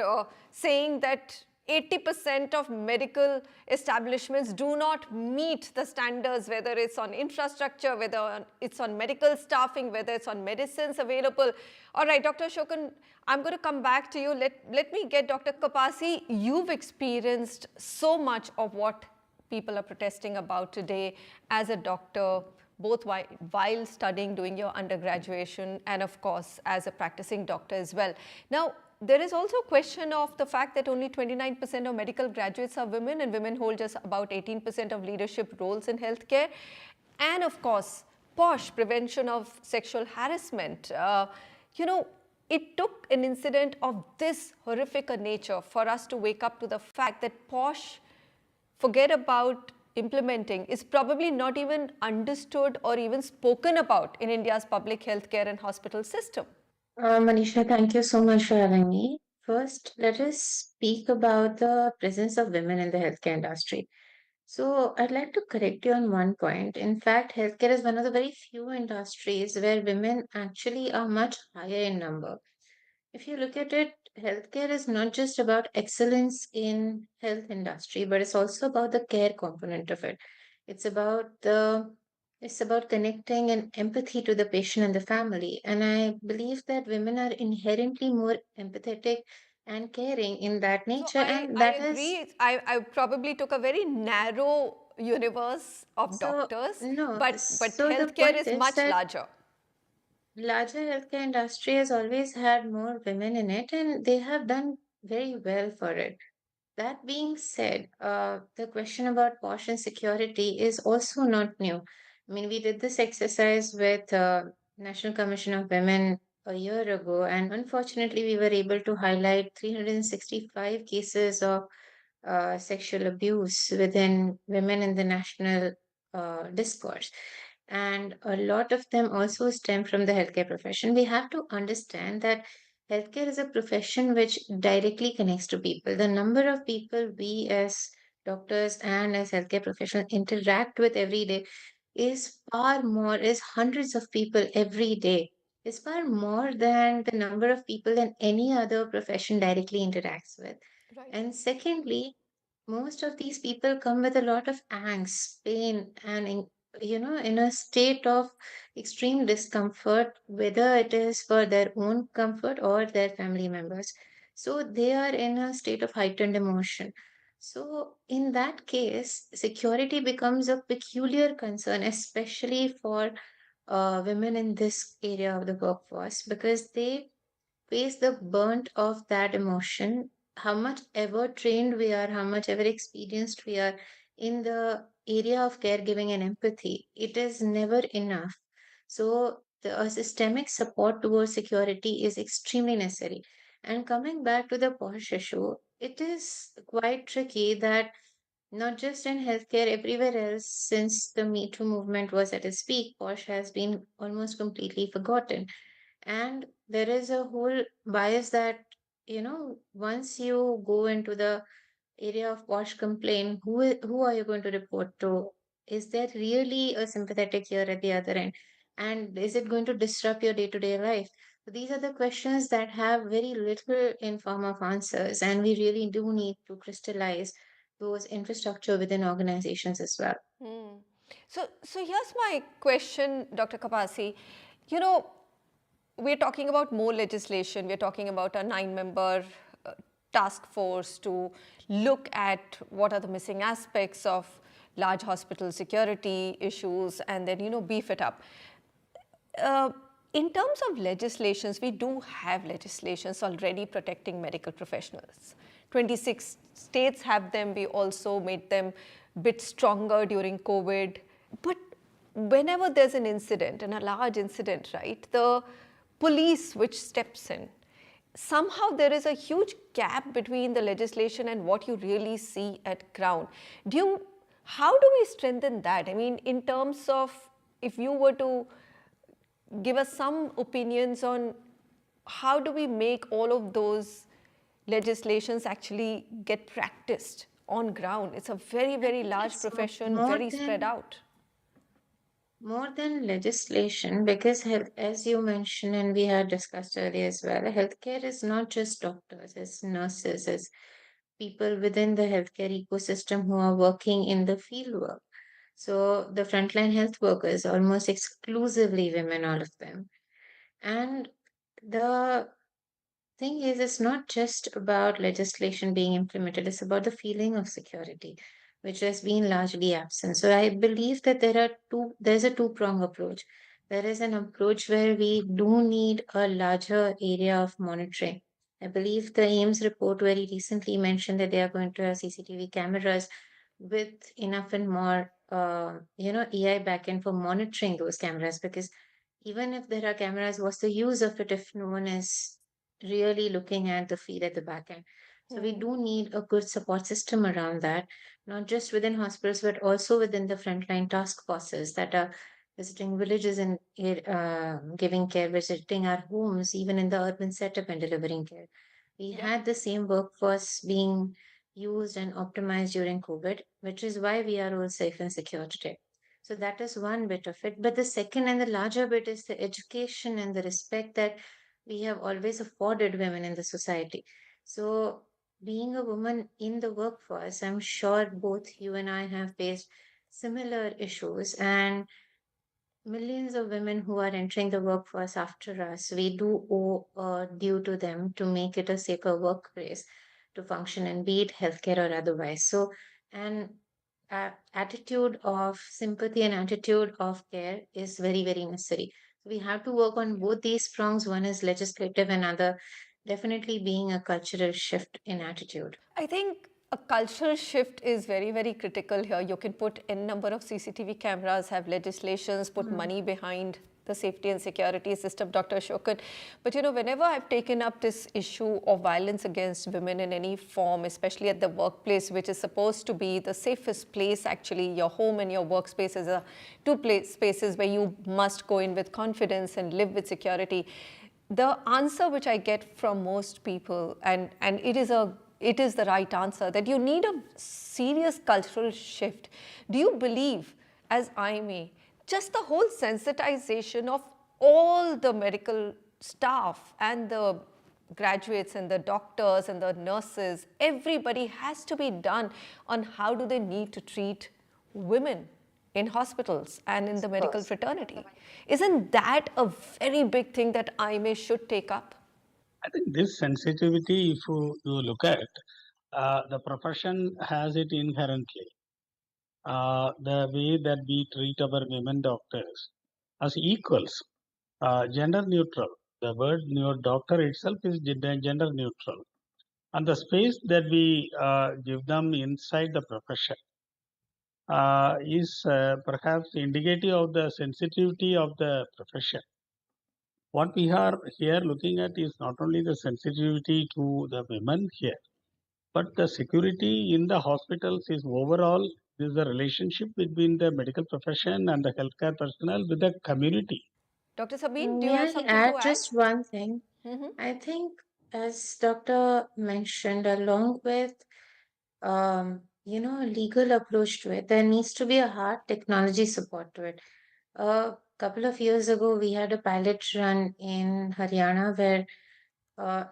saying that 80% of medical establishments do not meet the standards, whether it's on infrastructure, whether it's on medical staffing, whether it's on medicines available. All right, Dr. Shokan, I'm going to come back to you. Let me get Dr. Kapasi. You've experienced so much of what people are protesting about today as a doctor, both while studying, doing your undergraduation, and of course, as a practicing doctor as well. Now, there is also a question of the fact that only 29% of medical graduates are women, and women hold just about 18% of leadership roles in healthcare. And of course, POSH, prevention of sexual harassment. It took an incident of this horrific a nature for us to wake up to the fact that POSH, forget about implementing, is probably not even understood or even spoken about in India's public healthcare and hospital system. Manisha, thank you so much for having me. First, let us speak about the presence of women in the healthcare industry. So, I'd like to correct you on one point. In fact, healthcare is one of the very few industries where women actually are much higher in number. If you look at it, healthcare is not just about excellence in health industry, but it's also about the care component of it. It's about connecting and empathy to the patient and the family. And I believe that women are inherently more empathetic and caring in that So nature, and I that is agree. I probably took a very narrow universe of so doctors, no. but So the healthcare point is is much that larger. larger healthcare industry has always had more women in it, and they have done very well for it. That being said, the question about posh and security is also not new. I mean, we did this exercise with National Commission of Women a year ago, and unfortunately, we were able to highlight 365 cases of sexual abuse within women in the national discourse. And a lot of them also stem from the healthcare profession. We have to understand that healthcare is a profession which directly connects to people. The number of people we as doctors and as healthcare professionals interact with every day is far more, is hundreds of people every day. Is far more than the number of people that any other profession directly interacts with. Right. And secondly, most of these people come with a lot of angst, pain, and in a state of extreme discomfort, whether it is for their own comfort or their family members. So they are in a state of heightened emotion. So in that case, security becomes a peculiar concern, especially for women in this area of the workforce, because they face the burnt of that emotion. How much ever trained we are, how much ever experienced we are in the area of caregiving and empathy, it is never enough. So a systemic support towards security is extremely necessary. And coming back to the posh issue, it is quite tricky that not just in healthcare, everywhere else, since the Me Too movement was at its peak, posh has been almost completely forgotten. And there is a whole bias that, once you go into the area of posh complaint, who are you going to report to? Is there really a sympathetic ear at the other end? And is it going to disrupt your day-to-day life? So these are the questions that have very little in form of answers, and we really do need to crystallize those infrastructure within organizations as well. Hmm. So here's my question, Dr. Kapasi. You know, we're talking about more legislation. We're talking about a 9-member task force to look at what are the missing aspects of large hospital security issues and then, beef it up. In terms of legislations, we do have legislations already protecting medical professionals. 26 states have them. We also made them a bit stronger during COVID. But whenever there's an incident, and a large incident, right, the police which steps in, somehow there is a huge gap between the legislation and what you really see at ground. How do we strengthen that? I mean, in terms of, if you were to give us some opinions on how do we make all of those legislations actually get practiced on ground? It's a very, very large profession, very spread out. More than legislation, because health, as you mentioned and we had discussed earlier as well, healthcare is not just doctors, it's nurses, it's people within the healthcare ecosystem who are working in the field work. So the frontline health workers, almost exclusively women, all of them. And the thing is, it's not just about legislation being implemented, it's about the feeling of security, which has been largely absent. So I believe that there's a two-prong approach. There is an approach where we do need a larger area of monitoring. I believe the AIMS report very recently mentioned that they are going to have CCTV cameras with enough and more, AI backend for monitoring those cameras, because even if there are cameras, what's the use of it if no one is really looking at the feed at the back end? So we do need a good support system around that, not just within hospitals, but also within the frontline task forces that are visiting villages and giving care, visiting our homes, even in the urban setup and delivering care. We had the same workforce being used and optimized during COVID, which is why we are all safe and secure today. So that is one bit of it. But the second and the larger bit is the education and the respect that we have always afforded women in the society. So being a woman in the workforce, I'm sure both you and I have faced similar issues. And millions of women who are entering the workforce after us, we do owe a due to them to make it a safer workplace to function in, be it healthcare or otherwise. So, an attitude of sympathy and attitude of care is very, very necessary. We have to work on both these prongs. One is legislative, and other definitely being a cultural shift in attitude. I think a cultural shift is very, very critical here. You can put n number of CCTV cameras, have legislations, put money behind the safety and security system, Dr. Ashokan. But you know, whenever I've taken up this issue of violence against women in any form, especially at the workplace, which is supposed to be the safest place, actually, your home and your workspace is two spaces where you must go in with confidence and live with security. The answer which I get from most people, and it is the right answer, that you need a serious cultural shift. Do you believe, as I may, just the whole sensitization of all the medical staff and the graduates and the doctors and the nurses, everybody has to be done on how do they need to treat women in hospitals and in the medical fraternity? Isn't that a very big thing that IMA should take up? I think this sensitivity, if you look at, the profession has it inherently. The way that we treat our women doctors as equals, gender neutral. The word doctor itself is gender neutral. And the space that we give them inside the profession is perhaps indicative of the sensitivity of the profession. What we are here looking at is not only the sensitivity to the women here, but the security in the hospitals is overall. This is the relationship between the medical profession and the healthcare personnel with the community. Dr. Sabeen, do you May have I something add to add? just one thing? I think, as Doctor mentioned, along with legal approach to it, there needs to be a hard technology support to it. A couple of years ago, we had a pilot run in Haryana where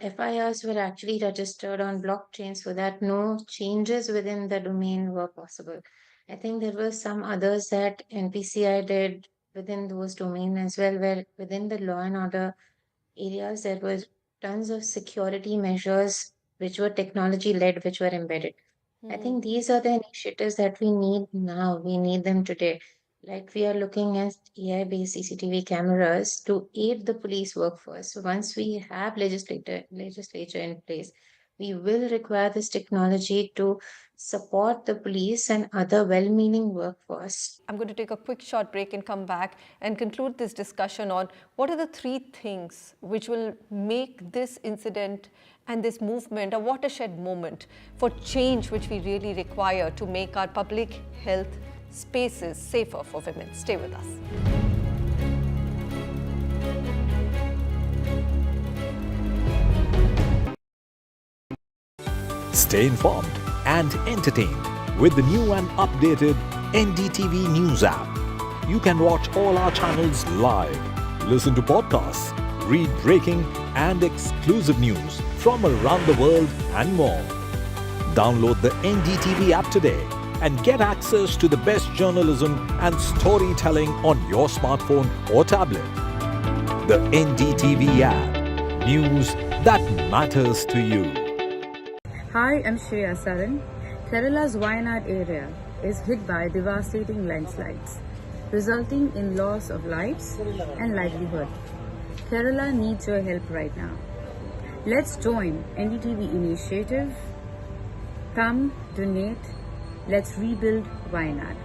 FIRs were actually registered on blockchain so that no changes within the domain were possible. I think there were some others that NPCI did within those domain as well, where within the law and order areas there were tons of security measures which were technology led, which were embedded. I think these are the initiatives that we need now. We need them today. Like we are looking at AI-based CCTV cameras to aid the police workforce. So once we have legislature in place, we will require this technology to support the police and other well-meaning workforce. I'm going to take a quick short break and come back and conclude this discussion on what are the three things which will make this incident and this movement a watershed moment for change which we really require to make our public health spaces safer for women. Stay with us. Stay informed and entertained with the new and updated NDTV News app. You can watch all our channels live, listen to podcasts, read breaking and exclusive news from around the world and more. Download the NDTV app today and get access to the best journalism and storytelling on your smartphone or tablet. The NDTV app. News that matters to you. Hi, I'm Shreya Saran. Kerala's Wayanad area is hit by devastating landslides, resulting in loss of lives and livelihood. Kerala needs your help right now. Let's join NDTV initiative. Come, donate. Let's rebuild Wayanad.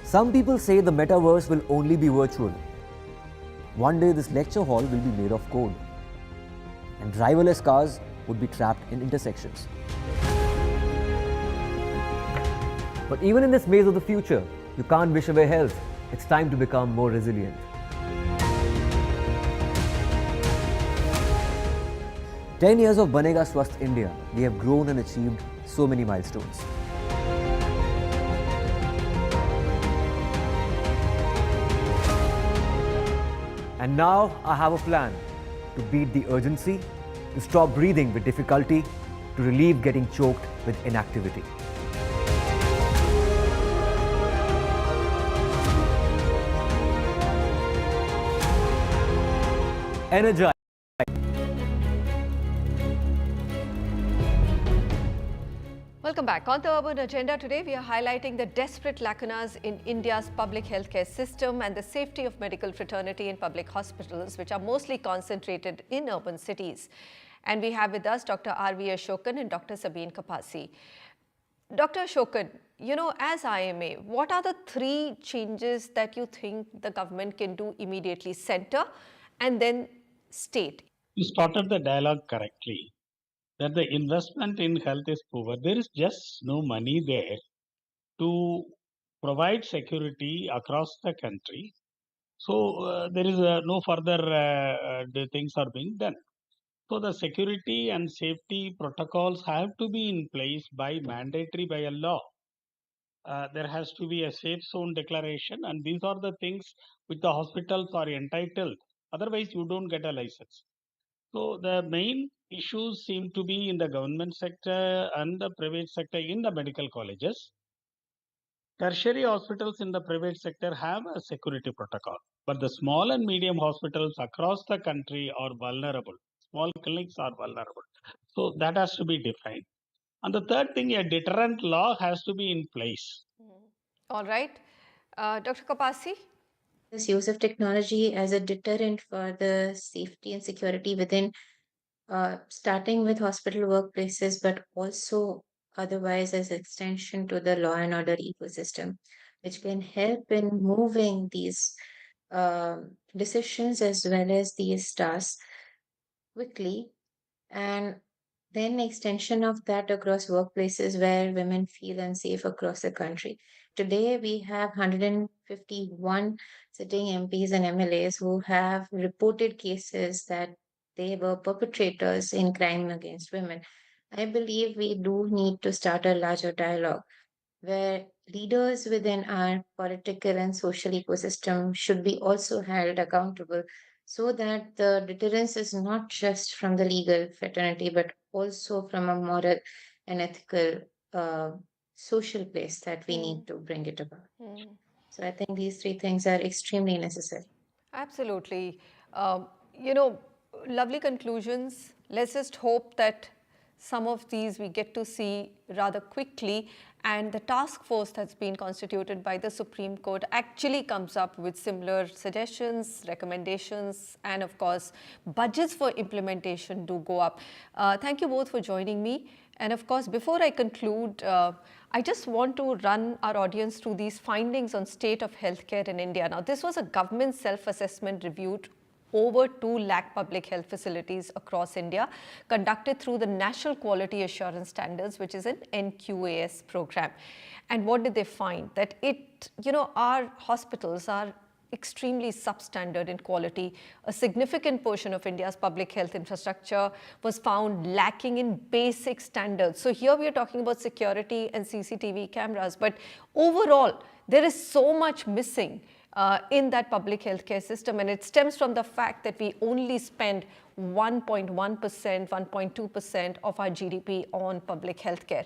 Some people say the metaverse will only be virtual. One day this lecture hall will be made of code, and driverless cars would be trapped in intersections. But even in this maze of the future, you can't wish away health. It's time to become more resilient. 10 years of Banega Swasth India, we have grown and achieved so many milestones. And now I have a plan to beat the urgency, to stop breathing with difficulty, to relieve getting choked with inactivity. Energize. Welcome back. On the Urban Agenda today, we are highlighting the desperate lacunas in India's public healthcare system and the safety of medical fraternity in public hospitals, which are mostly concentrated in urban cities. And we have with us Dr. R.V. Ashokan and Dr. Sabeen Kapasi. Dr. Ashokan, you know, as IMA, what are the 3 changes that you think the government can do immediately? Center and then state. You started the dialogue correctly. That the investment in health is poor. There is just no money there to provide security across the country. So there is no further things are being done. So the security and safety protocols have to be in place by mandatory by a law. There has to be a safe zone declaration, and these are the things which the hospitals are entitled. Otherwise, you don't get a license. So the main issues seem to be in the government sector and the private sector in the medical colleges. Tertiary hospitals in the private sector have a security protocol, but the small and medium hospitals across the country are vulnerable. Small clinics are vulnerable. So that has to be defined. And the third thing, a deterrent law has to be in place. All right. Dr. Kapasi? This use of technology as a deterrent for the safety and security within starting with hospital workplaces, but also otherwise as extension to the law and order ecosystem, which can help in moving these decisions as well as these tasks quickly, and then extension of that across workplaces where women feel unsafe across the country. Today, we have 151 sitting MPs and MLAs who have reported cases that they were perpetrators in crime against women. I believe we do need to start a larger dialogue where leaders within our political and social ecosystem should be also held accountable so that the deterrence is not just from the legal fraternity but also from a moral and ethical social place that we need to bring it about. So I think these 3 things are extremely necessary. Absolutely. You know, lovely conclusions. Let's just hope that some of these we get to see rather quickly, and the task force that's been constituted by the Supreme Court actually comes up with similar suggestions, recommendations, and of course, budgets for implementation do go up. Thank you both for joining me. And of course, before I conclude, I just want to run our audience through these findings on state of healthcare in India. Now, this was a government self-assessment reviewed over 2 lakh public health facilities across India, conducted through the National Quality Assurance Standards, which is an NQAS program. And what did they find? That our hospitals are extremely substandard in quality. A significant portion of India's public health infrastructure was found lacking in basic standards. So here we are talking about security and CCTV cameras, but overall, there is so much missing in that public healthcare system, and it stems from the fact that we only spend 1.1%, 1.2% of our GDP on public healthcare.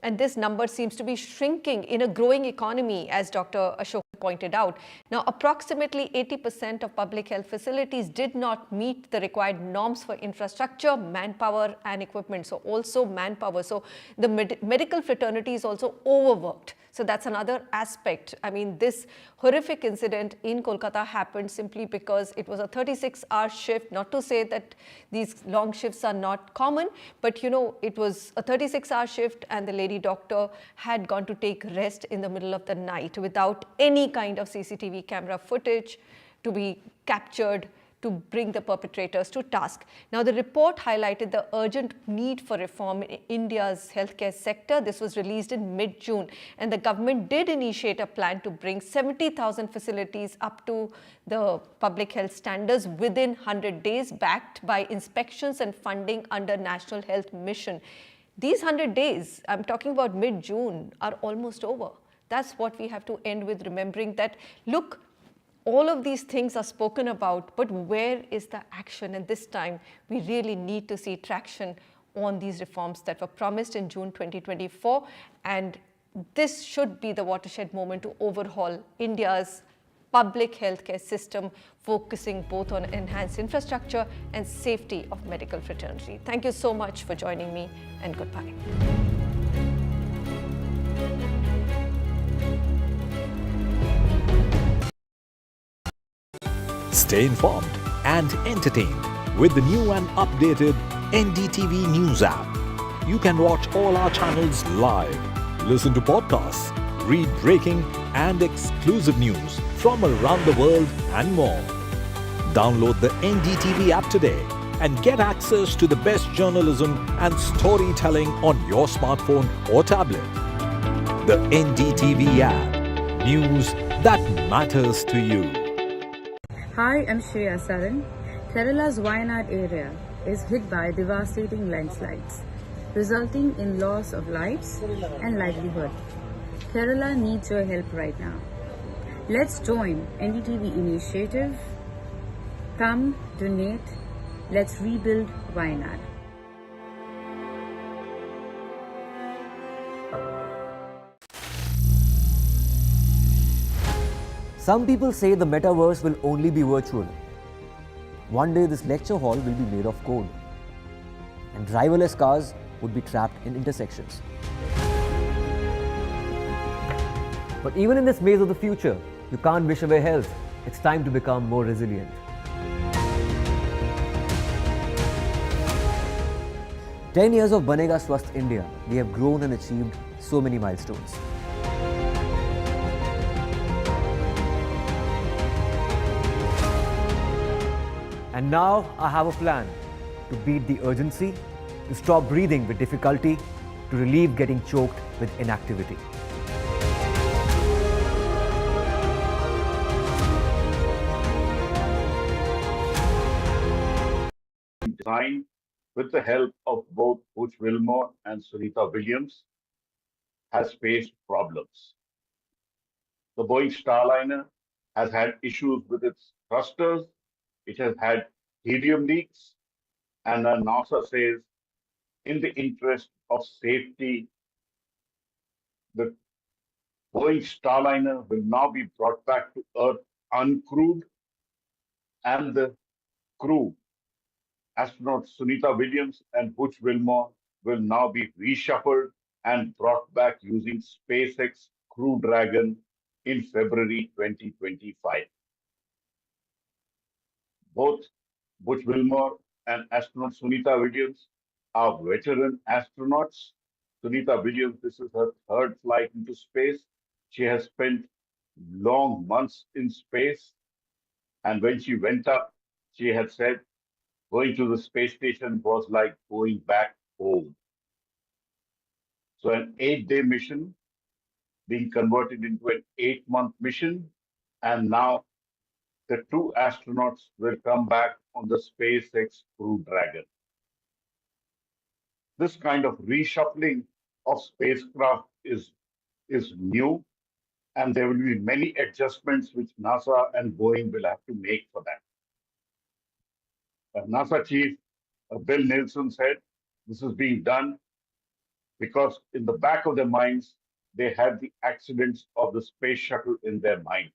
And this number seems to be shrinking in a growing economy, as Dr. Ashok pointed out. Now, approximately 80% of public health facilities did not meet the required norms for infrastructure, manpower, and equipment. So also manpower. So the medical fraternity is also overworked. So that's another aspect. I mean, this horrific incident in Kolkata happened simply because it was a 36-hour shift. Not to say that these long shifts are not common, but it was a 36-hour shift and the lady doctor had gone to take rest in the middle of the night without any kind of CCTV camera footage to be captured to bring the perpetrators to task. Now, the report highlighted the urgent need for reform in India's healthcare sector. This was released in mid-June, and the government did initiate a plan to bring 70,000 facilities up to the public health standards within 100 days, backed by inspections and funding under National Health Mission. These 100 days, I'm talking about mid-June, are almost over. That's what we have to end with, remembering that, look, all of these things are spoken about, but where is the action? And this time, we really need to see traction on these reforms that were promised in June 2024. And this should be the watershed moment to overhaul India's public healthcare system, focusing both on enhanced infrastructure and safety of medical fraternity. Thank you so much for joining me, and goodbye. Stay informed and entertained with the new and updated NDTV News app. You can watch all our channels live, listen to podcasts, read breaking and exclusive news from around the world and more. Download the NDTV app today and get access to the best journalism and storytelling on your smartphone or tablet. The NDTV app. News that matters to you. Hi, I'm Shreya Saran. Kerala's Wayanad area is hit by devastating landslides, resulting in loss of lives and livelihood. Kerala needs your help right now. Let's join NDTV initiative. Come, donate. Let's rebuild Wayanad. Some people say the metaverse will only be virtual. One day this lecture hall will be made of code, and driverless cars would be trapped in intersections. But even in this maze of the future, you can't wish away health. It's time to become more resilient. "10 years of Banega Swasth India, we have grown and achieved so many milestones. And now I have a plan to beat the urgency, to stop breathing with difficulty, to relieve getting choked with inactivity." Designed with the help of both Butch Wilmore and Sunita Williams, has faced problems. The Boeing Starliner has had issues with its thrusters, it has had helium leaks, and NASA says, in the interest of safety, the Boeing Starliner will now be brought back to Earth uncrewed, and the crew, astronauts Sunita Williams and Butch Wilmore, will now be reshuffled and brought back using SpaceX Crew Dragon in February 2025. Both Butch Wilmore and astronaut Sunita Williams are veteran astronauts. Sunita Williams, this is her third flight into space. She has spent long months in space. And when she went up, she had said, going to the space station was like going back home. So an 8-day mission being converted into an 8-month mission. And now the two astronauts will come back on the SpaceX Crew Dragon. This kind of reshuffling of spacecraft is new, and there will be many adjustments which NASA and Boeing will have to make for that. NASA chief Bill Nelson said this is being done because in the back of their minds, they had the accidents of the space shuttle in their mind,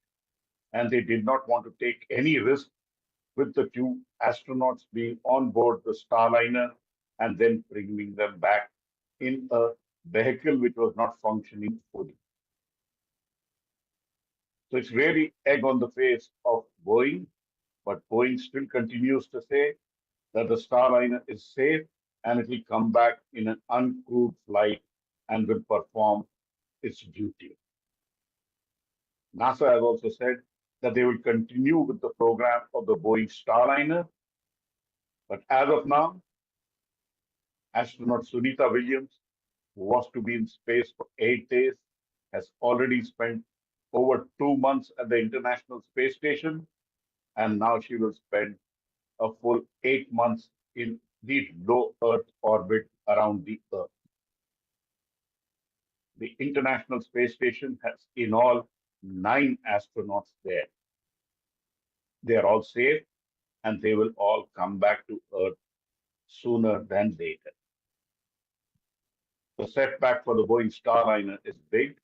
and they did not want to take any risk with the two astronauts being on board the Starliner and then bringing them back in a vehicle which was not functioning fully. So it's really egg on the face of Boeing, but Boeing still continues to say that the Starliner is safe and it will come back in an uncrewed flight and will perform its duty. NASA has also said that they will continue with the program of the Boeing Starliner, but as of now, astronaut Sunita Williams, who was to be in space for 8 days, has already spent over 2 months at the International Space Station, and now she will spend a full 8 months in the low Earth orbit around the Earth. The International Space Station has in all 9 astronauts there. They are all safe and they will all come back to Earth sooner than later. The setback for the Boeing Starliner is big,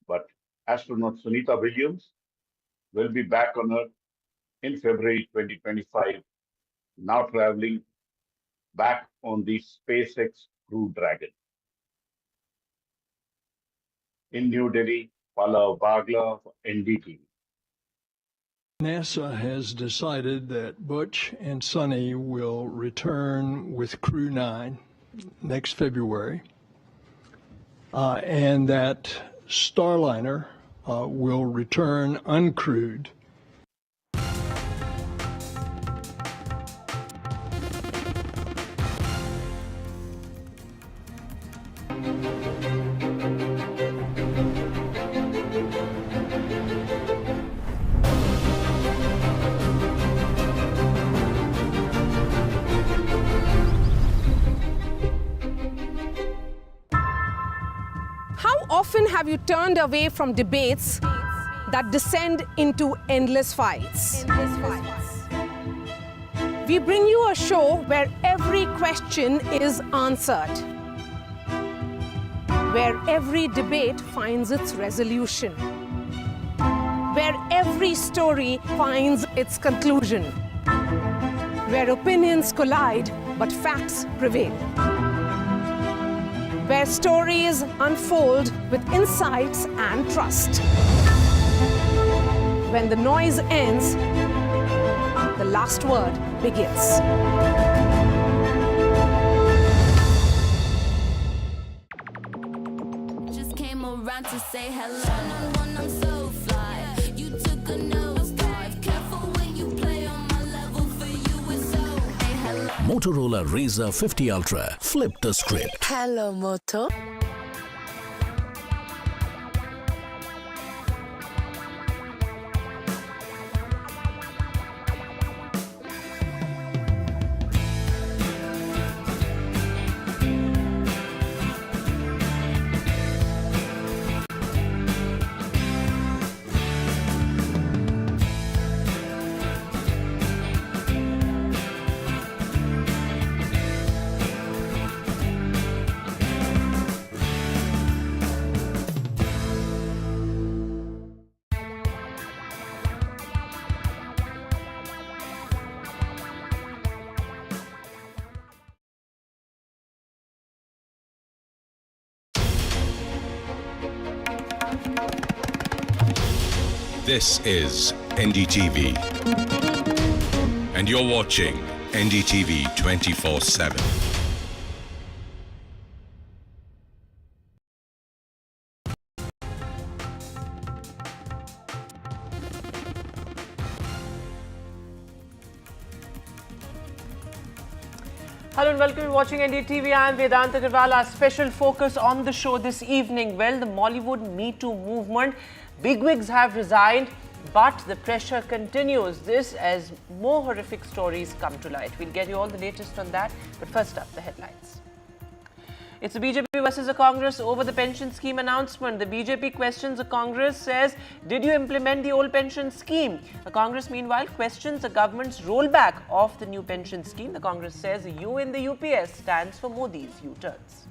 but astronaut Sunita Williams will be back on Earth in February 2025, now traveling back on the SpaceX Crew Dragon. In New Delhi, Pallav Bagla for NDTV. NASA has decided that Butch and Sonny will return with Crew 9 next February, and that Starliner will return uncrewed. Often have you turned away from debates that descend into endless fights? We bring you a show where every question is answered, where every debate finds its resolution, where every story finds its conclusion, where opinions collide but facts prevail, where stories unfold with insights and trust. When the noise ends, the last word begins. Just came around to say hello. I'm so fly. You took a nosedive. Careful when you play on my level. For you it's so. Hey, hello. Motorola Razr 50 Ultra. Flip the script. Hello, Moto. This is NDTV, and you're watching NDTV 24/7. Hello and welcome to watching NDTV. I am Vedanta Agarwal. Our special focus on the show this evening. Well, the Mollywood Me Too movement. Bigwigs have resigned, but the pressure continues. This as more horrific stories come to light. We'll get you all the latest on that. But first up, the headlines. It's the BJP versus the Congress over the pension scheme announcement. The BJP questions the Congress, says, did you implement the old pension scheme? The Congress, meanwhile, questions the government's rollback of the new pension scheme. The Congress says the U in the UPS stands for Modi's U-turns.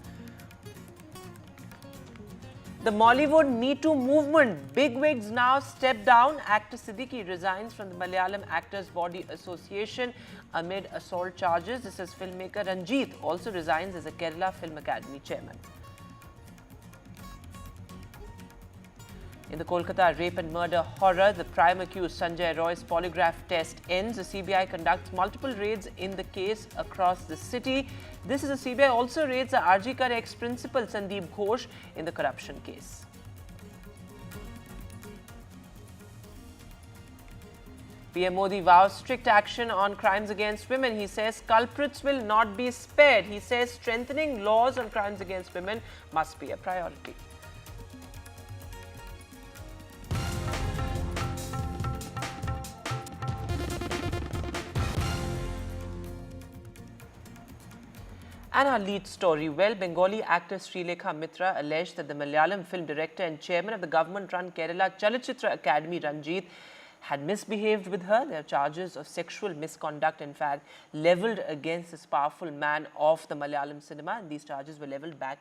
The Mollywood Me Too movement. Bigwigs now step down. Actor Siddiqui resigns from the Malayalam Actors Body Association amid assault charges. This is filmmaker Ranjith also resigns as a Kerala Film Academy chairman. In the Kolkata rape and murder horror, the prime accused Sanjay Roy's polygraph test ends. The CBI conducts multiple raids in the case across the city. This is the CBI also raids the RG Kar ex-principal Sandeep Ghosh in the corruption case. PM Modi vows strict action on crimes against women. He says culprits will not be spared. He says strengthening laws on crimes against women must be a priority. And our lead story, well, Bengali actor Sreelekha Mitra alleged that the Malayalam film director and chairman of the government-run Kerala Chalachitra Academy, Ranjith, had misbehaved with her. There are charges of sexual misconduct, in fact, leveled against this powerful man of the Malayalam cinema, and these charges were leveled back.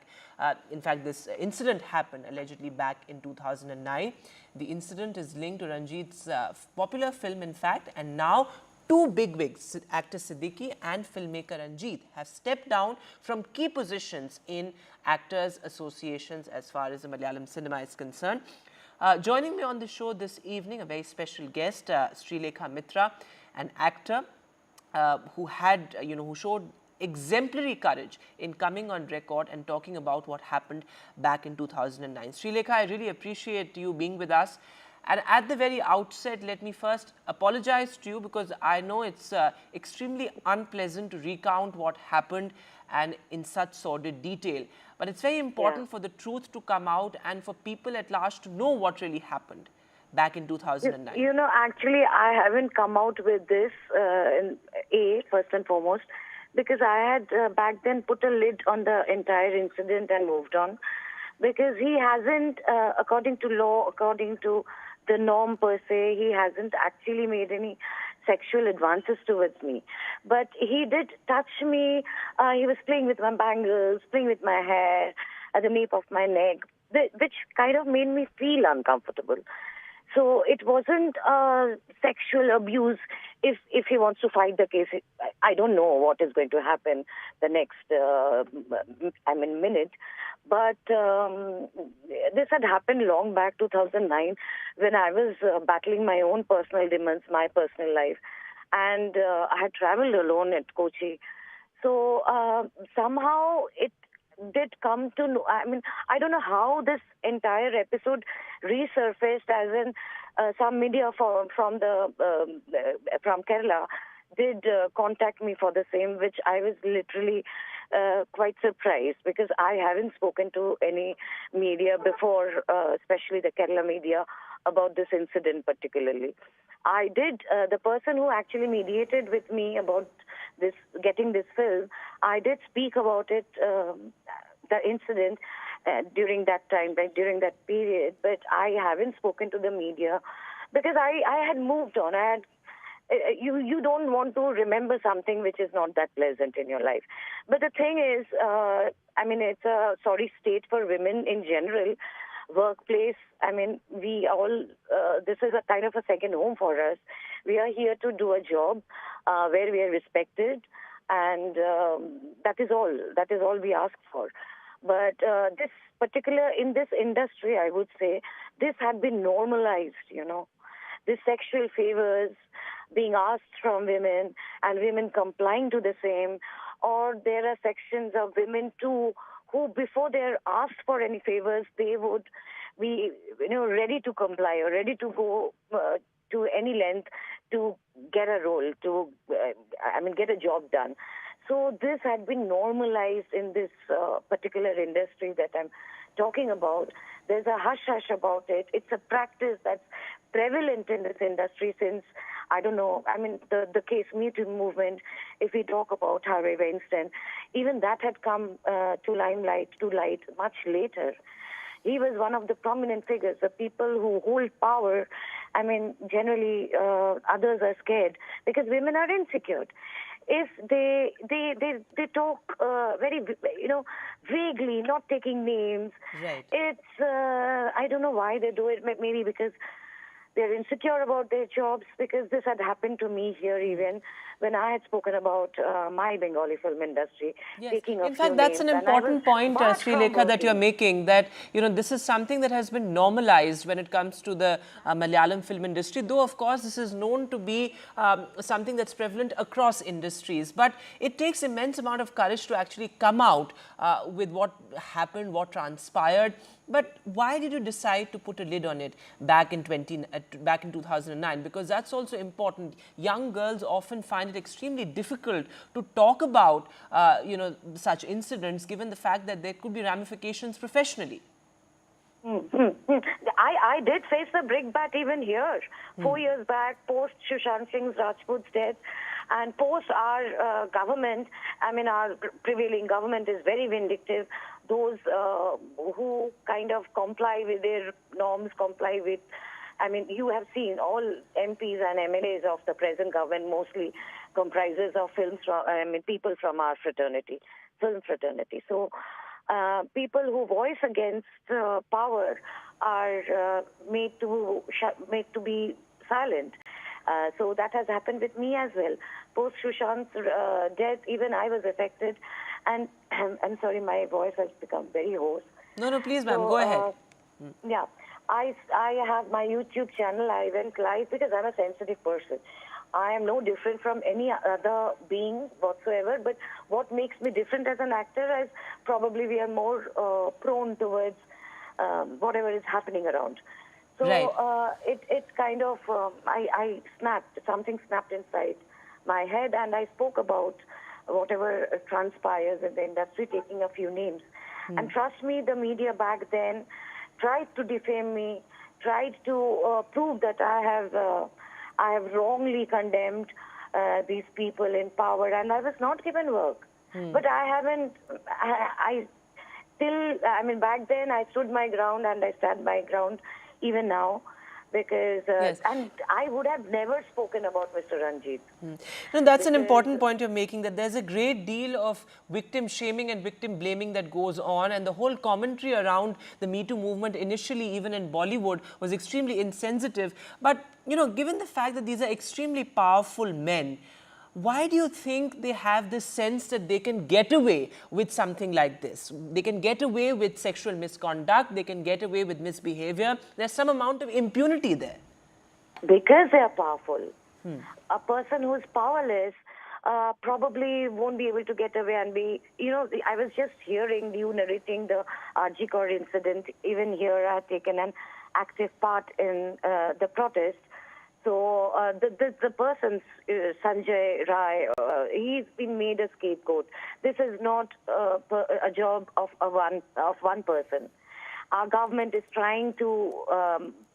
In fact, this incident happened allegedly back in 2009. The incident is linked to Ranjith's popular film, in fact, and now two bigwigs, actor Siddiqui and filmmaker Ranjith, have stepped down from key positions in actors' associations as far as the Malayalam cinema is concerned. Joining me on the show this evening, a very special guest, Sreelekha Mitra, an actor who had, who showed exemplary courage in coming on record and talking about what happened back in 2009. Sreelekha, I really appreciate you being with us. And at the very outset, let me first apologize to you, because I know it's extremely unpleasant to recount what happened and in such sordid detail. But it's very important for the truth to come out and for people at large to know what really happened back in 2009. You know, actually, I haven't come out with this, first and foremost, because I had back then put a lid on the entire incident and moved on. Because he hasn't, according to law, according to the norm per se, he hasn't actually made any sexual advances towards me. But he did touch me. He was playing with my bangles, playing with my hair, at the nape of my neck, which kind of made me feel uncomfortable. So it wasn't sexual abuse. If he wants to fight the case, I don't know what is going to happen the next, minute. But this had happened long back, 2009, when I was battling my own personal demons, my personal life. And I had traveled alone at Kochi. So somehow it did come to know. I mean, I don't know how this entire episode resurfaced, as in some media from Kerala did contact me for the same, which I was literally quite surprised, because I haven't spoken to any media before, especially the Kerala media, about this incident particularly. I did, the person who actually mediated with me about this, getting this film, I did speak about it, the incident, during that time, during that period, but I haven't spoken to the media because I had moved on. I had you don't want to remember something which is not that pleasant in your life. But the thing is, it's a sorry state for women in general. Workplace, we all, this is a kind of a second home for us. We are here to do a job where we are respected, and that is all we ask for. But this particular, in this industry, I would say, this had been normalized, This sexual favors being asked from women and women complying to the same, or there are sections of women too who, before they're asked for any favors, they would be, ready to comply or ready to go to any length to get a role, to, get a job done. So this had been normalized in this particular industry that I'm talking about. There's a hush-hush about it. It's a practice that's prevalent in this industry since, the case Me Too movement. If we talk about Harvey Weinstein, even that had come to light much later. He was one of the prominent figures, the people who hold power. Generally, others are scared because women are insecure. If they talk very, vaguely, not taking names. Right. It's, I don't know why they do it, maybe because they're insecure about their jobs, because this had happened to me here even when I had spoken about my Bengali film industry. Yes. Taking a In fact, few that's names, an important point, Sreelekha, that you're making. making, that, this is something that has been normalized when it comes to the Malayalam film industry, though, of course, this is known to be something that's prevalent across industries. But it takes immense amount of courage to actually come out with what happened, what transpired. But why did you decide to put a lid on it back in 2009? Because that's also important. Young girls often find it extremely difficult to talk about, such incidents, given the fact that there could be ramifications professionally. I did face the brick bat even here. 4 years back, post Sushant Singh Rajput's death, and post our government, our prevailing government is very vindictive. Those who kind of comply with their norms, comply with, I mean, you have seen all MPs and MLAs of the present government mostly comprises of people from our fraternity, film fraternity. So people who voice against power are made to be silent. So that has happened with me as well. Post Sushant's death, even I was affected. And I'm sorry, my voice has become very hoarse. No, please, ma'am, go ahead. Yeah, I have my YouTube channel. I went live because I'm a sensitive person. I am no different from any other being whatsoever. But what makes me different as an actor is probably we are more prone towards whatever is happening around. So it's kind of, I snapped, something snapped inside my head, and I spoke about whatever transpires in the industry, taking a few names. And trust me, the media back then tried to defame me, tried to prove that I have wrongly condemned these people in power, and I was not given work. But I haven't, back then I stood my ground, and I stand my ground even now, because and I would have never spoken about Mr. Ranjith. No, that's an important point you're making, that there's a great deal of victim shaming and victim blaming that goes on, and the whole commentary around the Me Too movement initially, even in Bollywood, was extremely insensitive. But, you know, given the fact that these are extremely powerful men, why do you think they have this sense that they can get away with something like this? They can get away with sexual misconduct, they can get away with misbehavior. There's some amount of impunity there. Because they are powerful. A person who's powerless probably won't be able to get away and be, you know, I was just hearing you narrating the Arjikor incident. Even here I have taken an active part in the protest. So the person, Sanjay Rai, he's been made a scapegoat. This is not a job of one person. Our government is trying to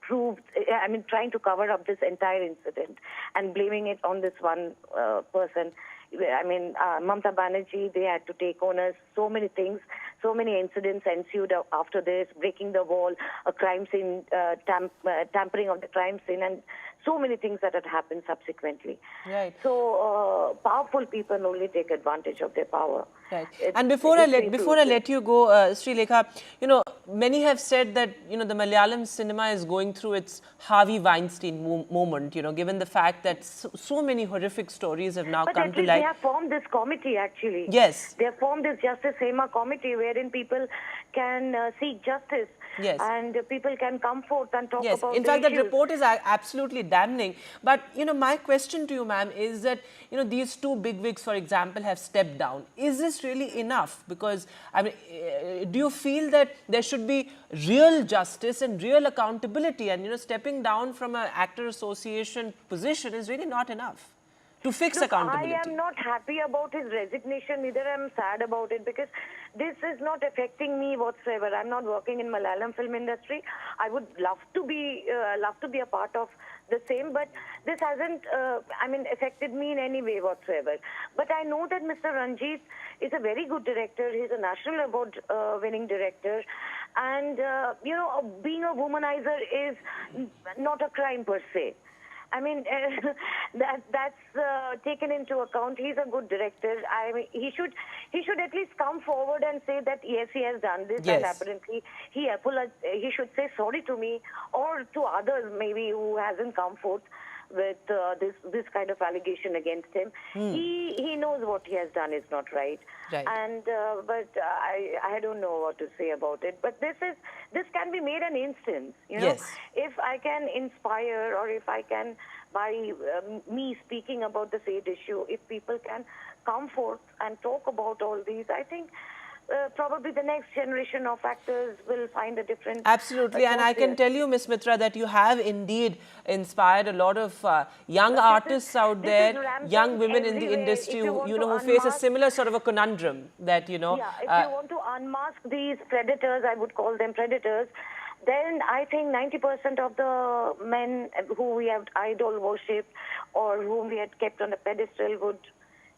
trying to cover up this entire incident and blaming it on this one person. I mean, Mamata Banerjee, they had to take onus. So many things, so many incidents ensued after this, breaking the wall, a crime scene, tampering of the crime scene, and so many things that had happened subsequently. Right. So powerful people only take advantage of their power. Right. And before I let you go, Sreelekha, you know, many have said that, you know, the Malayalam cinema is going through its Harvey Weinstein moment, you know, given the fact that so many horrific stories have now come to light. They have formed this committee, actually. Yes. They have formed this Justice Hema committee wherein people can seek justice. Yes. And people can come forth and talk about in fact, the that report is absolutely damning. But, you know, my question to you, ma'am, is that, you know, these two bigwigs, for example, have stepped down. Is this really enough? Because, I mean, do you feel that there should be real justice and real accountability, and, you know, stepping down from an actor association position is really not enough to fix accountability? I am not happy about his resignation, neither I am sad about it, because this is not affecting me whatsoever. I'm not working in Malayalam film industry. I would love to be a part of the same, but this hasn't affected me in any way whatsoever. But I know that Mr. Ranjith is a very good director. He's a national award winning director, and you know, being a womanizer is not a crime per se. I mean, that's taken into account. He's a good director. I mean, he should at least come forward and say that yes, he has done this, and apparently he should say sorry to me or to others maybe who hasn't come forth with this kind of allegation against him. He knows what he has done is not right. And but I don't know what to say about it. But this can be made an instance. You know, if I can inspire, or if I can, by me speaking about the said issue, if people can come forth and talk about all these, I think probably the next generation of actors will find a different... Absolutely, and I can tell you, Ms. Mitra, that you have indeed inspired a lot of young artists out there, young women in the industry who face a similar sort of a conundrum that, you know... Yeah, if you want to unmask these predators, I would call them predators, then I think 90% of the men who we have idol worshipped or whom we had kept on a pedestal would,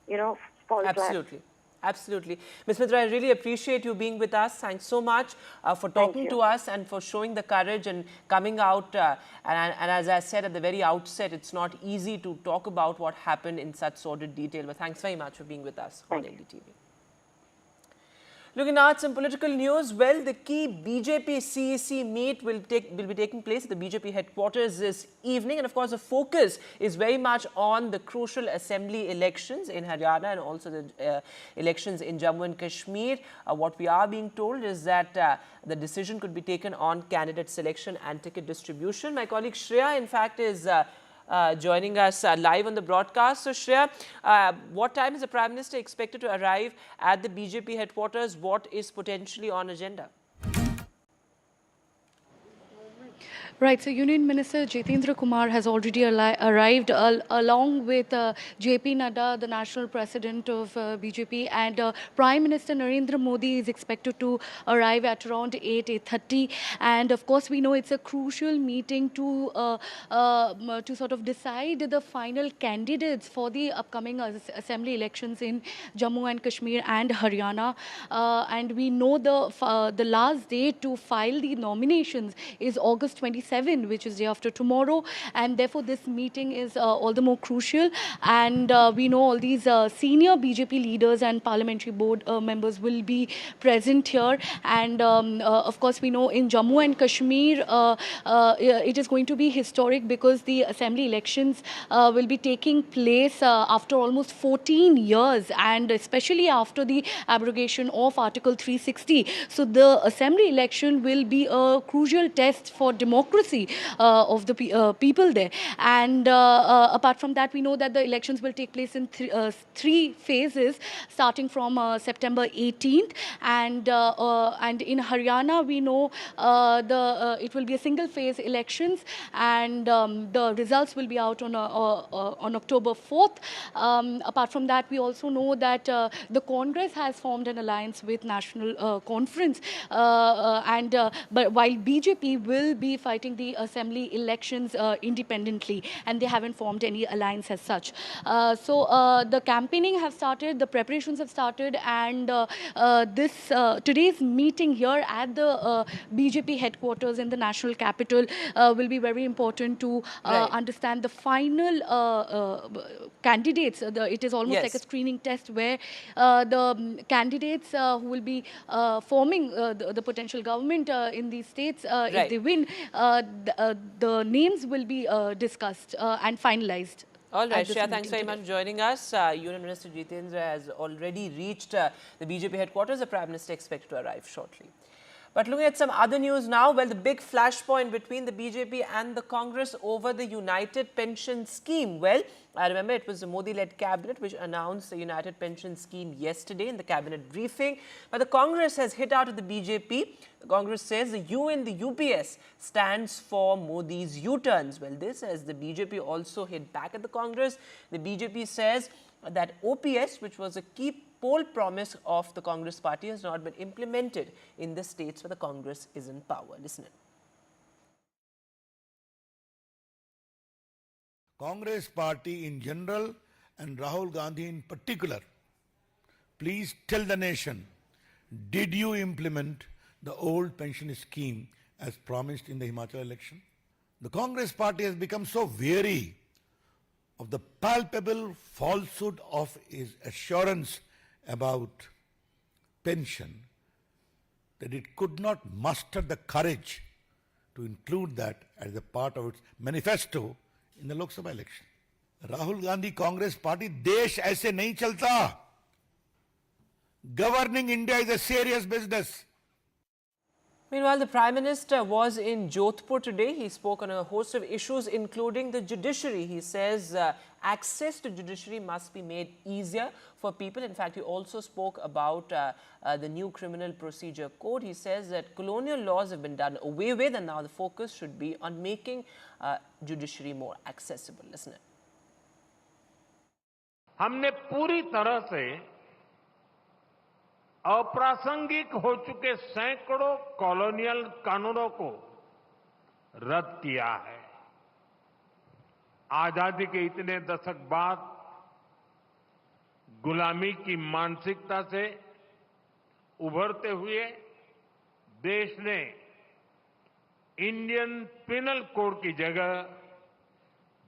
you know, fall flat. Absolutely. Absolutely. Ms. Mitra, I really appreciate you being with us. Thanks so much for talking to us and for showing the courage and coming out. And as I said at the very outset, it's not easy to talk about what happened in such sordid detail. But thanks very much for being with us on NDTV. Looking now at some political news, well, the key BJP CEC meet will be taking place at the BJP headquarters this evening. And of course, the focus is very much on the crucial assembly elections in Haryana and also the elections in Jammu and Kashmir. What we are being told is that the decision could be taken on candidate selection and ticket distribution. My colleague Shreya, in fact, is joining us live on the broadcast. So Shreya, what time is the Prime Minister expected to arrive at the BJP headquarters? What is potentially on agenda? Right, so Union Minister Jitendra Kumar has already arrived along with JP Nadda, the national president of BJP, and Prime Minister Narendra Modi is expected to arrive at around 8:30. And of course, we know it's a crucial meeting to sort of decide the final candidates for the upcoming assembly elections in Jammu and Kashmir and Haryana. And we know the last date to file the nominations is August 27, which is day after tomorrow, and therefore this meeting is all the more crucial. And we know all these senior BJP leaders and parliamentary board members will be present here. And of course, we know in Jammu and Kashmir it is going to be historic because the assembly elections will be taking place after almost 14 years, and especially after the abrogation of Article 360. So the assembly election will be a crucial test for democracy of the people there. And apart from that, we know that the elections will take place in three phases, starting from September 18th. And in Haryana, we know it will be a single phase elections, and the results will be out on October 4th. Apart from that, we also know that the Congress has formed an alliance with National Conference, but while BJP will be fighting the assembly elections independently, and they haven't formed any alliance as such. So the campaigning have started, the preparations have started, and today's meeting here at the BJP headquarters in the national capital will be very important to understand the final candidates. It is almost like a screening test where the candidates who will be forming the potential government in these states, if they win, the names will be discussed and finalized. All right, Shreya, thanks very much for joining us. Union Minister Jitendra has already reached the BJP headquarters. The Prime Minister expected to arrive shortly. But looking at some other news now, well, the big flashpoint between the BJP and the Congress over the United Pension Scheme. Well, I remember it was the Modi-led cabinet which announced the United Pension Scheme yesterday in the cabinet briefing. But the Congress has hit out at the BJP. The Congress says the U in the UPS stands for Modi's U-turns. Well, this as the BJP also hit back at the Congress. The BJP says that OPS, which was a key poll promise of the Congress party, has not been implemented in the states where the Congress is in power. Listen in. Congress party in general and Rahul Gandhi in particular, please tell the nation, did you implement the old pension scheme as promised in the Himachal election? The Congress party has become so weary of the palpable falsehood of his assurance about pension that it could not muster the courage to include that as a part of its manifesto in the Lok Sabha election. Rahul Gandhi Congress party, desh aise nahi chalta. Governing India is a serious business. Meanwhile, the Prime Minister was in Jodhpur today. He spoke on a host of issues, including the judiciary. He says access to judiciary must be made easier for people. In fact, he also spoke about the new criminal procedure code. He says that colonial laws have been done away with, and now the focus should be on making judiciary more accessible. Listen. हमने पूरी तरह से अप्रासंगिक हो चुके सैकड़ों colonial कानूनों को रद्द किया है। आजादी के इतने दशक बाद गुलामी की मानसिकता से उभरते हुए देश ने इंडियन पिनल कोड की जगह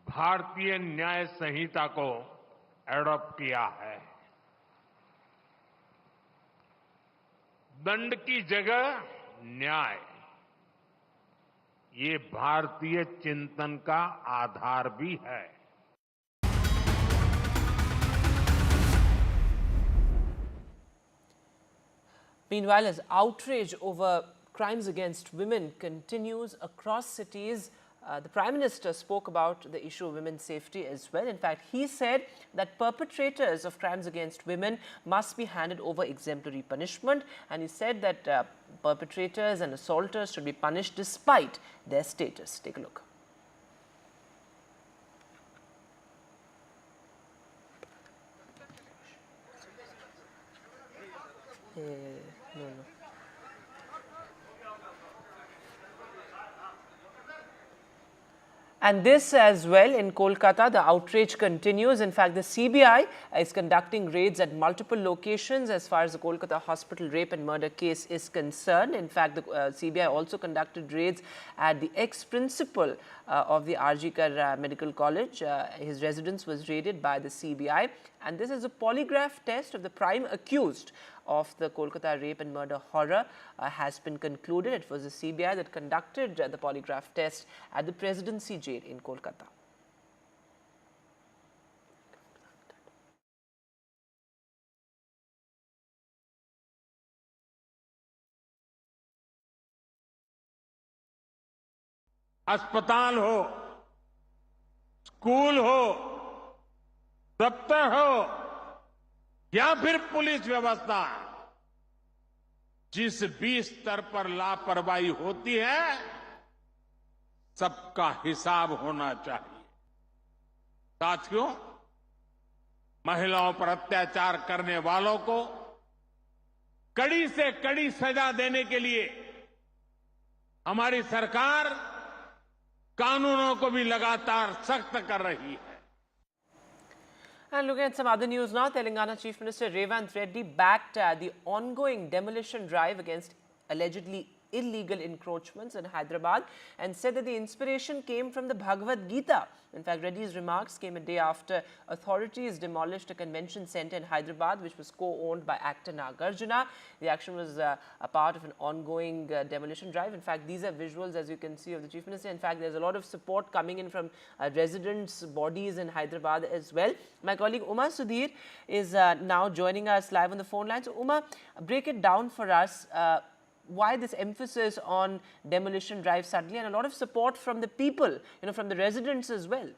भारतीय न्याय संहिता को एडॉप्ट किया है। दंड की जगह न्याय, ये भारतीय चिंतन का आधार भी है। Meanwhile, as outrage over crimes against women continues across cities, the Prime Minister spoke about the issue of women's safety as well. In fact, he said that perpetrators of crimes against women must be handed over exemplary punishment, and he said that perpetrators and assaulters should be punished despite their status. Take a look. No. And this as well in Kolkata, the outrage continues. In fact, the CBI is conducting raids at multiple locations as far as the Kolkata hospital rape and murder case is concerned. In fact, the CBI also conducted raids at the ex-principal of the RG Medical College. His residence was raided by the CBI. And this is a polygraph test of the prime accused of the Kolkata rape and murder horror has been concluded. It was the CBI that conducted the polygraph test at the Presidency Jail in Kolkata. अस्पताल हो, school हो, दफ्तर हो या फिर police व्यवस्था, जिस भी स्तर पर लापरवाही होती है, सबका हिसाब होना चाहिए। साथियों, महिलाओं पर अत्याचार करने वालों को कड़ी से कड़ी सजा देने के लिए हमारी सरकार कानूनों को भी लगातार सख्त कर रही है। And looking at some other news now, Telangana Chief Minister Revanth Reddy backed the ongoing demolition drive against allegedly illegal encroachments in Hyderabad and said that the inspiration came from the Bhagavad Gita. In fact, Reddy's remarks came a day after authorities demolished a convention center in Hyderabad which was co-owned by actor Nagarjuna. The action was a part of an ongoing demolition drive. In fact, these are visuals, as you can see, of the Chief Minister. In fact, there's a lot of support coming in from residents' bodies in Hyderabad as well. My colleague Uma Sudhir is now joining us live on the phone line. So, Uma, break it down for us. Why this emphasis on demolition drive suddenly, and a lot of support from the people, from the residents as well?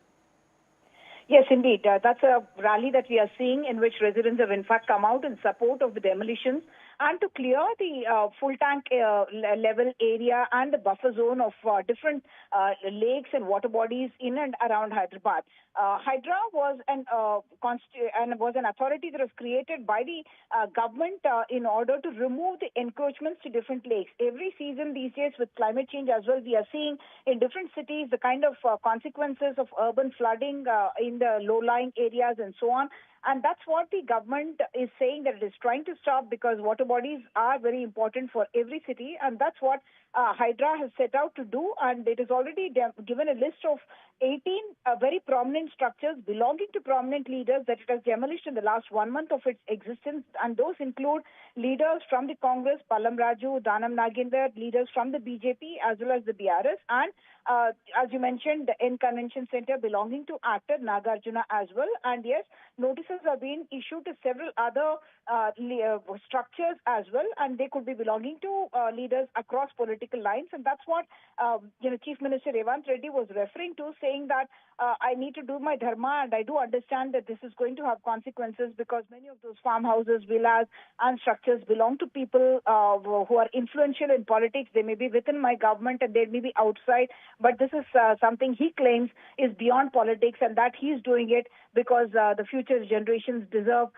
Yes, indeed. That's a rally that we are seeing in which residents have in fact come out in support of the demolitions and to clear the full tank level area and the buffer zone of different lakes and water bodies in and around Hyderabad. Hydra was an authority that was created by the government in order to remove the encroachments to different lakes. Every season these days with climate change as well, we are seeing in different cities the kind of consequences of urban flooding in the low-lying areas and so on. And that's what the government is saying that it is trying to stop, because water bodies are very important for every city, and that's what Hydra has set out to do. And it has already given a list of 18 very prominent structures belonging to prominent leaders that it has demolished in the last 1 month of its existence. And those include leaders from the Congress, Pallam Raju, Danam Nagendra, leaders from the BJP as well as the BRS, and as you mentioned, the N Convention Center belonging to actor Nagarjuna as well. And yes, notices are being issued to several other structures as well, and they could be belonging to leaders across political lines. And that's what Chief Minister Revanth Reddy was referring to, saying that I need to do my dharma, and I do understand that this is going to have consequences, because many of those farmhouses, villas and structures belong to people who are influential in politics. They may be within my government and they may be outside, but this is something he claims is beyond politics, and that he's doing it because the future generations deserve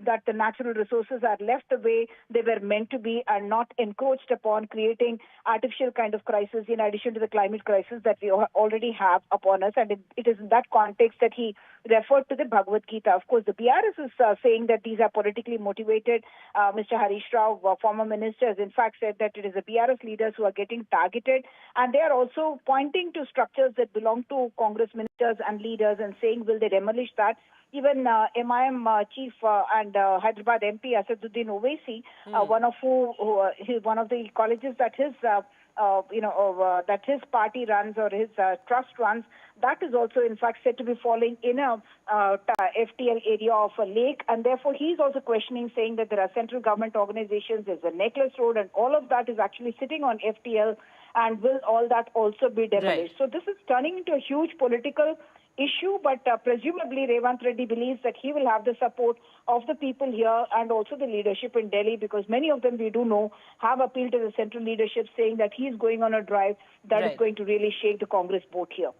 that the natural resources are left the way they were meant to be and not encroached upon, creating artificial kind of crisis in addition to the climate crisis that we already have upon us. And it is in that context that he referred to the Bhagavad Gita. Of course, the BRS is saying that these are politically motivated. Mr. Harish Rao, former minister, has in fact said that it is the BRS leaders who are getting targeted. And they are also pointing to structures that belong to Congress ministers and leaders and saying, will they demolish that? Even MIM chief and Hyderabad MP Asaduddin Owaisi, one of the colleges that his that his party runs or his trust runs, that is also in fact said to be falling in a FTL area of a lake, and therefore he is also questioning, saying that there are central government organizations, there's a necklace road, and all of that is actually sitting on FTL, and will all that also be demolished? Right. So this is turning into a huge political issue, but presumably Revanth Reddy believes that he will have the support of the people here and also the leadership in Delhi, because many of them, we do know, have appealed to the central leadership saying that he is going on a drive that is going to really shake the Congress boat here.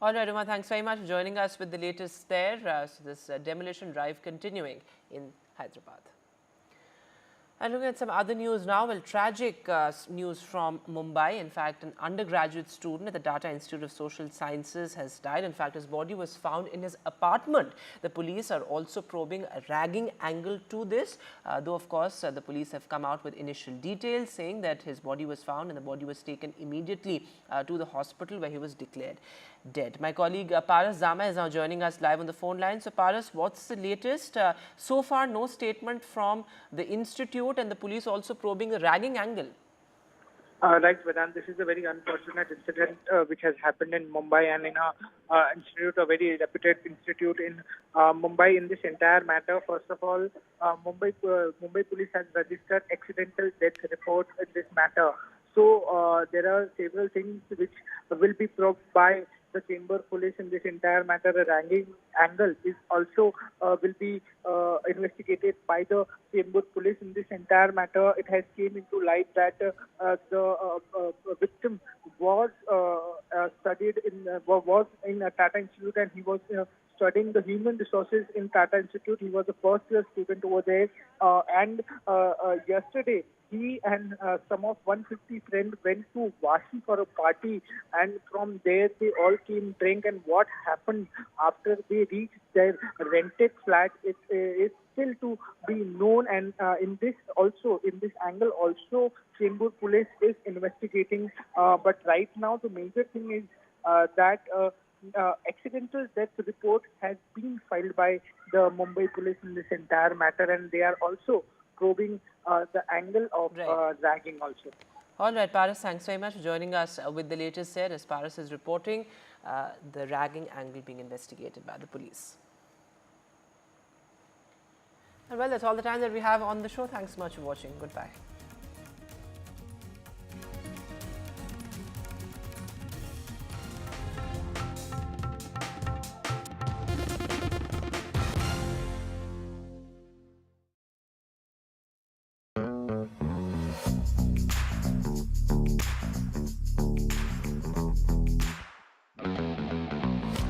All right, Uma, thanks very much for joining us with the latest there. So this demolition drive continuing in Hyderabad. And looking at some other news now, well, tragic news from Mumbai. In fact, an undergraduate student at the Tata Institute of Social Sciences has died. In fact, his body was found in his apartment. The police are also probing a ragging angle to this, though, of course, the police have come out with initial details saying that his body was found and the body was taken immediately to the hospital where he was declared dead. My colleague Paras Zama is now joining us live on the phone line. So Paras, what's the latest? So far, no statement from the institute, and the police also probing a ragging angle. Right, Vedant, this is a very unfortunate incident which has happened in Mumbai and in a institute, a very reputed institute in Mumbai. In this entire matter, first of all, Mumbai police has registered accidental death report in this matter. So there are several things which will be probed by the Chamber Police in this entire matter. A ragging angle is also will be investigated by the Chamber Police in this entire matter. It has came into light that the victim was studied in was in a Tata Institute, and he was studying the human resources in Tata Institute. He was a first-year student over there, and yesterday he and some of 150 friends went to Vashi for a party, and from there they all came drink. And what happened after they reached their rented flat is still to be known. And in this angle also, Chamber Police is investigating. But right now the major thing is that accidental death report has been filed by the Mumbai Police in this entire matter, and they are also probing the angle of ragging also. All right, Paras, thanks very much for joining us with the latest there. As Paras is reporting, the ragging angle being investigated by the police. And well, that's all the time that we have on the show. Thanks so much for watching. Goodbye.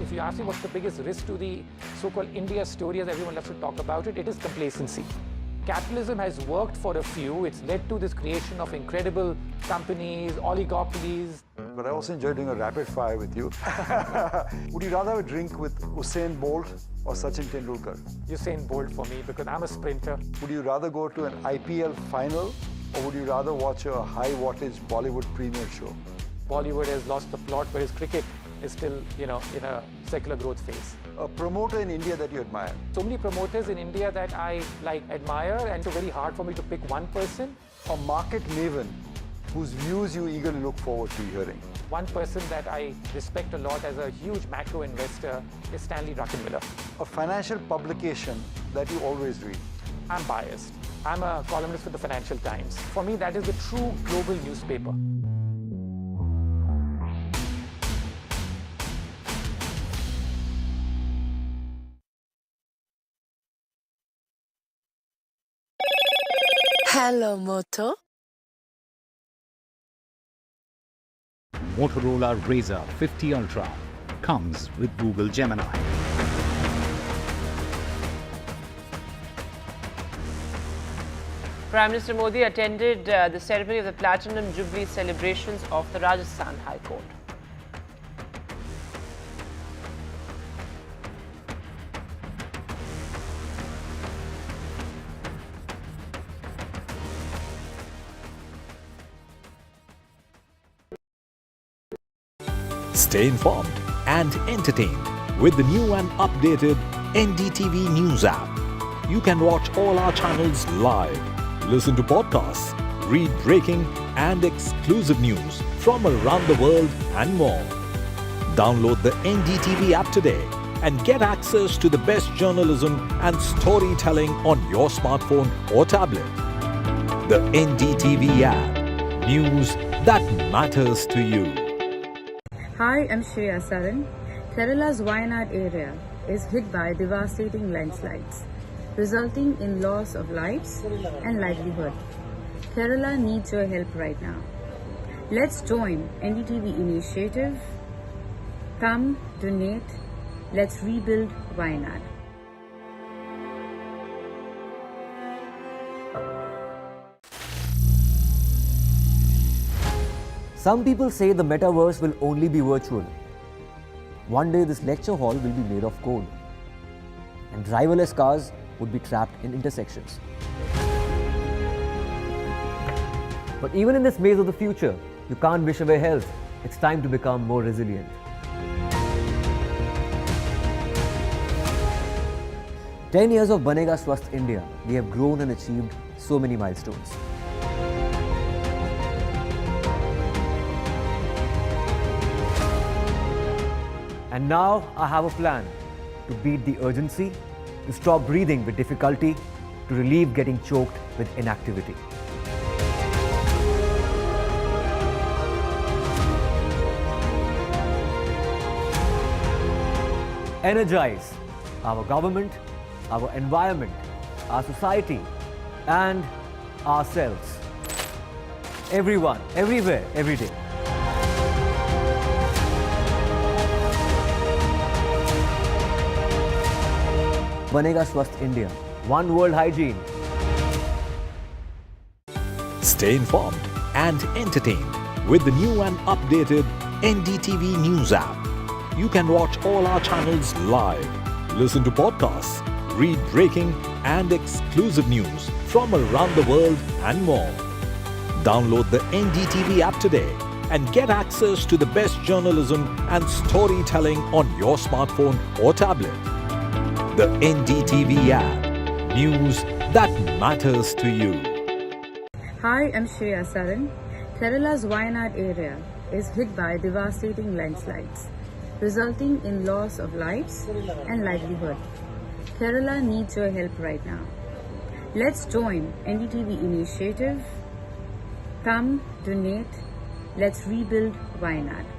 If you ask me what's the biggest risk to the so-called India story, as everyone loves to talk about it, it is complacency. Capitalism has worked for a few. It's led to this creation of incredible companies, oligopolies. But I also enjoy doing a rapid fire with you. Would you rather have a drink with Usain Bolt or Sachin Tendulkar? Usain Bolt for me, because I'm a sprinter. Would you rather go to an IPL final, or would you rather watch a high-wattage Bollywood premiere show? Bollywood has lost the plot, whereas cricket is still, in a secular growth phase. A promoter in India that you admire? So many promoters in India that I admire, and it's very hard for me to pick one person. A market maven whose views you eagerly look forward to hearing? One person that I respect a lot as a huge macro investor is Stanley Druckenmiller. A financial publication that you always read? I'm biased. I'm a columnist for the Financial Times. For me, that is the true global newspaper. Hello, Moto. Motorola Razr 50 Ultra comes with Google Gemini. Prime Minister Modi attended the ceremony of the Platinum Jubilee celebrations of the Rajasthan High Court. Stay informed and entertained with the new and updated NDTV News app. You can watch all our channels live, listen to podcasts, read breaking and exclusive news from around the world and more. Download the NDTV app today and get access to the best journalism and storytelling on your smartphone or tablet. The NDTV app. News that matters to you. Hi, I'm Shreya Saran. Kerala's Wayanad area is hit by devastating landslides, resulting in loss of lives and livelihood. Kerala needs your help right now. Let's join NDTV initiative. Come, donate. Let's rebuild Wayanad. Some people say the metaverse will only be virtual. One day this lecture hall will be made of code, and driverless cars would be trapped in intersections. But even in this maze of the future, you can't wish away health. It's time to become more resilient. "10 years of Banega Swasth India, we have grown and achieved so many milestones. And now I have a plan to beat the urgency, to stop breathing with difficulty, to relieve getting choked with inactivity. Energize our government, our environment, our society, and ourselves. Everyone, everywhere, every day. Banega Swasth India. One world hygiene. Stay informed and entertained with the new and updated NDTV News app. You can watch all our channels live, listen to podcasts, read breaking and exclusive news from around the world and more. Download the NDTV app today and get access to the best journalism and storytelling on your smartphone or tablet. The NDTV app. News that matters to you. Hi, I'm Shreya Saran. Kerala's Wayanad area is hit by devastating landslides, resulting in loss of lives and livelihood. Kerala needs your help right now. Let's join NDTV initiative. Come, donate. Let's rebuild Wayanad.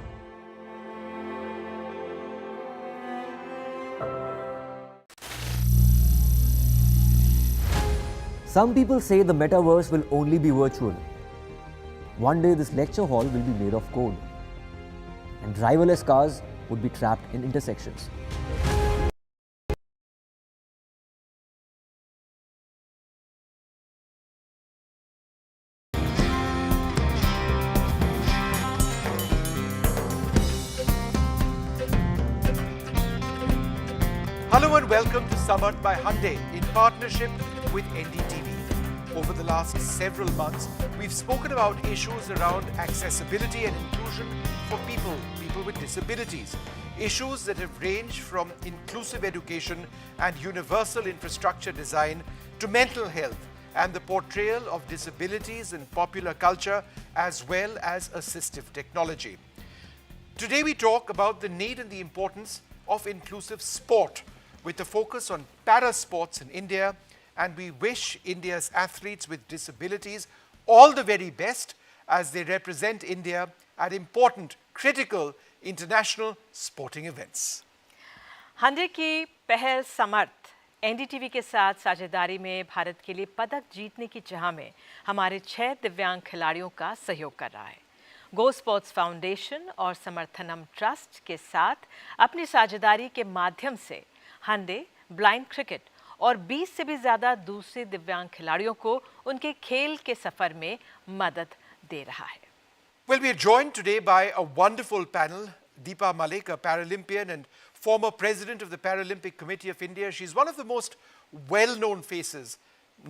Some people say the metaverse will only be virtual. One day this lecture hall will be made of code, and driverless cars would be trapped in intersections. Hello and welcome to Summered by Hyundai in partnership with NDTV. Over the last several months, we've spoken about issues around accessibility and inclusion for people with disabilities. Issues that have ranged from inclusive education and universal infrastructure design to mental health and the portrayal of disabilities in popular culture as well as assistive technology. Today we talk about the need and the importance of inclusive sport with a focus on para sports in India, and we wish India's athletes with disabilities all the very best as they represent India at important, critical international sporting events. हंडे की पहल समर्थ NDTV के साथ साझेदारी में भारत के लिए पदक जीतने की चाह में हमारे 6 दिव्यांग खिलाड़ियों का सहयोग कर रहा है। गो स्पोर्ट्स फाउंडेशन और समर्थनम ट्रस्ट के साथ अपनी साझेदारी के माध्यम से हंडे ब्लाइंड क्रिकेट और 20 से भी ज़्यादा दूसरे दिव्यांग खिलाड़ियों को उनके खेल के सफ़र में मदद दे रहा है। Well, we are joined today by a wonderful panel. Deepa Maleka, Paralympian and former president of the Paralympic Committee of India. She's one of the most well-known faces,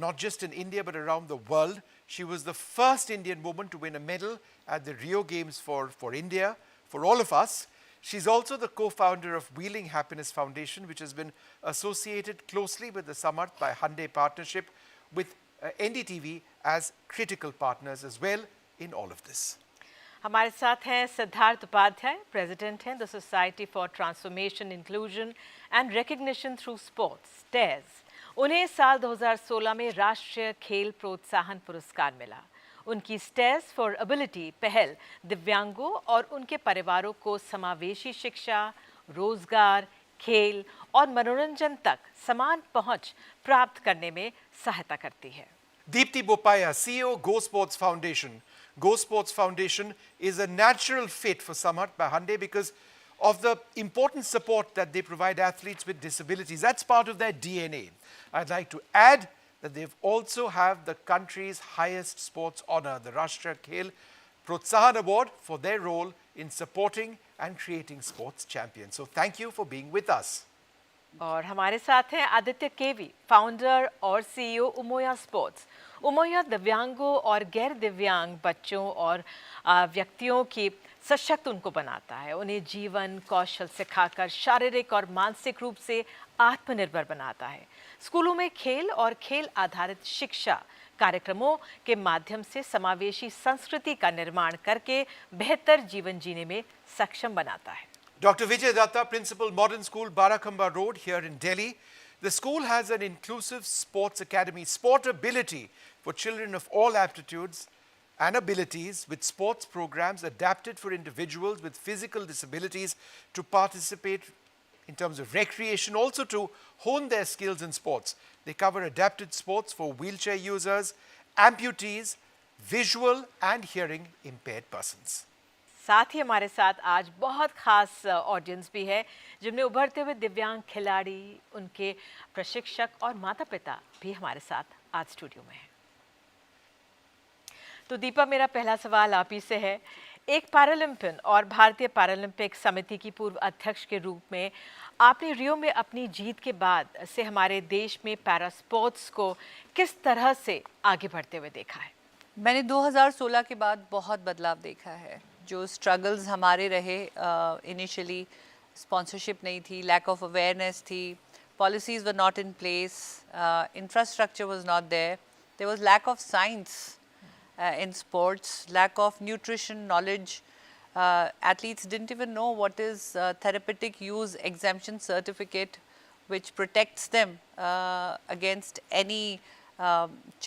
not just in India but around the world. She was the first Indian woman to win a medal at the Rio Games for India, for all of us. She's also the co-founder of Wheeling Happiness Foundation, which has been associated closely with the Samarth by Hyundai partnership with NDTV as critical partners as well in all of this. हमारे साथ हैं Siddharth Upadhyay, president हैं the society for transformation inclusion and recognition through sports stage. उन्हें साल 2016 में राष्ट्रीय खेल प्रोत्साहन पुरस्कार मिला। उनकी स्टेज फॉर एबिलिटी पहल दिव्यांगों और उनके परिवारों को समावेशी शिक्षा, रोजगार, खेल और मनोरंजन तक समान पहुंच प्राप्त करने में सहायता करती है। Deepti Bopaya, CEO, Go Sports Foundation. Go Sports Foundation is a natural fit for Samarth by Hyundai because of the important support that they provide athletes with disabilities. That's part of their DNA. I'd like to add that they also have the country's highest sports honor, the Rashtriya Khel Protsahan Award, for their role in supporting and creating sports champions. So thank you for being with us. और हमारे साथ हैं आदित्य केवी, founder और CEO उमोया sports. उमोया दिव्यांगों और गैर दिव्यांग बच्चों और व्यक्तियों की सशक्त उनको बनाता है, उन्हें जीवन कौशल सिखाकर शारीरिक और मानसिक रूप से आत्मनिर्भर बनाता है। स्कूलों में खेल और खेल आधारित शिक्षा कार्यक्रमों के माध्यम से समावेशी संस्कृति का निर्माण करके बेहतर जीवन जीने में सक्षम बनाता है। Dr. Vijay Datta, Principal, Modern School, Barakamba Road here in Delhi. The school has an inclusive sports academy, Sportability, for children of all aptitudes and abilities, with sports programs adapted for individuals with physical disabilities to participate in terms of recreation, also to hone their skills in sports. They cover adapted sports for wheelchair users, amputees, visual and hearing impaired persons. साथ ही हमारे साथ आज बहुत खास audience भी है, जिनमें उभरते हुए दिव्यांग खिलाड़ी, उनके प्रशिक्षक और माता पिता भी हमारे साथ आज स्टूडियो में हैं। तो दीपा, मेरा पहला सवाल आप ही से है। एक पैरालंपियन और भारतीय पैरालंपिक समिति की पूर्व अध्यक्ष के रूप में आपने रियो में अपनी जीत के बाद से हमारे देश में पैरा स्पोर्ट्स को किस तरह से आगे बढ़ते हुए देखा है? मैंने 2016 के बाद बहुत बदलाव देखा है। जो स्ट्रगल्स हमारे रहे, इनिशियली स्पॉन्सरशिप नहीं थी, लैक ऑफ अवेयरनेस थी, policies were not in place, infrastructure was not there, there was lack of science in sports, lack of nutrition knowledge. Athletes didn't even know what is therapeutic use exemption certificate, which protects them against any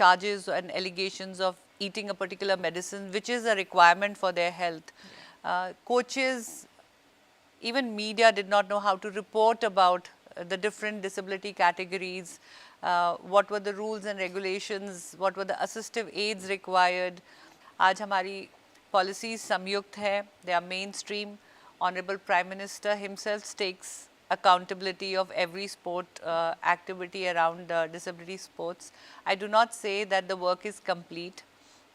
charges and allegations of eating a particular medicine, which is a requirement for their health. Coaches, even media did not know how to report about the different disability categories. What were the rules and regulations, what were the assistive aids required. आज हमारी policies संयुक्त है, they are mainstream. Honorable Prime Minister himself takes accountability of every sport activity around disability sports. I do not say that the work is complete.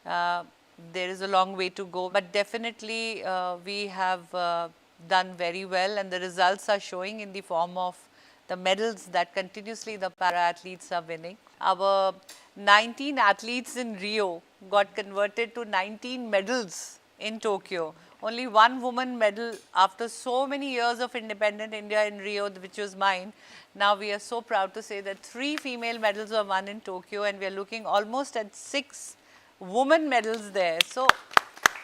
There is a long way to go, but definitely we have done very well, and the results are showing in the form of the medals that continuously the para athletes are winning. Our 19 athletes in Rio got converted to 19 medals in Tokyo. Only one woman medal after so many years of independent India in Rio, which was mine. Now we are so proud to say that 3 female medals were won in Tokyo, and we are looking almost at 6 women medals there. So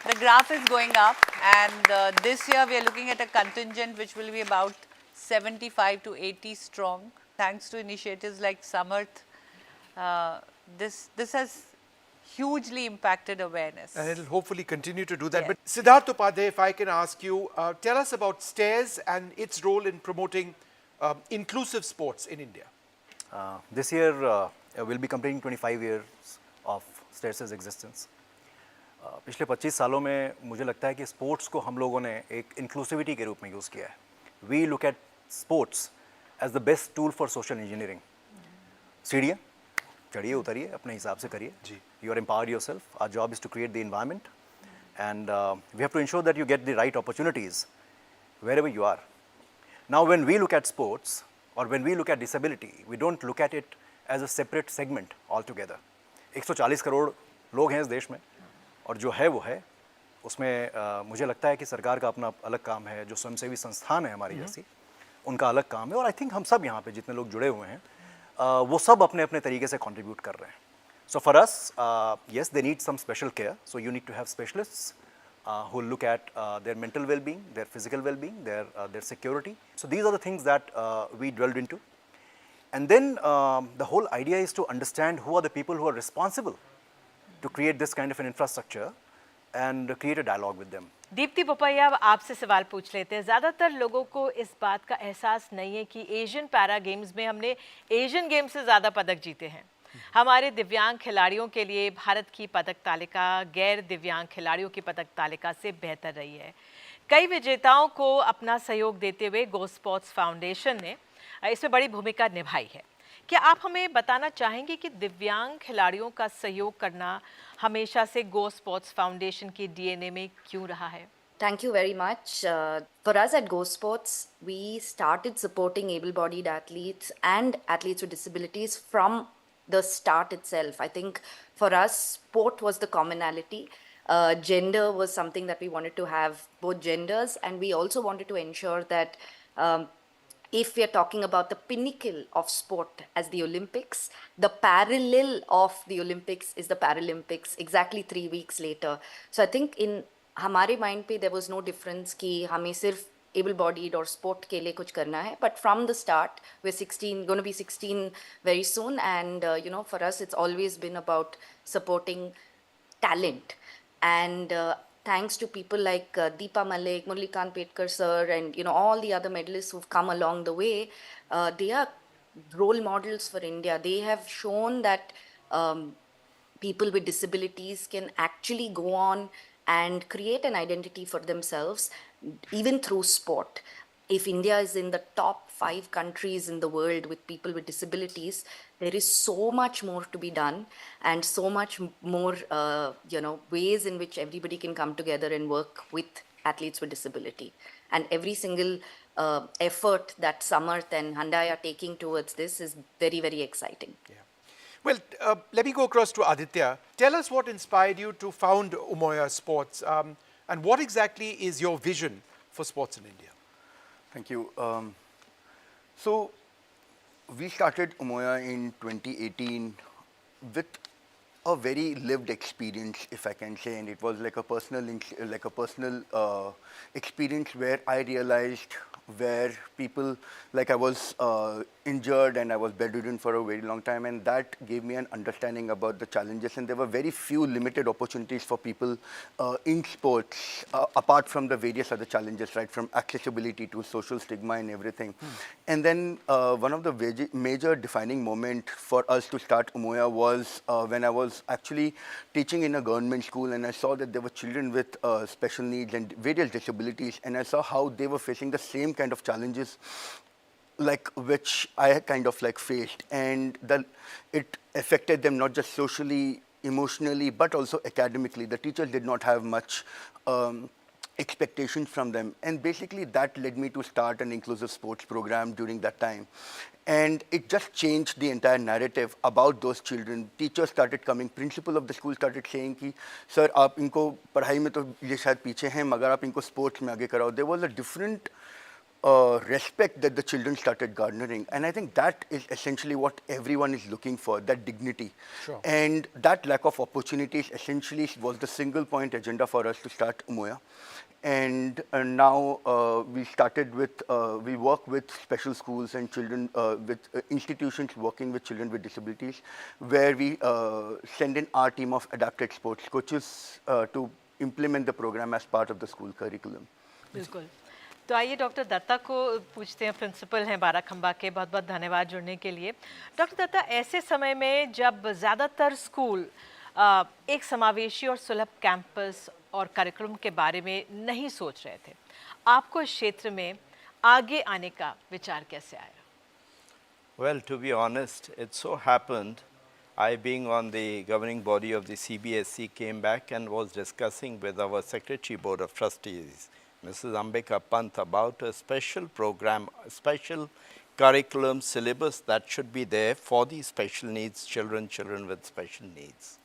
the graph is going up, and this year we are looking at a contingent which will be about 75 to 80 strong. Thanks to initiatives like Samarth, this has hugely impacted awareness. And it will hopefully continue to do that. Yes. But Siddharth Upadhyay, if I can ask you, tell us about STAIRS and its role in promoting inclusive sports in India. This year we'll be completing 25 years of STAIRS' existence. पिछले 25 सालों में मुझे लगता है कि sports को हम लोगों ने एक इंक्लूसिविटी के रूप में यूज़ किया है. We look at sports as the best tool for social engineering. सीढ़ियाँ चढ़िए उतरिए अपने हिसाब से करिए जी. You are empowered yourself. Our job is to create the environment, and we have to ensure that you get the right opportunities wherever you are. Now, when we look at sports or when we look at disability, we don't look at it as a separate segment altogether. 140 crore लोग हैं इस देश में, और जो है वो है, उसमें मुझे लगता है कि सरकार का अपना अलग काम है, जो स्वयंसेवी संस्थान है हमारी जैसी, उनका अलग काम है, और आई थिंक हम सब यहाँ पे जितने लोग जुड़े हुए हैं वो सब अपने अपने तरीके से कंट्रीब्यूट कर रहे हैं. So for us, yes, they need some special care. So you need to have specialists who look at their mental well-being, their physical well-being, their security. So these are the things that we dwelled into. And then the whole idea is to understand who are the people who are responsible to create this kind of an infrastructure and create a dialogue with them. Deepti Bopaiah, अब आपसे सवाल पूछ लेते हैं. ज़्यादातर लोगों को इस बात का एहसास नहीं है कि एशियन पैरा गेम्स में हमने एशियन गेम्स से ज़्यादा पदक जीते हैं. हमारे दिव्यांग खिलाड़ियों के लिए भारत की पदक तालिका गैर दिव्यांग खिलाड़ियों की पदक तालिका से बेहतर रही है. कई विजेताओं को अपना सहयोग देते हुए गो स्पोर्ट्स फाउंडेशन ने इसमें बड़ी भूमिका निभाई है. क्या आप हमें बताना चाहेंगे कि दिव्यांग खिलाड़ियों का सहयोग करना हमेशा से गो स्पोर्ट्स फाउंडेशन की डीएनए में क्यों रहा है? Thank you very much. For us at Go Sports, we started supporting able-bodied athletes and athletes with disabilities from the start itself. I think for us, sport was the commonality. Gender was something that we wanted to have both genders, and we also wanted to ensure that if we are talking about the pinnacle of sport as the Olympics, the parallel of the Olympics is the Paralympics exactly 3 weeks later. So I think in हमारे mind पे there was no difference कि हमें सिर्फ able-bodied और sport के लिए कुछ करना है. But from the start, we're going to be 16 very soon, and for us it's always been about supporting talent. And thanks to people like Deepa Malik, Murlikant Petkar sir, and all the other medalists who've come along the way, they are role models for India. They have shown that people with disabilities can actually go on and create an identity for themselves, even through sport. If India is in the top 5 countries in the world with people with disabilities, there is so much more to be done, and so much more, ways in which everybody can come together and work with athletes with disability. And every single effort that Samarth and Handai are taking towards this is very, very exciting. Yeah. Well, let me go across to Aditya. Tell us what inspired you to found Umoya Sports, and what exactly is your vision for sports in India? Thank you. So we started Umoya in 2018 with a very lived experience, if I can say, and it was like a personal experience where I realized where people, like I was injured and I was bedridden for a very long time, and that gave me an understanding about the challenges, and there were very few limited opportunities for people in sports, apart from the various other challenges, right, from accessibility to social stigma and everything. And then one of the major defining moment for us to start Umoya was when I was actually teaching in a government school, and I saw that there were children with special needs and various disabilities, and I saw how they were facing the same kind of challenges like which I kind of like faced, and it affected them not just socially, emotionally, but also academically. The teachers did not have much expectations from them, and basically that led me to start an inclusive sports program during that time. And it just changed the entire narrative about those children. Teachers started coming, principal of the school started saying कि sir आप इनको पढ़ाई में तो ये शायद पीछे हैं, मगर आप इनको sports में आगे कराओ. There was a different respect that the children started garnering, and I think that is essentially what everyone is looking for, that dignity. Sure. And that lack of opportunities essentially was the single point agenda for us to start Umoya. And now we started with, we work with special schools and children, with institutions working with children with disabilities, where we send in our team of adapted sports coaches to implement the program as part of the school curriculum. बिल्कुल. तो आइए doctor Dutta को पूछते हैं, principal हैं बाराखंबा के. बहुत बहुत धन्यवाद जुड़ने के लिए. डॉक्टर दत्ता, ऐसे समय में जब ज़्यादातर स्कूल एक समावेशी और सुलभ कैंपस और कार्यक्रम के बारे में नहीं सोच रहे थे, आपको इस क्षेत्र में आगे आने का विचार कैसे आया? Well, to be honest, it so happened, I being on the governing body of the CBSE came back and was discussing with our Secretary Board of Trustees, Mrs. Ambika Pant, about a special program, a special curriculum syllabus that should be there for the special needs children, children with special needs.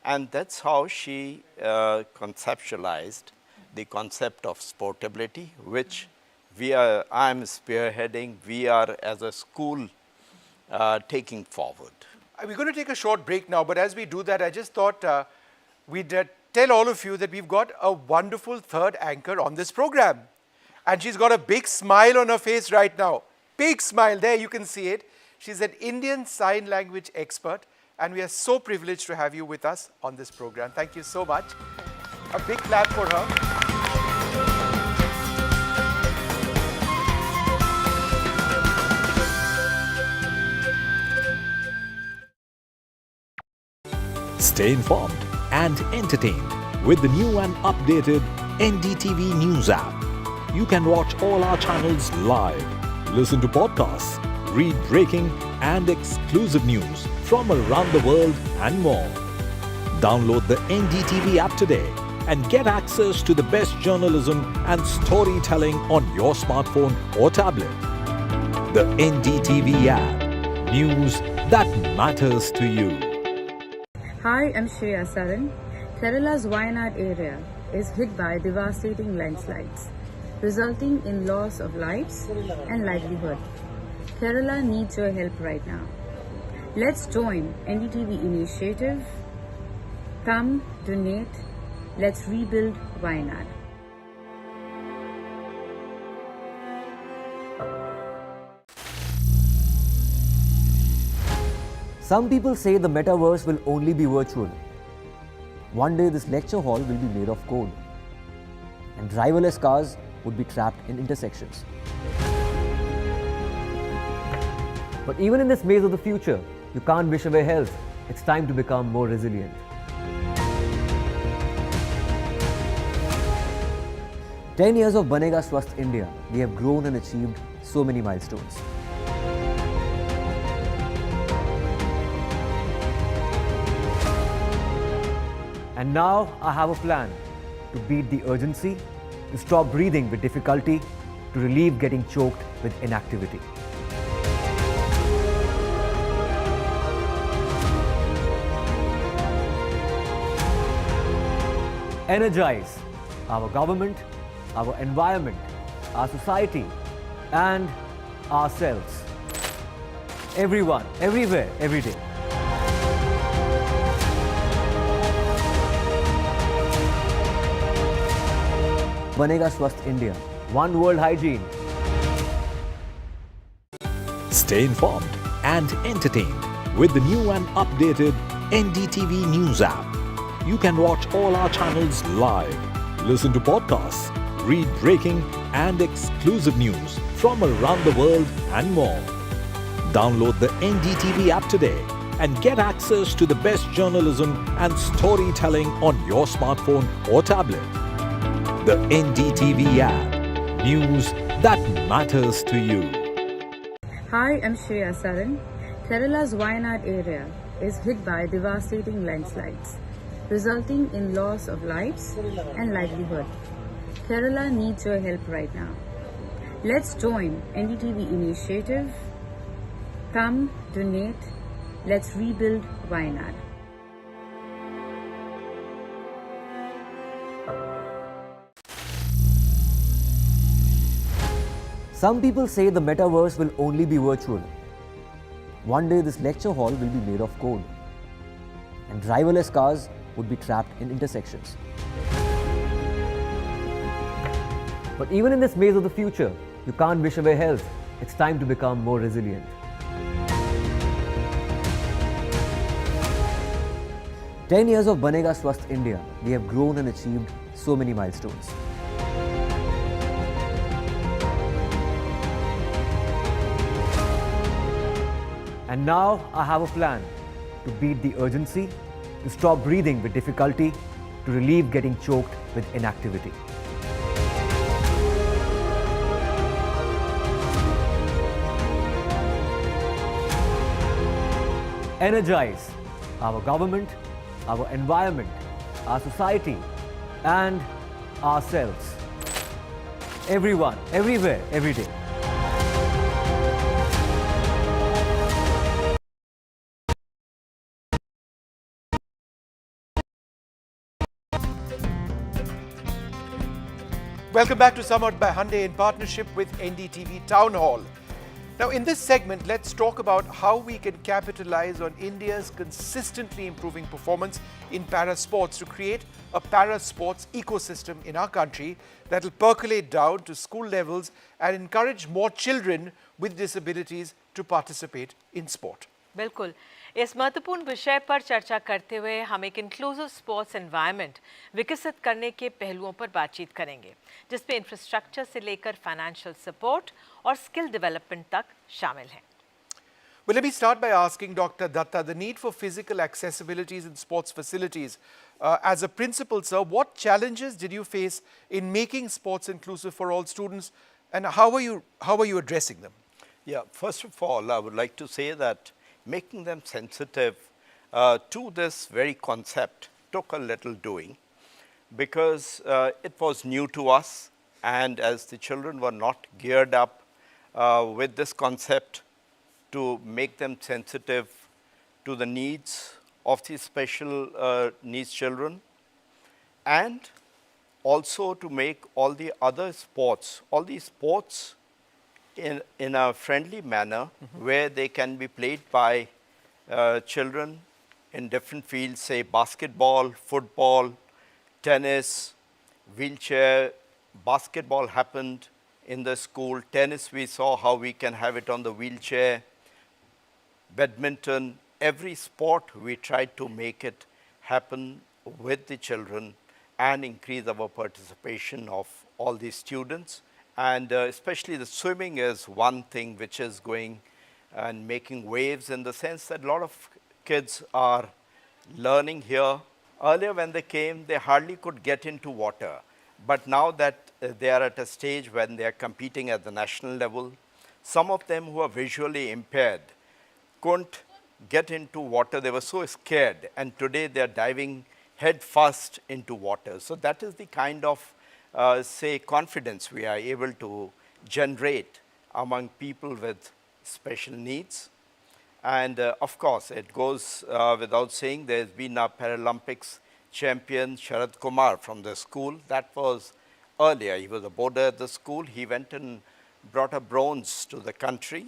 And that's how she conceptualized the concept of sportability, which I'm spearheading, we are as a school taking forward. We're going to take a short break now, but as we do that, I just thought we'd tell all of you that we've got a wonderful third anchor on this program. And she's got a big smile on her face right now. Big smile, there you can see it. She's an Indian Sign Language expert, and we are so privileged to have you with us on this program. Thank you so much. A big clap for her. Stay informed and entertained with the new and updated NDTV News app. You can watch all our channels live, listen to podcasts, read breaking and exclusive news from around the world and more. Download the NDTV app today and get access to the best journalism and storytelling on your smartphone or tablet. The NDTV app. News that matters to you. Hi, I'm Shreya Saran. Kerala's Wayanad area is hit by devastating landslides, resulting in loss of lives and livelihood. Kerala needs your help right now. Let's join NDTV initiative. Come, donate, let's rebuild Wayanad. Some people say the metaverse will only be virtual. One day this lecture hall will be made of code, and driverless cars would be trapped in intersections. But even in this maze of the future, you can't wish away health. It's time to become more resilient. "10 years of Banega Swasth India, we have grown and achieved so many milestones. And now I have a plan to beat the urgency, to stop breathing with difficulty, to relieve getting choked with inactivity. Energize our government, our environment, our society, and ourselves. Everyone, everywhere, every day. Banega Swasth India. One world hygiene. Stay informed and entertained with the new and updated NDTV News app. You can watch all our channels live, listen to podcasts, read breaking and exclusive news from around the world and more. Download the NDTV app today and get access to the best journalism and storytelling on your smartphone or tablet. The NDTV app. News that matters to you. Hi, I'm Shreya Saran. Kerala's Wayanad area is hit by devastating landslides, resulting in loss of lives and livelihood. Kerala needs your help right now. Let's join NDTV initiative. Come, donate, let's rebuild Wayanad. Some people say the metaverse will only be virtual. One day this lecture hall will be made of code, and driverless cars would be trapped in intersections. But even in this maze of the future, you can't wish away health. It's time to become more resilient. "10 years of Banega Swasth India, we have grown and achieved so many milestones. And now I have a plan to beat the urgency, to stop breathing with difficulty, to relieve getting choked with inactivity. energize our government, our environment, our society, and ourselves. Everyone, everywhere, every day. Welcome back to Summered by Hyundai in partnership with NDTV Town Hall. Now, in this segment, let's talk about how we can capitalize on India's consistently improving performance in para sports to create a para sports ecosystem in our country that will percolate down to school levels and encourage more children with disabilities to participate in sport. बिल्कुल इस महत्वपूर्ण विषय पर चर्चा करते हुए हम एक इंक्लूसिव स्पोर्ट्स एनवायरनमेंट विकसित करने के पहलुओं पर बातचीत करेंगे जिसमें इंफ्रास्ट्रक्चर से लेकर फाइनेंशियल सपोर्ट और स्किल डेवलपमेंट तक शामिल हैं. Well, let me start by asking Dr. Datta, the need for physical accessibilities in sports facilities. As a principal, sir, what challenges did you face in making sports inclusive for all students, and how are you addressing them? Yeah, first of all, I would like to say that making them sensitive to this very concept took a little doing because it was new to us, and as the children were not geared up with this concept to make them sensitive to the needs of the special needs children, and also to make all the other sports, all these sports in a friendly manner where they can be played by children in different fields, say basketball, football, tennis, wheelchair. Basketball happened in the school. Tennis, we saw how we can have it on the wheelchair. Badminton, every sport we tried to make it happen with the children and increase our participation of all the students. And especially the swimming is one thing which is going and making waves in the sense that a lot of kids are learning here. Earlier when they came, they hardly could get into water. But now that they are at a stage when they are competing at the national level, some of them who are visually impaired couldn't get into water. They were so scared. And today they are diving head first into water. So that is the kind of say confidence we are able to generate among people with special needs. And of course, it goes without saying, there's been a Paralympics champion, Sharad Kumar from the school. That was earlier. He was a boarder at the school. He went and brought a bronze to the country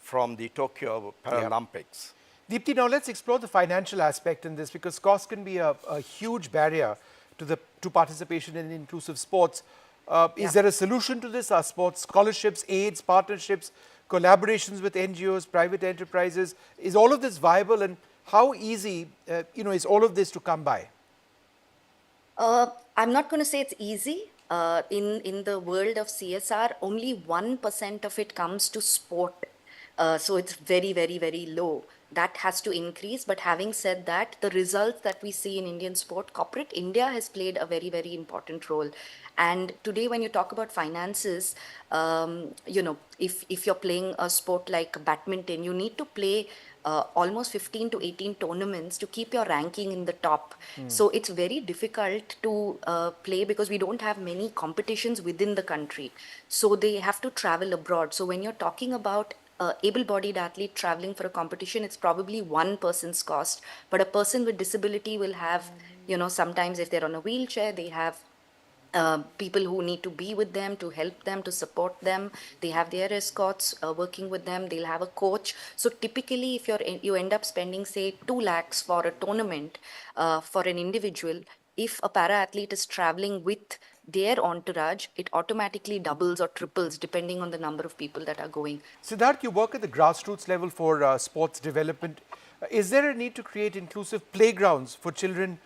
from the Tokyo Paralympics. Yeah. Deepti, now let's explore the financial aspect in this because cost can be a huge barrier to participation in inclusive sports. Is there a solution to this? Are sports scholarships, aids, partnerships, collaborations with NGOs, private enterprises? Is all of this viable, and how easy is all of this to come by? I'm not going to say it's easy. In the world of CSR, only 1% of it comes to sport. So it's very, very, very low. That has to increase. But having said that, the results that we see in Indian sport, corporate India has played a very, very important role. And today, when you talk about finances, if you're playing a sport like badminton, you need to play almost 15 to 18 tournaments to keep your ranking in the top. So it's very difficult to play because we don't have many competitions within the country. So they have to travel abroad. So when you're talking about able-bodied athlete traveling for a competition, it's probably one person's cost. But a person with disability will have, sometimes if they're on a wheelchair, they have people who need to be with them, to help them, to support them. They have their escorts working with them. They'll have a coach. So typically, if you end up spending, say, 2 lakhs for a tournament for an individual, if a para-athlete is traveling with their entourage, it automatically doubles or triples depending on the number of people that are going. Siddharth, you work at the grassroots level for sports development. Is there a need to create inclusive playgrounds for children?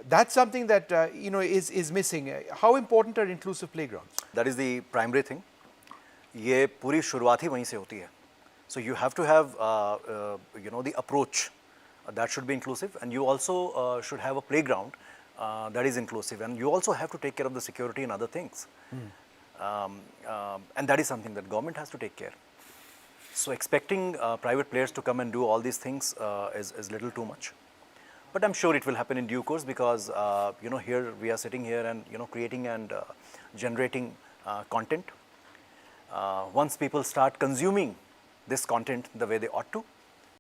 That's something that is missing. How important are inclusive playgrounds? That is the primary thing. ये पूरी शुरुआत ही वहीं से होती है. So you have to have the approach that should be inclusive, and you also should have a playground that is inclusive, and you also have to take care of the security and other things. And that is something that government has to take care. So expecting private players to come and do all these things is little too much. But I'm sure it will happen in due course because, here we are sitting here and, creating and generating content. Once people start consuming this content the way they ought to,